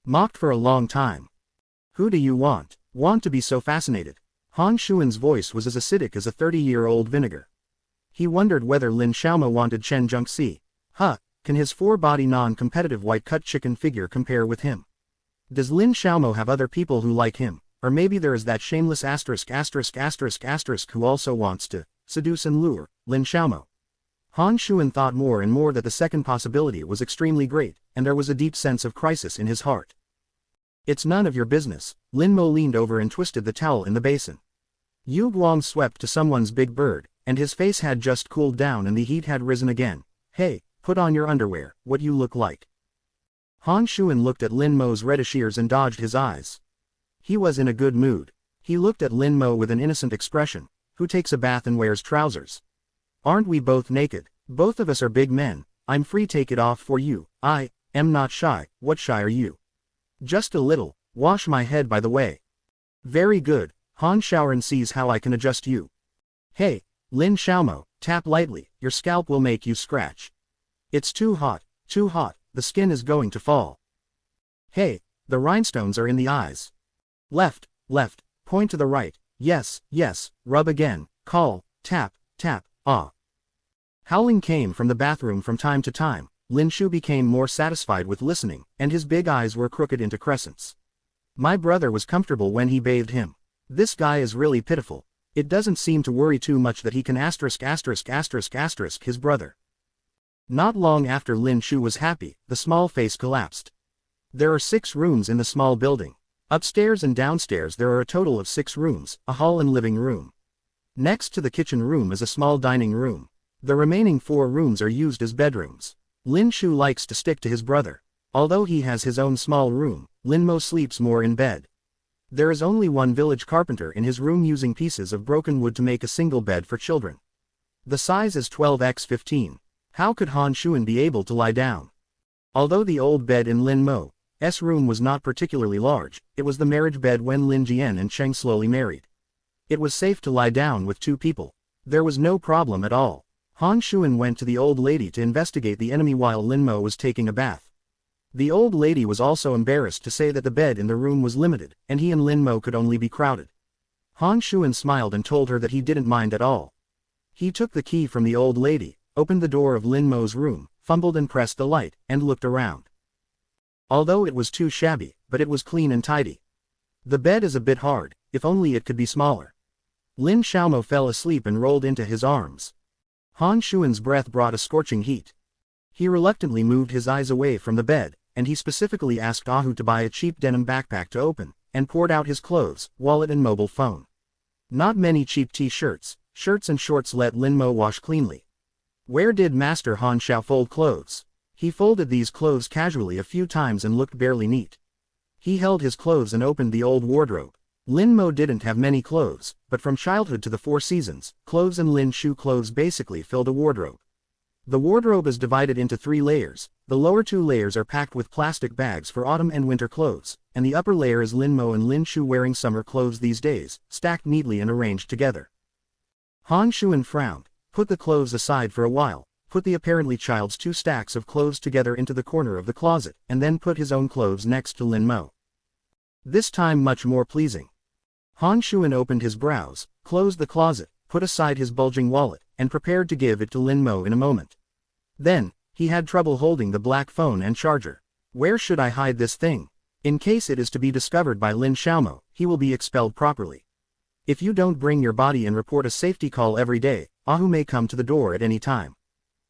Mocked for a long time. Who do you want? Want to be so fascinated? Han Shuan's voice was as acidic as a 30-year-old vinegar. He wondered whether Lin Xiaomo wanted Chen Zhengxi. Can his four-body non-competitive white-cut chicken figure compare with him? Does Lin Xiaomo have other people who like him, or maybe there is that shameless who also wants to seduce and lure Lin Xiaomo? Han Shuan thought more and more that the second possibility was extremely great, and there was a deep sense of crisis in his heart. It's none of your business. Lin Mo leaned over and twisted the towel in the basin. Yu Guang swept to someone's big bird, and his face had just cooled down and the heat had risen again. Hey, put on your underwear, what you look like. Han Shuan looked at Lin Mo's reddish ears and dodged his eyes. He was in a good mood. He looked at Lin Mo with an innocent expression. Who takes a bath and wears trousers? Aren't we both naked? Both of us are big men. I'm free, take it off for you. I am not shy. What shy are you? Just a little. Wash my head by the way. Very good. Han Shaoran sees how I can adjust you. Hey, Lin Xiaomo, tap lightly, your scalp will make you scratch. It's too hot, the skin is going to fall. Hey, the rhinestones are in the eyes. Left, point to the right, yes, rub again, call, tap, ah. Howling came from the bathroom from time to time. Lin Shu became more satisfied with listening, and his big eyes were crooked into crescents. My brother was comfortable when he bathed him. This guy is really pitiful. It doesn't seem to worry too much that he can asterisk his brother. Not long after Lin Shu was happy, the small face collapsed. There are 6 rooms in the small building. Upstairs and downstairs there are a total of 6 rooms, a hall and living room. Next to the kitchen room is a small dining room. The remaining 4 rooms are used as bedrooms. Lin Shu likes to stick to his brother. Although he has his own small room, Lin Mo sleeps more in bed. There is only one village carpenter in his room using pieces of broken wood to make a single bed for children. The size is 12x15. How could Han Shuan be able to lie down? Although the old bed in Lin Mo's room was not particularly large, it was the marriage bed when Lin Jian and Cheng slowly married. It was safe to lie down with 2 people. There was no problem at all. Han Shuan went to the old lady to investigate the enemy while Lin Mo was taking a bath. The old lady was also embarrassed to say that the bed in the room was limited, and he and Lin Mo could only be crowded. Han Shuan smiled and told her that he didn't mind at all. He took the key from the old lady, opened the door of Lin Mo's room, fumbled and pressed the light, and looked around. Although it was too shabby, but it was clean and tidy. The bed is a bit hard, if only it could be smaller. Lin Xiaomo fell asleep and rolled into his arms. Han Shuan's breath brought a scorching heat. He reluctantly moved his eyes away from the bed, and he specifically asked Ahu to buy a cheap denim backpack to open, and poured out his clothes, wallet and mobile phone. Not many cheap t-shirts, shirts and shorts let Lin Mo wash cleanly. Where did Master Han Xiao fold clothes? He folded these clothes casually a few times and looked barely neat. He held his clothes and opened the old wardrobe. Lin Mo didn't have many clothes, but from childhood to the 4 seasons, clothes and Lin Shu clothes basically filled a wardrobe. The wardrobe is divided into 3 layers. The lower 2 layers are packed with plastic bags for autumn and winter clothes, and the upper layer is Lin Mo and Lin Shu wearing summer clothes these days, stacked neatly and arranged together. Han Shuan frowned, put the clothes aside for a while, put the apparently child's 2 stacks of clothes together into the corner of the closet, and then put his own clothes next to Lin Mo. This time much more pleasing. Han Shuan opened his brows, closed the closet, put aside his bulging wallet, and prepared to give it to Lin Mo in a moment. Then, he had trouble holding the black phone and charger. Where should I hide this thing? In case it is to be discovered by Lin Xiaomo, he will be expelled properly. If you don't bring your body and report a safety call every day, Ahu may come to the door at any time.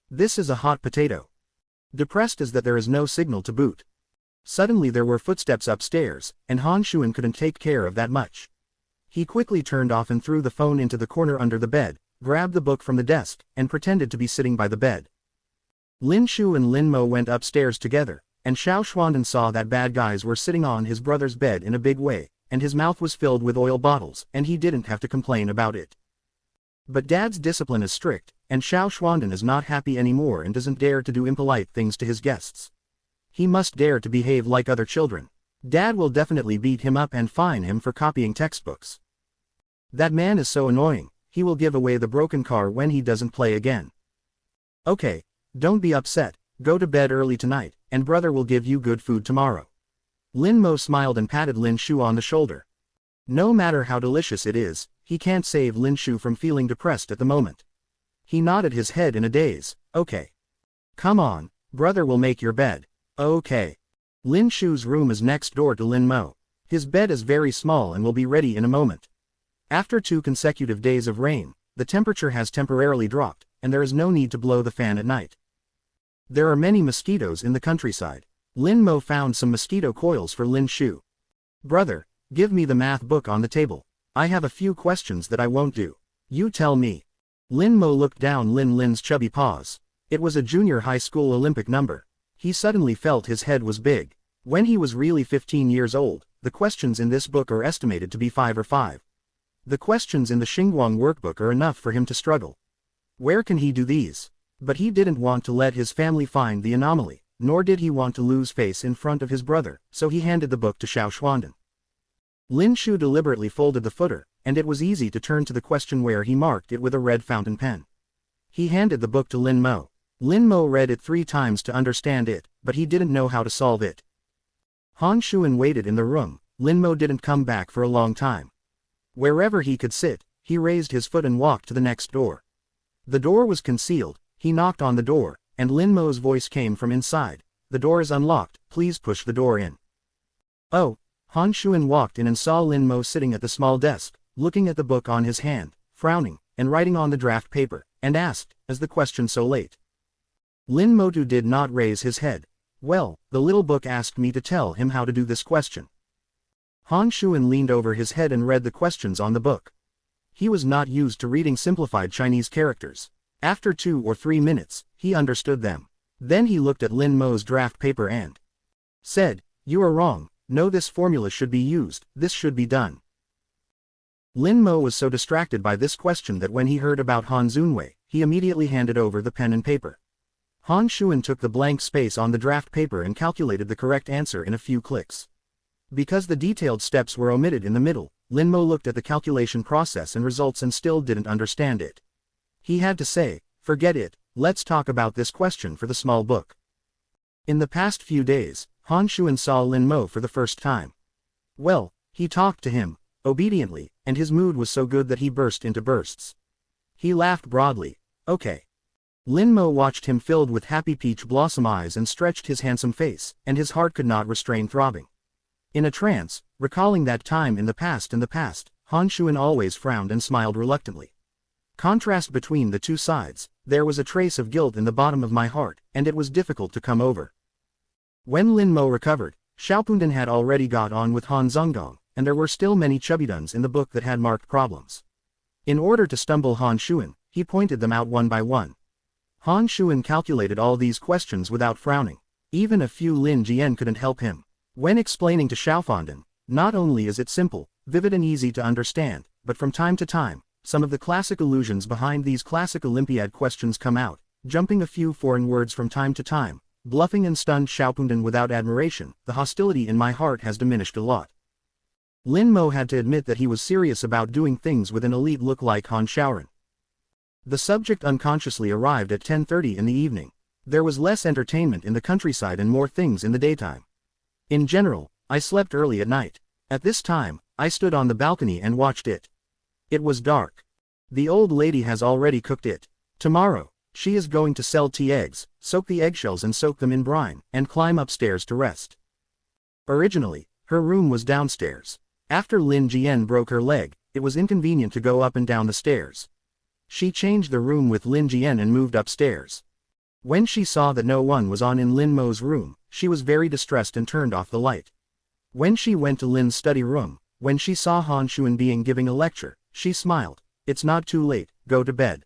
This is a hot potato. Depressed is that there is no signal to boot. Suddenly there were footsteps upstairs, and Han Shuan couldn't take care of that much. He quickly turned off and threw the phone into the corner under the bed, grabbed the book from the desk, and pretended to be sitting by the bed. Lin Shu and Lin Mo went upstairs together, and Xiao Xuanden saw that bad guys were sitting on his brother's bed in a big way, and his mouth was filled with oil bottles, and he didn't have to complain about it. But Dad's discipline is strict, and Xiao Xuanden is not happy anymore and doesn't dare to do impolite things to his guests. He must dare to behave like other children. Dad will definitely beat him up and fine him for copying textbooks. That man is so annoying, he will give away the broken car when he doesn't play again. Okay, don't be upset, go to bed early tonight, and brother will give you good food tomorrow. Lin Mo smiled and patted Lin Shu on the shoulder. No matter how delicious it is, he can't save Lin Shu from feeling depressed at the moment. He nodded his head in a daze. Okay. Come on, brother will make your bed. Okay. Lin Shu's room is next door to Lin Mo. His bed is very small and will be ready in a moment. After 2 consecutive days of rain, the temperature has temporarily dropped, and there is no need to blow the fan at night. There are many mosquitoes in the countryside. Lin Mo found some mosquito coils for Lin Shu. Brother, give me the math book on the table. I have a few questions that I won't do. You tell me. Lin Mo looked down Lin Lin's chubby paws. It was a junior high school Olympic number. He suddenly felt his head was big. When he was really 15 years old, the questions in this book are estimated to be 5 or 5. The questions in the Xinguang workbook are enough for him to struggle. Where can he do these? But he didn't want to let his family find the anomaly, nor did he want to lose face in front of his brother, so he handed the book to Xiao Xuanden. Lin Shu deliberately folded the footer, and it was easy to turn to the question where he marked it with a red fountain pen. He handed the book to Lin Mo. Lin Mo read it 3 times to understand it, but he didn't know how to solve it. Han Shuan waited in the room. Lin Mo didn't come back for a long time. Wherever he could sit, he raised his foot and walked to the next door. The door was concealed. He knocked on the door, and Lin Mo's voice came from inside. "The door is unlocked, please push the door in." Oh! Han Shuan walked in and saw Lin Mo sitting at the small desk, looking at the book on his hand, frowning, and writing on the draft paper, and asked, "Is the question so late?" Lin Motu did not raise his head. "Well, the little book asked me to tell him how to do this question." Han Shuan leaned over his head and read the questions on the book. He was not used to reading simplified Chinese characters. After 2 or 3 minutes, he understood them. Then he looked at Lin Mo's draft paper and said, "You are wrong. No, this formula should be used, this should be done." Lin Mo was so distracted by this question that when he heard about Han Zunwei, he immediately handed over the pen and paper. Han Shuan took the blank space on the draft paper and calculated the correct answer in a few clicks. Because the detailed steps were omitted in the middle, Lin Mo looked at the calculation process and results and still didn't understand it. He had to say, "Forget it, let's talk about this question for the small book." In the past few days, Han Shuan saw Lin Mo for the first time. Well, he talked to him, obediently, and his mood was so good that he burst into bursts. He laughed broadly. "Okay." Lin Mo watched him filled with happy peach blossom eyes and stretched his handsome face, and his heart could not restrain throbbing. In a trance, recalling that time in the past, Han Shuan always frowned and smiled reluctantly. Contrast between the two sides, there was a trace of guilt in the bottom of my heart, and it was difficult to come over. When Lin Mo recovered, Xiaopundan had already got on with Han Zongdong, and there were still many chubiduns in the book that had marked problems. In order to stumble Han Shuan, he pointed them out one by one. Han Shuan calculated all these questions without frowning. Even a few Lin Jian couldn't help him. When explaining to Xiaofundan, not only is it simple, vivid and easy to understand, but from time to time, some of the classic allusions behind these classic Olympiad questions come out, jumping a few foreign words from time to time, bluffing and stunned Xiaopundan without admiration. The hostility in my heart has diminished a lot. Lin Mo had to admit that he was serious about doing things with an elite look like Han Shaoran. The subject unconsciously arrived at 10:30 in the evening. There was less entertainment in the countryside and more things in the daytime. In general, I slept early at night. At this time, I stood on the balcony and watched it. It was dark. The old lady has already cooked it. Tomorrow, she is going to sell tea eggs, soak the eggshells and soak them in brine, and climb upstairs to rest. Originally, her room was downstairs. After Lin Jian broke her leg, it was inconvenient to go up and down the stairs. She changed the room with Lin Jian and moved upstairs. When she saw that no one was on in Lin Mo's room, she was very distressed and turned off the light. When she went to Lin's study room, when she saw Han Shuan being giving a lecture, she smiled. "It's not too late, go to bed.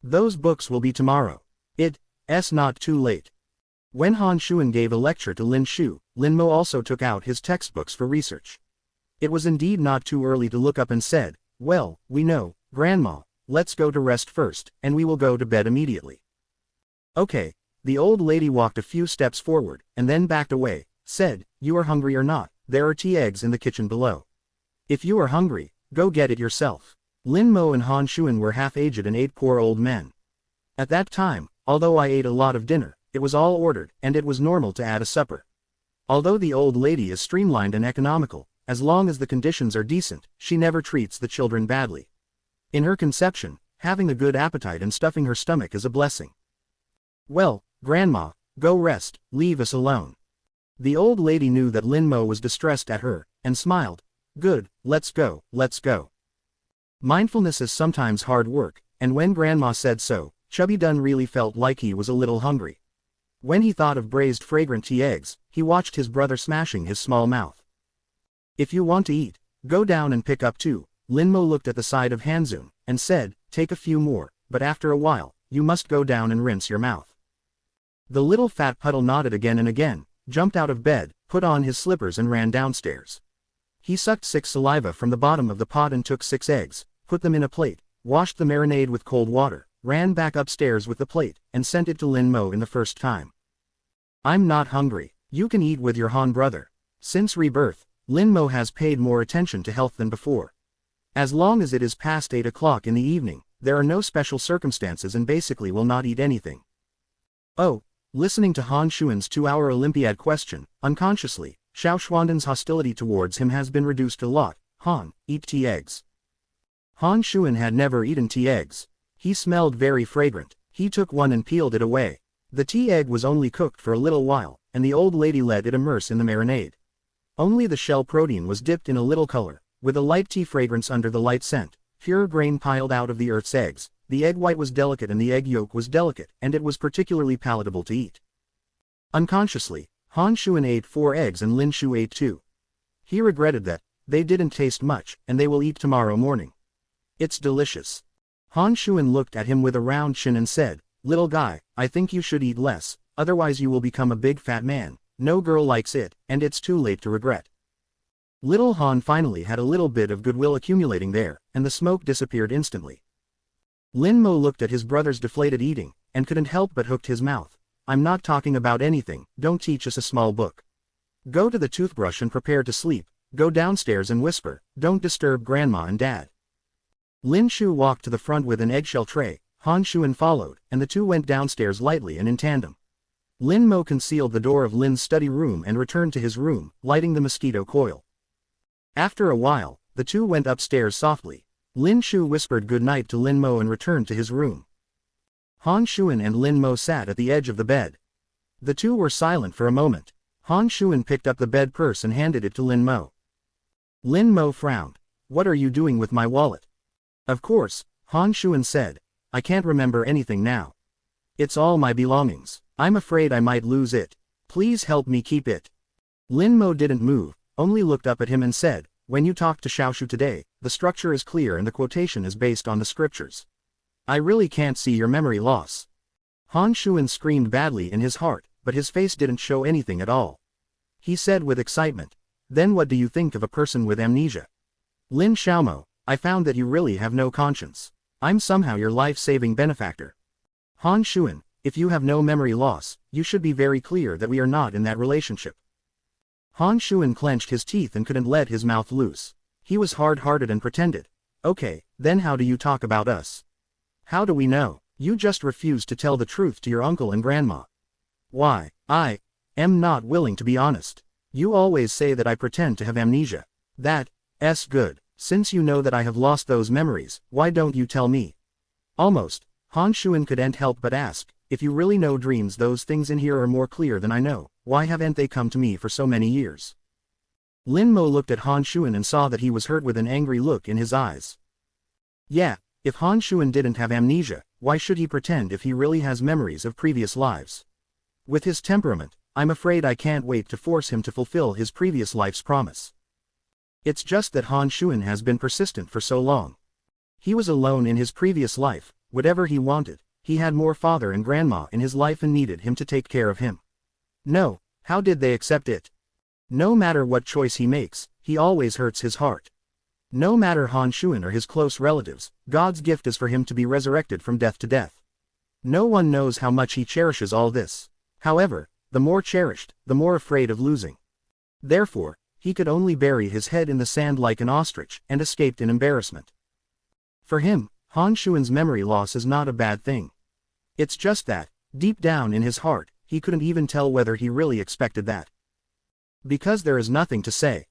Those books will be tomorrow. It's not too late." When Han Shuan gave a lecture to Lin Shu, Lin Mo also took out his textbooks for research. It was indeed not too early to look up and said, "Well, we know, Grandma, let's go to rest first, and we will go to bed immediately." "Okay." The old lady walked a few steps forward, and then backed away, said, "You are hungry or not, there are tea eggs in the kitchen below. If you are hungry, go get it yourself." Lin Mo and Han Shuan were half-aged and 8 poor old men. At that time, although I ate a lot of dinner, it was all ordered, and it was normal to add a supper. Although the old lady is streamlined and economical, as long as the conditions are decent, she never treats the children badly. In her conception, having a good appetite and stuffing her stomach is a blessing. "Well, Grandma, go rest, leave us alone." The old lady knew that Lin Mo was distressed at her, and smiled. "Good, let's go, let's go." Mindfulness is sometimes hard work, and when Grandma said so, Chubby Dun really felt like he was a little hungry. When he thought of braised fragrant tea eggs, he watched his brother smashing his small mouth. "If you want to eat, go down and pick up 2. Lin Mo looked at the side of Hanzun, and said, "Take a few more, but after a while, you must go down and rinse your mouth." The little fat puddle nodded again and again, jumped out of bed, put on his slippers and ran downstairs. He sucked 6 saliva from the bottom of the pot and took 6 eggs, put them in a plate, washed the marinade with cold water, ran back upstairs with the plate, and sent it to Lin Mo in the first time. I'm not hungry. You can eat with your Han brother. Since rebirth, Lin Mo has paid more attention to health than before. As long as it is past 8 o'clock in the evening, there are no special circumstances and basically will not eat anything. Oh, listening to Han Shuan's 2-hour Olympiad question, unconsciously, Xiao Xuanden's hostility towards him has been reduced a lot. Han, eat tea eggs. Han Shuan had never eaten tea eggs. He smelled very fragrant. He took one and peeled it away. The tea egg was only cooked for a little while, and the old lady let it immerse in the marinade. Only the shell protein was dipped in a little color, with a light tea fragrance under the light scent, pure grain piled out of the earth's eggs. The egg white was delicate and the egg yolk was delicate, and it was particularly palatable to eat. Unconsciously, Han Shuan ate 4 eggs and Lin Shu ate 2. He regretted that they didn't taste much, and they will eat tomorrow morning. It's delicious. Han Shuan looked at him with a round chin and said, "Little guy, I think you should eat less, otherwise you will become a big fat man. No girl likes it, and it's too late to regret." Little Han finally had a little bit of goodwill accumulating there, and the smoke disappeared instantly. Lin Mo looked at his brother's deflated eating, and couldn't help but hooked his mouth. "I'm not talking about anything, don't teach us a small book. Go to the toothbrush and prepare to sleep, go downstairs and whisper, don't disturb grandma and dad." Lin Shu walked to the front with an eggshell tray, Han Shuan followed, and the two went downstairs lightly and in tandem. Lin Mo concealed the door of Lin's study room and returned to his room, lighting the mosquito coil. After a while, the two went upstairs softly. Lin Shu whispered good night to Lin Mo and returned to his room. Han Shuan and Lin Mo sat at the edge of the bed. The two were silent for a moment. Han Shuan picked up the bed purse and handed it to Lin Mo. Lin Mo frowned. "What are you doing with my wallet?" "Of course," Han Shuan said. "I can't remember anything now. It's all my belongings. I'm afraid I might lose it. Please help me keep it." Lin Mo didn't move, only looked up at him and said, "When you talked to Xiaoshu today, the structure is clear and the quotation is based on the scriptures. I really can't see your memory loss." Han Shuan screamed badly in his heart, but his face didn't show anything at all. He said with excitement, "Then what do you think of a person with amnesia? Lin Xiaomo, I found that you really have no conscience. I'm somehow your life-saving benefactor. Han Shuan, if you have no memory loss, you should be very clear that we are not in that relationship." Han Shuan clenched his teeth and couldn't let his mouth loose. He was hard-hearted and pretended, "Okay, then how do you talk about us? How do we know? You just refuse to tell the truth to your uncle and grandma." "Why, I am not willing to be honest. You always say that I pretend to have amnesia. That's good. Since you know that I have lost those memories, why don't you tell me?" Almost, Han Shuan couldn't help but ask, "If you really know dreams, those things in here are more clear than I know, why haven't they come to me for so many years?" Lin Mo looked at Han Shuan and saw that he was hurt with an angry look in his eyes. Yeah, if Han Shuan didn't have amnesia, why should he pretend if he really has memories of previous lives? With his temperament, I'm afraid I can't wait to force him to fulfill his previous life's promise. It's just that Han Shuan has been persistent for so long. He was alone in his previous life, whatever he wanted, he had more father and grandma in his life and needed him to take care of him. No, how did they accept it? No matter what choice he makes, he always hurts his heart. No matter Han Shuan or his close relatives, God's gift is for him to be resurrected from death to death. No one knows how much he cherishes all this. However, the more cherished, the more afraid of losing. Therefore, he could only bury his head in the sand like an ostrich, and escaped in embarrassment. For him, Han Shuan's memory loss is not a bad thing. It's just that, deep down in his heart, he couldn't even tell whether he really expected that. Because there is nothing to say.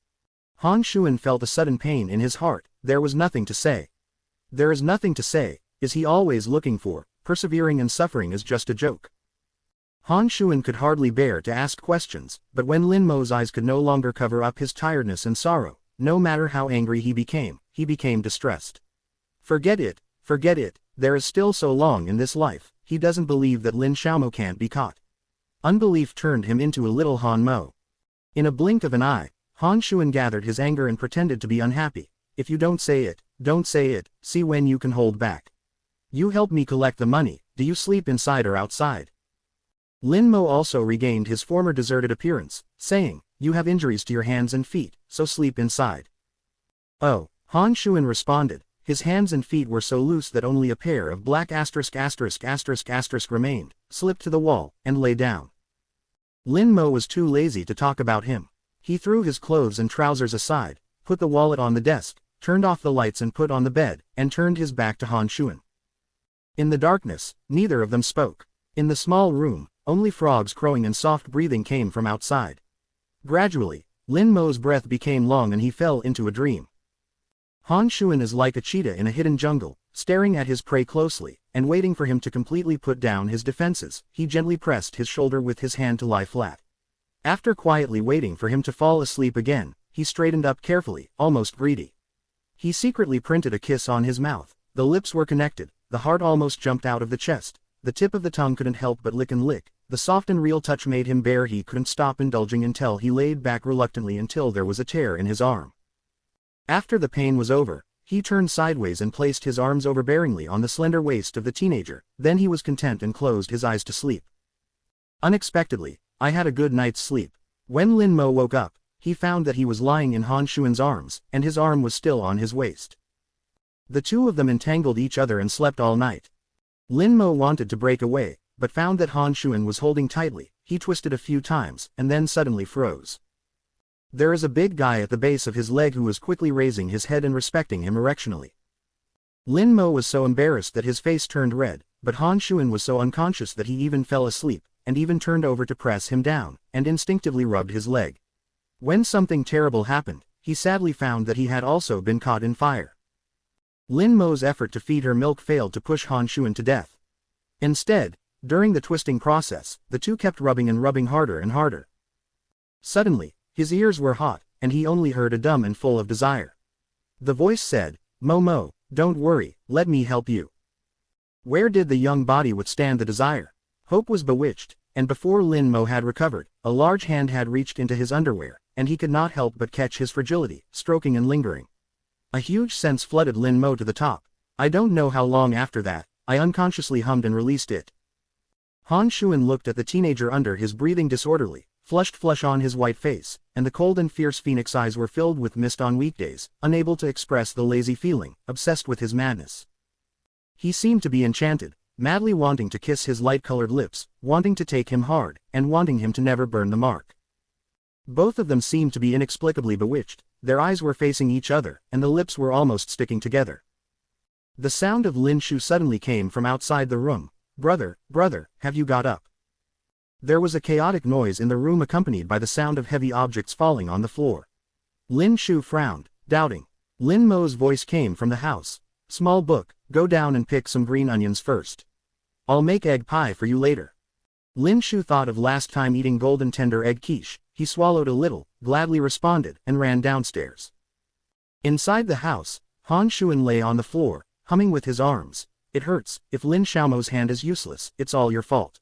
Han Shuan felt a sudden pain in his heart. There was nothing to say. There is nothing to say, is he always looking for, persevering and suffering is just a joke. Han Shuan could hardly bear to ask questions, but when Lin Mo's eyes could no longer cover up his tiredness and sorrow, no matter how angry he became distressed. Forget it, there is still so long in this life, he doesn't believe that Lin Xiaomo can't be caught. Unbelief turned him into a little Han Mo. In a blink of an eye, Han Shuan gathered his anger and pretended to be unhappy. If you don't say it, see when you can hold back. You help me collect the money, do you sleep inside or outside? Lin Mo also regained his former deserted appearance, saying, "You have injuries to your hands and feet, so sleep inside." "Oh," Han Shuan responded. His hands and feet were so loose that only a pair of black ***** remained, slipped to the wall, and lay down. Lin Mo was too lazy to talk about him. He threw his clothes and trousers aside, put the wallet on the desk, turned off the lights and put on the bed, and turned his back to Han Shuan. In the darkness, neither of them spoke. In the small room, only frogs crowing and soft breathing came from outside. Gradually, Lin Mo's breath became long and he fell into a dream. Han Shuan is like a cheetah in a hidden jungle, staring at his prey closely, and waiting for him to completely put down his defenses. He gently pressed his shoulder with his hand to lie flat. After quietly waiting for him to fall asleep again, he straightened up carefully, almost greedy. He secretly printed a kiss on his mouth. The lips were connected, the heart almost jumped out of the chest, the tip of the tongue couldn't help but lick and lick. The soft and real touch made him bare. He couldn't stop indulging until he laid back reluctantly until there was a tear in his arm. After the pain was over, he turned sideways and placed his arms overbearingly on the slender waist of the teenager. Then he was content and closed his eyes to sleep. Unexpectedly, I had a good night's sleep. When Lin Mo woke up, he found that he was lying in Han Shuan's arms, and his arm was still on his waist. The two of them entangled each other and slept all night. Lin Mo wanted to break away, but found that Han Shuan was holding tightly. He twisted a few times, and then suddenly froze. There is a big guy at the base of his leg who was quickly raising his head and respecting him erectionally. Lin Mo was so embarrassed that his face turned red, but Han Shuan was so unconscious that he even fell asleep, and even turned over to press him down, and instinctively rubbed his leg. When something terrible happened, he sadly found that he had also been caught in fire. Lin Mo's effort to feed her milk failed to push Han Shuan to death. Instead, during the twisting process, the two kept rubbing and rubbing harder and harder. Suddenly, his ears were hot, and he only heard a dumb and full of desire. The voice said, "Mo, don't worry, let me help you." Where did the young body withstand the desire? Hope was bewitched, and before Lin Mo had recovered, a large hand had reached into his underwear, and he could not help but catch his fragility, stroking and lingering. A huge sense flooded Lin Mo to the top. I don't know how long after that, I unconsciously hummed and released it. Han Shuan looked at the teenager under his breathing disorderly, flushed flush on his white face, and the cold and fierce phoenix eyes were filled with mist on weekdays, unable to express the lazy feeling, obsessed with his madness. He seemed to be enchanted, madly wanting to kiss his light-colored lips, wanting to take him hard, and wanting him to never burn the mark. Both of them seemed to be inexplicably bewitched. Their eyes were facing each other, and the lips were almost sticking together. The sound of Lin Shu suddenly came from outside the room. Brother, have you got up?" There was a chaotic noise in the room accompanied by the sound of heavy objects falling on the floor. Lin Shu frowned, doubting. Lin Mo's voice came from the house. "Small book, go down and pick some green onions first. I'll make egg pie for you later." Lin Shu thought of last time eating golden tender egg quiche. He swallowed a little, gladly responded, and ran downstairs. Inside the house, Han Shuan lay on the floor, humming with his arms. "It hurts. If Lin Xiaomo's hand is useless, it's all your fault."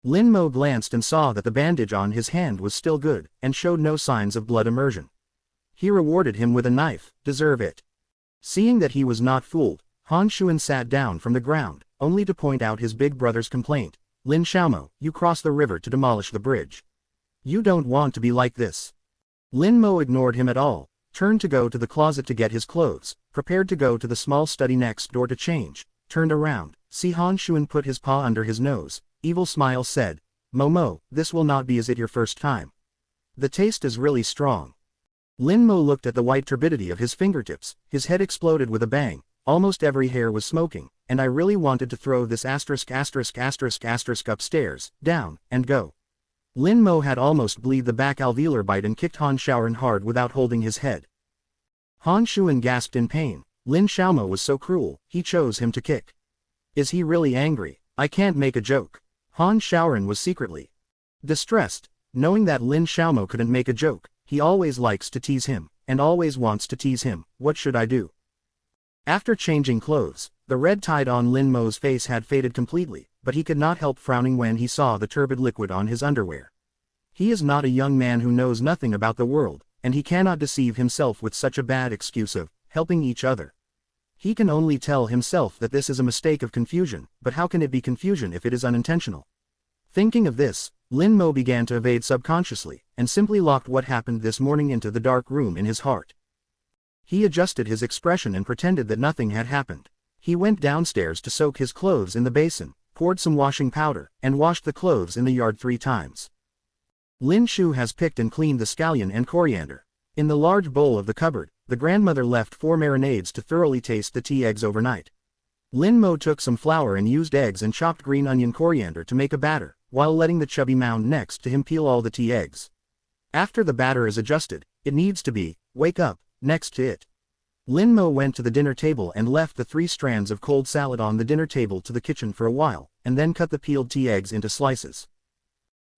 Lin Mo glanced and saw that the bandage on his hand was still good, and showed no signs of blood immersion. He rewarded him with a knife. "Deserve it." Seeing that he was not fooled, Han Shuan sat down from the ground, only to point out his big brother's complaint. "Lin Xiaomo, you crossed the river to demolish the bridge. You don't want to be like this." Lin Mo ignored him at all, turned to go to the closet to get his clothes, prepared to go to the small study next door to change, turned around, see Han Shuan put his paw under his nose, evil smile said, Mo, this will not be as it your first time. The taste is really strong." Lin Mo looked at the white turbidity of his fingertips, his head exploded with a bang, almost every hair was smoking, and I really wanted to throw this **** upstairs, down, and go. Lin Mo had almost bleed the back alveolar bite and kicked Han Shuan hard without holding his head. Han Shuan gasped in pain. Lin Xiaomo was so cruel, he chose him to kick. Is he really angry? I can't make a joke. Han Shuan was secretly distressed, knowing that Lin Xiaomo couldn't make a joke. He always likes to tease him, and always wants to tease him. What should I do? After changing clothes, the red tide on Lin Mo's face had faded completely, but he could not help frowning when he saw the turbid liquid on his underwear. He is not a young man who knows nothing about the world, and he cannot deceive himself with such a bad excuse of helping each other. He can only tell himself that this is a mistake of confusion, but how can it be confusion if it is unintentional? Thinking of this, Lin Mo began to evade subconsciously, and simply locked what happened this morning into the dark room in his heart. He adjusted his expression and pretended that nothing had happened. He went downstairs to soak his clothes in the basin, poured some washing powder, and washed the clothes in the yard 3 times. Lin Shu has picked and cleaned the scallion and coriander. In the large bowl of the cupboard, the grandmother left 4 marinades to thoroughly taste the tea eggs overnight. Lin Mo took some flour and used eggs and chopped green onion coriander to make a batter, while letting the chubby mound next to him peel all the tea eggs. After the batter is adjusted, it needs to be, wake up, next to it. Lin Mo went to the dinner table and left the 3 strands of cold salad on the dinner table to the kitchen for a while, and then cut the peeled tea eggs into slices.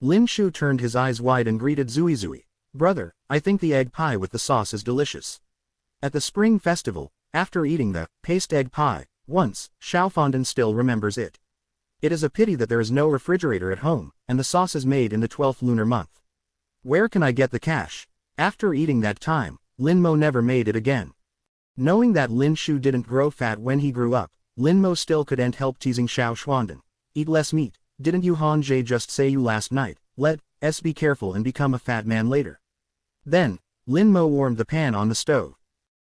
Lin Shu turned his eyes wide and greeted Zui. Brother, I think the egg pie with the sauce is delicious. At the spring festival, after eating the paste egg pie, once, Xiaofondon still remembers it. It is a pity that there is no refrigerator at home, and the sauce is made in the 12th lunar month. Where can I get the cash? After eating that time, Lin Mo never made it again. Knowing that Lin Shu didn't grow fat when he grew up, Lin Mo still couldn't help teasing Xiaofondon. Eat less meat, didn't you Han Jie just say you last night, let's be careful and become a fat man later. Then, Lin Mo warmed the pan on the stove.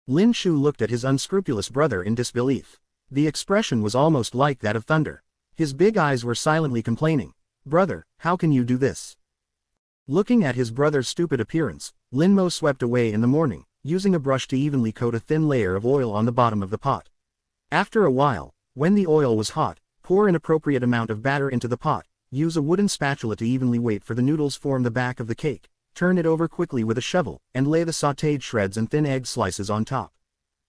Lin Shu looked at his unscrupulous brother in disbelief. The expression was almost like that of thunder. His big eyes were silently complaining. Brother, how can you do this? Looking at his brother's stupid appearance, Lin Mo swept away in the morning, using a brush to evenly coat a thin layer of oil on the bottom of the pot. After a while, when the oil was hot, pour an appropriate amount of batter into the pot, use a wooden spatula to evenly wait for the noodles form the back of the cake, turn it over quickly with a shovel, and lay the sautéed shreds and thin egg slices on top.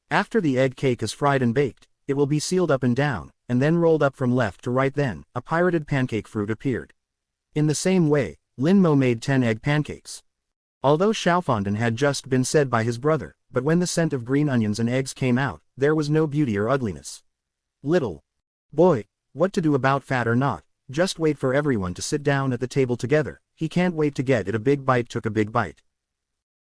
After the egg cake is fried and baked, it will be sealed up and down, and then rolled up from left to right. Then, a pirated pancake fruit appeared. In the same way, Lin Mo made 10 egg pancakes. Although Xiaofondon had just been said by his brother, but when the scent of green onions and eggs came out, there was no beauty or ugliness. Little boy, what to do about fat or not, just wait for everyone to sit down at the table together, he can't wait to get it. A big bite took a big bite.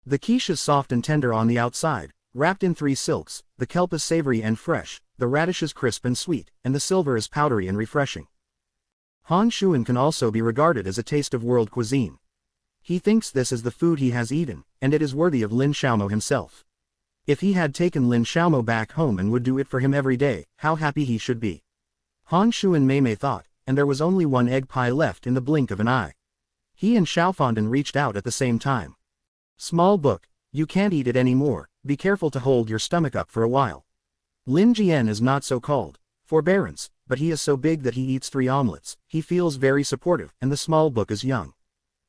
The quiche is soft and tender on the outside, wrapped in 3 silks, the kelp is savory and fresh, the radish is crisp and sweet, and the silver is powdery and refreshing. Han Shuan can also be regarded as a taste of world cuisine. He thinks this is the food he has eaten, and it is worthy of Lin Xiaomo himself. If he had taken Lin Xiaomo back home and would do it for him every day, how happy he should be. Han Shuan Mei thought, and there was only 1 egg pie left in the blink of an eye. He and Xiaofondon reached out at the same time. Small book, you can't eat it anymore, be careful to hold your stomach up for a while. Lin Jian is not so called forbearance, but he is so big that he eats 3 omelets, he feels very supportive, and the small book is young.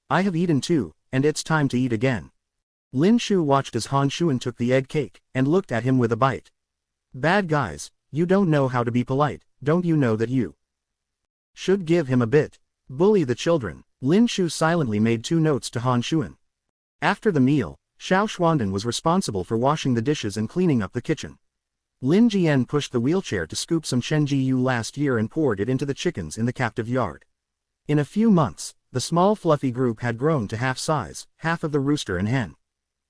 I have eaten too, and it's time to eat again. Lin Shu watched as Han Shuan took the egg cake, and looked at him with a bite. Bad guys, you don't know how to be polite, don't you know that you should give him a bit? Bully the children. Lin Shu silently made 2 notes to Han Shuan. After the meal, Xiaofondon was responsible for washing the dishes and cleaning up the kitchen. Lin Jian pushed the wheelchair to scoop some Chenjiu last year and poured it into the chickens in the captive yard. In a few months, the small fluffy group had grown to half size, half of the rooster and hen.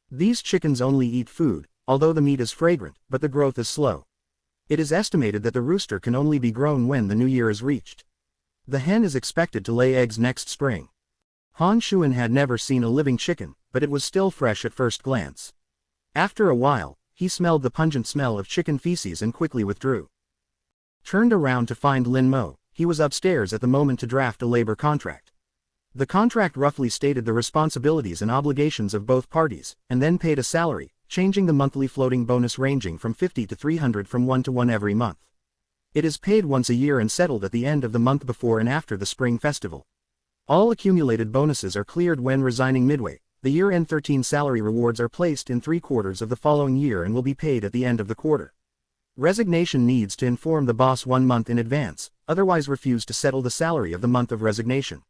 These chickens only eat food, although the meat is fragrant, but the growth is slow. It is estimated that the rooster can only be grown when the new year is reached. The hen is expected to lay eggs next spring. Han Shuan had never seen a living chicken, but it was still fresh at first glance. After a while, he smelled the pungent smell of chicken feces and quickly withdrew. Turned around to find Lin Mo, he was upstairs at the moment to draft a labor contract. The contract roughly stated the responsibilities and obligations of both parties, and then paid a salary, changing the monthly floating bonus ranging from 50 to 300 from 1 to 1 every month. It is paid once a year and settled at the end of the month before and after the spring festival. All accumulated bonuses are cleared when resigning midway. The year-end 13 salary rewards are placed in 3 quarters of the following year and will be paid at the end of the quarter. Resignation needs to inform the boss 1 month in advance, otherwise refuse to settle the salary of the month of resignation.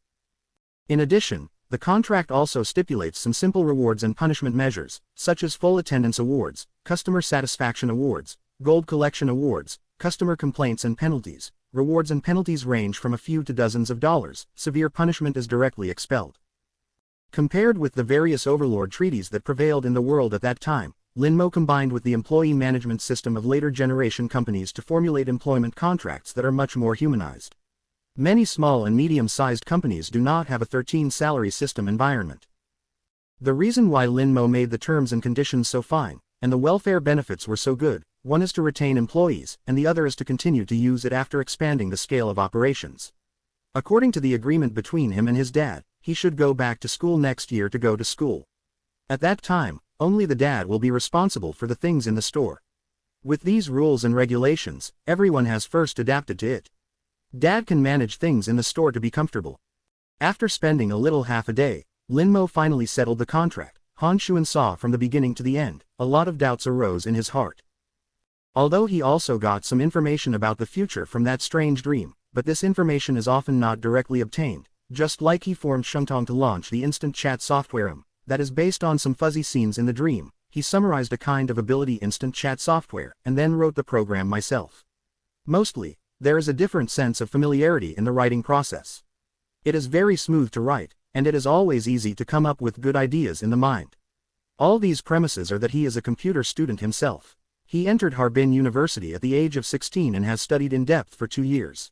In addition, the contract also stipulates some simple rewards and punishment measures, such as full attendance awards, customer satisfaction awards, gold collection awards, customer complaints and penalties. Rewards and penalties range from a few to dozens of dollars. Severe punishment is directly expelled. Compared with the various overlord treaties that prevailed in the world at that time, Lin Mo combined with the employee management system of later generation companies to formulate employment contracts that are much more humanized. Many small and medium-sized companies do not have a 13-salary system environment. The reason why Lin Mo made the terms and conditions so fine, and the welfare benefits were so good, one is to retain employees, and the other is to continue to use it after expanding the scale of operations. According to the agreement between him and his dad, he should go back to school next year to go to school. At that time, only the dad will be responsible for the things in the store. With these rules and regulations, everyone has first adapted to it. Dad can manage things in the store to be comfortable. After spending a little half a day, Lin Mo finally settled the contract. Han Xuan saw from the beginning to the end, a lot of doubts arose in his heart. Although he also got some information about the future from that strange dream, but this information is often not directly obtained, just like he formed Shengtong to launch the instant chat software that is based on some fuzzy scenes in the dream. He summarized a kind of ability instant chat software, and then wrote the program myself. Mostly, there is a different sense of familiarity in the writing process. It is very smooth to write, and it is always easy to come up with good ideas in the mind. All these premises are that he is a computer student himself. He entered Harbin University at the age of 16 and has studied in depth for 2 years.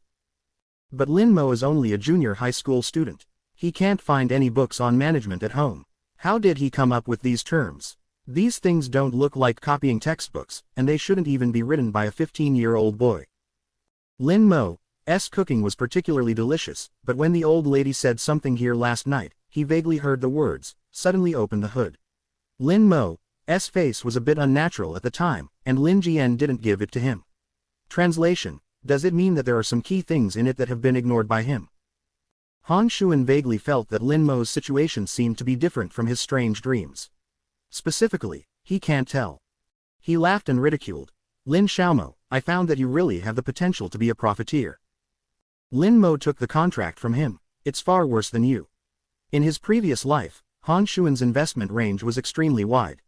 But Lin Mo is only a junior high school student. He can't find any books on management at home. How did he come up with these terms? These things don't look like copying textbooks, and they shouldn't even be written by a 15-year-old boy. Lin Mo's cooking was particularly delicious, but when the old lady said something here last night, he vaguely heard the words, suddenly open the hood. Lin Mo's face was a bit unnatural at the time, and Lin Jian didn't give it to him. Translation: does it mean that there are some key things in it that have been ignored by him? Han Xuan vaguely felt that Lin Mo's situation seemed to be different from his strange dreams. Specifically, he can't tell. He laughed and ridiculed. Lin Xiaomo, I found that you really have the potential to be a profiteer. Lin Mo took the contract from him. It's far worse than you. In his previous life, Han Xuan's investment range was extremely wide.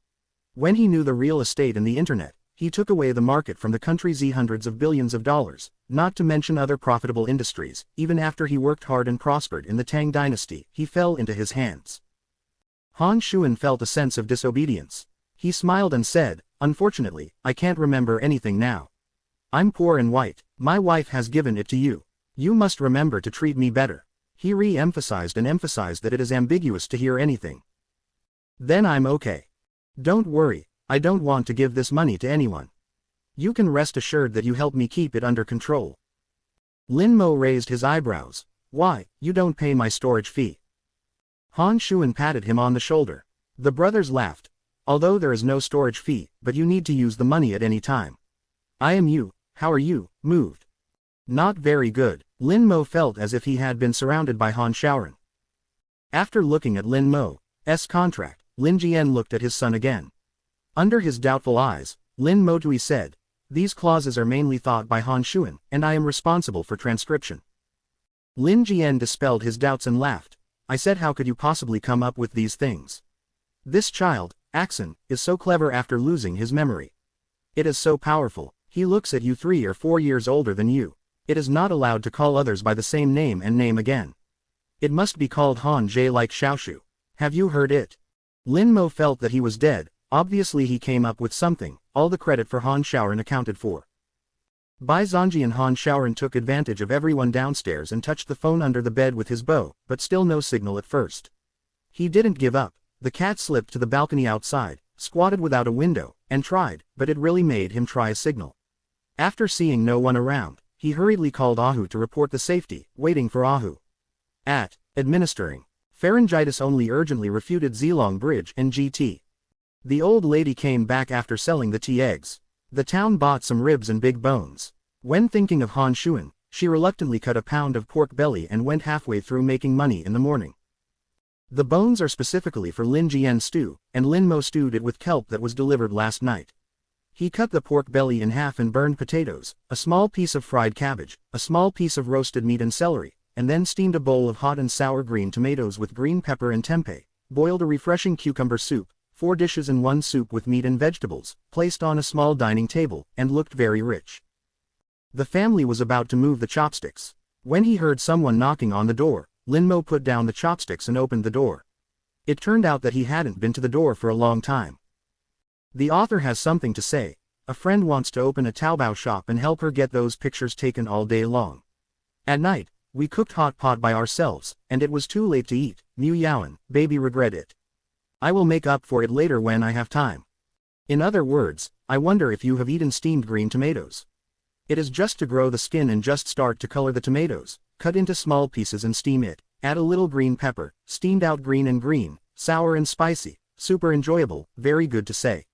When he knew the real estate and the internet, he took away the market from the country's hundreds of billions of dollars, not to mention other profitable industries. Even after he worked hard and prospered in the Tang dynasty, he fell into his hands. Han Xuan felt a sense of disobedience. He smiled and said, unfortunately, I can't remember anything now. I'm poor and white. My wife has given it to you. You must remember to treat me better. He re-emphasized and emphasized that it is ambiguous to hear anything. Then I'm okay. Don't worry, I don't want to give this money to anyone. You can rest assured that you help me keep it under control. Lin Mo raised his eyebrows. Why, you don't pay my storage fee? Han Xuan patted him on the shoulder. The brothers laughed. Although there is no storage fee, but you need to use the money at any time. I am you, how are you, moved? Not very good. Lin Mo felt as if he had been surrounded by Han Xiaoran. After looking at Lin Mo's contract, Lin Jian looked at his son again. Under his doubtful eyes, Lin Motui said, these clauses are mainly thought by Han Xuan, and I am responsible for transcription. Lin Jian dispelled his doubts and laughed. I said, how could you possibly come up with these things? This child, Axon, is so clever after losing his memory. It is so powerful. He looks at you 3 or 4 years older than you. It is not allowed to call others by the same name and name again. It must be called Han Jie like Xiaoshu. Have you heard it? Lin Mo felt that he was dead. Obviously he came up with something. All the credit for Han Xiaoran accounted for. Bai Zongji and Han Xiaoran took advantage of everyone downstairs and touched the phone under the bed with his bow, but still no signal at first. He didn't give up. The cat slipped to the balcony outside, squatted without a window, and tried, but it really made him try a signal. After seeing no one around, he hurriedly called Ahu to report the safety, waiting for Ahu. Administering. Pharyngitis only urgently refuted Zilong Bridge and GT. The old lady came back after selling the tea eggs. The town bought some ribs and big bones. When thinking of Han Xuan, she reluctantly cut a pound of pork belly and went halfway through making money in the morning. The bones are specifically for Lin Jian stew, and Lin Mo stewed it with kelp that was delivered last night. He cut the pork belly in half and burned potatoes, a small piece of fried cabbage, a small piece of roasted meat and celery, and then steamed a bowl of hot and sour green tomatoes with green pepper and tempeh, boiled a refreshing cucumber soup, 4 dishes and 1 soup with meat and vegetables, placed on a small dining table, and looked very rich. The family was about to move the chopsticks. When he heard someone knocking on the door, Lin Mo put down the chopsticks and opened the door. It turned out that he hadn't been to the door for a long time. The author has something to say. A friend wants to open a Taobao shop and help her get those pictures taken all day long. At night, we cooked hot pot by ourselves, and it was too late to eat. Mu Yaoan, baby regret it. I will make up for it later when I have time. In other words, I wonder if you have eaten steamed green tomatoes. It is just to grow the skin and just start to color the tomatoes, cut into small pieces and steam it, add a little green pepper, steamed out green and green, sour and spicy, super enjoyable, very good to say.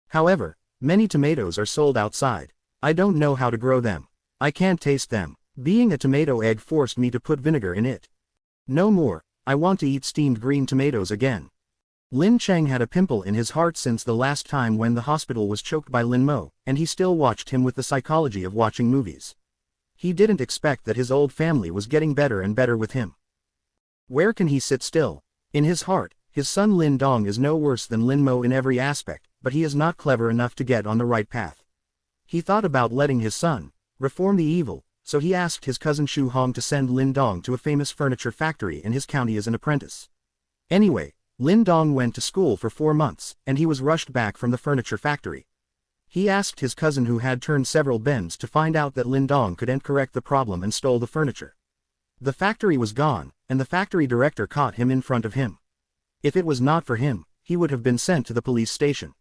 However, many tomatoes are sold outside. I don't know how to grow them. I can't taste them. Being a tomato egg forced me to put vinegar in it. No more, I want to eat steamed green tomatoes again. Lin Cheng had a pimple in his heart since the last time when the hospital was choked by Lin Mo, and he still watched him with the psychology of watching movies. He didn't expect that his old family was getting better and better with him. Where can he sit still? In his heart, his son Lin Dong is no worse than Lin Mo in every aspect, but he is not clever enough to get on the right path. He thought about letting his son reform the evil, so he asked his cousin Shu Hong to send Lin Dong to a famous furniture factory in his county as an apprentice. Anyway, Lin Dong went to school for 4 months, and he was rushed back from the furniture factory. He asked his cousin who had turned several bends to find out that Lin Dong couldn't correct the problem and stole the furniture. The factory was gone, and the factory director caught him in front of him. If it was not for him, he would have been sent to the police station.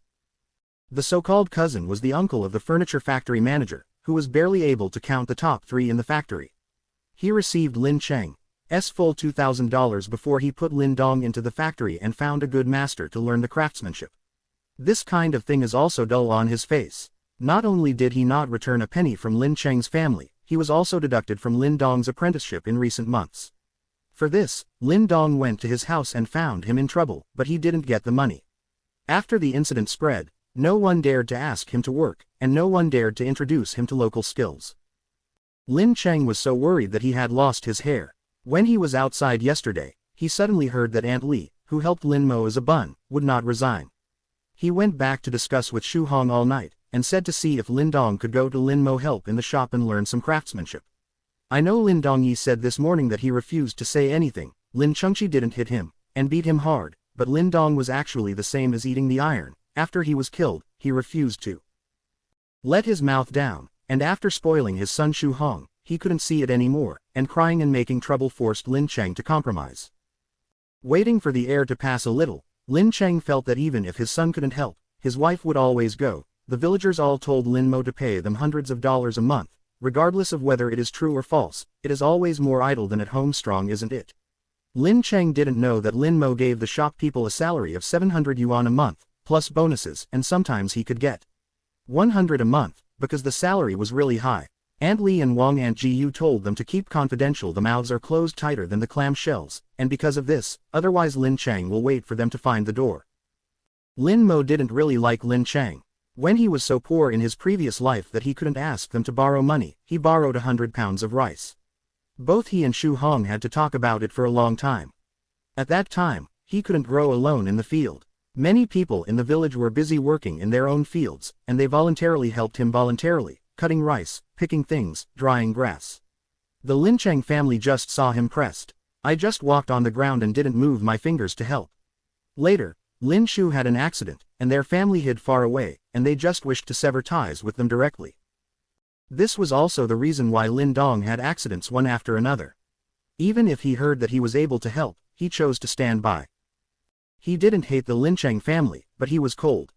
The so-called cousin was the uncle of the furniture factory manager, who was barely able to count the top 3 in the factory. He received Lin Cheng's full $2,000 before he put Lin Dong into the factory and found a good master to learn the craftsmanship. This kind of thing is also dull on his face. Not only did he not return a penny from Lin Cheng's family, he was also deducted from Lin Dong's apprenticeship in recent months. For this, Lin Dong went to his house and found him in trouble, but he didn't get the money. After the incident spread, no one dared to ask him to work, and no one dared to introduce him to local skills. Lin Cheng was so worried that he had lost his hair. When he was outside yesterday, he suddenly heard that Aunt Li, who helped Lin Mo as a bun, would not resign. He went back to discuss with Shu Hong all night, and said to see if Lin Dong could go to Lin Mo help in the shop and learn some craftsmanship. I know Lin Dongyi said this morning that he refused to say anything. Lin Chengshi didn't hit him, and beat him hard, but Lin Dong was actually the same as eating the iron. After he was killed, he refused to let his mouth down, and after spoiling his son Shu Hong, he couldn't see it anymore, and crying and making trouble forced Lin Cheng to compromise. Waiting for the air to pass a little, Lin Cheng felt that even if his son couldn't help, his wife would always go. The villagers all told Lin Mo to pay them hundreds of dollars a month, regardless of whether it is true or false. It is always more idle than at home strong, isn't it? Lin Cheng didn't know that Lin Mo gave the shop people a salary of 700 yuan a month, plus bonuses, and sometimes he could get 100 a month, because the salary was really high. Aunt Li and Wang Aunt Jiu told them to keep confidential. The mouths are closed tighter than the clam shells, and because of this, otherwise Lin Cheng will wait for them to find the door. Lin Mo didn't really like Lin Cheng. When he was so poor in his previous life that he couldn't ask them to borrow money, he borrowed 100 pounds of rice. Both he and Shu Hong had to talk about it for a long time. At that time, he couldn't grow alone in the field. Many people in the village were busy working in their own fields, and they voluntarily helped him voluntarily, cutting rice, picking things, drying grass. The Lin Cheng family just saw him pressed. I just walked on the ground and didn't move my fingers to help. Later, Lin Shu had an accident, and their family hid far away, and they just wished to sever ties with them directly. This was also the reason why Lin Dong had accidents one after another. Even if he heard that he was able to help, he chose to stand by. He didn't hate the Lin Cheng family, but he was cold.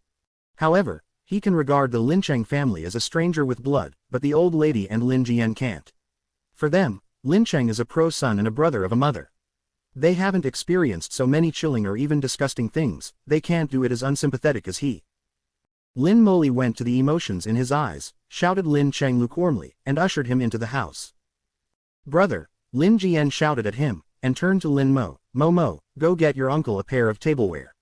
However, he can regard the Lin Cheng family as a stranger with blood, but the old lady and Lin Jian can't. For them, Lin Cheng is a pro-son and a brother of a mother. They haven't experienced so many chilling or even disgusting things. They can't do it as unsympathetic as he. Lin Moli went to the emotions in his eyes, shouted Lin Cheng lukewarmly, and ushered him into the house. Brother, Lin Jian shouted at him, and turned to Lin Mo. Mo, go get your uncle a pair of tableware.